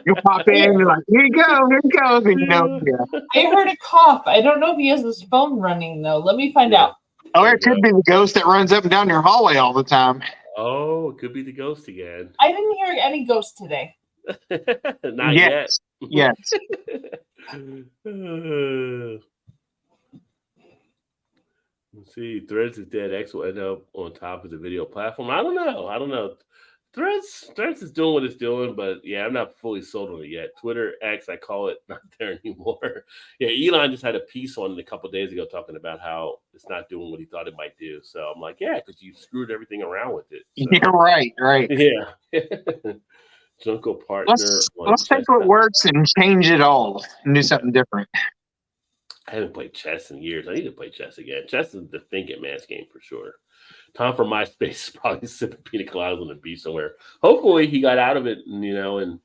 [SPEAKER 2] You pop in, you're like, here you go, here he goes. And
[SPEAKER 3] I heard a cough. I don't know if he has his phone running though. Let me find out.
[SPEAKER 2] Oh, it could be the ghost that runs up and down your hallway all the time.
[SPEAKER 1] Oh, it could be the ghost again.
[SPEAKER 3] I didn't hear any ghost today.
[SPEAKER 1] Not yet.
[SPEAKER 2] Yes.
[SPEAKER 1] Let's see. Threads is dead. X will end up on top of the video platform. I don't know. Threads is doing what it's doing, but yeah, I'm not fully sold on it yet. Twitter, X, I call it, not there anymore. Yeah, Elon just had a piece on it a couple of days ago talking about how it's not doing what he thought it might do. So I'm like, yeah, because you screwed everything around with it. So,
[SPEAKER 2] you're right.
[SPEAKER 1] Yeah. Junko partner.
[SPEAKER 2] Let's take what works and change it all and do something different.
[SPEAKER 1] I haven't played chess in years. I need to play chess again. Chess is the thinking man's game for sure. Tom from MySpace is probably sipping pina coladas on the beach somewhere. Hopefully he got out of it and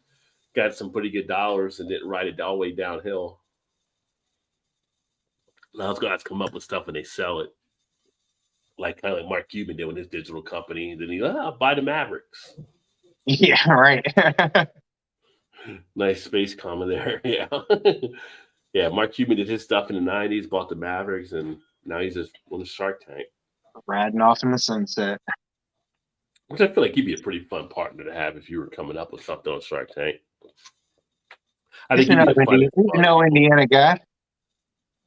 [SPEAKER 1] got some pretty good dollars and didn't ride it all the way downhill. Now those guys come up with stuff and they sell it. Like kind of like Mark Cuban did with his digital company. Then he buy the Mavericks.
[SPEAKER 2] Yeah, right.
[SPEAKER 1] Nice space comment there. Yeah. Yeah, Mark Cuban did his stuff in the 90s, bought the Mavericks, and now he's just on the Shark Tank.
[SPEAKER 2] Riding off in the sunset.
[SPEAKER 1] Which I feel like he'd be a pretty fun partner to have if you were coming up with something on Shark Tank. I think
[SPEAKER 2] He's
[SPEAKER 1] he'd be a fun.
[SPEAKER 2] no Indiana guy.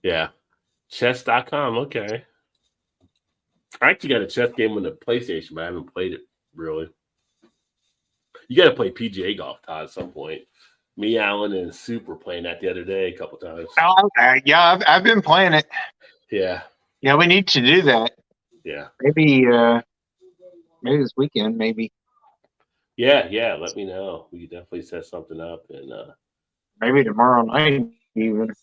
[SPEAKER 1] Yeah. Chess.com, okay. I actually got a chess game on the PlayStation, but I haven't played it really. You got to play PGA golf, Todd, at some point. Me, Alan, and Soup were playing that the other day a couple times.
[SPEAKER 2] Oh, yeah, I've been playing it.
[SPEAKER 1] Yeah.
[SPEAKER 2] Yeah, we need to do that.
[SPEAKER 1] Yeah.
[SPEAKER 2] Maybe this weekend, maybe.
[SPEAKER 1] Yeah. Let me know. We could definitely set something up. And
[SPEAKER 2] Maybe tomorrow night even.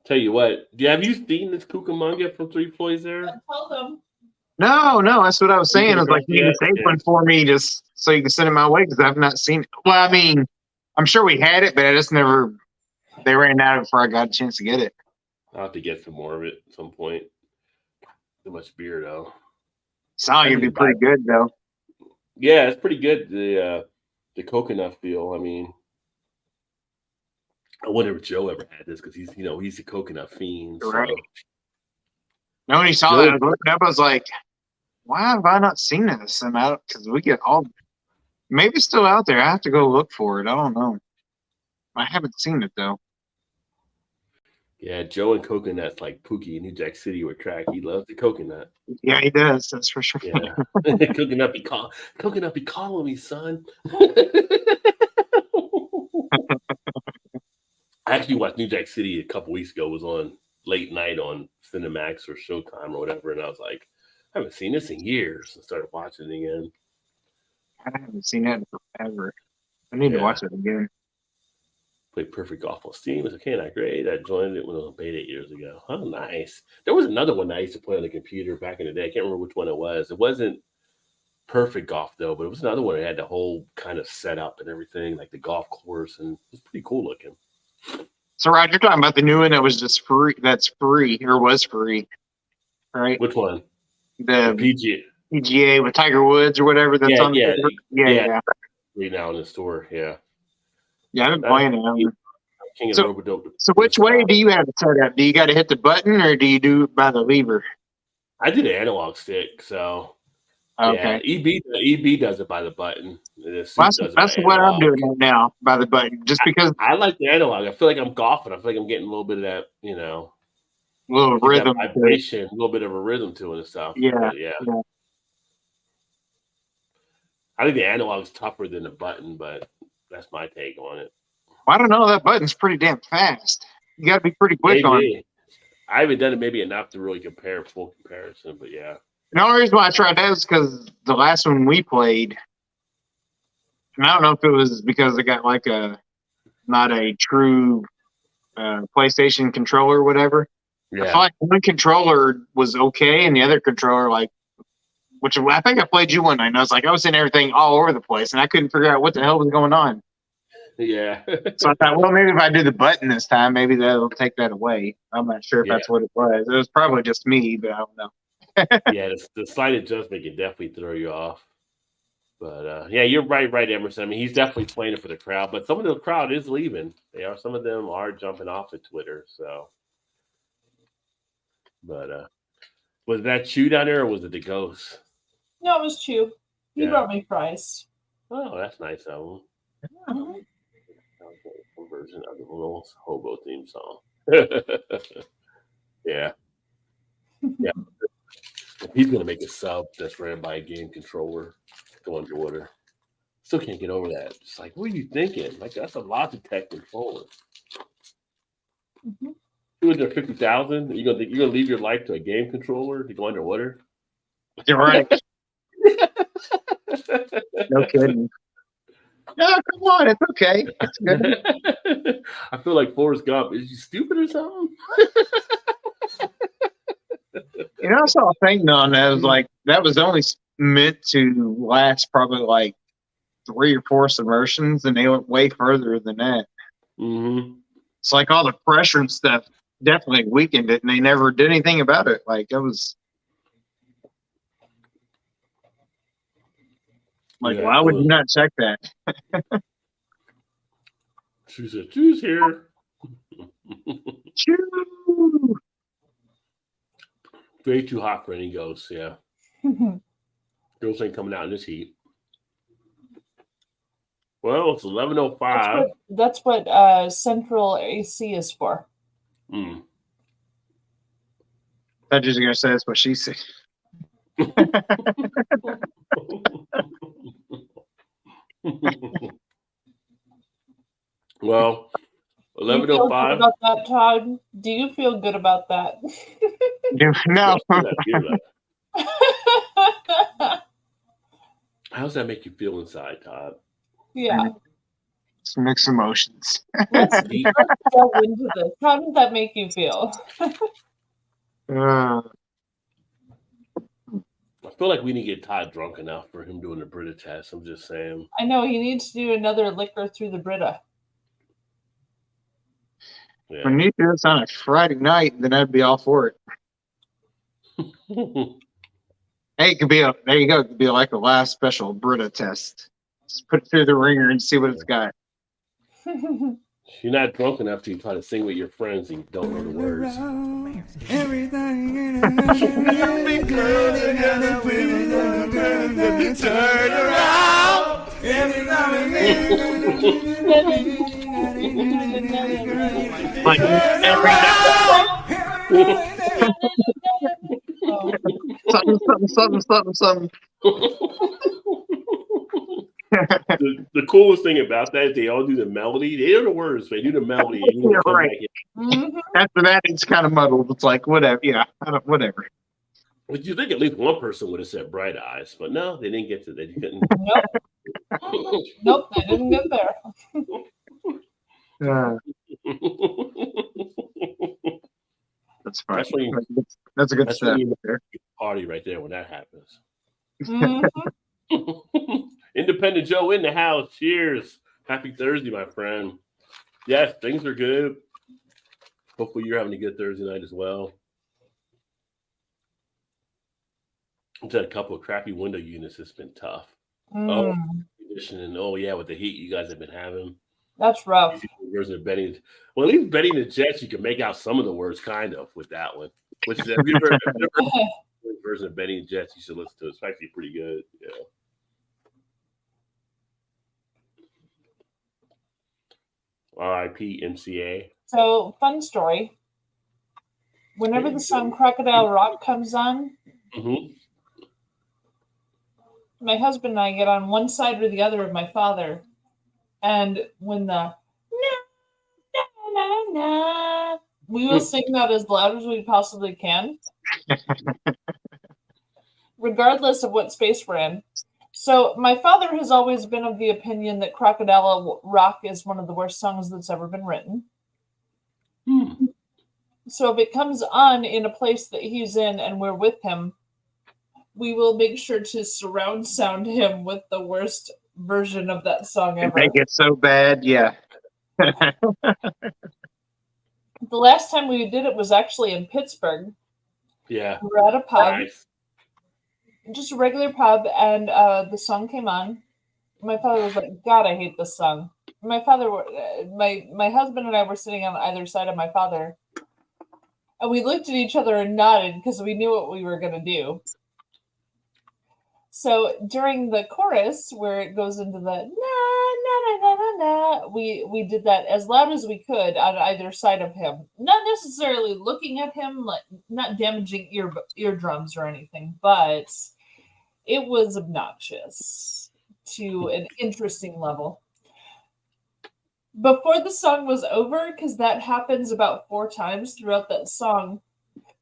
[SPEAKER 1] tell you what, have you seen this Cucamonga from Three Floyds there?
[SPEAKER 3] Tell them.
[SPEAKER 2] No, that's what I was saying. It's like you need to save
[SPEAKER 1] Yeah.
[SPEAKER 2] one for me just so you can send it my way because I've not seen it. Well, I mean, I'm sure we had it, but I just never. They ran out before I got a chance to get it.
[SPEAKER 1] I'll have to get some more of it at some point. Too much beer though.
[SPEAKER 2] Sound like it'd be pretty good though.
[SPEAKER 1] Yeah, it's pretty good. The coconut feel. I mean, I wonder if Joe ever had this because he's a coconut fiend. So.
[SPEAKER 2] Right. No, when he saw that, I was looking up. I was like, "Why have I not seen this?" And because we get all. Maybe it's still out there. I have to go look for it. I don't know. I haven't seen it though.
[SPEAKER 1] Yeah, Joe and coconut's like Pookie in New Jack City with track. He loves the coconut.
[SPEAKER 2] Yeah, he does. That's for sure.
[SPEAKER 1] Yeah, coconut be calling me, son. I actually watched New Jack City a couple weeks ago. It was on late night on Cinemax or Showtime or whatever, and I was like, I haven't seen this in years. I started watching it again.
[SPEAKER 2] I haven't seen that in forever. I need to watch it again.
[SPEAKER 1] Played Perfect Golf on Steam. It's okay, not great. I joined it when it was on beta 8 years ago. Oh, nice. There was another one that I used to play on the computer back in the day. I can't remember which one it was. It wasn't Perfect Golf, though, but it was another one that had the whole kind of setup and everything, like the golf course, and it was pretty cool looking.
[SPEAKER 2] So, Rod, you're talking about the new one that was just free. That's free or was free, right?
[SPEAKER 1] Which one?
[SPEAKER 2] The
[SPEAKER 1] PGA
[SPEAKER 2] with Tiger Woods or whatever. That's on.
[SPEAKER 1] yeah.
[SPEAKER 2] Right
[SPEAKER 1] now in the store, yeah.
[SPEAKER 2] Yeah, I've been playing it.
[SPEAKER 1] King of Robodope.
[SPEAKER 2] So which way do you have it set up? Do you got to hit the button or do you do it by the lever?
[SPEAKER 1] I did an analog stick, so
[SPEAKER 2] okay.
[SPEAKER 1] Yeah, EB does it by the button.
[SPEAKER 2] That's what I'm doing right now, by the button. Just because
[SPEAKER 1] I like the analog. I feel like I'm golfing. I feel like I'm getting a little bit of that,
[SPEAKER 2] little rhythm,
[SPEAKER 1] vibration, a little bit of a rhythm to it and stuff.
[SPEAKER 2] Yeah.
[SPEAKER 1] I think the analog's tougher than the button, but that's my take on it.
[SPEAKER 2] I don't know. That button's pretty damn fast. You got to be pretty quick on it.
[SPEAKER 1] I haven't done it maybe enough to really compare full comparison, but yeah.
[SPEAKER 2] The only reason why I tried that is because the last one we played, and I don't know if it was because it got like not a true PlayStation controller or whatever.
[SPEAKER 1] Yeah.
[SPEAKER 2] I feel like one controller was okay, and the other controller, which I think I played you one night, and I was seeing everything all over the place, and I couldn't figure out what the hell was going on.
[SPEAKER 1] Yeah.
[SPEAKER 2] So I thought, well, maybe if I do the button this time, maybe that'll take that away. I'm not sure if that's what it was. It was probably just me, but I don't know.
[SPEAKER 1] Yeah, the slight adjustment can definitely throw you off. But yeah, you're right, Emerson. I mean, he's definitely playing it for the crowd, but some of the crowd is leaving. Some of them are jumping off of Twitter. So, but was that Chew down there, or was it the Ghost?
[SPEAKER 3] No, it was Chew. He brought me fries.
[SPEAKER 1] Oh, that's nice of him.
[SPEAKER 3] Mm-hmm.
[SPEAKER 1] Version of the little hobo theme song. Yeah. He's gonna make a sub that's ran by a game controller go underwater. Still can't get over that. It's like, what are you thinking? Like, that's a Logitech controller.
[SPEAKER 3] Mm-hmm.
[SPEAKER 1] 250,000. You're gonna leave your life to a game controller to go underwater?
[SPEAKER 2] You're right. No kidding. No, come on, it's okay. It's good.
[SPEAKER 1] I feel like Forrest Gump. Is you stupid or something?
[SPEAKER 2] I saw a thing on that was that was only meant to last probably 3 or 4 submersions, and they went way further than that.
[SPEAKER 1] Mm-hmm.
[SPEAKER 2] It's like all the pressure and stuff definitely weakened it, and they never did anything about it. Like it was like,
[SPEAKER 1] Yeah,
[SPEAKER 2] why would you not check that?
[SPEAKER 1] She said, "Choose here."
[SPEAKER 2] Choo!
[SPEAKER 1] Way too hot for any ghosts. Yeah, girls ain't coming out in this heat. Well, it's 11:05.
[SPEAKER 3] That's what central AC is for.
[SPEAKER 1] Mm.
[SPEAKER 2] I was just gonna say that's what she said.
[SPEAKER 1] Well,
[SPEAKER 3] Do you feel good
[SPEAKER 1] 11:05.
[SPEAKER 3] about that, Todd? Do you feel good about that?
[SPEAKER 2] No.
[SPEAKER 1] How does that make you feel inside, Todd?
[SPEAKER 3] Yeah.
[SPEAKER 2] It's mixed emotions.
[SPEAKER 3] Let's delve into this. How does that make you feel?
[SPEAKER 2] Uh,
[SPEAKER 1] I feel like we need to get Todd drunk enough for him doing the Brita test. I'm just saying.
[SPEAKER 3] I know he needs to do another liquor through the Brita.
[SPEAKER 1] Yeah.
[SPEAKER 2] when you do this on a Friday night, then I'd be all for it. Hey, it could be there you go. It could be like a last special Brita test. Just put it through the ringer and see what it's got.
[SPEAKER 1] You're not drunk enough to try to sing with your friends and you don't know the words.
[SPEAKER 4] Everything turn around. Every now and
[SPEAKER 2] Like every something.
[SPEAKER 1] The coolest thing about that is they all do the melody. They know the words, they do the melody. And you
[SPEAKER 2] You're
[SPEAKER 1] come
[SPEAKER 2] right.
[SPEAKER 1] back in.
[SPEAKER 3] Mhm.
[SPEAKER 2] After that, it's kind of muddled. It's like whatever. Yeah, whatever.
[SPEAKER 1] But you think at least one person would have said Bright Eyes, but no, they didn't get to. They couldn't.
[SPEAKER 3] Nope, they didn't get there.
[SPEAKER 2] That's fine.
[SPEAKER 1] That's when you-
[SPEAKER 2] That's a good
[SPEAKER 1] that's
[SPEAKER 2] step
[SPEAKER 1] when you-
[SPEAKER 2] there.
[SPEAKER 1] Party right there when that happens.
[SPEAKER 3] Mhm.
[SPEAKER 1] Independent Joe in the house. Cheers. Happy Thursday, my friend. Yes, things are good. Hopefully you're having a good Thursday night as well. I've had a couple of crappy window units. It's been tough.
[SPEAKER 3] Mm,
[SPEAKER 1] Conditioning. Oh yeah, with the heat you guys have been having.
[SPEAKER 3] that's rough.
[SPEAKER 1] Version of betting. Well, at least betting the Jets, you can make out some of the words kind of with that one. Which is if you ever the version of betting the Jets, you should listen to. It's actually pretty good. Yeah. R.I.P. MCA.
[SPEAKER 3] So, fun story. Whenever the song Crocodile Rock comes on,
[SPEAKER 1] Mm-hmm.
[SPEAKER 3] my husband and I get on one side or the other of my father. And when the na, na, na, na, we will sing that as loud as we possibly can, regardless of what space we're in. So my father has always been of the opinion that Crocodile Rock is one of the worst songs that's ever been written.
[SPEAKER 1] Hmm.
[SPEAKER 3] So if it comes on in a place that he's in and we're with him, we will make sure to surround sound him with the worst version of that song ever.
[SPEAKER 2] Make it so bad, yeah.
[SPEAKER 3] The last time we did it was actually in Pittsburgh.
[SPEAKER 1] Yeah.
[SPEAKER 3] We were at a pub,
[SPEAKER 1] Nice.
[SPEAKER 3] just a regular pub, and the song came on. My father was like, "God, I hate this song." My husband and I were sitting on either side of my father, and we looked at each other and nodded because we knew what we were going to do. So during the chorus, where it goes into the na na na na na na, we did that as loud as we could on either side of him, not necessarily looking at him, like not damaging eardrums or anything, but it was obnoxious to an interesting level. Before the song was over, because that happens about 4 times throughout that song,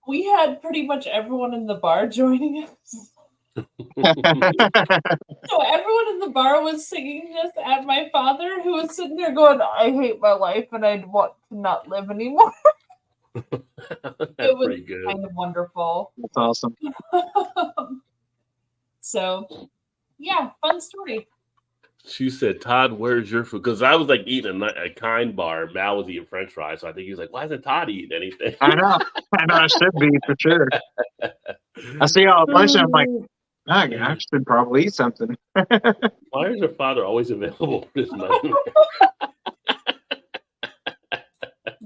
[SPEAKER 3] we had pretty much everyone in the bar joining us. So everyone in the bar was singing this at my father, who was sitting there going, "I hate my life and I want to not live anymore."
[SPEAKER 1] That's
[SPEAKER 3] It was
[SPEAKER 1] pretty good.
[SPEAKER 3] kind of wonderful.
[SPEAKER 2] That's awesome.
[SPEAKER 3] So, yeah, fun story.
[SPEAKER 1] She said, "Todd, where's your food?" Because I was like eating a kind bar. Mal was eating French fries, so I think he was like, "Why isn't Todd eating anything?"
[SPEAKER 2] I know. I should be for sure. I see all the lunch. I'm like, I should probably eat something.
[SPEAKER 1] Why is your father always available for this money?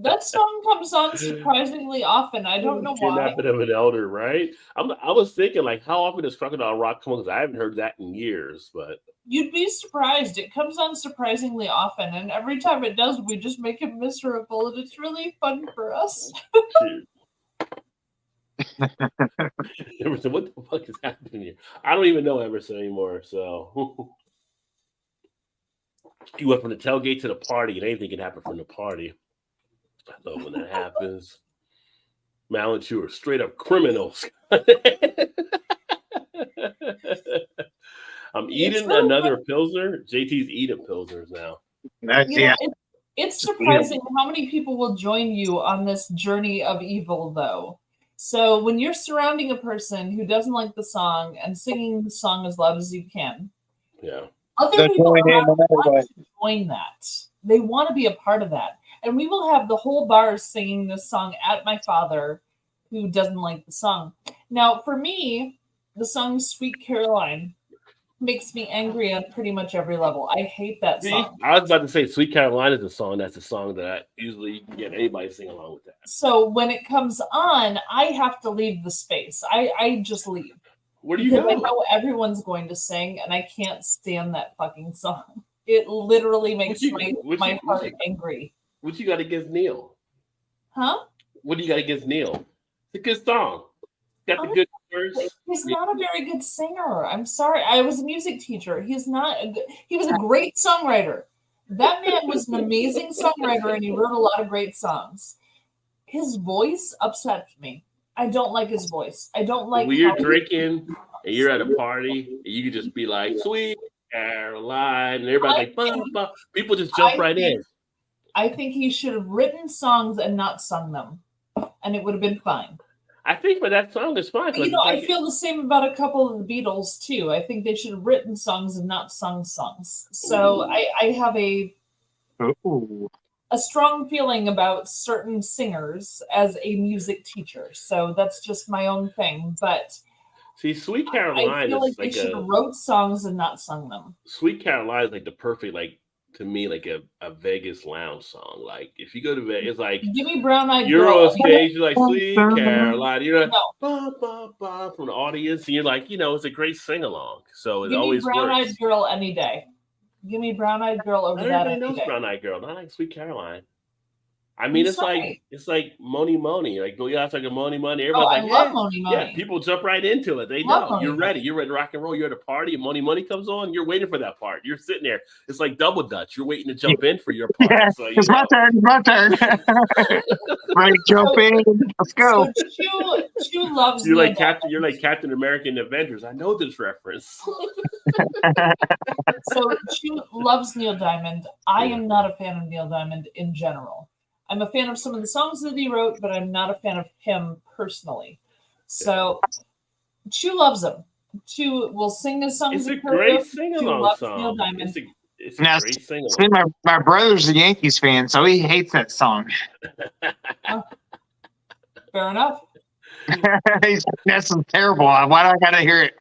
[SPEAKER 3] That song comes on surprisingly often. I don't know why.
[SPEAKER 1] Kidnapping of an elder, right? I was thinking, like, how often does Crocodile Rock come on? Because I haven't heard that in years, but
[SPEAKER 3] You'd be surprised. It comes on surprisingly often, and every time it does, we just make him miserable, and it's really fun for us.
[SPEAKER 1] shoot. Emerson, what the fuck is happening here? I don't even know Emerson anymore, so he went from the tailgate to the party, and anything can happen from the party. I love when that happens. Mal and you are straight up criminals. I'm eating
[SPEAKER 3] really
[SPEAKER 1] another Pilsner. JT's eating Pilsners now.
[SPEAKER 2] That's,
[SPEAKER 3] You know,
[SPEAKER 2] yeah.
[SPEAKER 3] it's surprising how many people will join you on this journey of evil, though. So when you're surrounding a person who doesn't like the song and singing the song as loud as you can,
[SPEAKER 1] Yeah.
[SPEAKER 3] other
[SPEAKER 2] They're
[SPEAKER 3] people
[SPEAKER 2] joining in no matter
[SPEAKER 3] want
[SPEAKER 2] what.
[SPEAKER 3] to join that. They want to be a part of that. And we will have the whole bar singing this song at my father, who doesn't like the song. Now, for me, the song Sweet Caroline makes me angry on pretty much every level. I hate that
[SPEAKER 1] See,
[SPEAKER 3] song.
[SPEAKER 1] I was about to say Sweet Caroline is a song. That's a song that I usually can get anybody to sing along with that.
[SPEAKER 3] So when it comes on, I have to leave the space. I just leave.
[SPEAKER 1] Where do you
[SPEAKER 3] Because I
[SPEAKER 1] go?
[SPEAKER 3] know everyone's going to sing, and I can't stand that fucking song. It literally makes my heart angry.
[SPEAKER 1] What you got against Neil?
[SPEAKER 3] Huh?
[SPEAKER 1] What do you got against Neil? It's a good song. Got the good words.
[SPEAKER 3] He's not a very good singer. I'm sorry. I was a music teacher. He was a great songwriter. That man was an amazing songwriter, and he wrote a lot of great songs. His voice upsets me. I don't like his voice. I don't like
[SPEAKER 1] When you're
[SPEAKER 3] how-
[SPEAKER 1] drinking and you're at a party, and you can just be like, Sweet Caroline, and everybody's like, bah, bah. People just jump right in.
[SPEAKER 3] I think he should have written songs and not sung them, and it would have been fine.
[SPEAKER 1] I think for that song is fine.
[SPEAKER 3] But, you know, I feel the same about a couple of the Beatles too. I think they should have written songs and not sung songs. So I have a
[SPEAKER 2] Ooh.
[SPEAKER 3] strong feeling about certain singers as a music teacher. So that's just my own thing. But
[SPEAKER 1] see, Sweet
[SPEAKER 3] I
[SPEAKER 1] Caroline
[SPEAKER 3] feel like
[SPEAKER 1] is
[SPEAKER 3] they
[SPEAKER 1] like
[SPEAKER 3] should have wrote songs and not sung them.
[SPEAKER 1] Sweet Caroline is like the perfect, like, to me, like a Vegas lounge song. Like if you go to Vegas, it's like
[SPEAKER 3] Give me Brown Eyed
[SPEAKER 1] you're
[SPEAKER 3] Girl.
[SPEAKER 1] on stage, you're like Sweet Caroline, you're like
[SPEAKER 3] No.
[SPEAKER 1] bah, bah, bah, from the audience, and you're like, it's a great sing along. So it
[SPEAKER 3] Give me
[SPEAKER 1] always
[SPEAKER 3] Brown
[SPEAKER 1] works.
[SPEAKER 3] Eyed Girl any day. Give me Brown Eyed Girl over
[SPEAKER 1] Not
[SPEAKER 3] that
[SPEAKER 1] everybody
[SPEAKER 3] any
[SPEAKER 1] knows
[SPEAKER 3] day.
[SPEAKER 1] Brown Eyed Girl, not like Sweet Caroline. I mean,
[SPEAKER 3] I'm sorry.
[SPEAKER 1] it's like Money Money. Like go out like a Money Money.
[SPEAKER 3] Oh, I
[SPEAKER 1] Everybody's
[SPEAKER 3] love
[SPEAKER 1] like,
[SPEAKER 3] Money
[SPEAKER 1] yeah,
[SPEAKER 3] Money.
[SPEAKER 1] people jump right into it. They
[SPEAKER 3] Love
[SPEAKER 1] know
[SPEAKER 3] Money
[SPEAKER 1] you're ready.
[SPEAKER 3] Money.
[SPEAKER 1] You're ready to rock and roll. You're at a party, and Money Money comes on. You're waiting for that part. You're sitting there. It's like double dutch. You're waiting to jump in for your part.
[SPEAKER 2] Yeah,
[SPEAKER 1] So,
[SPEAKER 2] it's my turn. It's my turn. Ready to jump in? Let's go.
[SPEAKER 3] So Chu loves
[SPEAKER 1] You're
[SPEAKER 3] Neil
[SPEAKER 1] like Captain. You're like Captain America in Avengers. I know this reference.
[SPEAKER 3] So Chu loves Neil Diamond. I am not a fan of Neil Diamond in general. I'm a fan of some of the songs that he wrote, but I'm not a fan of him personally. So Chu loves him. Chu will sing his songs.
[SPEAKER 1] It's a
[SPEAKER 3] in
[SPEAKER 1] great
[SPEAKER 3] karaoke.
[SPEAKER 1] sing
[SPEAKER 3] Chu
[SPEAKER 1] along
[SPEAKER 3] loves Neil
[SPEAKER 1] song.
[SPEAKER 3] Diamond.
[SPEAKER 1] It's a
[SPEAKER 2] Now,
[SPEAKER 1] great sing
[SPEAKER 2] See,
[SPEAKER 1] along.
[SPEAKER 2] my brother's a Yankees fan, so he hates that song.
[SPEAKER 3] Fair enough.
[SPEAKER 2] That's terrible. Why do I gotta hear it?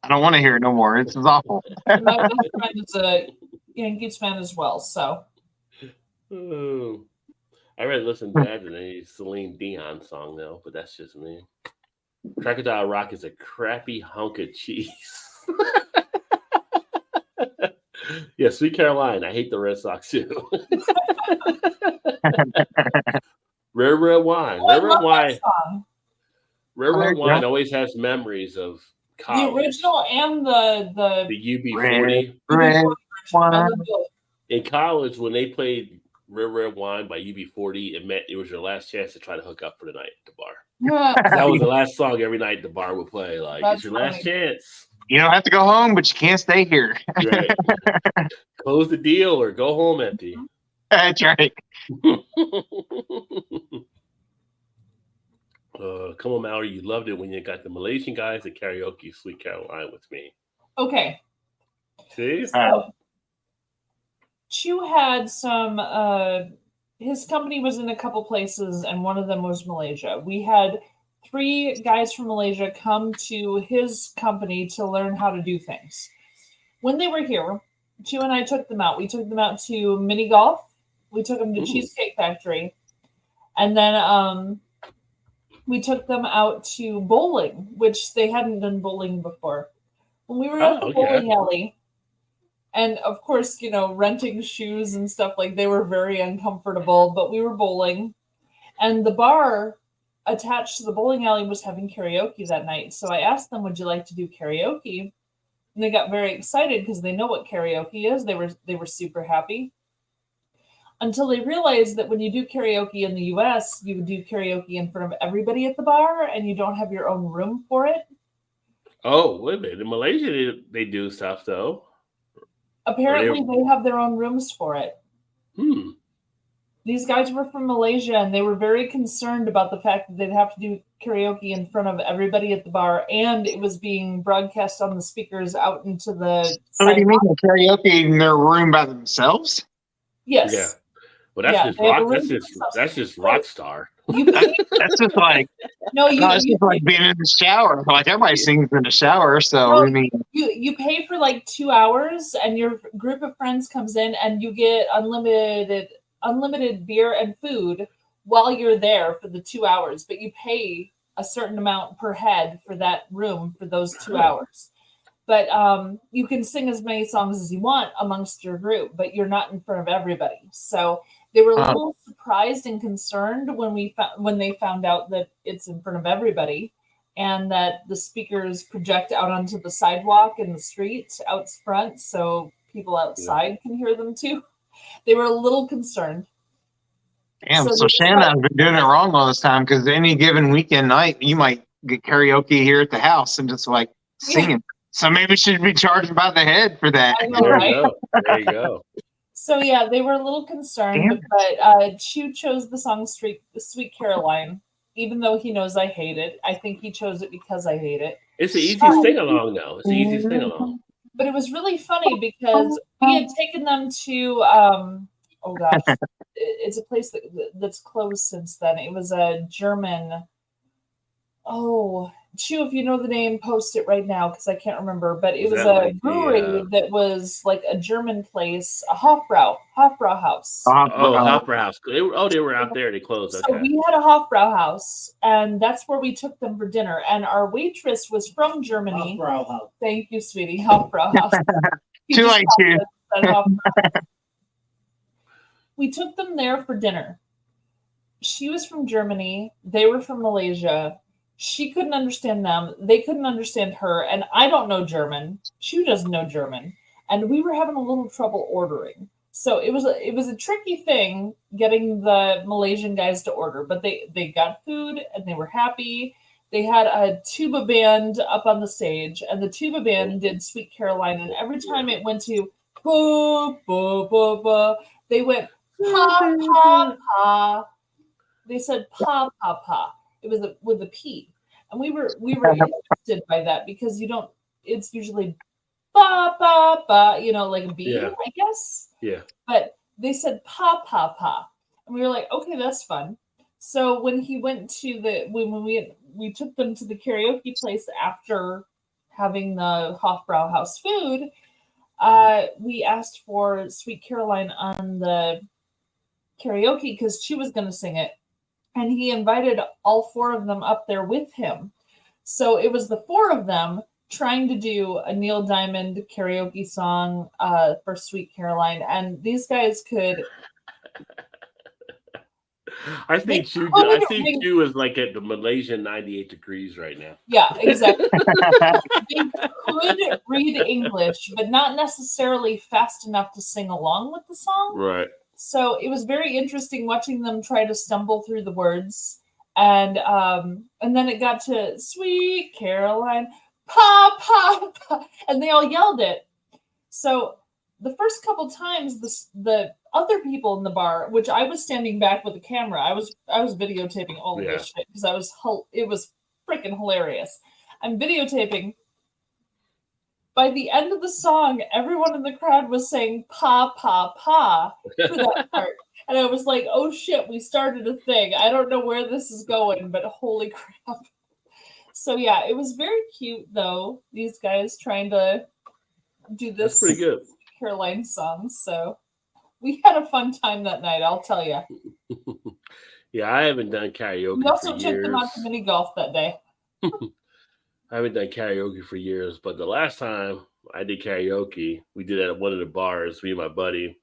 [SPEAKER 2] I don't want to hear it no more. This is awful.
[SPEAKER 3] My best friend is a Yankees fan as well. So
[SPEAKER 1] Oh. I read listen to that and a Celine Dion song though, but that's just me. Crocodile Rock is a crappy hunk of cheese. Yeah, Sweet Caroline. I hate the Red Sox too. Rare Red Wine.
[SPEAKER 3] Oh, I
[SPEAKER 1] Rare Red
[SPEAKER 3] love that
[SPEAKER 1] Wine.
[SPEAKER 3] song.
[SPEAKER 1] Rare Red
[SPEAKER 2] Yeah.
[SPEAKER 1] Wine always has memories of college.
[SPEAKER 3] The original and the
[SPEAKER 1] The UB40.
[SPEAKER 2] Red
[SPEAKER 3] I
[SPEAKER 2] Wine.
[SPEAKER 3] love both.
[SPEAKER 1] In college, when they played Rare Red Wine by UB40, it meant it was your last chance to try to hook up for the night at the bar. That was the last song every night the bar would play. Like,
[SPEAKER 3] That's
[SPEAKER 1] it's your last
[SPEAKER 3] funny.
[SPEAKER 1] chance.
[SPEAKER 2] You don't have to go home, but you can't stay here.
[SPEAKER 1] Right. Close the deal or go home empty.
[SPEAKER 2] That's right.
[SPEAKER 1] Come on, Mallory. You loved it when you got the Malaysian guys at karaoke Sweet Caroline with me.
[SPEAKER 3] Okay.
[SPEAKER 1] See?
[SPEAKER 3] So Chew had some. His company was in a couple places, and one of them was Malaysia. We had 3 guys from Malaysia come to his company to learn how to do things. When they were here, Chew and I took them out. We took them out to mini golf. We took them to
[SPEAKER 1] Ooh.
[SPEAKER 3] Cheesecake Factory, and then we took them out to bowling, which they hadn't done bowling before. When we were at the bowling alley, and of course, you know, renting shoes and stuff, like they were very uncomfortable, but we were bowling. And the bar attached to the bowling alley was having karaoke that night. So I asked them, would you like to do karaoke? And they got very excited because they know what karaoke is. They were super happy. Until they realized that when you do karaoke in the US, you do karaoke in front of everybody at the bar and you don't have your own room for it.
[SPEAKER 1] Oh, wait a minute. In Malaysia, they do stuff, though.
[SPEAKER 3] Apparently, they have their own rooms for it. These guys were from Malaysia, and they were very concerned about the fact that they'd have to do karaoke in front of everybody at the bar, and it was being broadcast on the speakers out into the.
[SPEAKER 2] So what do you mean, karaoke in their room by themselves?
[SPEAKER 3] Yes.
[SPEAKER 1] Yeah. Well, that's just rock. That's just rock star.
[SPEAKER 2] That's just like it's just like being in the shower. Like everybody sings in the shower, so I mean,
[SPEAKER 3] you pay for like 2 hours, and your group of friends comes in, and you get unlimited beer and food while you're there for the 2 hours. But you pay a certain amount per head for that room for those 2 hours. But you can sing as many songs as you want amongst your group, but you're not in front of everybody. So they were a little surprised and concerned when they found out that it's in front of everybody and that the speakers project out onto the sidewalk and the street out front so people outside can hear them too. They were a little concerned.
[SPEAKER 2] Damn, so Shanna's been doing it wrong all this time, because any given weekend night, you might get karaoke here at the house and just like singing. Yeah. So maybe she should be charged by the head for that.
[SPEAKER 3] I know, right?
[SPEAKER 1] There you go.
[SPEAKER 3] So yeah, they were a little concerned, but Chew chose the song Sweet Caroline, even though he knows I hate it. I think he chose it because I hate it.
[SPEAKER 1] It's the easiest sing-along, though. It's the easiest sing-along.
[SPEAKER 3] But it was really funny because we had taken them to, it's a place that's closed since then. It was a German, Chew, if you know the name, post it right now because I can't remember. But it was a brewery that was like a German place, a Hofbrau house.
[SPEAKER 1] Hofbrau house. They were out there. They closed.
[SPEAKER 3] So we had a Hofbrau house, and that's where we took them for dinner. And our waitress was from Germany.
[SPEAKER 4] Hofbrau house.
[SPEAKER 3] Thank you, sweetie. Hofbrau house.
[SPEAKER 2] Too late, too.
[SPEAKER 3] We took them there for dinner. She was from Germany. They were from Malaysia. She couldn't understand them. They couldn't understand her. And I don't know German. She doesn't know German. And we were having a little trouble ordering. So it was a tricky thing getting the Malaysian guys to order. But they got food and they were happy. They had a tuba band up on the stage. And the tuba band did Sweet Caroline. And every time it went to ba, ba, ba, ba, they went pa, pa, pa. They said pa, pa, pa. It was with a P, and we were interested by that because it's usually ba ba ba, like a B, I guess.
[SPEAKER 1] Yeah.
[SPEAKER 3] But they said pa pa pa, and we were like, okay, that's fun. So when he went to when we took them to the karaoke place after having the Hofbrau house food, we asked for Sweet Caroline on the karaoke because she was going to sing it. And he invited all 4 of them up there with him. So it was the 4 of them trying to do a Neil Diamond karaoke song for Sweet Caroline. And these guys could...
[SPEAKER 1] I think Chew is like at the Malaysian 98 degrees right now.
[SPEAKER 3] Yeah, exactly. They could read English, but not necessarily fast enough to sing along with the song.
[SPEAKER 1] Right.
[SPEAKER 3] So it was very interesting watching them try to stumble through the words. And then it got to Sweet Caroline, pa, pa, pa, and they all yelled it. So the first couple times, the other people in the bar, which I was standing back with the camera, I was videotaping all of this shit because it was freaking hilarious. I'm videotaping. by the end of the song, everyone in the crowd was saying "pa pa pa" for that part, and I was like, "Oh shit, we started a thing. I don't know where this is going, but holy crap!" So yeah, it was very cute though. These guys trying to do
[SPEAKER 1] That's
[SPEAKER 3] this
[SPEAKER 1] pretty good.
[SPEAKER 3] Caroline song. So we had a fun time that night. I'll tell you.
[SPEAKER 1] Yeah, I haven't done karaoke
[SPEAKER 3] We also
[SPEAKER 1] for
[SPEAKER 3] took them out
[SPEAKER 1] years.
[SPEAKER 3] to mini golf that day.
[SPEAKER 1] I haven't done karaoke for years, but the last time I did karaoke, we did it at one of the bars. Me and my buddy,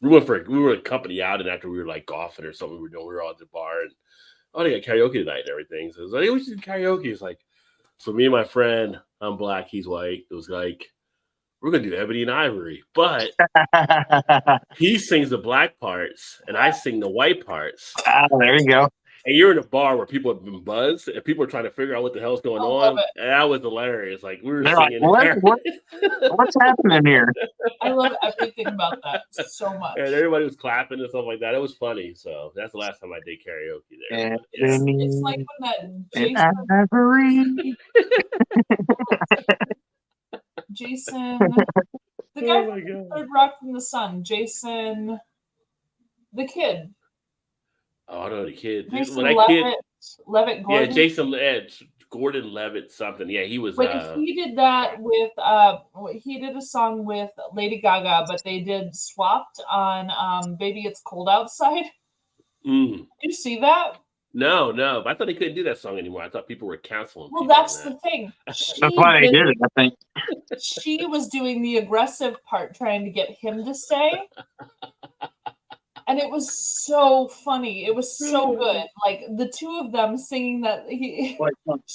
[SPEAKER 1] we were a company out, and after we were like golfing or something, we were all at the bar, and they got karaoke tonight and everything. So it was like, hey, we should do karaoke. It's like, so me and my friend, I'm black, he's white. It was like, we're gonna do Ebony and Ivory, but he sings the black parts and I sing the white parts.
[SPEAKER 2] There you go.
[SPEAKER 1] And you're in a bar where people have been buzzed and people are trying to figure out what the hell's going
[SPEAKER 3] I love
[SPEAKER 1] on.
[SPEAKER 3] it.
[SPEAKER 1] And that was hilarious. Like we were
[SPEAKER 2] They're like,
[SPEAKER 1] singing.
[SPEAKER 2] what's happening here?
[SPEAKER 3] I love everything about that so much.
[SPEAKER 1] And everybody was clapping and stuff like that. It was funny. So that's the last time I did karaoke there.
[SPEAKER 3] It's like when that Jason, the guy
[SPEAKER 1] Oh my
[SPEAKER 3] from
[SPEAKER 1] God.
[SPEAKER 3] Third Rock from the Sun, Jason, the kid,
[SPEAKER 1] Oh, I know the kid.
[SPEAKER 3] Jason
[SPEAKER 1] When that kid,
[SPEAKER 3] Levitt Gordon.
[SPEAKER 1] yeah, Jason Gordon Levitt something. Yeah, he was.
[SPEAKER 3] Wait, he did that with he did a song with Lady Gaga, but they did swapped on Baby It's Cold Outside.
[SPEAKER 1] Mm.
[SPEAKER 3] Did you see that?
[SPEAKER 1] No, but I thought they couldn't do that song anymore. I thought people were canceling.
[SPEAKER 3] Well,
[SPEAKER 1] people on
[SPEAKER 3] that's
[SPEAKER 1] that.
[SPEAKER 3] the thing.
[SPEAKER 2] That's why they did it, I think.
[SPEAKER 3] She was doing the aggressive part, trying to get him to stay. And it was so funny. It was so good. Like the two of them singing that. She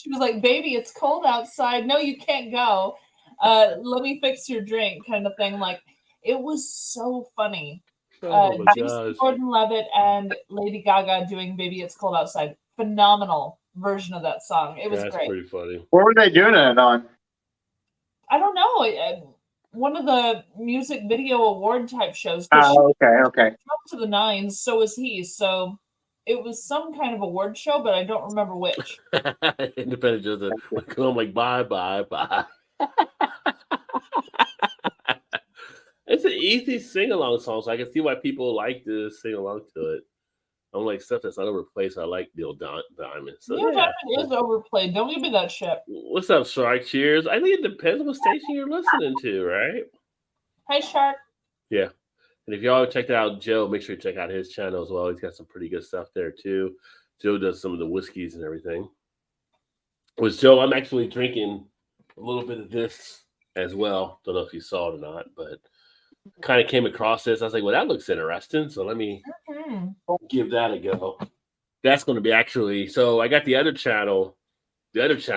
[SPEAKER 3] was like, "Baby, it's cold outside. No, you can't go. Let me fix your drink," kind of thing. Like it was so funny.
[SPEAKER 1] Oh my
[SPEAKER 3] Jason
[SPEAKER 1] gosh.
[SPEAKER 3] Gordon-Levitt and Lady Gaga doing "Baby, It's Cold Outside." Phenomenal version of that song. It was
[SPEAKER 1] That's
[SPEAKER 3] great.
[SPEAKER 1] pretty funny.
[SPEAKER 2] What were they doing it on?
[SPEAKER 3] I don't know. One of the music video award type shows. 'Cause she
[SPEAKER 2] Okay.
[SPEAKER 3] was up to the nines, so was he. So it was some kind of award show, but I don't remember which.
[SPEAKER 1] Independent just I'm like bye. It's an easy sing along song, so I can see why people like to sing along to it. I'm like stuff that's not overplayed, so I like Neil Diamond. So
[SPEAKER 3] Neil
[SPEAKER 1] yeah.
[SPEAKER 3] Diamond is overplayed. Don't give me that shit.
[SPEAKER 1] What's up, Shark? Cheers. I think it depends on what station you're listening to, right?
[SPEAKER 3] Hey, Shark.
[SPEAKER 1] Yeah. And if y'all checked out Joe, make sure you check out his channel as well. He's got some pretty good stuff there too. Joe does some of the whiskeys and everything. With Joe, I'm actually drinking a little bit of this as well. Don't know if you saw it or not, but kind of came across this. I was like, well, that looks interesting. So let me give that a go. That's going to be actually, so I got the other channel, because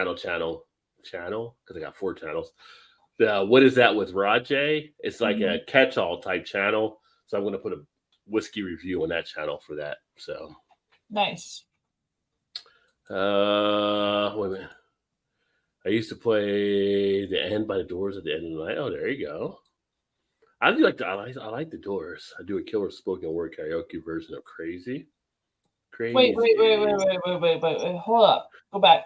[SPEAKER 1] I got 4 channels. What is that with Rajay? It's like a catch-all type channel. So I'm going to put a whiskey review on that channel for that. So
[SPEAKER 3] Nice.
[SPEAKER 1] wait a minute. I used to play The End by the Doors at the end of the night. Oh, there you go. I like the Doors. I do a killer spoken word karaoke version of Crazy.
[SPEAKER 3] Wait. Hold up. Go back.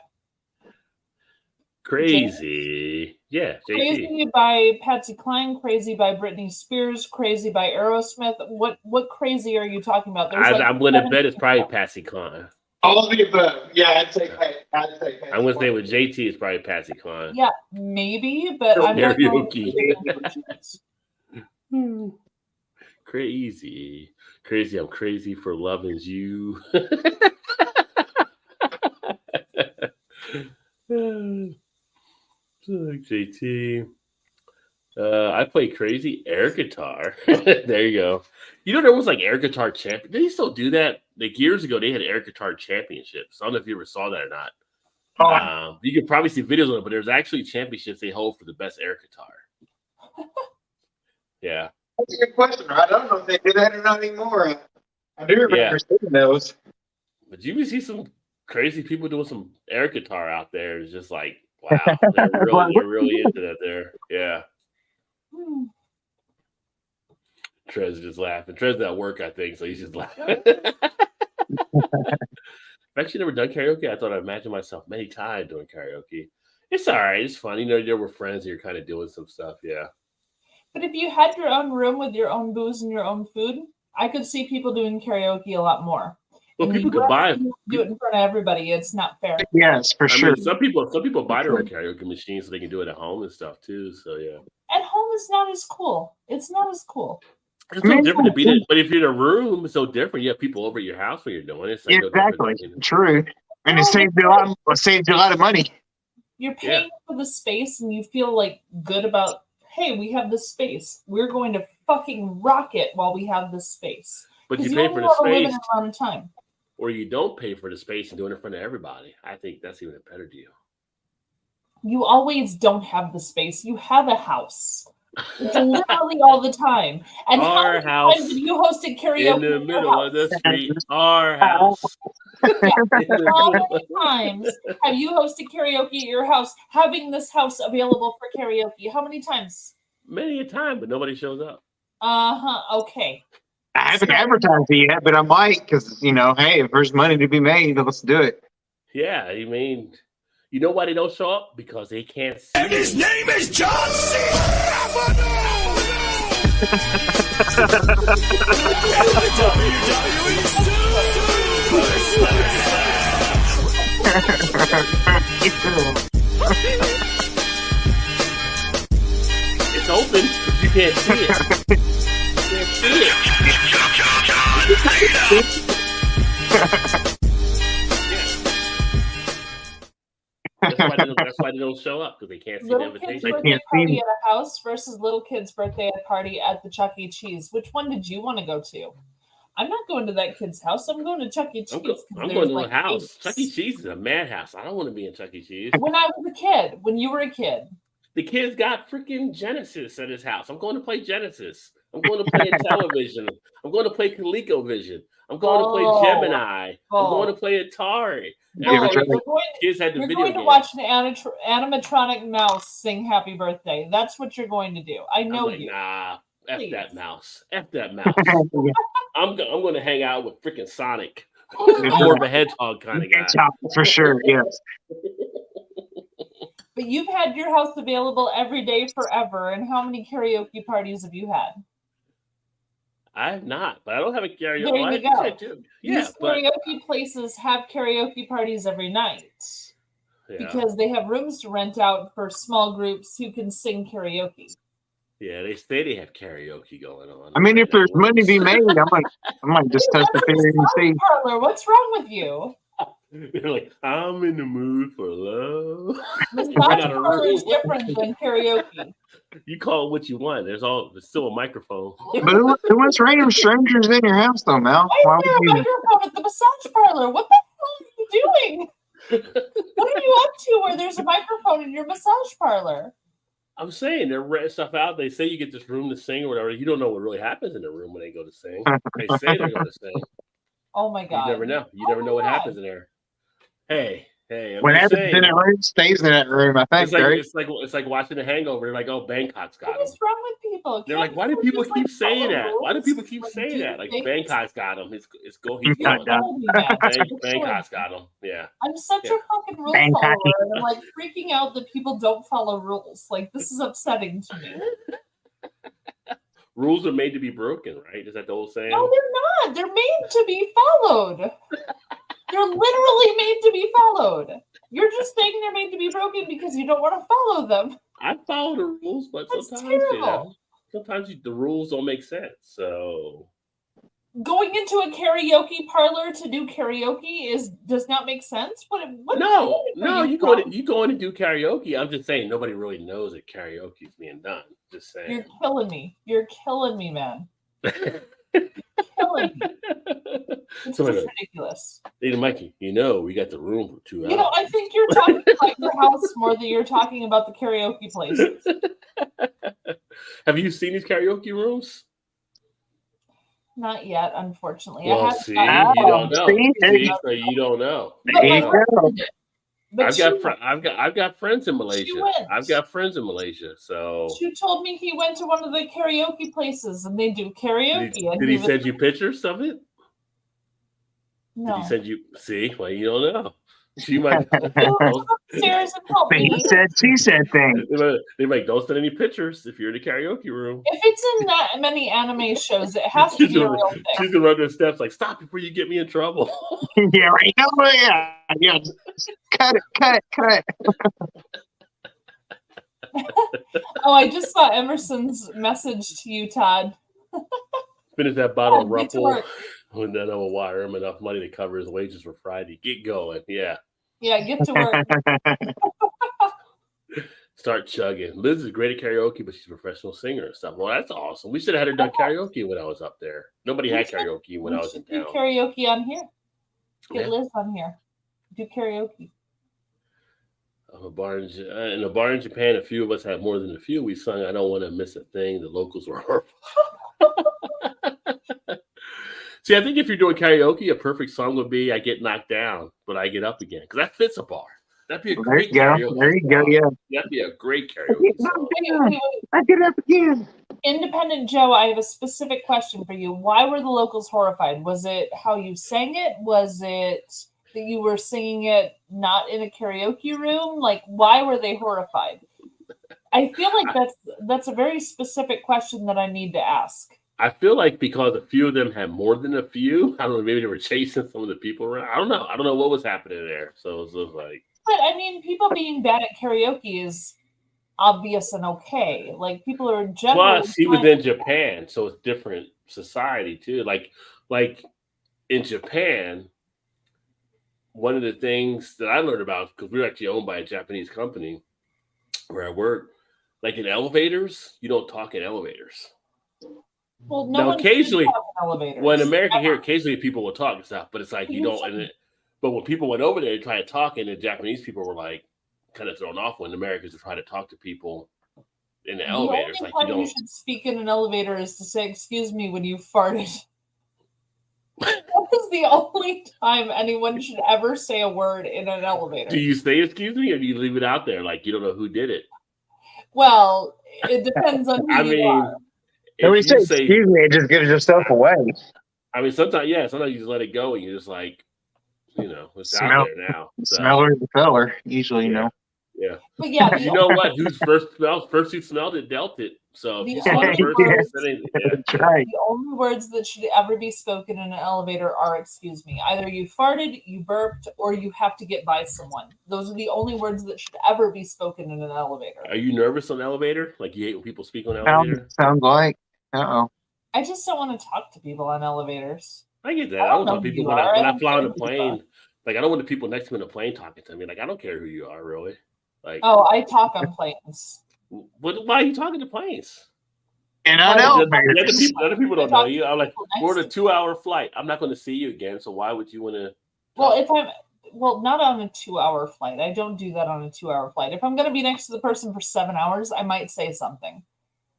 [SPEAKER 1] Crazy. Yeah, JT.
[SPEAKER 3] Crazy by Patsy Cline, Crazy by Britney Spears, Crazy by Aerosmith. What crazy are you talking about?
[SPEAKER 1] I'm going to bet it's probably Patsy Cline.
[SPEAKER 2] All of the above. Yeah, I'd say.
[SPEAKER 1] I'm going to say with JT, it's probably Patsy Cline.
[SPEAKER 3] Yeah, maybe, but I'm not going
[SPEAKER 1] Karaoke.
[SPEAKER 3] to-
[SPEAKER 1] Crazy. I'm crazy for loving you. JT. I play crazy air guitar. There you go. You know, there was like air guitar champion. Did he still do that? Like years ago, they had air guitar championships. I don't know if you ever saw that or not. You can probably see videos of it, but there's actually championships they hold for the best air guitar. Yeah.
[SPEAKER 2] That's a good question. I don't know if they do that or not anymore. I do remember seeing those.
[SPEAKER 1] But you see some crazy people doing some air guitar out there. It's just like, wow, they're really into that there. Yeah. Trez just laughing. Trez at work, I think, so he's just laughing. I've actually never done karaoke. I thought I'd imagine myself many times doing karaoke. It's all right. It's fun. You know, you're with friends. You're kind of doing some stuff. Yeah.
[SPEAKER 3] But if you had your own room with your own booze and your own food, I could see people doing karaoke a lot more.
[SPEAKER 1] Well,
[SPEAKER 3] And
[SPEAKER 1] people
[SPEAKER 3] you
[SPEAKER 1] could buy.
[SPEAKER 3] do it in front of everybody. It's not fair.
[SPEAKER 2] Yes, for
[SPEAKER 1] I
[SPEAKER 2] sure.
[SPEAKER 1] mean, some people buy their own karaoke machines so they can do it at home and stuff too. So yeah.
[SPEAKER 3] At home is not as cool. It's not as cool.
[SPEAKER 1] It's so different to be there, but if you're in a room, it's so different. You have people over at your house when you're doing it. It's like no
[SPEAKER 2] Exactly.
[SPEAKER 1] different, you know.
[SPEAKER 2] True. And it saves you a lot of money.
[SPEAKER 3] You're paying for the space and you feel like good about, hey, we have this space. We're going to fucking rock it while we have this space.
[SPEAKER 1] But you
[SPEAKER 3] 'Cause
[SPEAKER 1] pay
[SPEAKER 3] only
[SPEAKER 1] for the
[SPEAKER 3] have a limited
[SPEAKER 1] space,
[SPEAKER 3] amount of time.
[SPEAKER 1] or you don't pay for the space and do it in front of everybody. I think that's even a better deal.
[SPEAKER 3] You always don't have the space. You have a house. It's literally all the time. And how
[SPEAKER 1] Our
[SPEAKER 3] many
[SPEAKER 1] house
[SPEAKER 3] times have you hosted karaoke
[SPEAKER 1] in the
[SPEAKER 3] at your
[SPEAKER 1] middle
[SPEAKER 3] house?
[SPEAKER 1] of the street, our house. In the
[SPEAKER 3] How
[SPEAKER 1] middle
[SPEAKER 3] many times have you hosted karaoke at your house, having this house available for karaoke? How many times?
[SPEAKER 1] Many a time, but nobody shows up.
[SPEAKER 3] Okay.
[SPEAKER 2] I haven't advertised it yet, but I might because, hey, if there's money to be made, let's do it.
[SPEAKER 1] Yeah, I mean, you know why they don't show up? Because they can't see.
[SPEAKER 4] And his name is John C.
[SPEAKER 1] It's open, but you can't see it. You can't see it. That's why they don't show up, because they can't see the
[SPEAKER 3] Little kids'
[SPEAKER 1] invitation.
[SPEAKER 3] birthday
[SPEAKER 2] can't see
[SPEAKER 3] party
[SPEAKER 2] me.
[SPEAKER 3] at a house versus little kids' birthday party at the Chuck E. Cheese. Which one did you want to go to? I'm not going to that kid's house. I'm going to Chuck E. Cheese.
[SPEAKER 1] I'm going to a house. Chuck E. Cheese is a madhouse. I don't want to be in Chuck E. Cheese.
[SPEAKER 3] When I was a kid, when you were a kid.
[SPEAKER 1] The kid's got freaking Genesis at his house. I'm going to play Genesis. I'm going to play Intellivision. I'm going to play ColecoVision. I'm going to play Gemini. I'm going to play Atari. Kids had the
[SPEAKER 3] You're
[SPEAKER 1] video
[SPEAKER 3] going to
[SPEAKER 1] game.
[SPEAKER 3] watch an animatronic mouse sing "Happy Birthday." That's what you're going to do. I know you.
[SPEAKER 1] Nah, F
[SPEAKER 3] Please.
[SPEAKER 1] that mouse. F that mouse. I'm going to hang out with freaking Sonic. More of a hedgehog kind of guy.
[SPEAKER 2] For sure, yes.
[SPEAKER 3] But you've had your house available every day forever. And how many karaoke parties have you had?
[SPEAKER 1] I have not, but I don't have a karaoke.
[SPEAKER 3] There you go.
[SPEAKER 1] I do. Yeah,
[SPEAKER 3] These
[SPEAKER 1] but
[SPEAKER 3] karaoke places have karaoke parties every night
[SPEAKER 1] yeah.
[SPEAKER 3] because they have rooms to rent out for small groups who can sing karaoke.
[SPEAKER 1] Yeah, they say they have karaoke going on.
[SPEAKER 2] I mean, if there's money to be made, I might just touch the figure and see.
[SPEAKER 3] Parlor, what's wrong with you?
[SPEAKER 1] They're like, I'm in the mood for love.
[SPEAKER 3] Massage
[SPEAKER 1] Run out of
[SPEAKER 3] parlor is
[SPEAKER 1] room.
[SPEAKER 3] different than karaoke.
[SPEAKER 1] You call it what you want. There's still a microphone.
[SPEAKER 2] But who wants random strangers in your house, though, Mal?
[SPEAKER 3] Why
[SPEAKER 2] Why
[SPEAKER 3] is there a
[SPEAKER 2] would you?
[SPEAKER 3] microphone at the massage parlor? What the hell are you doing? What are you up to where there's a microphone in your massage parlor?
[SPEAKER 1] I'm saying they're renting stuff out. They say you get this room to sing or whatever. You don't know what really happens in the room when they go to sing. They say they're going to sing.
[SPEAKER 3] Oh my god!
[SPEAKER 1] You never know. You never know what happens in there. Hey. I'm
[SPEAKER 2] What
[SPEAKER 1] just
[SPEAKER 2] happens
[SPEAKER 1] saying.
[SPEAKER 2] in that room stays in that room, I think, right?
[SPEAKER 1] It's like watching The Hangover. They're like, oh, Bangkok's got
[SPEAKER 3] What
[SPEAKER 1] him.
[SPEAKER 3] is wrong with people?
[SPEAKER 1] They're
[SPEAKER 3] Can't
[SPEAKER 1] like, why do people
[SPEAKER 3] just,
[SPEAKER 1] keep saying
[SPEAKER 3] follow
[SPEAKER 1] that? Why do
[SPEAKER 3] rules?
[SPEAKER 1] people keep saying
[SPEAKER 3] do
[SPEAKER 1] that? Like
[SPEAKER 3] things?
[SPEAKER 1] Bangkok's got him. He's
[SPEAKER 2] He's
[SPEAKER 1] going.
[SPEAKER 2] got that.
[SPEAKER 3] Follow me, man.
[SPEAKER 1] Bangkok's got him. Yeah.
[SPEAKER 3] I'm such
[SPEAKER 1] Yeah.
[SPEAKER 3] a fucking rule
[SPEAKER 2] Bangkok.
[SPEAKER 3] follower, and I'm like freaking out that people don't follow rules. Like this is upsetting to me.
[SPEAKER 1] Rules are made to be broken, right? Is that the old saying?
[SPEAKER 3] No, they're not. They're made to be followed. They're literally made to be followed. You're just saying they're made to be broken because you don't want to follow them.
[SPEAKER 1] I follow the rules, but
[SPEAKER 3] That's
[SPEAKER 1] sometimes,
[SPEAKER 3] terrible.
[SPEAKER 1] the rules don't make sense. So
[SPEAKER 3] Going into a karaoke parlor to do karaoke does not make sense. What
[SPEAKER 1] no,
[SPEAKER 3] planet are
[SPEAKER 1] you
[SPEAKER 3] from?
[SPEAKER 1] go in to do karaoke. I'm just saying nobody really knows that karaoke is being done. Just saying.
[SPEAKER 3] You're killing me. You're killing me, man. Killing me. It's
[SPEAKER 1] So,
[SPEAKER 3] just ridiculous.
[SPEAKER 1] Hey, Mikey, we got the room for 2 hours.
[SPEAKER 3] I think you're talking about your house more than you're talking about the karaoke places.
[SPEAKER 1] Have you seen these karaoke rooms?
[SPEAKER 3] Not yet, unfortunately.
[SPEAKER 1] Well,
[SPEAKER 3] I have
[SPEAKER 1] see,
[SPEAKER 3] gotten-
[SPEAKER 1] you don't know.
[SPEAKER 2] See?
[SPEAKER 1] See, so you don't know.
[SPEAKER 3] But
[SPEAKER 2] There
[SPEAKER 3] my
[SPEAKER 2] you
[SPEAKER 3] friend
[SPEAKER 2] go.
[SPEAKER 3] did it. But
[SPEAKER 1] I've got friends in Malaysia.
[SPEAKER 3] went.
[SPEAKER 1] I've got friends in Malaysia. So
[SPEAKER 3] Shu told me he went to one of the karaoke places and they do karaoke.
[SPEAKER 1] did he send you pictures of it?
[SPEAKER 3] No.
[SPEAKER 1] Did he send you? See, well, you don't know. She might.
[SPEAKER 3] Come upstairs and help
[SPEAKER 2] He
[SPEAKER 3] me.
[SPEAKER 2] said, she said thing.
[SPEAKER 1] They might don't send any pictures if you're in the karaoke room.
[SPEAKER 3] If it's in that many anime shows, it has to
[SPEAKER 1] She's
[SPEAKER 3] be a
[SPEAKER 1] gonna,
[SPEAKER 3] real thing.
[SPEAKER 1] she's gonna run the steps like, "Stop before you get me in trouble."
[SPEAKER 2] Yeah, right. Oh, yeah. Cut it.
[SPEAKER 3] Oh, I just saw Emerson's message to you, Todd.
[SPEAKER 1] Finish that bottle of
[SPEAKER 3] Get to
[SPEAKER 1] Ruffle,
[SPEAKER 3] work.
[SPEAKER 1] and then I will wire him enough money to cover his wages for Friday. Get going, yeah.
[SPEAKER 3] Yeah, get to work.
[SPEAKER 1] Start chugging. Liz is great at karaoke, but she's a professional singer and stuff. Well, that's awesome. We should have had her done karaoke when I was up there. Nobody had karaoke when I was in
[SPEAKER 3] Do
[SPEAKER 1] town.
[SPEAKER 3] karaoke on here. Get
[SPEAKER 1] Yeah.
[SPEAKER 3] Liz on here. Do karaoke.
[SPEAKER 1] In a bar in Japan, a few of us had more than a few. We sung "I Don't Want to Miss a Thing." The locals were horrible. See, I think if you're doing karaoke, a perfect song would be "I Get Knocked Down, But I Get Up Again," because that fits a bar. That'd be a
[SPEAKER 2] There
[SPEAKER 1] great
[SPEAKER 2] you go.
[SPEAKER 1] karaoke.
[SPEAKER 2] There you go.
[SPEAKER 1] song.
[SPEAKER 2] Yeah.
[SPEAKER 1] That'd be a great karaoke song.
[SPEAKER 3] Wait.
[SPEAKER 2] I get up again.
[SPEAKER 3] Independent Joe, I have a specific question for you. Why were the locals horrified? Was it how you sang it? Was it that you were singing it not in a karaoke room? Like, why were they horrified? I feel like that's a very specific question that I need to ask.
[SPEAKER 1] I feel like because a few of them had more than a few, I don't know, maybe they were chasing some of the people around. I don't know. I don't know what was happening there. So it was like,
[SPEAKER 3] But I mean, people being bad at karaoke is obvious and okay. Like, people are generally.
[SPEAKER 1] plus he was in Japan, so it's different society too. Like in Japan, one of the things that I learned about, because we were actually owned by a Japanese company where I work, like in elevators, you don't talk in elevators.
[SPEAKER 3] Well,
[SPEAKER 1] Now,
[SPEAKER 3] one should
[SPEAKER 1] occasionally,
[SPEAKER 3] talk in elevators.
[SPEAKER 1] Well, in America
[SPEAKER 3] Ever.
[SPEAKER 1] here, occasionally people will talk and stuff, but it's like you don't. But when people went over there to try to talk, and the Japanese people were like kind of thrown off when Americans are trying to talk to people in the elevators.
[SPEAKER 3] The only
[SPEAKER 1] Like you
[SPEAKER 3] time you
[SPEAKER 1] don't.
[SPEAKER 3] should speak in an elevator is to say "excuse me" when you farted. That is the only time anyone should ever say a word in an elevator.
[SPEAKER 1] Do you say "excuse me" or do you leave it out there like you don't know who did it?
[SPEAKER 3] Well, it depends on who
[SPEAKER 1] I
[SPEAKER 3] you
[SPEAKER 1] mean,
[SPEAKER 3] are.
[SPEAKER 2] When we
[SPEAKER 1] if
[SPEAKER 2] say
[SPEAKER 1] you say,
[SPEAKER 2] excuse me, it just gives yourself away.
[SPEAKER 1] I mean, sometimes you just let it go and you're just like, it's
[SPEAKER 2] Smell-
[SPEAKER 1] out there now. So,
[SPEAKER 2] Smeller the feller, usually, you
[SPEAKER 1] Yeah.
[SPEAKER 2] know.
[SPEAKER 1] yeah.
[SPEAKER 3] But yeah,
[SPEAKER 1] You know what? Who's first who smelled it dealt it. So if
[SPEAKER 3] The
[SPEAKER 1] you smell it
[SPEAKER 3] only
[SPEAKER 1] first, you
[SPEAKER 3] words-
[SPEAKER 1] said anything. Yeah.
[SPEAKER 2] That's right.
[SPEAKER 3] the only words that should ever be spoken in an elevator are "excuse me." Either you farted, you burped, or you have to get by someone. Those are the only words that should ever be spoken in an elevator.
[SPEAKER 1] Are you nervous on the elevator? Like you hate when people speak on the elevator?
[SPEAKER 2] Sounds like. Uh-oh.
[SPEAKER 3] I just don't want to talk to people on elevators.
[SPEAKER 1] I get that.
[SPEAKER 3] I
[SPEAKER 1] I
[SPEAKER 3] don't
[SPEAKER 1] don't
[SPEAKER 3] know
[SPEAKER 1] talk to
[SPEAKER 3] who
[SPEAKER 1] people
[SPEAKER 3] you
[SPEAKER 1] when
[SPEAKER 3] are.
[SPEAKER 1] I
[SPEAKER 3] I don't
[SPEAKER 1] fly on
[SPEAKER 3] care
[SPEAKER 1] the
[SPEAKER 3] who you are.
[SPEAKER 1] plane. Like I don't want the people next to me on the plane talking to me. Like I don't care who you are, really. Like,
[SPEAKER 3] Oh, I talk on planes.
[SPEAKER 1] why are you talking to planes?
[SPEAKER 2] And on
[SPEAKER 3] Well,
[SPEAKER 2] elevators.
[SPEAKER 1] Other people don't know you. I'm like,
[SPEAKER 3] People
[SPEAKER 1] we're on a
[SPEAKER 3] next to-
[SPEAKER 1] 2-hour flight. I'm not going to see you again. So why would you want to?
[SPEAKER 3] Well, not on a 2-hour flight. I don't do that on a 2-hour flight. If I'm going to be next to the person for 7 hours, I might say something.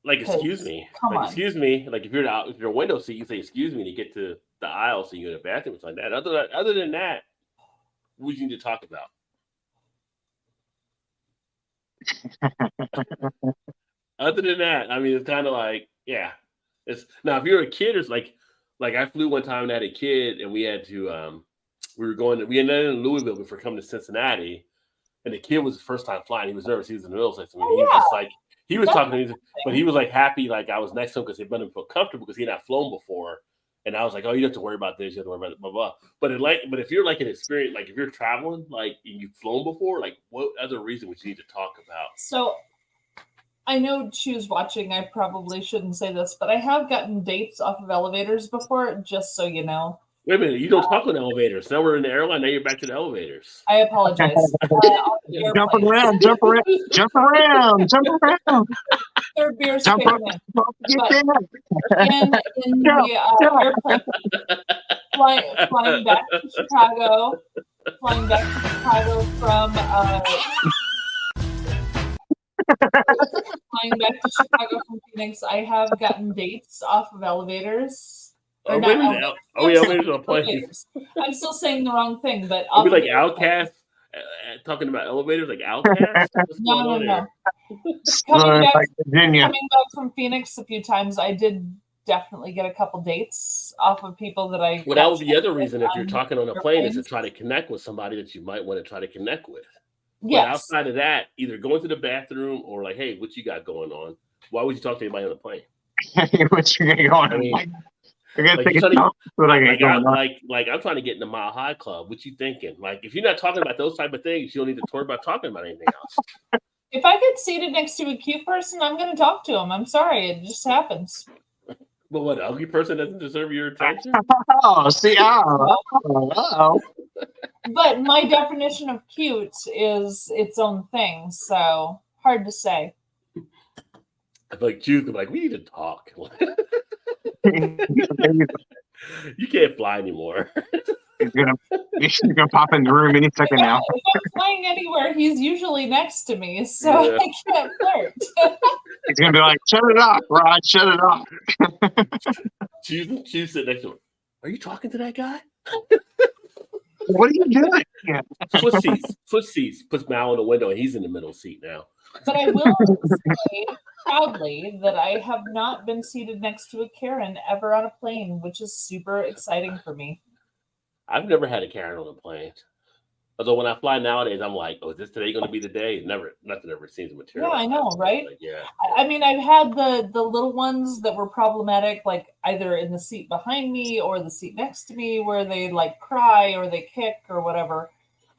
[SPEAKER 1] Like,
[SPEAKER 3] Because,
[SPEAKER 1] excuse me.
[SPEAKER 3] come
[SPEAKER 1] Like,
[SPEAKER 3] on.
[SPEAKER 1] excuse me. Like if you're a window seat, you say excuse me to get to the aisle so you go to the bathroom. It's like that. Other than that, what do you need to talk about? Other than that, I mean, it's kind of like, yeah. It's now if you're a kid, it's like I flew one time and had a kid, and we had to we ended in Louisville before coming to Cincinnati, and the kid was his first time flying. He was nervous. He was in the middle section. He was just like he was talking to me, but he was like happy, like I was next to him because it made him feel comfortable because he had not flown before. And I was like, oh, you don't have to worry about this. You don't have to worry about it, blah, blah. But if you're like an experience, like if you're traveling, like and you've flown before, like what other reason would you need to talk about?
[SPEAKER 3] So I know Chu's watching. I probably shouldn't say this, but I have gotten dates off of elevators before, just so you know.
[SPEAKER 1] Wait a minute, you don't talk on elevators. Now we're in the airline. Now you're back to the elevators.
[SPEAKER 3] I apologize.
[SPEAKER 2] Jump around, jump around, jump around, jump around.
[SPEAKER 3] Third beer's
[SPEAKER 2] Jump
[SPEAKER 3] kicking
[SPEAKER 2] up.
[SPEAKER 3] in.
[SPEAKER 2] Get there.
[SPEAKER 3] in the airplane, flying back to Chicago, from flying back to Chicago from Phoenix. I have gotten dates off of elevators. Or
[SPEAKER 1] Oh,
[SPEAKER 3] not
[SPEAKER 1] wait a minute.
[SPEAKER 3] elevators.
[SPEAKER 1] Oh, yeah, elevators on a plane.
[SPEAKER 3] Elevators. I'm still saying the wrong thing, but
[SPEAKER 1] Are we
[SPEAKER 3] off of
[SPEAKER 1] like Outcast talking about elevators like Outcast? What's going on
[SPEAKER 3] No.
[SPEAKER 1] there?
[SPEAKER 3] Coming back
[SPEAKER 2] Like Virginia.
[SPEAKER 3] coming back from Phoenix a few times, I did definitely get a couple dates off of people that I.
[SPEAKER 1] Well, that would be the
[SPEAKER 3] catch
[SPEAKER 1] other reason if you're
[SPEAKER 3] on
[SPEAKER 1] talking on a
[SPEAKER 3] their
[SPEAKER 1] plane is to
[SPEAKER 3] planes.
[SPEAKER 1] try to connect with somebody that you might want to try to connect with. But
[SPEAKER 3] Yes.
[SPEAKER 1] outside of that, either going to the bathroom or like, hey, what you got going on? Why would you talk to anybody on the plane?
[SPEAKER 2] What you got going on?
[SPEAKER 1] I mean,
[SPEAKER 2] I gotta
[SPEAKER 1] like,
[SPEAKER 2] think
[SPEAKER 1] you're trying to-
[SPEAKER 2] about what I got going on.
[SPEAKER 1] like I'm trying to get in the Mile High Club. What you thinking? Like, if you're not talking about those type of things, you don't need to talk about talking about anything else.
[SPEAKER 3] If I get seated next to a cute person, I'm going to talk to him. I'm sorry, it just happens.
[SPEAKER 1] But what, an ugly person doesn't deserve your attention?
[SPEAKER 2] Oh, see, oh.
[SPEAKER 3] But my definition of cute is its own thing, so hard to say.
[SPEAKER 1] Like, Jude, like, we need to talk. You can't fly anymore.
[SPEAKER 2] He's gonna pop in the room any second now.
[SPEAKER 3] If I'm flying anywhere, he's usually next to me, so
[SPEAKER 1] Yeah.
[SPEAKER 3] I can't flirt.
[SPEAKER 2] He's gonna be like, "Shut it off, Rod! Shut it off!"
[SPEAKER 1] She's sitting next to him. Are you talking to that guy?
[SPEAKER 2] What are you doing? Yeah.
[SPEAKER 1] Foot seats. Puts Mal in the window, and he's in the middle seat now.
[SPEAKER 3] But I will say proudly that I have not been seated next to a Karen ever on a plane, which is super exciting for me.
[SPEAKER 1] I've never had a Karen on a plane. Although when I fly nowadays, I'm like, oh, is this today going to be the day? Nothing ever seems to materialize.
[SPEAKER 3] Yeah, I know, right?
[SPEAKER 1] Like, yeah.
[SPEAKER 3] I mean, I've had the little ones that were problematic, like either in the seat behind me or the seat next to me, where they like cry or they kick or whatever.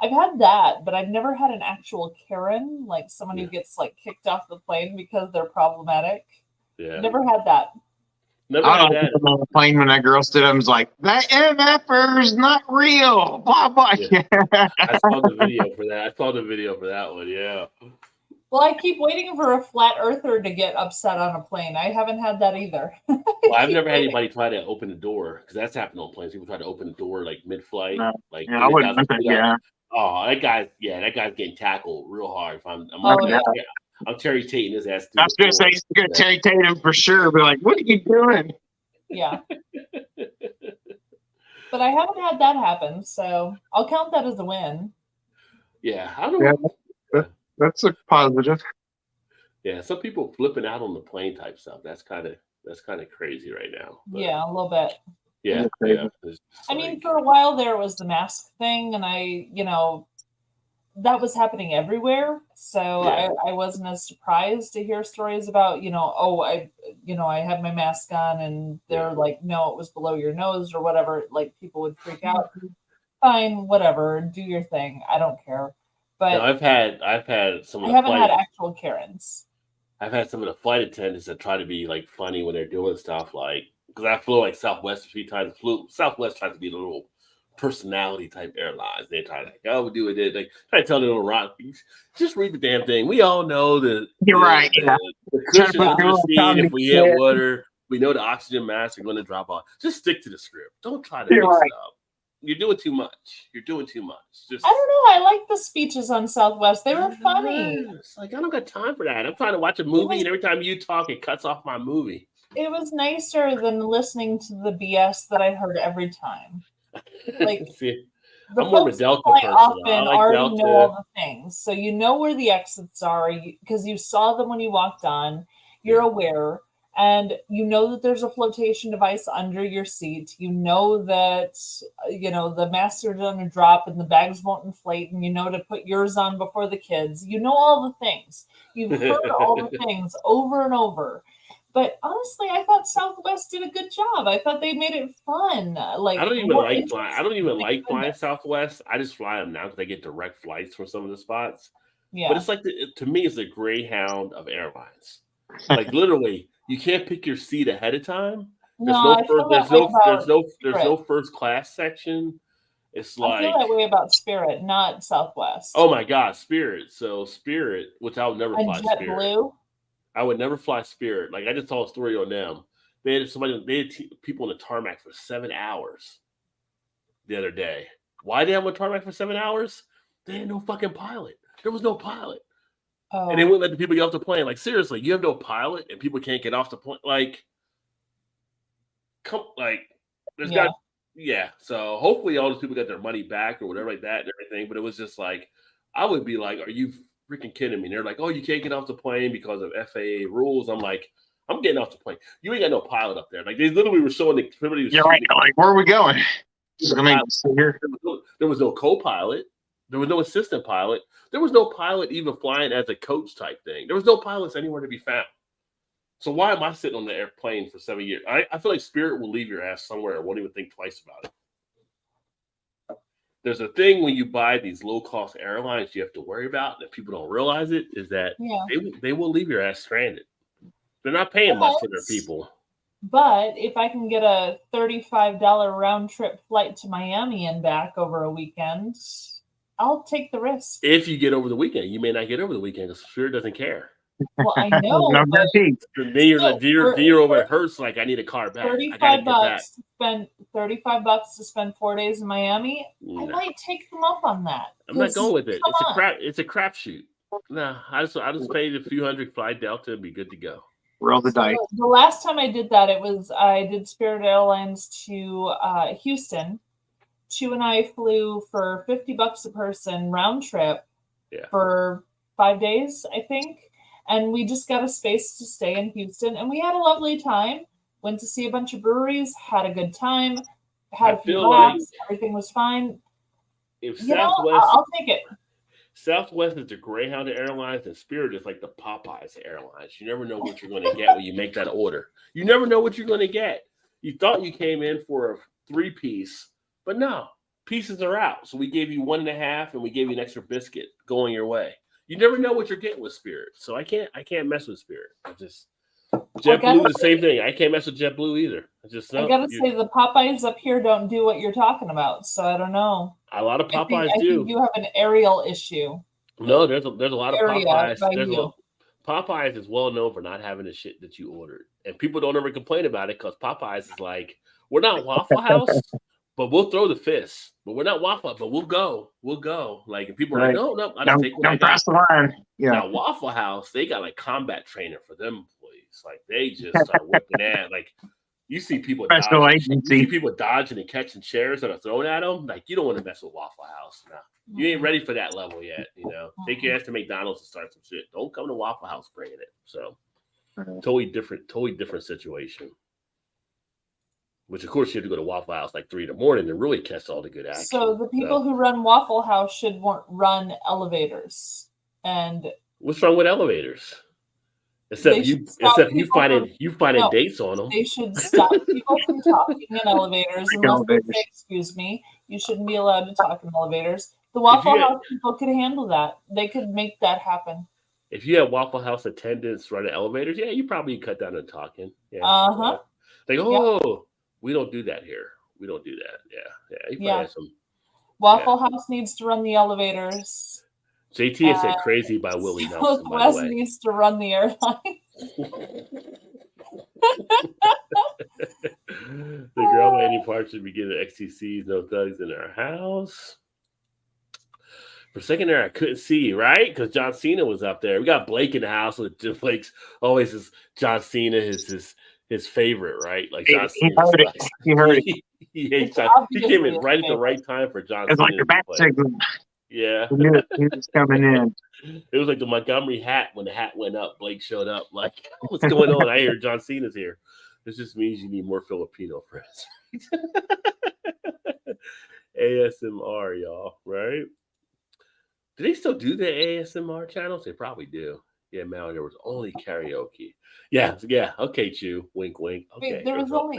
[SPEAKER 3] I've had that, but I've never had an actual Karen, like someone who gets like kicked off the plane because they're problematic.
[SPEAKER 1] Yeah.
[SPEAKER 3] Never had that.
[SPEAKER 1] Never
[SPEAKER 2] I
[SPEAKER 1] had
[SPEAKER 2] don't
[SPEAKER 1] that.
[SPEAKER 2] know on the plane when that girl stood up and was like, "That MFer's not real." Blah blah.
[SPEAKER 1] Yeah. I saw the video for that one. Yeah.
[SPEAKER 3] Well, I keep waiting for a flat earther to get upset on a plane. I haven't had that either.
[SPEAKER 1] Well, I've never had anybody try to open the door because that's happened on planes. People try to open the door like mid-flight.
[SPEAKER 2] No.
[SPEAKER 1] Like,
[SPEAKER 2] Yeah, I wouldn't. Yeah.
[SPEAKER 1] Oh, that guy's getting tackled real hard. If I'm Terry Tating his ass.
[SPEAKER 2] I was gonna say he's gonna Terry Tatum for sure. Be like, "What are you doing?"
[SPEAKER 3] Yeah. But I haven't had that happen, so I'll count that as a win.
[SPEAKER 1] Yeah, I don't know.
[SPEAKER 2] Yeah, that's a positive.
[SPEAKER 1] Yeah, some people flipping out on the plane type stuff. That's kind of crazy right now. But
[SPEAKER 3] Yeah, a little bit.
[SPEAKER 1] yeah. It's
[SPEAKER 3] I mean,
[SPEAKER 1] like-
[SPEAKER 3] for a while there was the mask thing, and that was happening everywhere. So
[SPEAKER 1] Yeah.
[SPEAKER 3] I wasn't as surprised to hear stories about, I had my mask on and they're like, no, it was below your nose or whatever. Like people would freak out. Fine, whatever, do your thing. I don't care. But
[SPEAKER 1] No, I've had some.
[SPEAKER 3] I
[SPEAKER 1] Of the
[SPEAKER 3] haven't had
[SPEAKER 1] flight,
[SPEAKER 3] actual Karens.
[SPEAKER 1] I've had some of the flight attendants that try to be like funny when they're doing stuff like because I flew like Southwest a few times. Southwest tries to be a little personality type airlines. They try to we'll do it. They try to tell the little rock, just read the damn thing. We all know that
[SPEAKER 2] You're right. Yeah.
[SPEAKER 1] the
[SPEAKER 2] Try to
[SPEAKER 1] cushions
[SPEAKER 2] put
[SPEAKER 1] under
[SPEAKER 2] your
[SPEAKER 1] the seat.
[SPEAKER 2] comedy
[SPEAKER 1] If we hit
[SPEAKER 2] shit.
[SPEAKER 1] water, we know the oxygen masks are going to drop off. Just stick to the script. Don't try to
[SPEAKER 2] You're
[SPEAKER 1] mix
[SPEAKER 2] right.
[SPEAKER 1] it up. You're doing too much. Just
[SPEAKER 3] I don't know. I like the speeches on Southwest. They were funny.
[SPEAKER 1] It's like I don't got time for that. I'm trying to watch a movie, and every time you talk, it cuts off my movie.
[SPEAKER 3] It was nicer than listening to the BS that I heard every time. Like,
[SPEAKER 1] See,
[SPEAKER 3] The
[SPEAKER 1] I'm more of a
[SPEAKER 3] folks
[SPEAKER 1] Delta
[SPEAKER 3] who fly
[SPEAKER 1] person.
[SPEAKER 3] often
[SPEAKER 1] I like
[SPEAKER 3] already
[SPEAKER 1] Delta.
[SPEAKER 3] know all the things, so you know where the exits are because you saw them when you walked on. You're aware, and you know that there's a flotation device under your seat. You know that the masks are going to drop and the bags won't inflate, and you know to put yours on before the kids. You know all the things. You've heard all the things over and over. But honestly, I thought Southwest did a good job. I thought they made it fun. Like
[SPEAKER 1] I don't even
[SPEAKER 3] more
[SPEAKER 1] like flying. I don't even
[SPEAKER 3] interesting
[SPEAKER 1] like flying
[SPEAKER 3] goodness.
[SPEAKER 1] Southwest. I just fly them now because I get direct flights from some of the spots.
[SPEAKER 3] Yeah.
[SPEAKER 1] But it's like to me, it's the Greyhound of airlines. Like literally, you can't pick your seat ahead of time. There's
[SPEAKER 3] I feel that way about
[SPEAKER 1] there's no first class section. It's
[SPEAKER 3] I
[SPEAKER 1] like
[SPEAKER 3] feel that way about Spirit, not Southwest.
[SPEAKER 1] oh my god, Spirit. So Spirit, which I would never
[SPEAKER 3] and
[SPEAKER 1] fly Spirit.
[SPEAKER 3] JetBlue.
[SPEAKER 1] I would never fly Spirit. Like I just saw a story on them. They had people on the tarmac for 7 hours the other day. Why they have on tarmac for 7 hours? They had no fucking pilot. There was no pilot.
[SPEAKER 3] Oh,
[SPEAKER 1] And they wouldn't let the people get off the plane. Like, seriously, you have no pilot and people can't get off the plane. Like, there's
[SPEAKER 3] Yeah.
[SPEAKER 1] got, yeah. So hopefully all those people got their money back or whatever like that and everything. But it was just like, I would be like, are you freaking kidding me? And they're like, oh, you can't get off the plane because of FAA rules. I'm I'm getting off the plane. You ain't got no pilot up there. Like they literally were showing the somebody was
[SPEAKER 2] You're right.
[SPEAKER 1] shooting
[SPEAKER 2] Like, where are we going? Just gonna sit here.
[SPEAKER 1] there was no co-pilot. There was no assistant pilot. There was no pilot even flying as a coach type thing. There was no pilots anywhere to be found. So why am I sitting on the airplane for 7 years? I feel like Spirit will leave your ass somewhere and won't even think twice about it. There's a thing when you buy these low-cost airlines you have to worry about that people don't realize it is that they will leave your ass stranded. They're not paying much for their people.
[SPEAKER 3] But if I can get a $35 round trip flight to Miami and back over a weekend, I'll take the risk.
[SPEAKER 1] If you get over the weekend, you may not get over the weekend because Spirit doesn't care.
[SPEAKER 3] Well, I know.
[SPEAKER 2] No
[SPEAKER 3] but
[SPEAKER 2] guarantee.
[SPEAKER 1] Then you're over at Hertz like I need a car back.
[SPEAKER 3] $35 to spend $35 to spend 4 days in Miami. I might take them up on that.
[SPEAKER 1] I'm not going with it. It's a crapshoot. No, I just paid a few hundred, fly Delta, and be good to go.
[SPEAKER 2] Roll the dice.
[SPEAKER 3] The last time I did that, I did Spirit Airlines to Houston. Chu and I flew for $50 a person round trip for 5 days, I think. And we just got a space to stay in Houston. And we had a lovely time. Went to see a bunch of breweries, had a good time, had a few laughs. Everything was fine.
[SPEAKER 1] If
[SPEAKER 3] Southwest, I'll take it.
[SPEAKER 1] Southwest is the Greyhound Airlines, and Spirit is like the Popeyes Airlines. You never know what you're going to get when you make that order. You never know what you're going to get. You thought you came in for a 3-piece, but no, pieces are out. So we gave you 1.5, and we gave you an extra biscuit going your way. You never know what you're getting with Spirit. So I can't mess with Spirit. JetBlue the same thing. I can't mess with JetBlue either. I gotta say the
[SPEAKER 3] Popeyes up here don't do what you're talking about. So I don't know.
[SPEAKER 1] A lot of Popeyes
[SPEAKER 3] I think you have an aerial issue.
[SPEAKER 1] No, there's a lot of Popeyes. Popeyes is well known for not having the shit that you ordered, and people don't ever complain about it because Popeyes is like, we're not Waffle House, but we'll throw the fist. But we're not Waffle, but we'll go. Like, and people are like, no, I don't take what I got.
[SPEAKER 2] Cross the line. Yeah.
[SPEAKER 1] Now Waffle House, they got like combat training for them employees. Like they just start whipping at. Like you see people dodging and catching chairs that are thrown at them. Like you don't want to mess with Waffle House. No, you ain't ready for that level yet. You know, take your ass to McDonald's and start some shit. Don't come to Waffle House bringing it. So totally different situation. Which, of course, you have to go to Waffle House like 3 a.m. to really catch all the good action.
[SPEAKER 3] So the people who run Waffle House should run elevators. And
[SPEAKER 1] what's wrong with elevators? Except you finding dates on them.
[SPEAKER 3] They should stop people from talking in elevators unless they say, excuse me, you shouldn't be allowed to talk in elevators. The Waffle House people could handle that. They could make that happen.
[SPEAKER 1] If you have Waffle House attendants running elevators, you probably cut down on talking. Yeah. Like, we don't do that here. We don't do that. Yeah.
[SPEAKER 3] Waffle House needs to run the elevators.
[SPEAKER 1] JT said "Crazy" by Willie Nelson.
[SPEAKER 3] Southwest needs to run the airline.
[SPEAKER 1] The girl by any part should be getting XTCs, no thugs in their house. For a second there, I couldn't see, right? Because John Cena was up there. We got Blake in the house with Blake's always is John Cena is his favorite, right? Like John Cena.
[SPEAKER 2] He heard it.
[SPEAKER 1] He came in right at the right time for John Cena.
[SPEAKER 2] It's like the bat signal.
[SPEAKER 1] Yeah.
[SPEAKER 2] He knew he was coming in.
[SPEAKER 1] It was like the Montgomery hat. When the hat went up, Blake showed up. Like, what's going on? I hear John Cena's here. This just means you need more Filipino friends. ASMR, y'all, right? Do they still do the ASMR channels? They probably do. Yeah, Mal, there was only karaoke. Yeah. Okay, Chew. Wink, wink. Okay.
[SPEAKER 3] Wait, there was only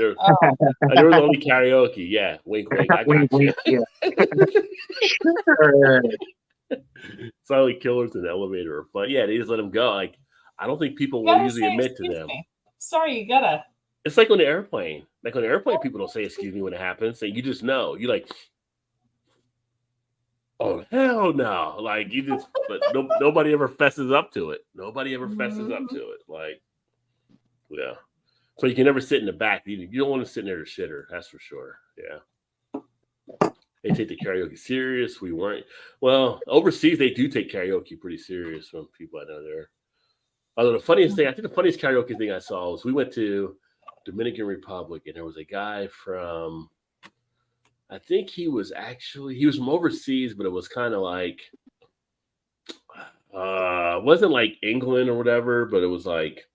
[SPEAKER 1] karaoke. Yeah, wink, wink. I got you.
[SPEAKER 2] Sure.
[SPEAKER 1] Silent killers in the elevator are fun. Yeah, they just let them go. Like, I don't think people will usually admit to them.
[SPEAKER 3] Sorry, you gotta.
[SPEAKER 1] It's like on the airplane. Like on the airplane, people don't say excuse me when it happens. So you just know. You like, oh hell no! Like you just, but nobody ever fesses up to it. Nobody ever fesses up to it. Like, yeah. So you can never sit in the back. You don't want to sit near the shitter. That's for sure. Yeah. They take the karaoke serious. We weren't. Well, overseas they do take karaoke pretty serious from people I know there. Although the funniest thing, I think the funniest karaoke thing I saw was we went to Dominican Republic and there was a guy from, I think he was from overseas, but it was kind of like, wasn't like England or whatever, but it was like,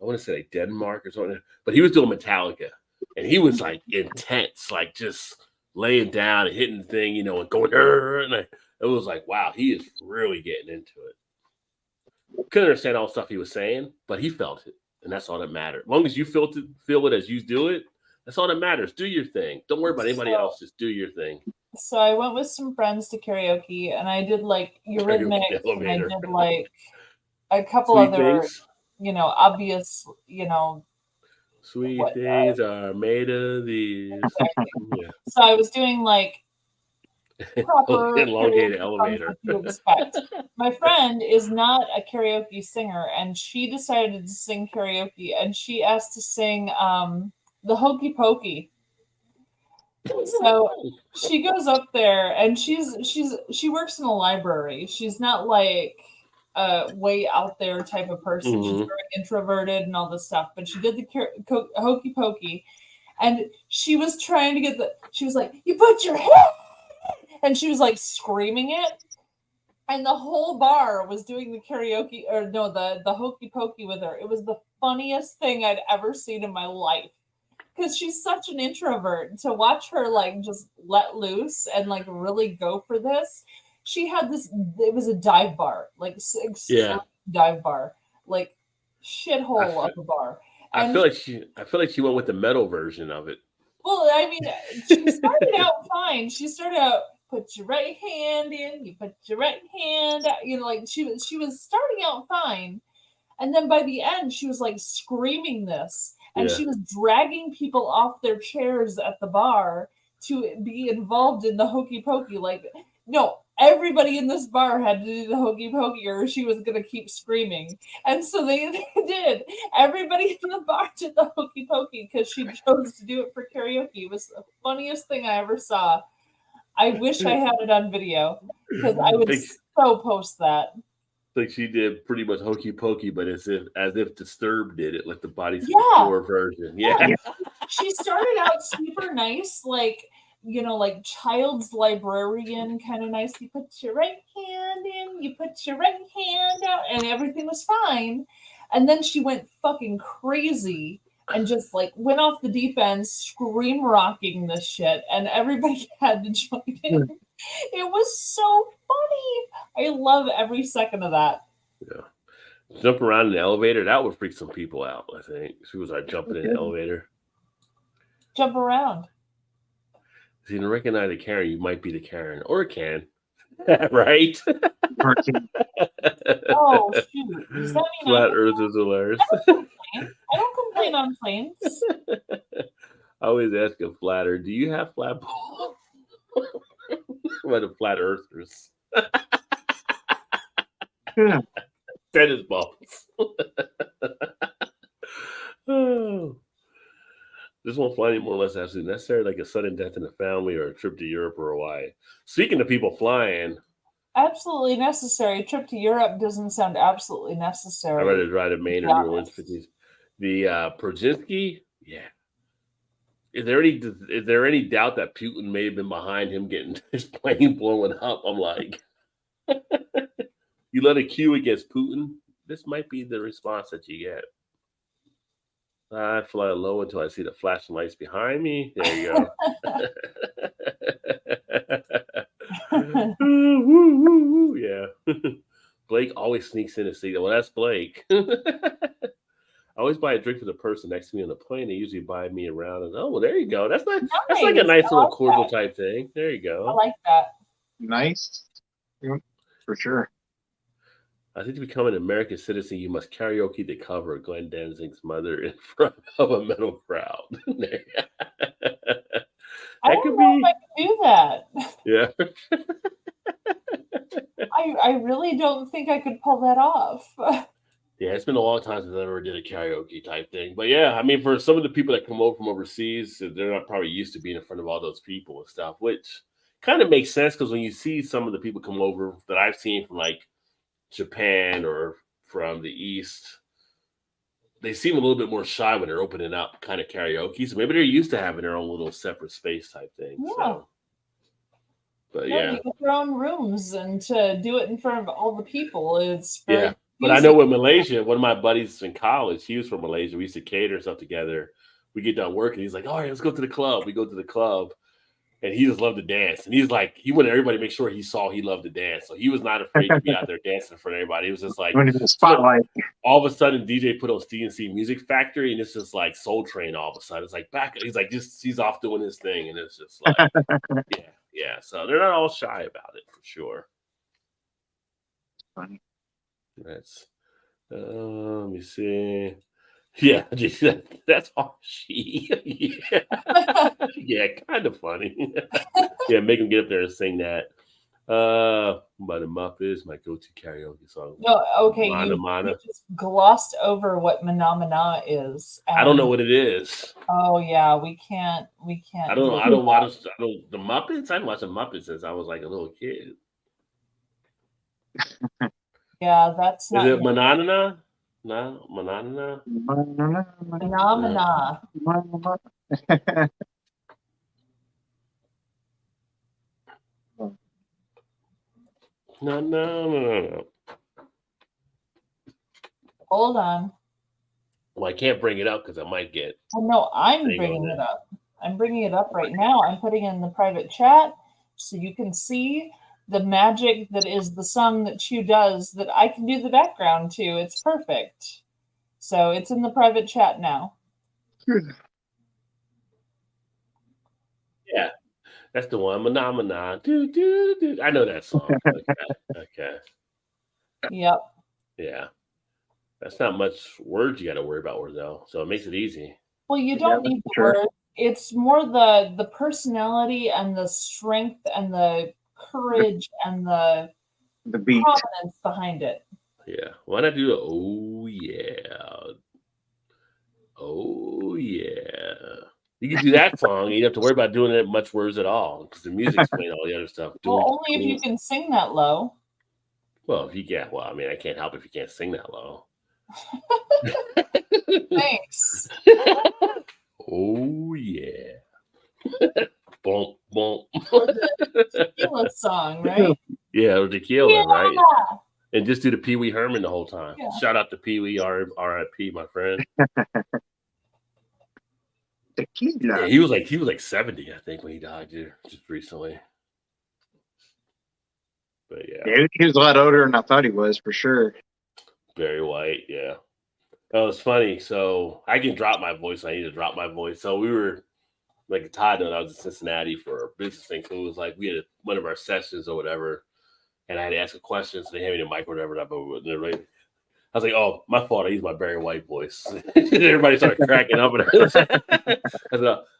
[SPEAKER 1] I want to say like Denmark or something, but he was doing Metallica, and he was like intense, like just laying down and hitting the thing, you know, and going, and it was like, wow, he is really getting into it. Couldn't understand all the stuff he was saying, but he felt it, and that's all that mattered. As long as you feel it as you do it, that's all that matters. Do your thing. Don't worry about anybody else. Just do your thing.
[SPEAKER 3] So I went with some friends to karaoke, and I did like Eurythmics, and I did like a couple
[SPEAKER 1] Sweet
[SPEAKER 3] other,
[SPEAKER 1] things.
[SPEAKER 3] you know, obvious, you know.
[SPEAKER 1] Sweet
[SPEAKER 3] What,
[SPEAKER 1] things are made of these. Yeah.
[SPEAKER 3] So I was doing like proper
[SPEAKER 1] elongated
[SPEAKER 3] karaoke
[SPEAKER 1] elevator.
[SPEAKER 3] songs that you expect. My friend is not a karaoke singer, and she decided to sing karaoke, and she asked to sing the Hokey Pokey. So she goes up there, and she works in a library. She's not like a way out there type of person. She's very introverted and all this stuff. But she did the Hokey Pokey, and she was trying to get she was like, "You put your head," and she was like screaming it. And the whole bar was doing the karaoke, or no, the Hokey Pokey with her. It was the funniest thing I'd ever seen in my life. Because she's such an introvert. To watch her like just let loose and like really go for this. She had this, it was a dive bar, like dive bar, like shithole of a bar. And
[SPEAKER 1] I feel like she went with the metal version of it.
[SPEAKER 3] Well, I mean, she started out fine. She started out, put your right hand in, you put your right hand out, you know, like she was starting out fine. And then by the end, she was like screaming this. And she was dragging people off their chairs at the bar to be involved in the Hokey Pokey. Like, no, everybody in this bar had to do the Hokey Pokey or she was going to keep screaming. And so they did. Everybody in the bar did the Hokey Pokey because she chose to do it for karaoke. It was the funniest thing I ever saw. I wish I had it on video because I would so post that.
[SPEAKER 1] Like she did pretty much Hokey Pokey, but as if Disturbed did it, like the Body Store version. Yeah.
[SPEAKER 3] She started out super nice, like, you know, like child's librarian kind of nice. You put your right hand in, you put your right hand out, and everything was fine. And then she went fucking crazy and just like went off the deep end, scream rocking this shit, and everybody had to join in. It was so funny. I love every second of that.
[SPEAKER 1] Yeah. Jump around in the elevator, that would freak some people out, I think. She was like jumping in the elevator.
[SPEAKER 3] Jump around.
[SPEAKER 1] If you didn't recognize a Karen, you might be the Karen. Or a Can. Right?
[SPEAKER 3] Oh, shoot. Does that mean
[SPEAKER 1] Flat Earthers hilarious.
[SPEAKER 3] I don't complain on planes.
[SPEAKER 1] I always ask a flatter, do you have flat balls? What the Flat Earthers?
[SPEAKER 2] Yeah.
[SPEAKER 1] Tennis balls. Oh. This won't fly any more or less absolutely necessary, like a sudden death in the family or a trip to Europe or Hawaii. Speaking of people flying,
[SPEAKER 3] absolutely necessary. A trip to Europe doesn't sound absolutely necessary.
[SPEAKER 1] I'd rather drive to Maine or New Orleans. The Brzezinski, yeah. Is there any doubt that Putin may have been behind him getting his plane blowing up? I'm like, you let a cue against Putin, this might be the response that you get. I fly low until I see the flashing lights behind me. There you go. Woo, woo, woo. Yeah. Blake always sneaks in a seat. Well, that's Blake. I always buy a drink for the person next to me on the plane. They usually buy me around. And well, there you go. That's like a nice little cordial type thing. There you go.
[SPEAKER 3] I like that.
[SPEAKER 2] Nice. Yeah, for sure.
[SPEAKER 1] I think to become an American citizen, you must karaoke the cover of Glenn Danzig's Mother in front of a metal crowd.
[SPEAKER 3] I don't know if I can do that.
[SPEAKER 1] Yeah.
[SPEAKER 3] I really don't think I could pull that off.
[SPEAKER 1] Yeah, it's been a long time since I ever did a karaoke type thing. But yeah, I mean, for some of the people that come over from overseas, they're not probably used to being in front of all those people and stuff, which kind of makes sense because when you see some of the people come over that I've seen from like Japan or from the East, they seem a little bit more shy when they're opening up kind of karaoke. So maybe they're used to having their own little separate space type thing.
[SPEAKER 3] Yeah.
[SPEAKER 1] So, but
[SPEAKER 3] You get their own rooms and to do it in front of all the people, it's very
[SPEAKER 1] But I know with Malaysia, one of my buddies in college, he was from Malaysia. We used to cater stuff together. We get done working. He's like, all right, let's go to the club. We go to the club. And he just loved to dance. And he's like, he wanted everybody to make sure he saw he loved to dance. So he was not afraid to be out there dancing in front of everybody. It was just like
[SPEAKER 2] the spotlight.
[SPEAKER 1] all of a sudden DJ put on CNC Music Factory and it's just like Soul Train all of a sudden. It's like back. He's like, he's off doing his thing. And it's just like, yeah. So they're not all shy about it for sure.
[SPEAKER 2] Funny.
[SPEAKER 1] That's let me see. Yeah, that's all she. Yeah, kind of funny. Yeah, make him get up there and sing that. By the Muppets, my go-to karaoke song.
[SPEAKER 3] No, okay,
[SPEAKER 1] Mana,
[SPEAKER 3] you
[SPEAKER 1] Mana.
[SPEAKER 3] just glossed over what Mana is.
[SPEAKER 1] I don't know what it is.
[SPEAKER 3] Oh yeah, we can't.
[SPEAKER 1] I don't know. I don't watch. The Muppets. I haven't watched the Muppets since I was like a little kid.
[SPEAKER 3] Yeah, that's not.
[SPEAKER 1] Is it Manana? No, Manana.
[SPEAKER 3] Phenomena.
[SPEAKER 1] No.
[SPEAKER 3] Hold on.
[SPEAKER 1] Well, I can't bring it up because I might get.
[SPEAKER 3] Oh no, I'm
[SPEAKER 1] Hang on
[SPEAKER 3] bringing
[SPEAKER 1] there.
[SPEAKER 3] it up. I'm bringing it up right now. I'm putting it in the private chat so you can see the magic that is the song that Chew does that I can do the background to. It's perfect. So it's in the private chat now.
[SPEAKER 1] Yeah, that's the one. Manamana. I know that song. Okay.
[SPEAKER 3] Yep.
[SPEAKER 1] Yeah. That's not much words you got to worry about, though. So it makes it easy.
[SPEAKER 3] Well, you don't need the
[SPEAKER 2] sure.
[SPEAKER 3] words. It's more the personality and the strength and the courage and the
[SPEAKER 2] beat.
[SPEAKER 3] confidence behind it.
[SPEAKER 1] Yeah. Why not do oh yeah. Oh yeah. You can do that song. You don't have to worry about doing it much words at all because the music's playing all the other stuff.
[SPEAKER 3] Well, only if you can sing that low.
[SPEAKER 1] Well, if you can. Well, I mean, I can't help if you can't sing that low.
[SPEAKER 3] Thanks.
[SPEAKER 1] Oh yeah. Boom, boom.
[SPEAKER 3] Tequila song, right?
[SPEAKER 1] Yeah, or Tequila,
[SPEAKER 3] Yeah.
[SPEAKER 1] right? And just do the Pee Wee Herman the whole time.
[SPEAKER 3] Yeah.
[SPEAKER 1] Shout out to Pee Wee, R.I.P. my friend.
[SPEAKER 2] Tequila.
[SPEAKER 1] Yeah, he was like 70, I think, when he died just recently. But yeah,
[SPEAKER 2] He was a lot older than I thought he was, for sure.
[SPEAKER 1] Barry White. Yeah, that was funny. So I can drop my voice. I need to drop my voice. So we were like Todd and I was in Cincinnati for a business thing. So it was like we had one of our sessions or whatever, and I had to ask a question. So they handed me the mic or whatever. I was like, "Oh, my fault. I used my Barry White voice." Everybody started cracking up. I said,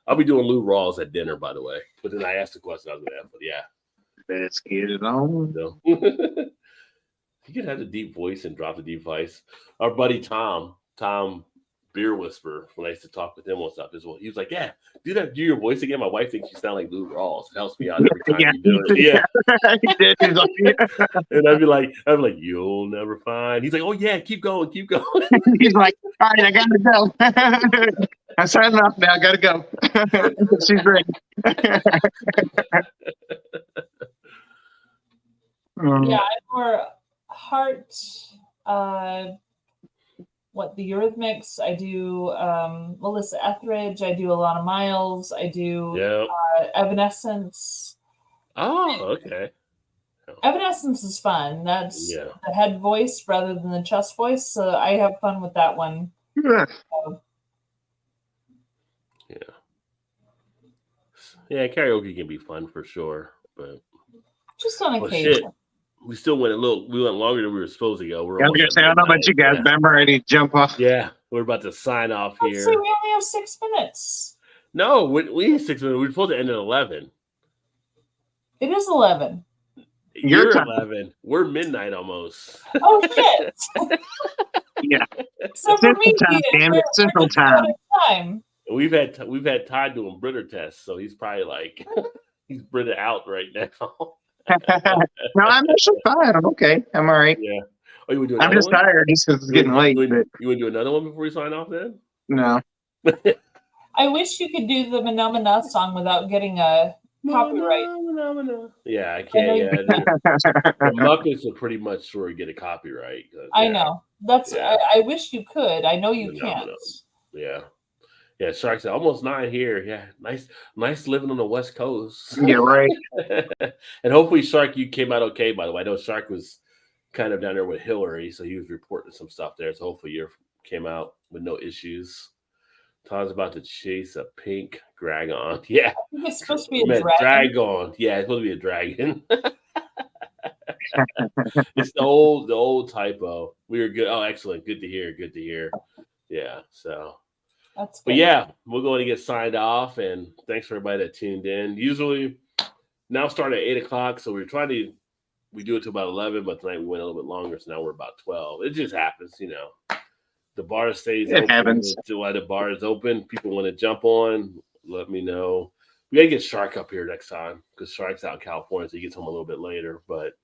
[SPEAKER 1] "I'll be doing Lou Rawls at dinner, by the way." But then I asked the question I was going to ask. But yeah,
[SPEAKER 2] Let's get it on.
[SPEAKER 1] so. He could have the deep voice and drop the deep voice. Our buddy Tom Beer Whisperer, when I used to talk with him on stuff as well, he was like, "Yeah, do your voice again. My wife thinks you sound like Lou Rawls. It helps me out every time you do it." Yeah.
[SPEAKER 2] He did. He was like, yeah.
[SPEAKER 1] And I'd be like, "You'll never find." He's like, "Oh yeah, keep going."
[SPEAKER 2] He's like, all right, I gotta go. I'm signing off now. I gotta go. She's ready.
[SPEAKER 3] Yeah, I'm more heart. The Eurythmics. I do Melissa Etheridge. I do Alana Miles. I do
[SPEAKER 1] Yeah.
[SPEAKER 3] Evanescence.
[SPEAKER 1] Oh, okay.
[SPEAKER 3] Evanescence is fun. That's
[SPEAKER 1] Yeah.
[SPEAKER 3] the head voice rather than the chest voice. So I have fun with that one.
[SPEAKER 2] Yeah.
[SPEAKER 1] Yeah, karaoke can be fun for sure, but
[SPEAKER 3] Just on
[SPEAKER 1] well,
[SPEAKER 3] occasion.
[SPEAKER 1] shit. We still went we went longer than we were supposed to go. We're
[SPEAKER 2] I was
[SPEAKER 1] almost
[SPEAKER 2] gonna
[SPEAKER 1] at
[SPEAKER 2] say, I don't know about
[SPEAKER 1] midnight.
[SPEAKER 2] you guys, but I'm ready to jump off.
[SPEAKER 1] Yeah, we're about to sign off
[SPEAKER 3] Let's
[SPEAKER 1] here.
[SPEAKER 3] see, we only have 6 minutes.
[SPEAKER 1] No, we need 6 minutes. We're supposed to end at 11.
[SPEAKER 3] It is 11.
[SPEAKER 2] Your
[SPEAKER 1] You're
[SPEAKER 2] time.
[SPEAKER 1] 11. We're midnight almost.
[SPEAKER 3] Oh shit!
[SPEAKER 2] Yeah.
[SPEAKER 3] So for me,
[SPEAKER 2] Central time, damn it, Central time.
[SPEAKER 3] time.
[SPEAKER 1] We've had Todd doing Britta tests, so he's probably like he's Britta out right now.
[SPEAKER 2] No, I'm actually fine. I'm okay. I'm all right.
[SPEAKER 1] Yeah. Oh, you would do
[SPEAKER 2] I'm
[SPEAKER 1] another
[SPEAKER 2] just
[SPEAKER 1] one?
[SPEAKER 2] tired just because it's getting late.
[SPEAKER 1] You
[SPEAKER 2] But
[SPEAKER 1] would do another one before we sign off then?
[SPEAKER 2] no.
[SPEAKER 3] I wish you could do the Phenomena song without getting a Copyright.
[SPEAKER 1] Yeah, I
[SPEAKER 3] I know
[SPEAKER 1] can't.
[SPEAKER 3] you
[SPEAKER 1] Yeah, the Muppets are pretty much sure to get a copyright. 'Cause,
[SPEAKER 3] I
[SPEAKER 1] yeah,
[SPEAKER 3] know. That's.
[SPEAKER 1] Yeah.
[SPEAKER 3] I wish you could. I know you can't.
[SPEAKER 1] Phenomenal. Yeah. Yeah, Shark said almost 9 here. Yeah, nice living on the West Coast.
[SPEAKER 2] Yeah, right.
[SPEAKER 1] And hopefully, Shark, you came out okay. By the way, I know Shark was kind of down there with Hillary, so he was reporting some stuff there. So hopefully, you came out with no issues. Todd's about to chase a pink dragon. Yeah,
[SPEAKER 3] I think it's supposed to be
[SPEAKER 1] I
[SPEAKER 3] a
[SPEAKER 1] meant
[SPEAKER 3] dragon.
[SPEAKER 1] dragon. Yeah, it's supposed to be a dragon. It's the old typo. We were good. Oh, excellent. Good to hear. Good to hear. Yeah. So.
[SPEAKER 3] That's good.
[SPEAKER 1] But yeah, we're going to get signed off, and thanks for everybody that tuned in. Usually, now start at 8:00, so we do it to about 11, but tonight we went a little bit longer, so now we're about 12. It just happens, you know. The bar stays
[SPEAKER 2] It
[SPEAKER 1] open.
[SPEAKER 2] happens.
[SPEAKER 1] While the bar is open, people want to jump on. Let me know. We gotta get Shark up here next time because Shark's out in California, so he gets home a little bit later. But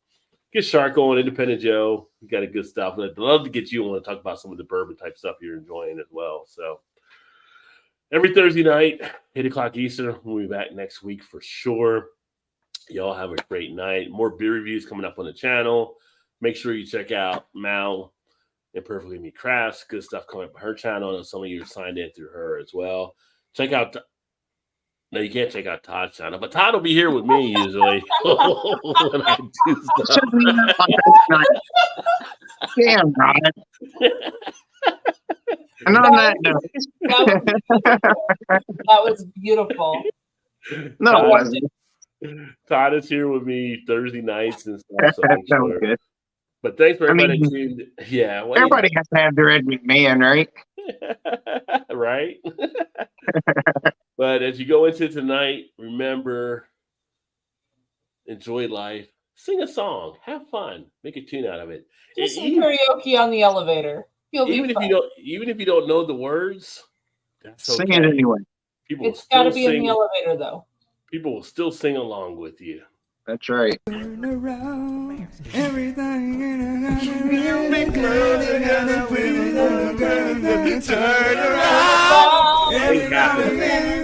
[SPEAKER 1] get Shark on, Independent Joe. You got a good stuff. I'd love to get you on to talk about some of the bourbon type stuff you're enjoying as well. So. Every Thursday night, 8:00 Eastern. We'll be back next week for sure. Y'all have a great night. More beer reviews coming up on the channel. Make sure you check out Mal and Perfectly Me Crafts. Good stuff coming up on her channel. And some of you are signed in through her as well. Check out. No, you can't check out Todd's channel, but Todd will be here with me usually when I do stuff.
[SPEAKER 2] Damn, Rod. And on that note,
[SPEAKER 3] That was beautiful.
[SPEAKER 2] no, it wasn't.
[SPEAKER 1] Todd is here with me Thursday nights and stuff. So make
[SPEAKER 2] That was
[SPEAKER 1] sure.
[SPEAKER 2] good.
[SPEAKER 1] But thanks for
[SPEAKER 2] I
[SPEAKER 1] everybody
[SPEAKER 2] mean,
[SPEAKER 1] tuned. Yeah, well,
[SPEAKER 2] Everybody has to have their Ed McMahon, right?
[SPEAKER 1] right? But as you go into tonight, remember, enjoy life. Sing a song, have fun, make a tune out of it.
[SPEAKER 3] Do
[SPEAKER 1] And
[SPEAKER 3] some
[SPEAKER 1] even,
[SPEAKER 3] karaoke on the elevator. You'll be
[SPEAKER 1] even if
[SPEAKER 3] fine.
[SPEAKER 1] you don't know the words, that's okay.
[SPEAKER 2] Sing it anyway.
[SPEAKER 1] People will
[SPEAKER 3] It's got to
[SPEAKER 1] still
[SPEAKER 3] be in
[SPEAKER 1] sing.
[SPEAKER 3] the elevator, though.
[SPEAKER 1] People will still sing along with you.
[SPEAKER 2] That's right.
[SPEAKER 4] Turn around, everything in a turn around,
[SPEAKER 1] Things happen.